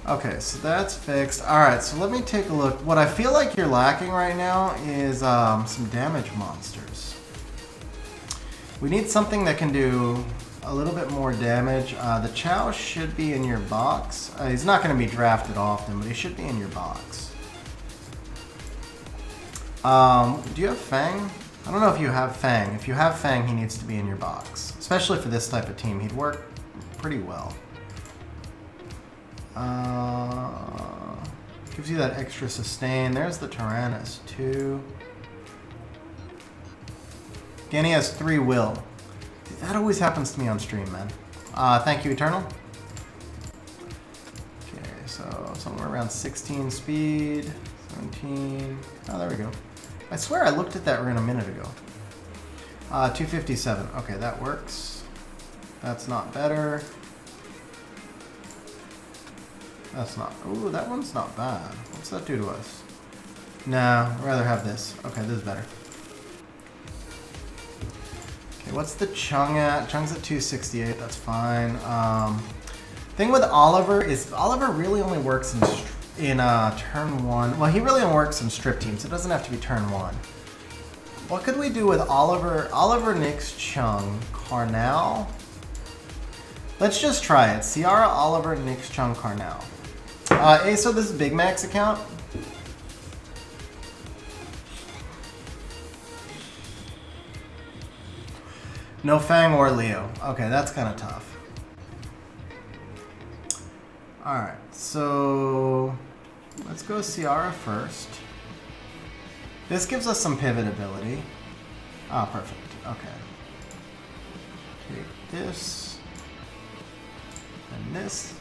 Okay, so that's fixed. Alright, so let me take a look. What I feel like you're lacking right now is some damage monsters. We need something that can do a little bit more damage. The Chow should be in your box. He's not going to be drafted often, but he should be in your box. Do you have Fang? I don't know if you have Fang. If you have Fang, he needs to be in your box. Especially for this type of team. He'd work pretty well. Gives you that extra sustain. There's the Tyrannus, 2. Ganny has 3 will. That always happens to me on stream, man. Thank you, Eternal. Okay, so somewhere around 16 speed, 17. Oh, there we go. I swear I looked at that rune a minute ago. 257. Okay, that works. That's not better. That's not... Ooh, that one's not bad. What's that do to us? Nah, I'd rather have this. Okay, this is better. Okay, what's the Chung at? Chung's at 268. That's fine. Thing with Oliver is Oliver really only works in turn 1. Well, he really only works in strip teams. It doesn't have to be turn 1. What could we do with Oliver? Oliver, Nyx, Chung, Carnal? Let's just try it. Ciara, Oliver, Nyx, Chung, Carnal. Hey, so this is Big Mac's account. No Fang or Leo. Okay, that's kind of tough. Alright, so let's go Ciara first. This gives us some pivot ability. Ah, perfect. Okay. Take this. And this.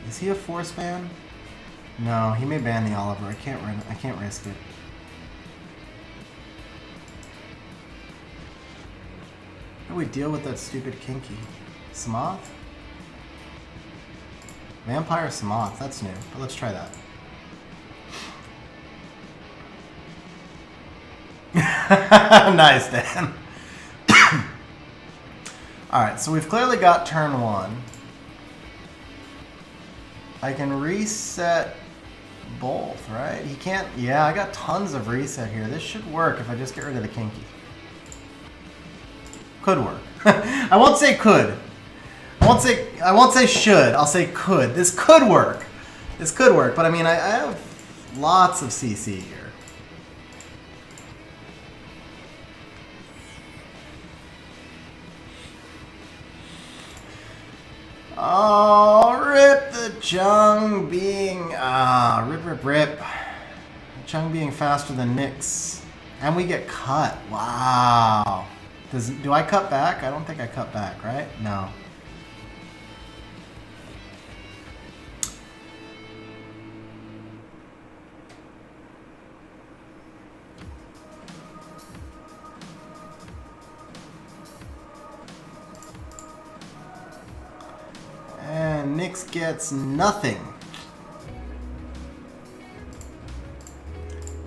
Is he a force ban? No, he may ban the Oliver. I can't risk it. How do we deal with that stupid Kinky? Samoth? Vampire Samoth, that's new. But let's try that. Nice, Dan. Alright, so we've clearly got turn 1. I can reset both, right? He can't... Yeah, I got tons of reset here. This should work if I just get rid of the Kinky. Could work. I won't say could. I won't say should. I'll say could. This could work. This could work, but I mean, I have lots of CC here. Oh, rip the Chung being... rip. Chung being faster than Nyx. And we get cut. Wow. Do I cut back? I don't think I cut back, right? No. Nyx gets nothing.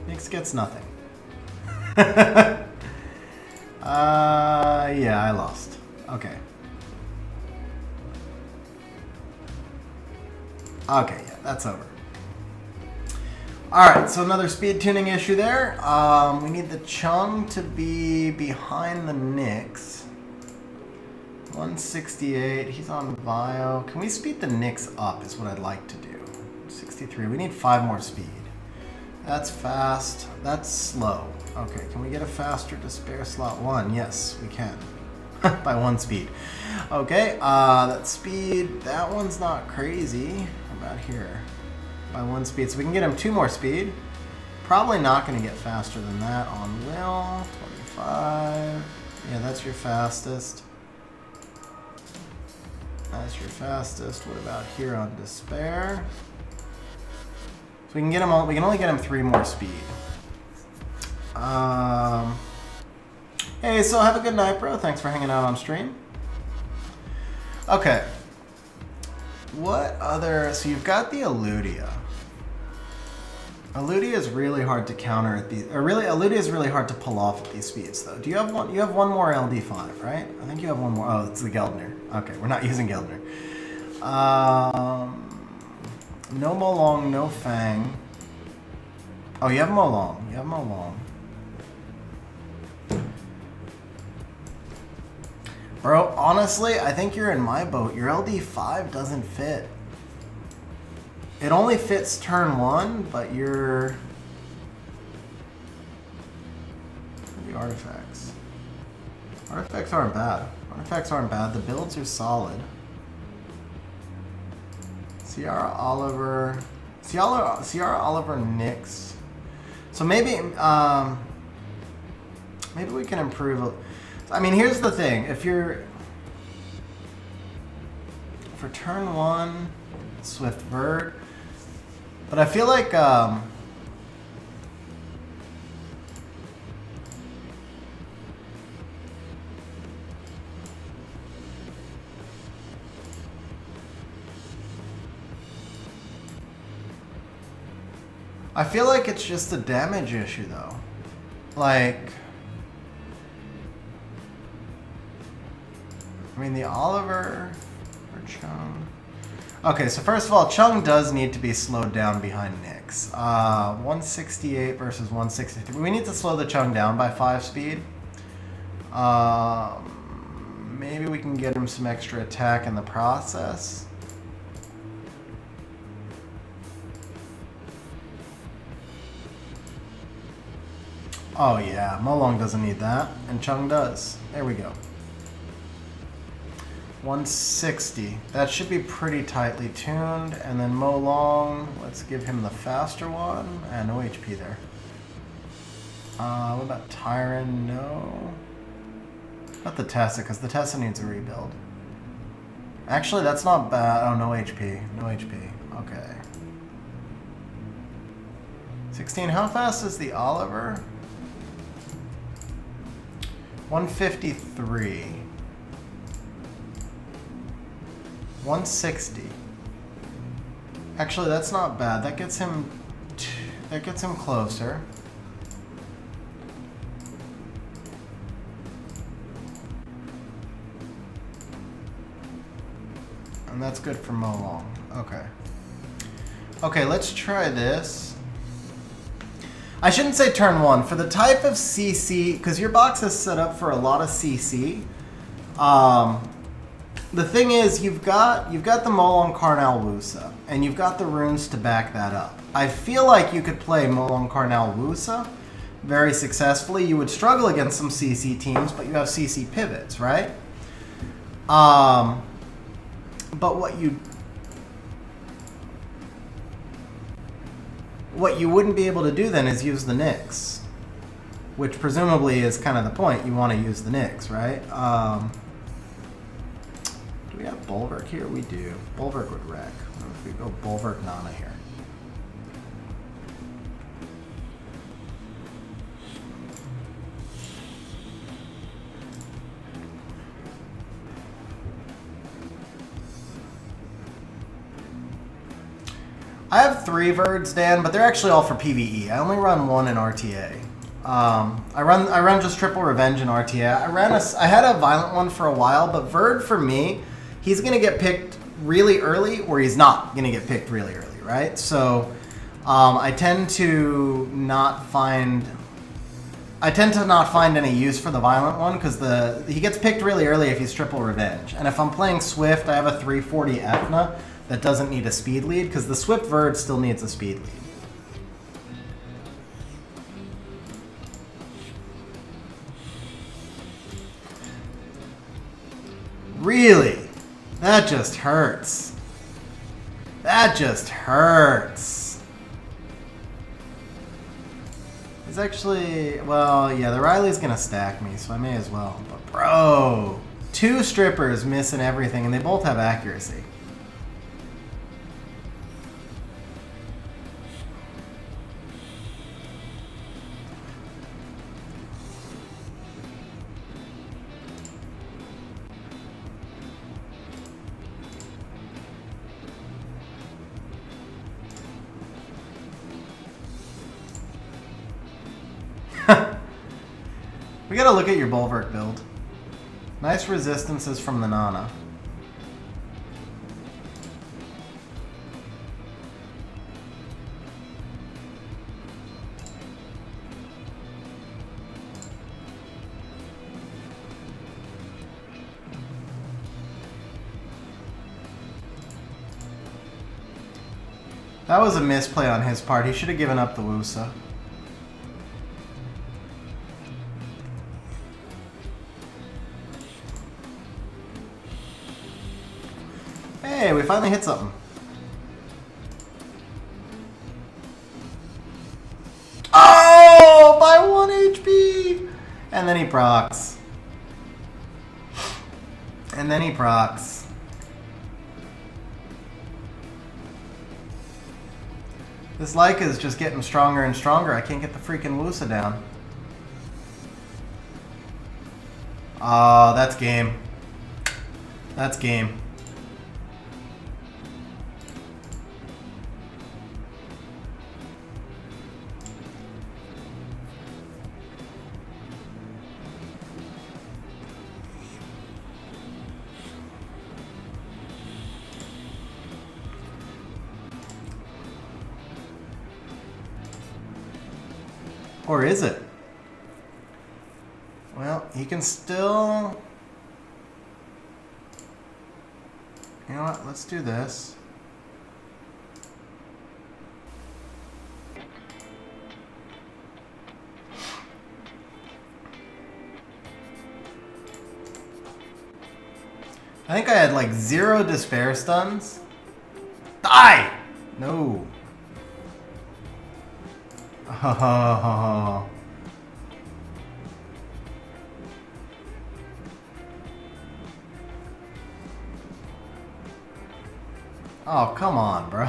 Nyx gets nothing. Yeah, I lost. Okay. Okay, yeah, that's over. Alright, so another speed tuning issue there. We need the Chung to be behind the Nyx. 168, he's on Vio. Can we speed the Nyx up is what I'd like to do. 63, we need 5 more speed. That's fast, that's slow. Okay, can we get a faster Despair slot 1? Yes, we can. By 1 speed. Okay, that speed, that one's not crazy. How about here? By 1 speed, so we can get him 2 more speed. Probably not going to get faster than that on Will. 25. Yeah, that's your fastest. That's your fastest. What about here on Despair? So we can get him all, we can only get him 3 more speed. Hey, so have a good night, bro. Thanks for hanging out on stream. Okay. What other... So you've got the Eludia. Eludia is really hard to counter at these... Or really, Eludia is really hard to pull off at these speeds, though. Do you have one? You have one more LD5, right? I think you have one more. Oh, it's the Geldner. Okay, we're not using Geldner. No Molong, no Fang. Oh, you have Molong. You have Molong. Bro, honestly, I think you're in my boat. Your LD5 doesn't fit. It only fits turn 1, but you're... The artifacts. Artifacts aren't bad. Artifacts aren't bad. The builds are solid. Ciara Oliver... Ciara Oliver Nyx. So maybe... maybe we can improve... I mean, here's the thing. If you're... For turn 1, Swift Vert. But I feel like... I feel like it's just a damage issue, though. Like... I mean, the Oliver or Chung. Okay, so first of all, Chung does need to be slowed down behind Nyx. 168 versus 163. We need to slow the Chung down by 5 speed. Maybe we can get him some extra attack in the process. Oh yeah, Molong doesn't need that, and Chung does. There we go. 160. That should be pretty tightly tuned. And then Molong, let's give him the faster one. And no HP there. What about Tyron? No. Not the Tessa, because the Tessa needs a rebuild. Actually, that's not bad. Oh, no HP. No HP. Okay. 16. How fast is the Oliver? 153. 160. Actually, that's not bad. That gets him closer. And that's good for Molong. Okay. Okay, let's try this. I shouldn't say turn 1. For the type of CC, because your box is set up for a lot of CC. The thing is, you've got the Molong Carnal Wusa, and you've got the runes to back that up. I feel like you could play Molong Carnal Wusa very successfully. You would struggle against some CC teams, but you have CC pivots, right? But what you wouldn't be able to do then is use the Nyx, which presumably is kind of the point. You want to use the Nyx, right? Do we have Bulwark here? We do. Bulwark would wreck. What if we go Bulwark Nana here? I have 3 Verds, Dan, but they're actually all for PvE. I only run 1 in RTA. I run just triple revenge in RTA. I had a violent one for a while, but Verd for me, he's gonna get picked really early, or he's not gonna get picked really early, right? So I tend to not find any use for the violent one because he gets picked really early if he's triple revenge. And if I'm playing Swift, I have a 340 Ethna that doesn't need a speed lead because the Swift Verd still needs a speed lead. Really? That just hurts. That just hurts. He's actually, well, yeah, the Riley's gonna stack me, so I may as well. But bro, 2 strippers missing everything, and they both have accuracy. We gotta look at your Bulwark build. Nice resistances from the Nana. That was a misplay on his part. He should have given up the Wusa. Hey, we finally hit something. Oh, by 1 HP! And then he procs. And then he procs. This Leica is just getting stronger and stronger. I can't get the freaking Wusa down. Oh, that's game. That's game. Or is it? Well, he can still... You know what? Let's do this. I think I had like 0 despair stuns. Die! No. Oh. Oh, come on, bro.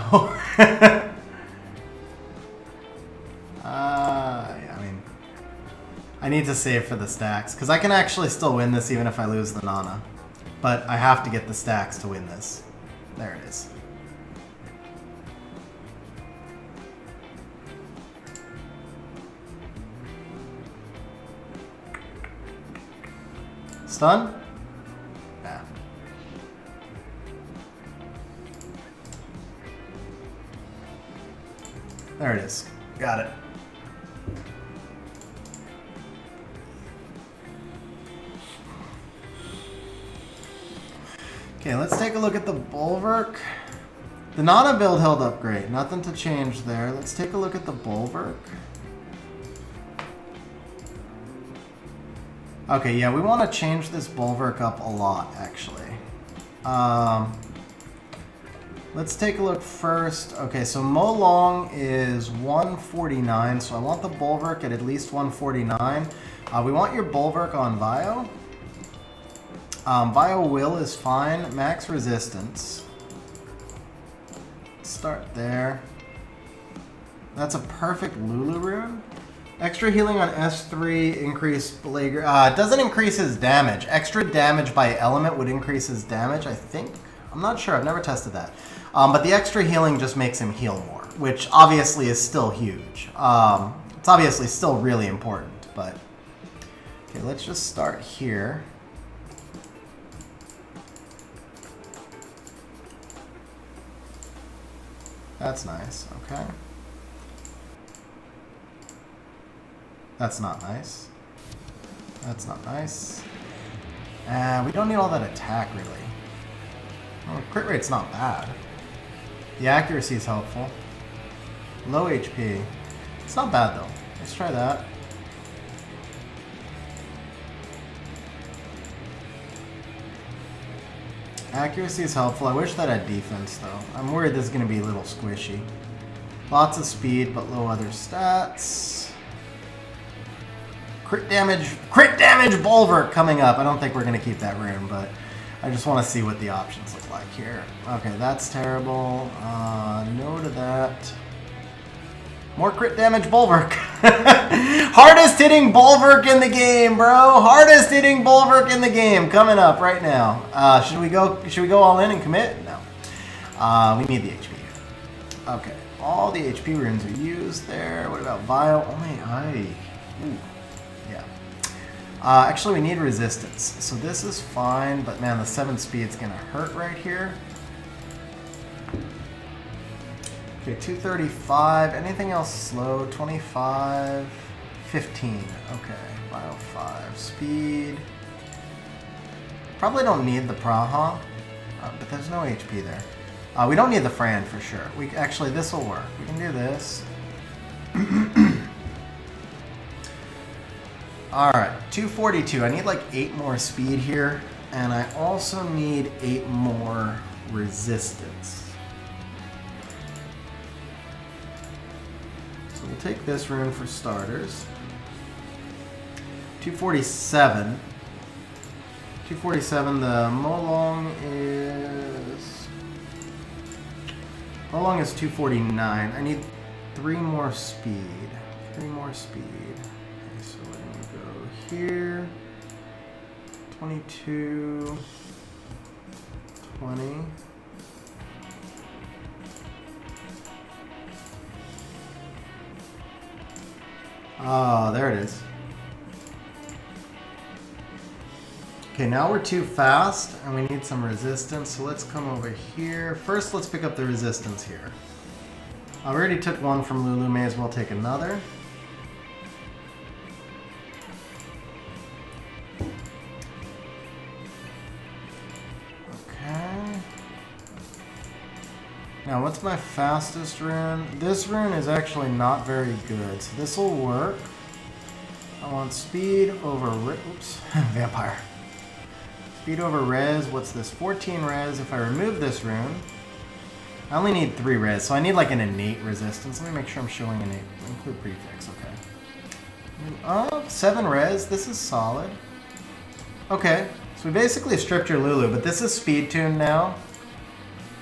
Yeah, I mean, I need to save for the stacks, because I can actually still win this even if I lose the Nana. But I have to get the stacks to win this. There it is. Stun? Yeah. There it is. Got it. Okay, let's take a look at the Bulwark. The Nana build held up great. Nothing to change there. Let's take a look at the Bulwark. Okay, yeah, we want to change this Bulwark up a lot, actually. Let's take a look first. Okay, so Mo Long is 149, so I want the Bulwark at least 149. We want your Bulwark on Bio. Bio Will is fine. Max Resistance. Start there. That's a perfect Lulu rune. Extra healing on S3, increase Belager. It doesn't increase his damage. Extra damage by element would increase his damage, I think. I'm not sure. I've never tested that. But the extra healing just makes him heal more, which obviously is still huge. It's obviously still really important, but... Okay, let's just start here. That's nice, okay. That's not nice. That's not nice. We don't need all that attack, really. Well, crit rate's not bad. The accuracy is helpful. Low HP. It's not bad, though. Let's try that. Accuracy is helpful. I wish that had defense, though. I'm worried this is going to be a little squishy. Lots of speed, but low other stats. Crit damage Bulwark coming up. I don't think we're going to keep that rune, but I just want to see what the options look like here. Okay, that's terrible. No to that. More crit damage Bulwark. Hardest hitting Bulwark in the game, bro. Hardest hitting Bulwark in the game coming up right now. Should we go all in and commit? No. We need the HP. Okay. All the HP runes are used there. What about Vile? Only Ooh. Yeah. Actually, we need resistance. So this is fine, but man, the 7 speed's gonna hurt right here. Okay, 235. Anything else slow? 25. 15. Okay, Bio 5. Speed. Probably don't need the Praha, but there's no HP there. We don't need the Fran for sure. Actually, this will work. We can do this. Alright, 242. I need like 8 more speed here, and I also need 8 more resistance. So we'll take this rune for starters. 247. 247, the Molong is 249. I need 3 more speed. 3 more speed. Okay, so we're going to go here. 22. 20. Oh, there it is. Okay, now we're too fast and we need some resistance, so let's come over here. First, let's pick up the resistance here. I already took one from Lulu, may as well take another. Okay. Now, what's my fastest rune? This rune is actually not very good, so this will work. I want speed over... Oops, vampire. Speed over res, what's this? 14 res. If I remove this rune, I only need 3 res, so I need like an innate resistance. Let me make sure I'm showing innate. Include prefix, okay. 7 res, this is solid. Okay, so we basically stripped your Lulu, but this is speed tuned now.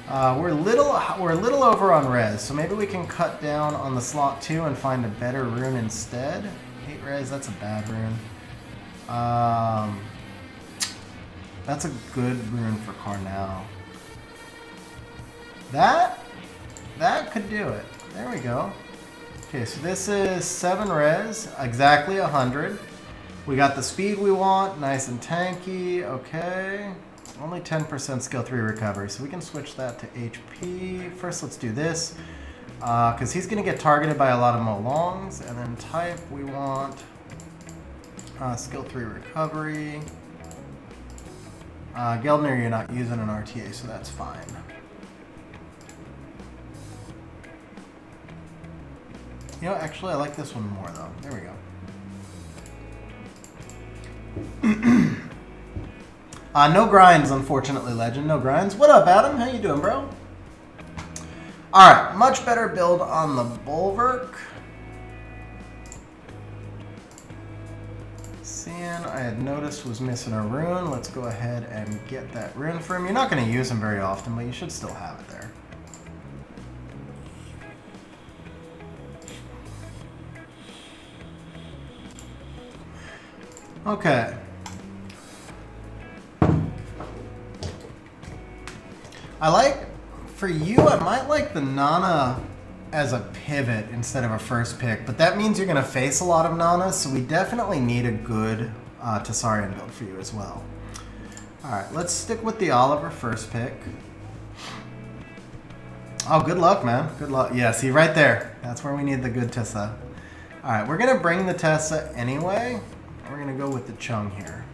We're a little over on res, so maybe we can cut down on the slot 2 and find a better rune instead. 8 res, that's a bad rune. That's a good rune for Carnal. That could do it. There we go. Okay, so this is 7 res, exactly 100. We got the speed we want, nice and tanky. Okay, only 10% skill 3 recovery, so we can switch that to HP. First, let's do this, because he's going to get targeted by a lot of Molongs. And then type, we want skill 3 recovery. Geldner, you're not using an RTA, so that's fine. You know, actually, I like this one more, though. There we go. No grinds, unfortunately, Legend. No grinds. What up, Adam? How you doing, bro? Alright, much better build on the Bulwark. Cian, I had noticed was missing a rune. Let's go ahead and get that rune for him. You're not going to use him very often, but you should still have it there. Okay. I like For you, I might like the Nana as a pivot instead of a first pick, but that means you're going to face a lot of Nanas, so we definitely need a good Tessarian build for you as well. Alright, let's stick with the Oliver first pick. Oh, good luck, man. Good luck. Yeah, see, right there. That's where we need the good Tessa. Alright, we're going to bring the Tessa anyway. We're going to go with the Chung here.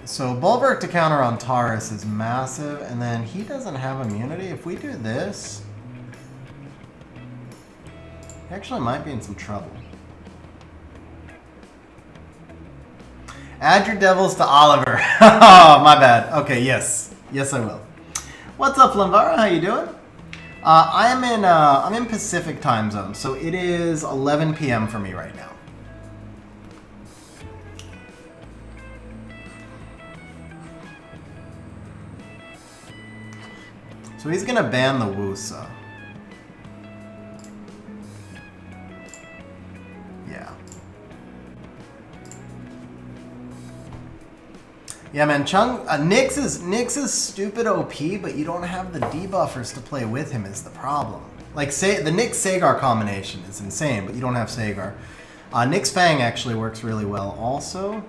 So Bulwark to counter on Taurus is massive, and then he doesn't have immunity. If we do this, he actually might be in some trouble. Add your devils to Oliver. Oh, my bad. Okay, yes. Yes, I will. What's up, Lamvara? How you doing? I'm in Pacific time zone, so it is 11 p.m. for me right now. So he's going to ban the Wusa. Yeah. Yeah, man. Chung, Nyx is stupid OP, but you don't have the debuffers to play with him is the problem. Like, say the Nyx Sagar combination is insane, but you don't have Sagar. Nyx Fang actually works really well also.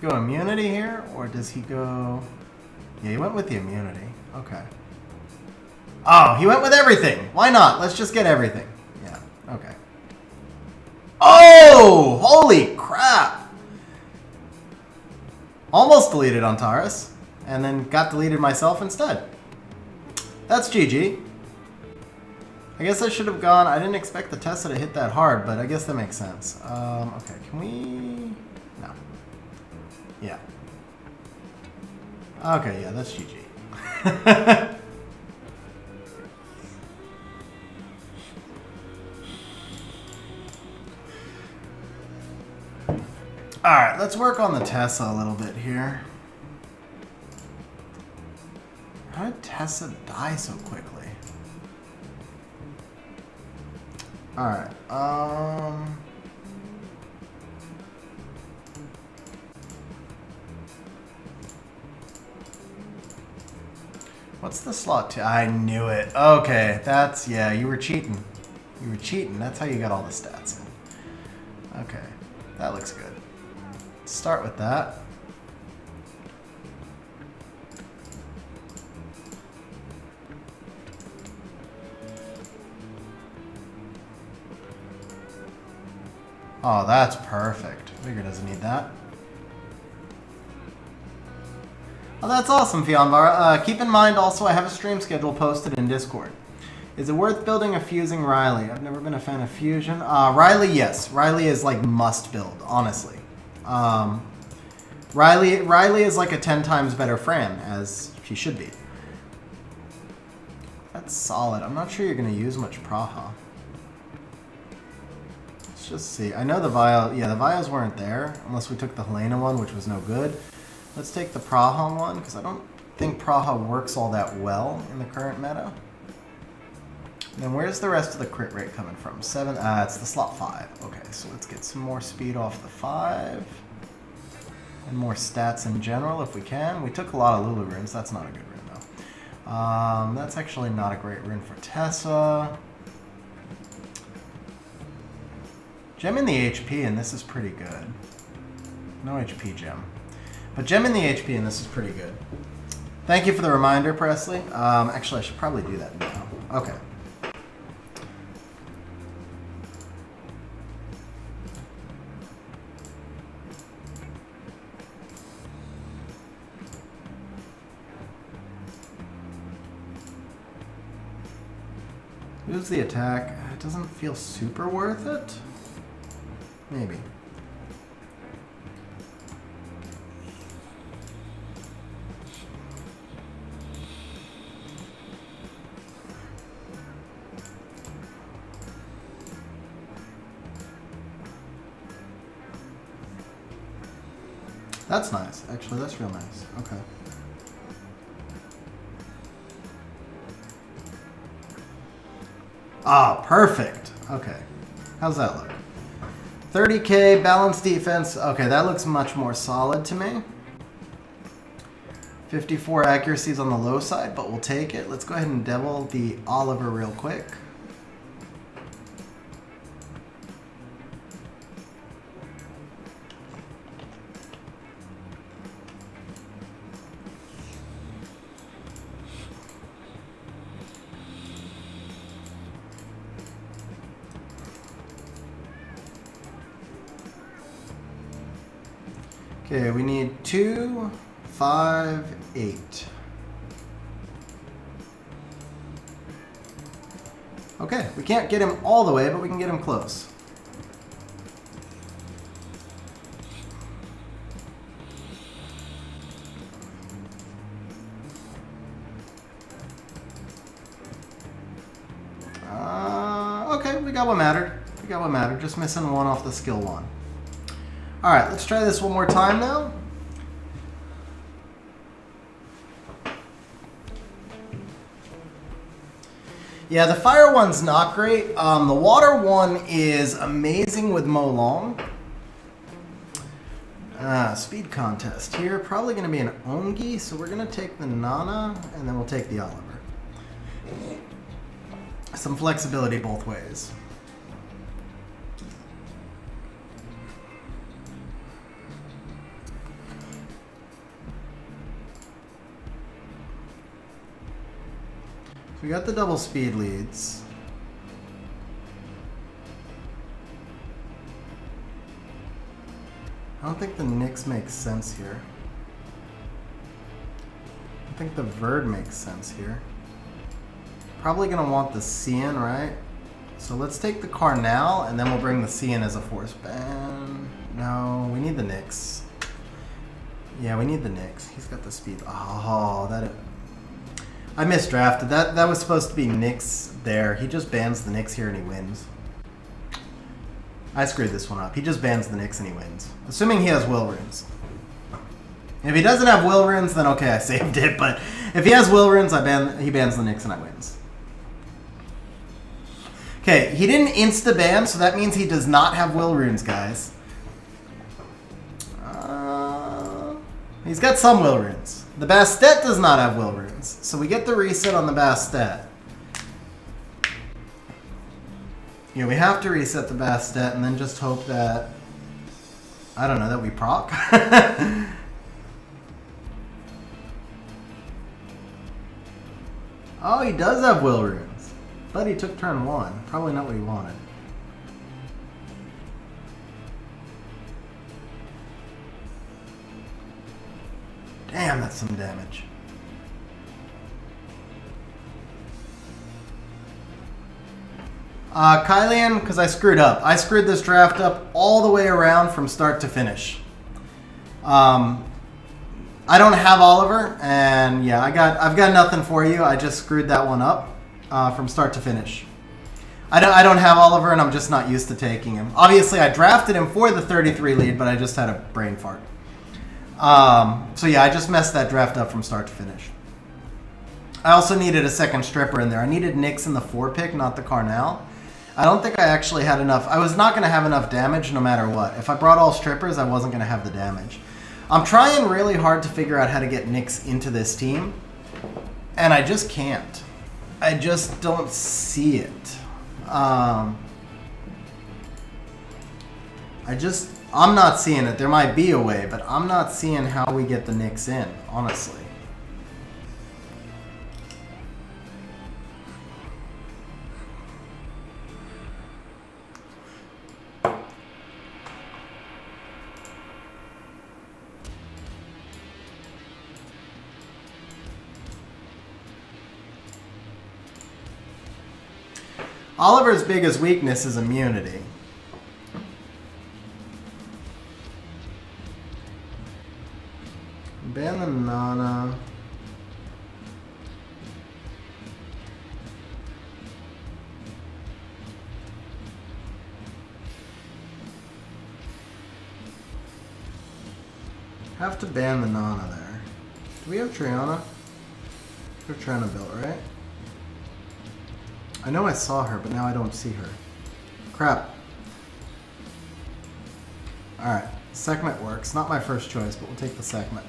Go immunity here, or does he go... Yeah, he went with the immunity. Okay. Oh, he went with everything. Why not? Let's just get everything. Yeah, okay. Oh! Holy crap! Almost deleted on Taurus, and then got deleted myself instead. That's GG. I guess I should have gone... I didn't expect the Tessa to hit that hard, but I guess that makes sense. Okay, can we... No. Yeah. Okay, yeah, that's GG. Alright, let's work on the Tessa a little bit here. How did Tessa die so quickly? Alright, what's the slot? I knew it. Okay, that's... Yeah, you were cheating. You were cheating. That's how you got all the stats in. Okay, that looks good. Let's start with that. Oh, that's perfect. Vigor doesn't need that. Oh, that's awesome, Fionvar. Keep in mind also I have a stream schedule posted in Discord. Is it worth building a fusing Riley? I've never been a fan of fusion. Riley, yes. Riley is like must build, honestly. Riley is like a 10 times better Fran, as she should be. That's solid. I'm not sure you're going to use much Praha. Let's just see. I know the Vial... Yeah, the Vials weren't there, unless we took the Helena one, which was no good. Let's take the Praha one, because I don't think Praha works all that well in the current meta. Then where's the rest of the crit rate coming from? 7? It's the slot 5. Okay, so let's get some more speed off the 5. And more stats in general if we can. We took a lot of Lulu runes. That's not a good rune, though. That's actually not a great rune for Tessa. Gem in the HP, and this is pretty good. No HP gem. But gem in the HP, and this is pretty good. Thank you for the reminder, Presley. Actually, I should probably do that now. Okay. Lose the attack. It doesn't feel super worth it. Maybe. That's nice. Actually, that's real nice. Okay. Ah, perfect. Okay. How's that look? 30k, balanced defense. Okay, that looks much more solid to me. 54 accuracy is on the low side, but we'll take it. Let's go ahead and devil the Oliver real quick. Okay, we need 2, 5, 8. Okay, we can't get him all the way, but we can get him close. Okay, we got what mattered. We got what mattered. Just missing one off the skill one. All right, let's try this one more time now. Yeah, the fire one's not great. The water one is amazing with Mo Long. Speed contest here. Probably going to be an Ongi, so we're going to take the Nana, and then we'll take the Oliver. Some flexibility both ways. We got the double speed leads. I don't think the Nyx makes sense here. I think the Verd makes sense here. Probably gonna want the Cian, right? So let's take the Carnal and then we'll bring the Cian as a force band. No, we need the Nyx. Yeah, we need the Nyx. He's got the speed. Oh, that... I misdrafted. That was supposed to be Nyx there. He just bans the Nyx here and he wins. I screwed this one up. He just bans the Nyx and he wins. Assuming he has will runes. If he doesn't have will runes, then okay, I saved it. But if he has will runes, he bans the Nyx and I wins. Okay, he didn't insta-ban, so that means he does not have will runes, guys. He's got some will runes. The Bastet does not have will runes, so we get the reset on the Bastet. Yeah, we have to reset the Bastet and then just hope that, I don't know, that we proc. Oh, he does have will runes, but he took turn 1. Probably not what he wanted. Damn, that's some damage. Kylian, because I screwed up. I screwed this draft up all the way around from start to finish. I don't have Oliver, and yeah, I've got nothing for you. I just screwed that one up from start to finish. I don't have Oliver, and I'm just not used to taking him. Obviously, I drafted him for the 33 lead, but I just had a brain fart. So yeah, I just messed that draft up from start to finish. I also needed a second stripper in there. I needed Nyx in the 4-pick, not the Carnal. I don't think I actually had enough. I was not going to have enough damage no matter what. If I brought all strippers, I wasn't going to have the damage. I'm trying really hard to figure out how to get Nyx into this team, and I just can't. I just don't see it. I'm not seeing it. There might be a way, but I'm not seeing how we get the Nyx in, honestly. Oliver's biggest weakness is immunity. Ban the Nana. Have to ban the Nana there. Do we have Triana? We're Triana built, right? I know I saw her, but now I don't see her. Crap. Alright, Sekhmet works. Not my first choice, but we'll take the Sekhmet.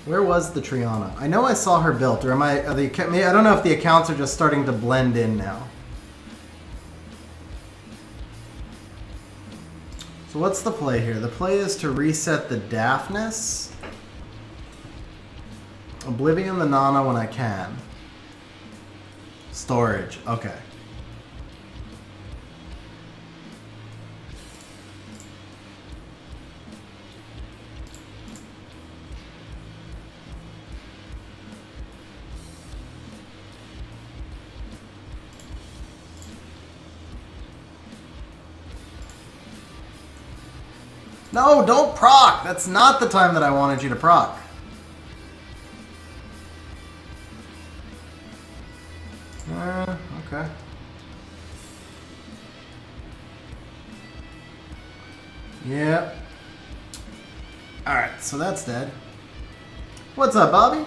Where was the Triana? I know I saw her built, or am I... I don't know if the accounts are just starting to blend in now. So what's the play here? The play is to reset the Daphnis. Oblivion the Nana when I can. Storage. Okay. No, don't proc! That's not the time that I wanted you to proc. Okay. Yep. Alright, so that's dead. What's up, Bobby?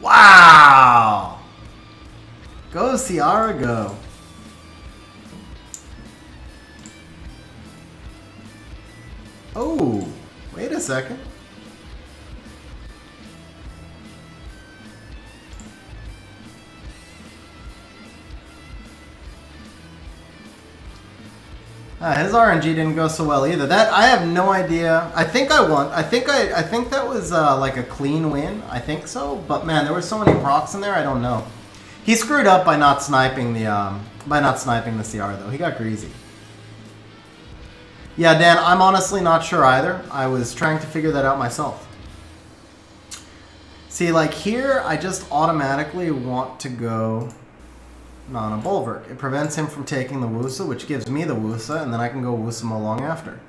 Wow! Go, Ciara, go. Oh, wait a second. His RNG didn't go so well either. That I have no idea. I think I won. I think that was like a clean win. I think so. But man, there were so many procs in there. I don't know. He screwed up by not sniping the CR though. He got greasy. Yeah, Dan, I'm honestly not sure either. I was trying to figure that out myself. See, like here, I just automatically want to go Nana Bulwark. It prevents him from taking the Wusa, which gives me the Wusa, and then I can go Wusa along after.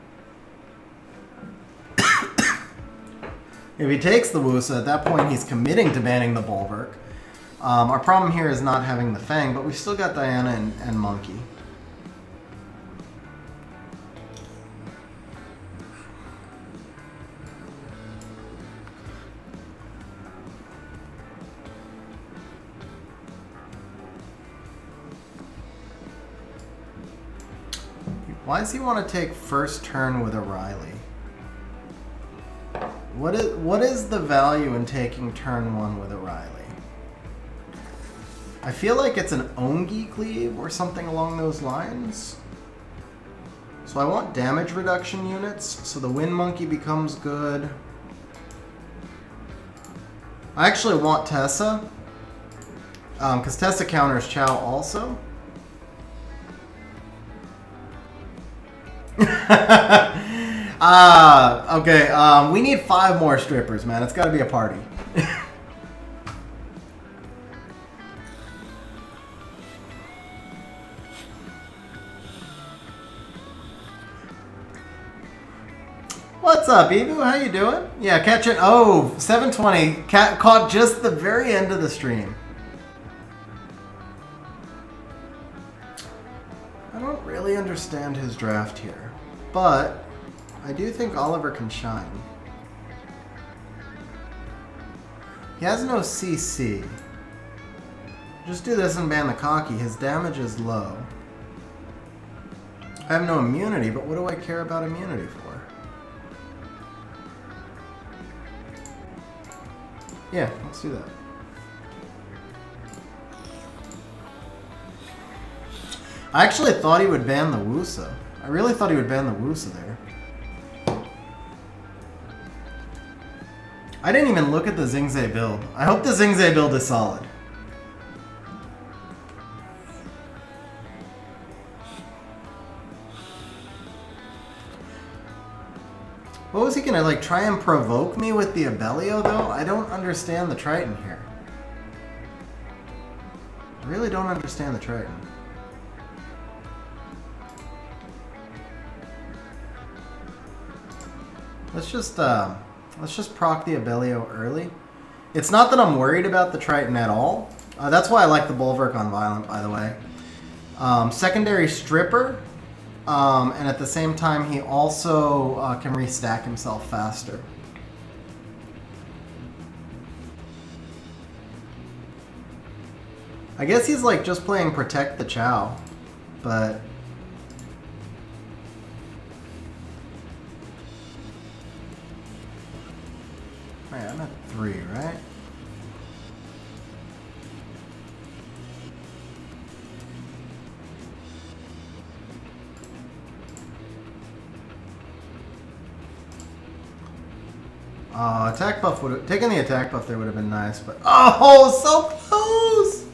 If he takes the Wusa, at that point he's committing to banning the Bulwark. Our problem here is not having the Fang, but we've still got Diana and Monkey. Why does he want to take first turn with a Riley? What is the value in taking turn 1 with a Riley? I feel like it's an Ongi cleave or something along those lines. So I want damage reduction units, so the Wind Monkey becomes good. I actually want Tessa, because Tessa counters Chow also. Okay, we need 5 more strippers, man. It's got to be a party. What's up, Ebu? How you doing? Yeah, catching. Oh, 720. Caught just the very end of the stream. I don't really understand his draft here, but I do think Oliver can shine. He has no CC. Just do this and ban the Cocky. His damage is low. I have no immunity, but what do I care about immunity for? Yeah, let's do that. I actually thought he would ban the Wusa. I really thought he would ban the Wusa there. I didn't even look at the Xingzhe build. I hope the Xingzhe build is solid. What was he gonna, like, try and provoke me with the Abellio, though? I don't understand the Triton here. I really don't understand the Triton. Let's just proc the Abellio early. It's not that I'm worried about the Triton at all. That's why I like the Bulwark on Violent, by the way. Secondary Stripper, and at the same time, he also can restack himself faster. I guess he's like just playing Protect the Chow, but... Wait, I'm at 3, right? Attack buff would have taken the attack buff there would have been nice, but oh, so close,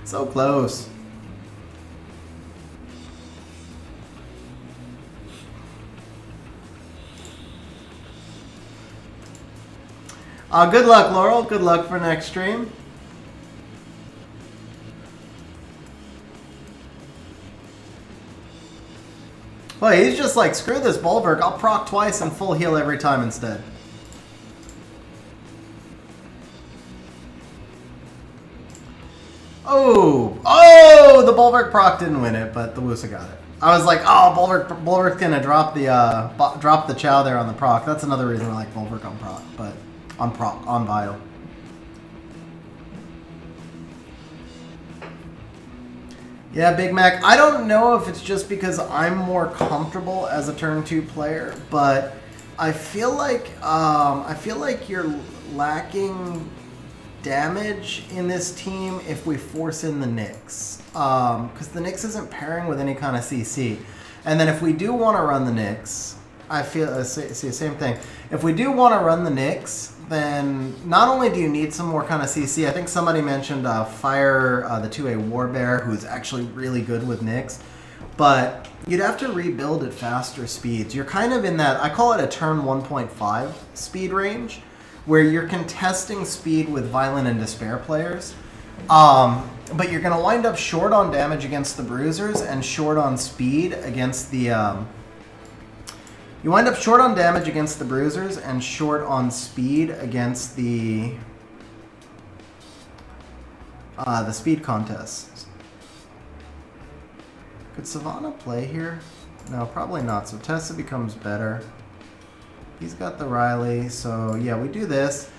so close. Good luck, Laurel. Good luck for next stream. Well, he's just like, screw this Bulwark. I'll proc twice and full heal every time instead. Oh, the Bulwark proc didn't win it, but the Wusa got it. I was like, oh, Bulwark's gonna drop the Chow there on the proc. That's another reason I like Bulwark on proc, but on Bio. Yeah, Big Mac. I don't know if it's just because I'm more comfortable as a turn 2 player, but I feel like you're lacking damage in this team if we force in the Nyx, because the Nyx isn't pairing with any kind of CC. And then if we do want to run the Nyx, I feel see the same thing. If we do want to run the Nyx, then not only do you need some more kind of CC, I think somebody mentioned Fire, the 2A Warbear, who's actually really good with Nyx, but you'd have to rebuild at faster speeds. You're kind of in that, I call it a turn 1.5 speed range, where you're contesting speed with Violent and Despair players, but you're going to wind up short on damage against the Bruisers and short on speed against the... You wind up short on damage against the Bruisers and short on speed against the speed contests. Could Savannah play here? No, probably not. So Tessa becomes better. He's got the Riley, so yeah, we do this.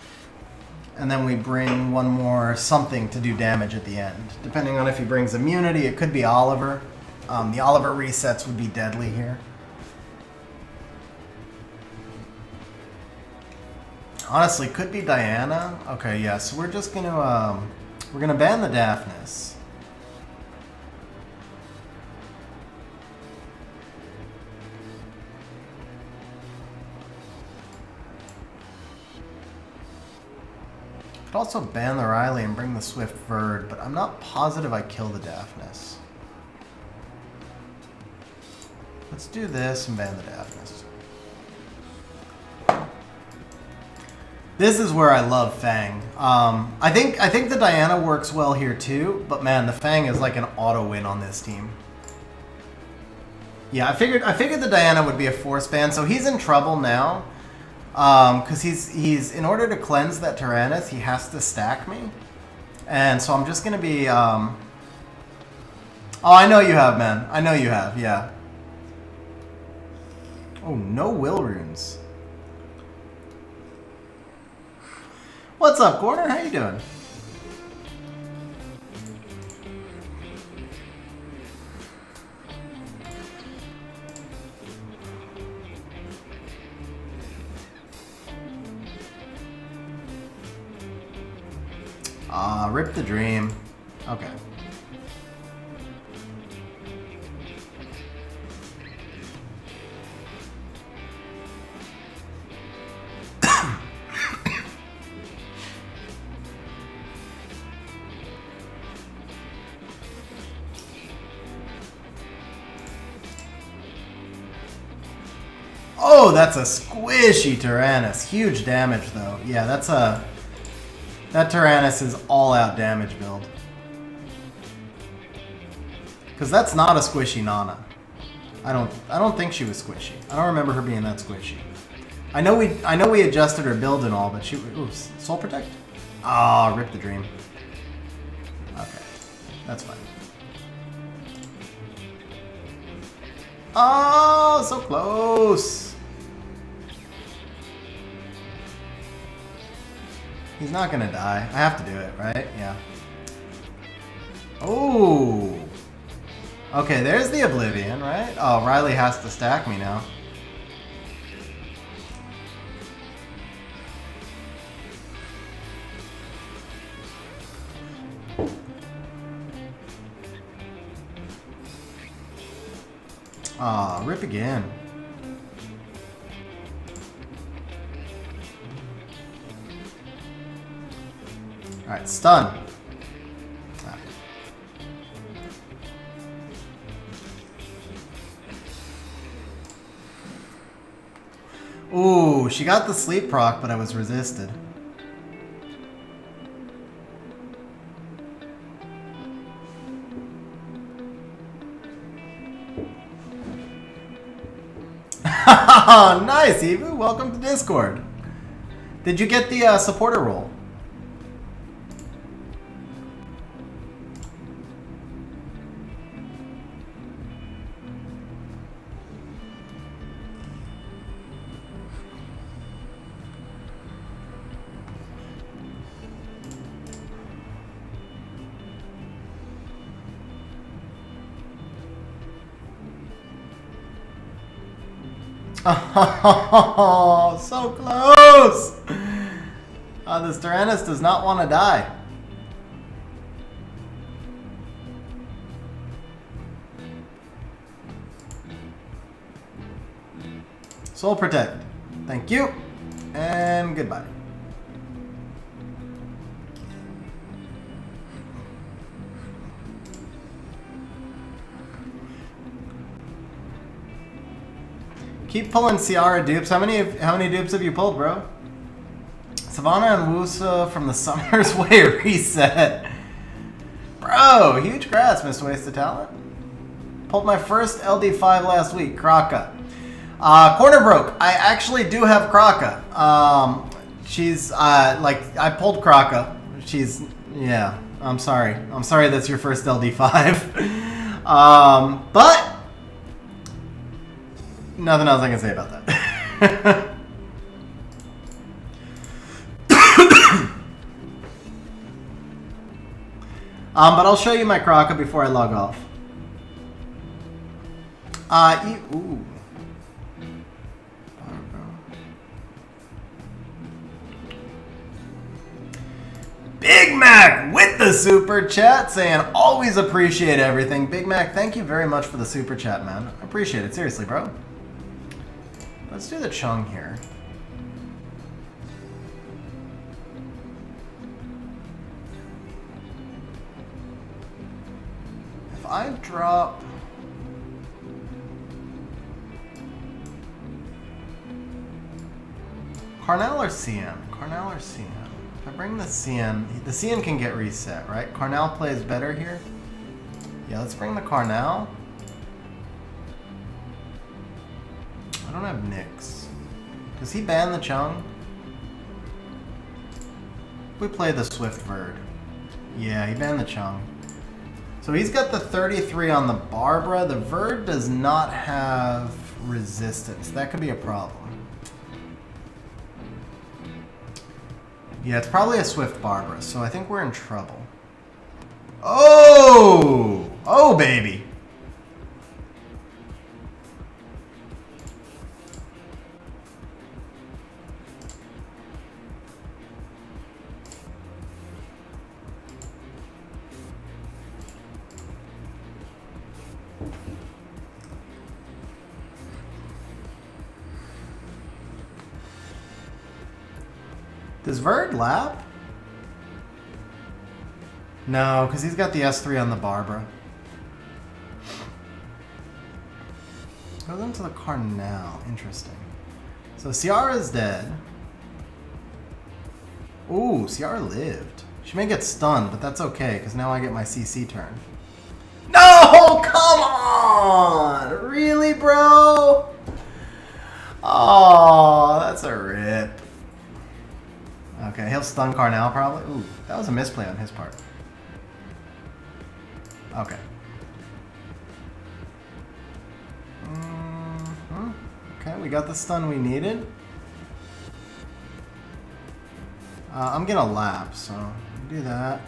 And then we bring one more something to do damage at the end. Depending on if he brings immunity, it could be Oliver. The Oliver resets would be deadly here. Honestly, could be Diana. Okay, yeah, so we're just gonna ban the Daphnis. Could also ban the Riley and bring the Swift Bird, but I'm not positive I kill the Daphnis. Let's do this and ban the Daphnis. This is where I love Fang. I think the Diana works well here too, but man, the Fang is like an auto win on this team. Yeah, I figured the Diana would be a force ban, so he's in trouble now. Because he's in order to cleanse that Tyrannus, he has to stack me, and so I'm just gonna be. Oh, I know you have, man. I know you have. Yeah. Oh, no will runes. What's up, Corner? How you doing? Rip the dream. Okay. Oh, that's a squishy Tyrannus. Huge damage, though. Yeah, that's a... That Tyrannus is all-out damage build. Because that's not a squishy Nana. I don't think she was squishy. I don't remember her being that squishy. I know we adjusted her build and all, but she... Ooh, Soul Protect? Oh, rip the dream. Okay, that's fine. Oh, so close. He's not gonna die. I have to do it, right? Yeah. Oh. Okay, there's the Oblivion, right? Oh, Riley has to stack me now. Aw, rip again. Alright, stun. Ooh, she got the sleep proc, but I was resisted. Nice, Evu. Welcome to Discord. Did you get the supporter role? Oh, so close! This Tyrannus does not want to die. Soul Protect. Thank you. And goodbye. Keep pulling Ciara dupes. How many dupes have you pulled, bro? Savannah and Wusa from the Summer's Way reset. Bro, huge grass, Mr. Wasted Talent. Pulled my first LD5 last week, Kraka. Corner broke. I actually do have Kraka. She's, I pulled Kraka. She's, yeah, I'm sorry. I'm sorry that's your first LD5. But nothing else I can say about that. But I'll show you my Kraka before I log off. Ooh. Big Mac with the super chat saying always appreciate everything. Big Mac, thank you very much for the super chat, man. I appreciate it. Seriously, bro. Let's do the Chung here. If I drop... Carnal or CN? Carnal or CN? If I bring the CN can get reset, right? Carnal plays better here. Yeah, let's bring the Carnal. I don't have Nyx. Does he ban the Chung? We play the Swift Verd. Yeah, he banned the Chung. So he's got the 33 on the Barbara. The Verd does not have resistance. That could be a problem. Yeah, it's probably a Swift Barbara, so I think we're in trouble. Oh! Oh, baby! Does Verd lap? No, because he's got the S3 on the Barbara. Goes into the Carnal. Interesting. So Ciara's dead. Ooh, Ciara lived. She may get stunned, but that's okay, because now I get my CC turn. No! Come on! Really, bro? Oh, that's a rip. Okay, he'll stun Carnal probably. Ooh, that was a misplay on his part. Okay. Okay, we got the stun we needed. I'm gonna lap, so do that.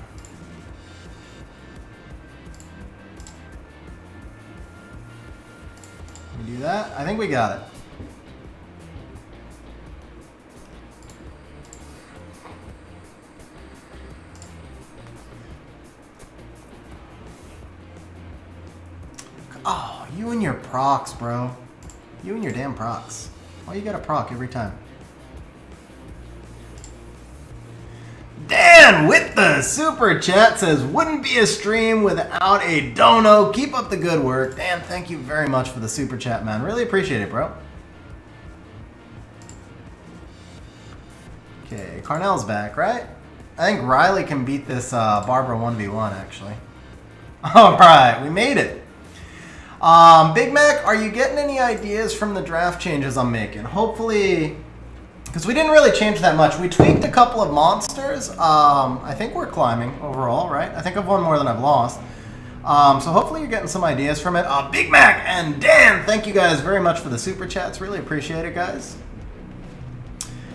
We do that. I think we got it. Oh, you and your procs, bro. You and your damn procs. Why you gotta proc every time? Dan with the super chat says, wouldn't be a stream without a dono. Keep up the good work. Dan, thank you very much for the super chat, man. Really appreciate it, bro. Okay, Carnell's back, right? I think Riley can beat this Barbara 1v1, actually. All right, we made it. Big Mac, are you getting any ideas from the draft changes I'm making? Hopefully, because we didn't really change that much. We tweaked a couple of monsters. I think we're climbing overall, right? I think I've won more than I've lost. So hopefully you're getting some ideas from it. Big Mac and Dan, thank you guys very much for the super chats. Really appreciate it, guys.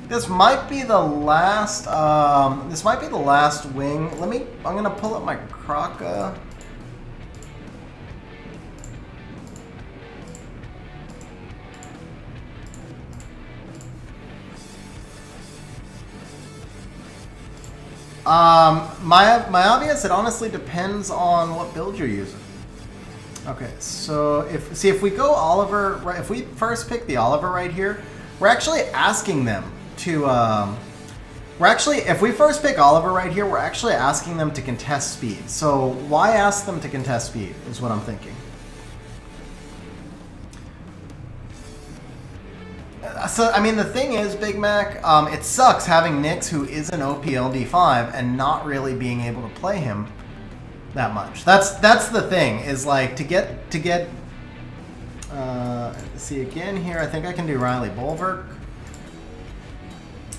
This might be the last. This might be the last wing. I'm gonna pull up my Kraka. My obvious, it honestly depends on what build you're using. Okay, so if we go Oliver, if we first pick the Oliver right here, we're actually asking them to, if we first pick Oliver right here, we're actually asking them to contest speed. So why ask them to contest speed is what I'm thinking. So, I mean, the thing is, Big Mac, it sucks having Nyx, who is an OPLD5, and not really being able to play him that much. That's the thing, is like, to get see again here, I think I can do Riley Bulwark.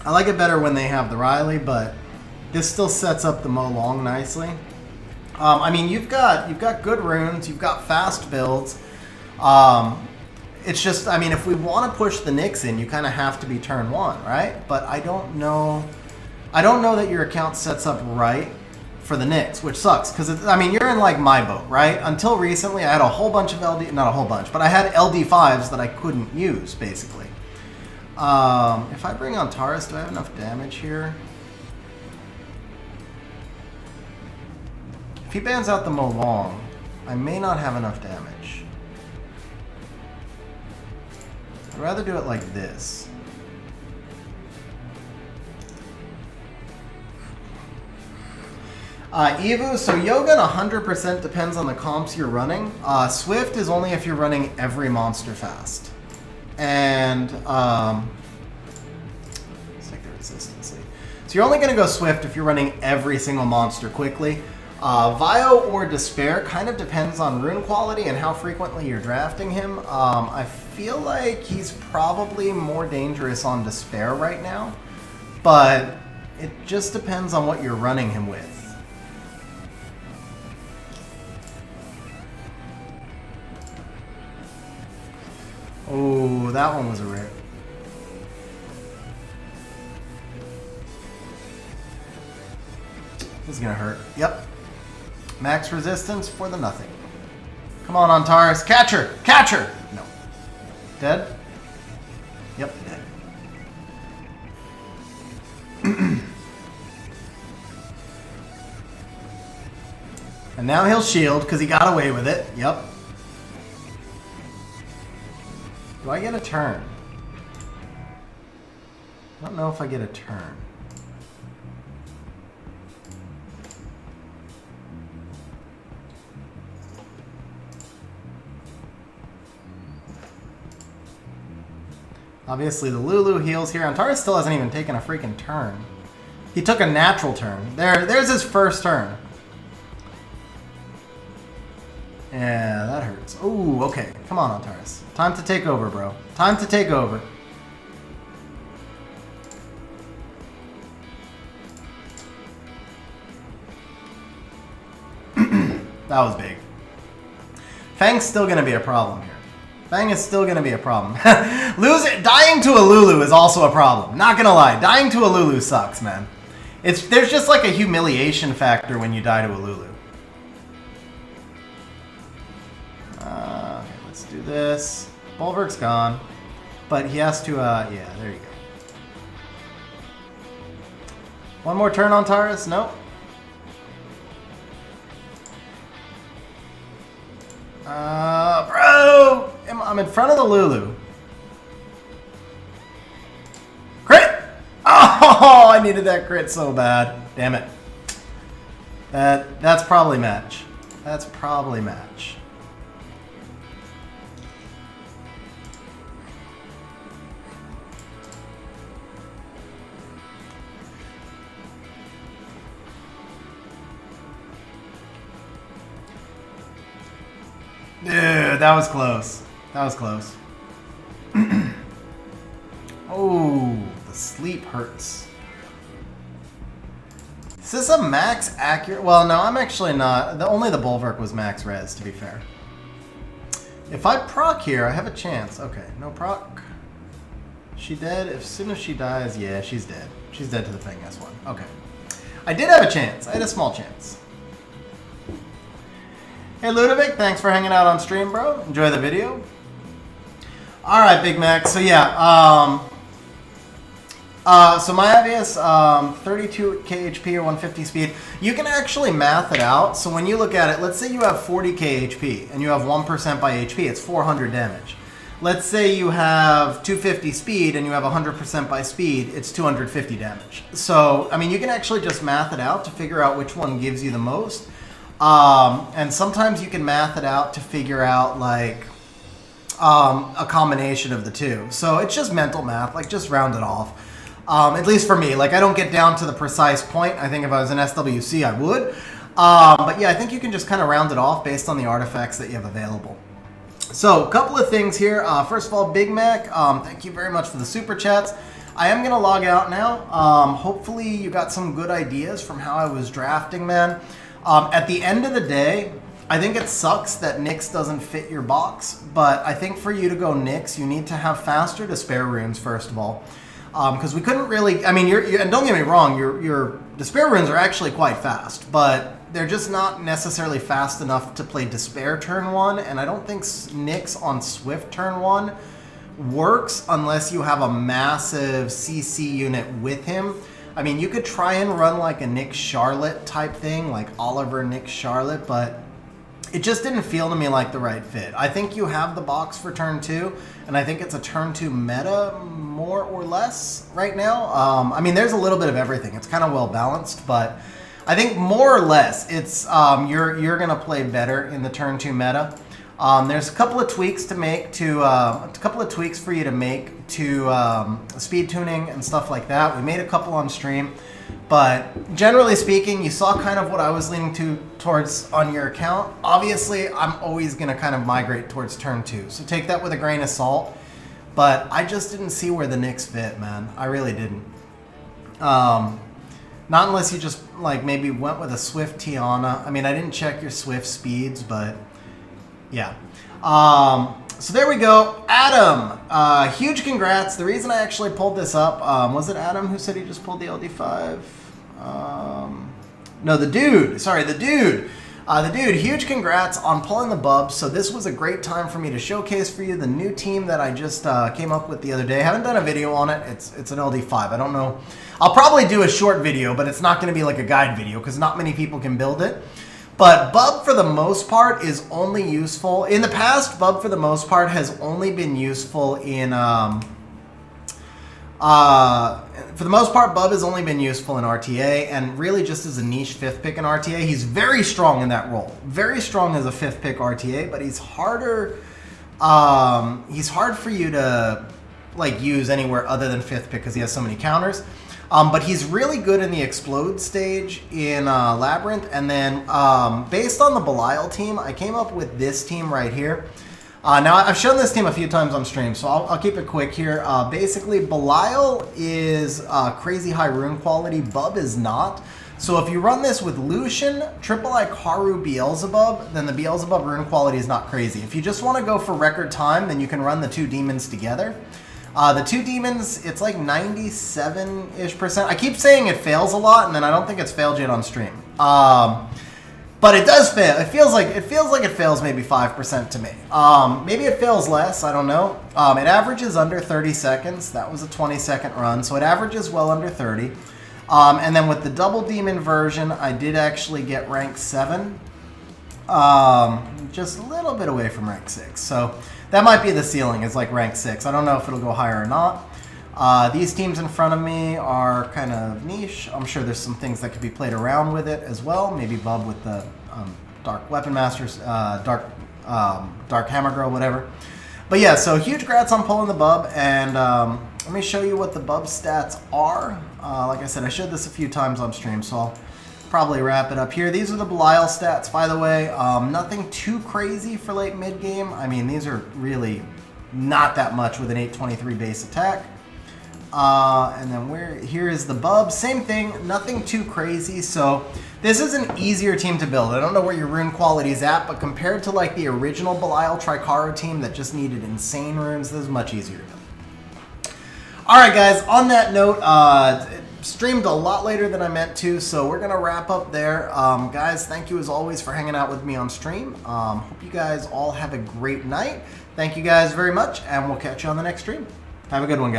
I like it better when they have the Riley, but this still sets up the Mo Long nicely. I mean, you've got good runes, you've got fast builds. It's just, I mean, if we want to push the Nyx in, you kind of have to be turn 1, right? But I don't know that your account sets up right for the Nyx, which sucks, because, I mean, you're in, like, my boat, right? Until recently, I had a whole bunch of not a whole bunch, but I had LD5s that I couldn't use, basically. If I bring on Taurus, do I have enough damage here? If he bans out the Mo Long, I may not have enough damage. I'd rather do it like this. Evu, so Yoga 100% depends on the comps you're running. Swift is only if you're running every monster fast. And, let's take the resistance lead. So you're only going to go Swift if you're running every single monster quickly. Vio or Despair kind of depends on rune quality and how frequently you're drafting him. I feel like he's probably more dangerous on Despair right now, but it just depends on what you're running him with. Oh, that one was a rare. This is gonna hurt. Yep. Max resistance for the nothing. Come on, Antares. Catch her! Catch her! No. Dead? Yep, dead. And now he'll shield because he got away with it. Yep. Do I get a turn? I don't know if I get a turn. Obviously, the Lulu heals here. Antares still hasn't even taken a freaking turn. He took a natural turn. There's his first turn. Yeah, that hurts. Ooh, okay. Come on, Antares. Time to take over, bro. Time to take over. That was big. Fang's still going to be a problem here. Fang is still going to be a problem. Dying to a Lulu is also a problem. Not going to lie. Dying to a Lulu sucks, man. There's just like a humiliation factor when you die to a Lulu. Okay, let's do this. Bulwark's gone. But he has to, yeah, there you go. One more turn on Taurus? Nope. Bro! I'm in front of the Lulu. Crit! Oh, I needed that crit so bad. Damn it. That's probably match. That's probably match. Dude, that was close. That was close. Oh, the sleep hurts. Is this a max accurate? Well, no, I'm actually not. Only the Bulwark was max res, to be fair. If I proc here, I have a chance. Okay, no proc. She dead? As soon as she dies, yeah, she's dead. She's dead to the Fang S1. Okay. I did have a chance. I had a small chance. Hey Ludovic, thanks for hanging out on stream, bro. Enjoy the video. All right, Big Mac. So yeah, so my obvious 32 KHP or 150 speed. You can actually math it out. So when you look at it, let's say you have 40 KHP and you have 1% by HP, it's 400 damage. Let's say you have 250 speed and you have 100% by speed, it's 250 damage. So I mean, you can actually just math it out to figure out which one gives you the most. And sometimes you can math it out to figure out like a combination of the two. So it's just mental math, like just round it off. At least for me, like I don't get down to the precise point. I think if I was an SWC, I would. But yeah, I think you can just kind of round it off based on the artifacts that you have available. So a couple of things here. First of all, Big Mac, thank you very much for the super chats. I am going to log out now. Hopefully you got some good ideas from how I was drafting, man. At the end of the day, I think it sucks that Nyx doesn't fit your box, but I think for you to go Nyx, you need to have faster Despair runes, first of all. Because we couldn't really, I mean, and don't get me wrong, your Despair runes are actually quite fast, but they're just not necessarily fast enough to play Despair turn 1, and I don't think Nyx on Swift turn 1 works unless you have a massive CC unit with him. I mean, you could try and run like a Nyx Charlotte type thing, like Oliver Nyx Charlotte, but it just didn't feel to me like the right fit. I think you have the box for turn 2, and I think it's a turn 2 meta more or less right now. I mean, there's a little bit of everything. It's kind of well balanced, but I think more or less it's you're gonna play better in the turn 2 meta. There's a couple of tweaks to make to a couple of tweaks for you to make to speed tuning and stuff like that. We made a couple on stream, but generally speaking, you saw kind of what I was leaning towards on your account. Obviously, I'm always going to kind of migrate towards turn 2, so take that with a grain of salt. But I just didn't see where the Nyx fit, man. I really didn't. Not unless you just like maybe went with a Swift Tiana. I mean, I didn't check your Swift speeds, but yeah. So there we go. Adam, huge congrats. The reason I actually pulled this up, was it Adam who said he just pulled the LD5? No, the dude. Sorry, the dude. The dude, huge congrats on pulling the bubs. So this was a great time for me to showcase for you the new team that I just came up with the other day. I haven't done a video on it. It's an LD5. I don't know. I'll probably do a short video, but it's not going to be like a guide video because not many people can build it. But Bub, for the most part, is only useful. In the past, Bub, for the most part, has only been useful in... for the most part, Bub has only been useful in RTA, and really just as a niche 5th pick in RTA. He's very strong in that role. Very strong as a 5th pick RTA, but he's harder... he's hard for you to like use anywhere other than 5th pick because he has so many counters. But he's really good in the explode stage in Labyrinth. And then based on the Belial team, I came up with this team right here. Now, I've shown this team a few times on stream, so I'll keep it quick here. Basically, Belial is crazy high rune quality. Bub is not. So if you run this with Lucian, Triple Ikaru, Beelzebub, then the Beelzebub rune quality is not crazy. If you just want to go for record time, then you can run the 2 demons together. The 2 demons, it's like 97-ish%. I keep saying it fails a lot, and then I don't think it's failed yet on stream. But it does fail. It feels like it fails maybe 5% to me. Maybe it fails less. I don't know. It averages under 30 seconds. That was a 20-second run, so it averages well under 30. And then with the double demon version, I did actually get rank 7. Just a little bit away from rank 6. So that might be the ceiling, is like rank 6. I don't know if it'll go higher or not. These teams in front of me are kind of niche. I'm sure there's some things that could be played around with it as well. Maybe Bub with the Dark Weapon Masters, Dark Hammer Girl, whatever. But yeah, so huge grats on pulling the Bub, and let me show you what the Bub stats are. Like I said, I showed this a few times on stream, so I'll probably wrap it up here. These are the Belial stats, by the way. Nothing too crazy for late mid-game. I mean, these are really not that much with an 823 base attack. And then here is the Bub. Same thing, nothing too crazy. So this is an easier team to build. I don't know where your rune quality is at, but compared to like the original Belial Tricara team that just needed insane runes, this is much easier to build. Alright guys, on that note, it streamed a lot later than I meant to, so we're going to wrap up there. Guys, thank you as always for hanging out with me on stream. Hope you guys all have a great night. Thank you guys very much, and we'll catch you on the next stream. Have a good one, guys.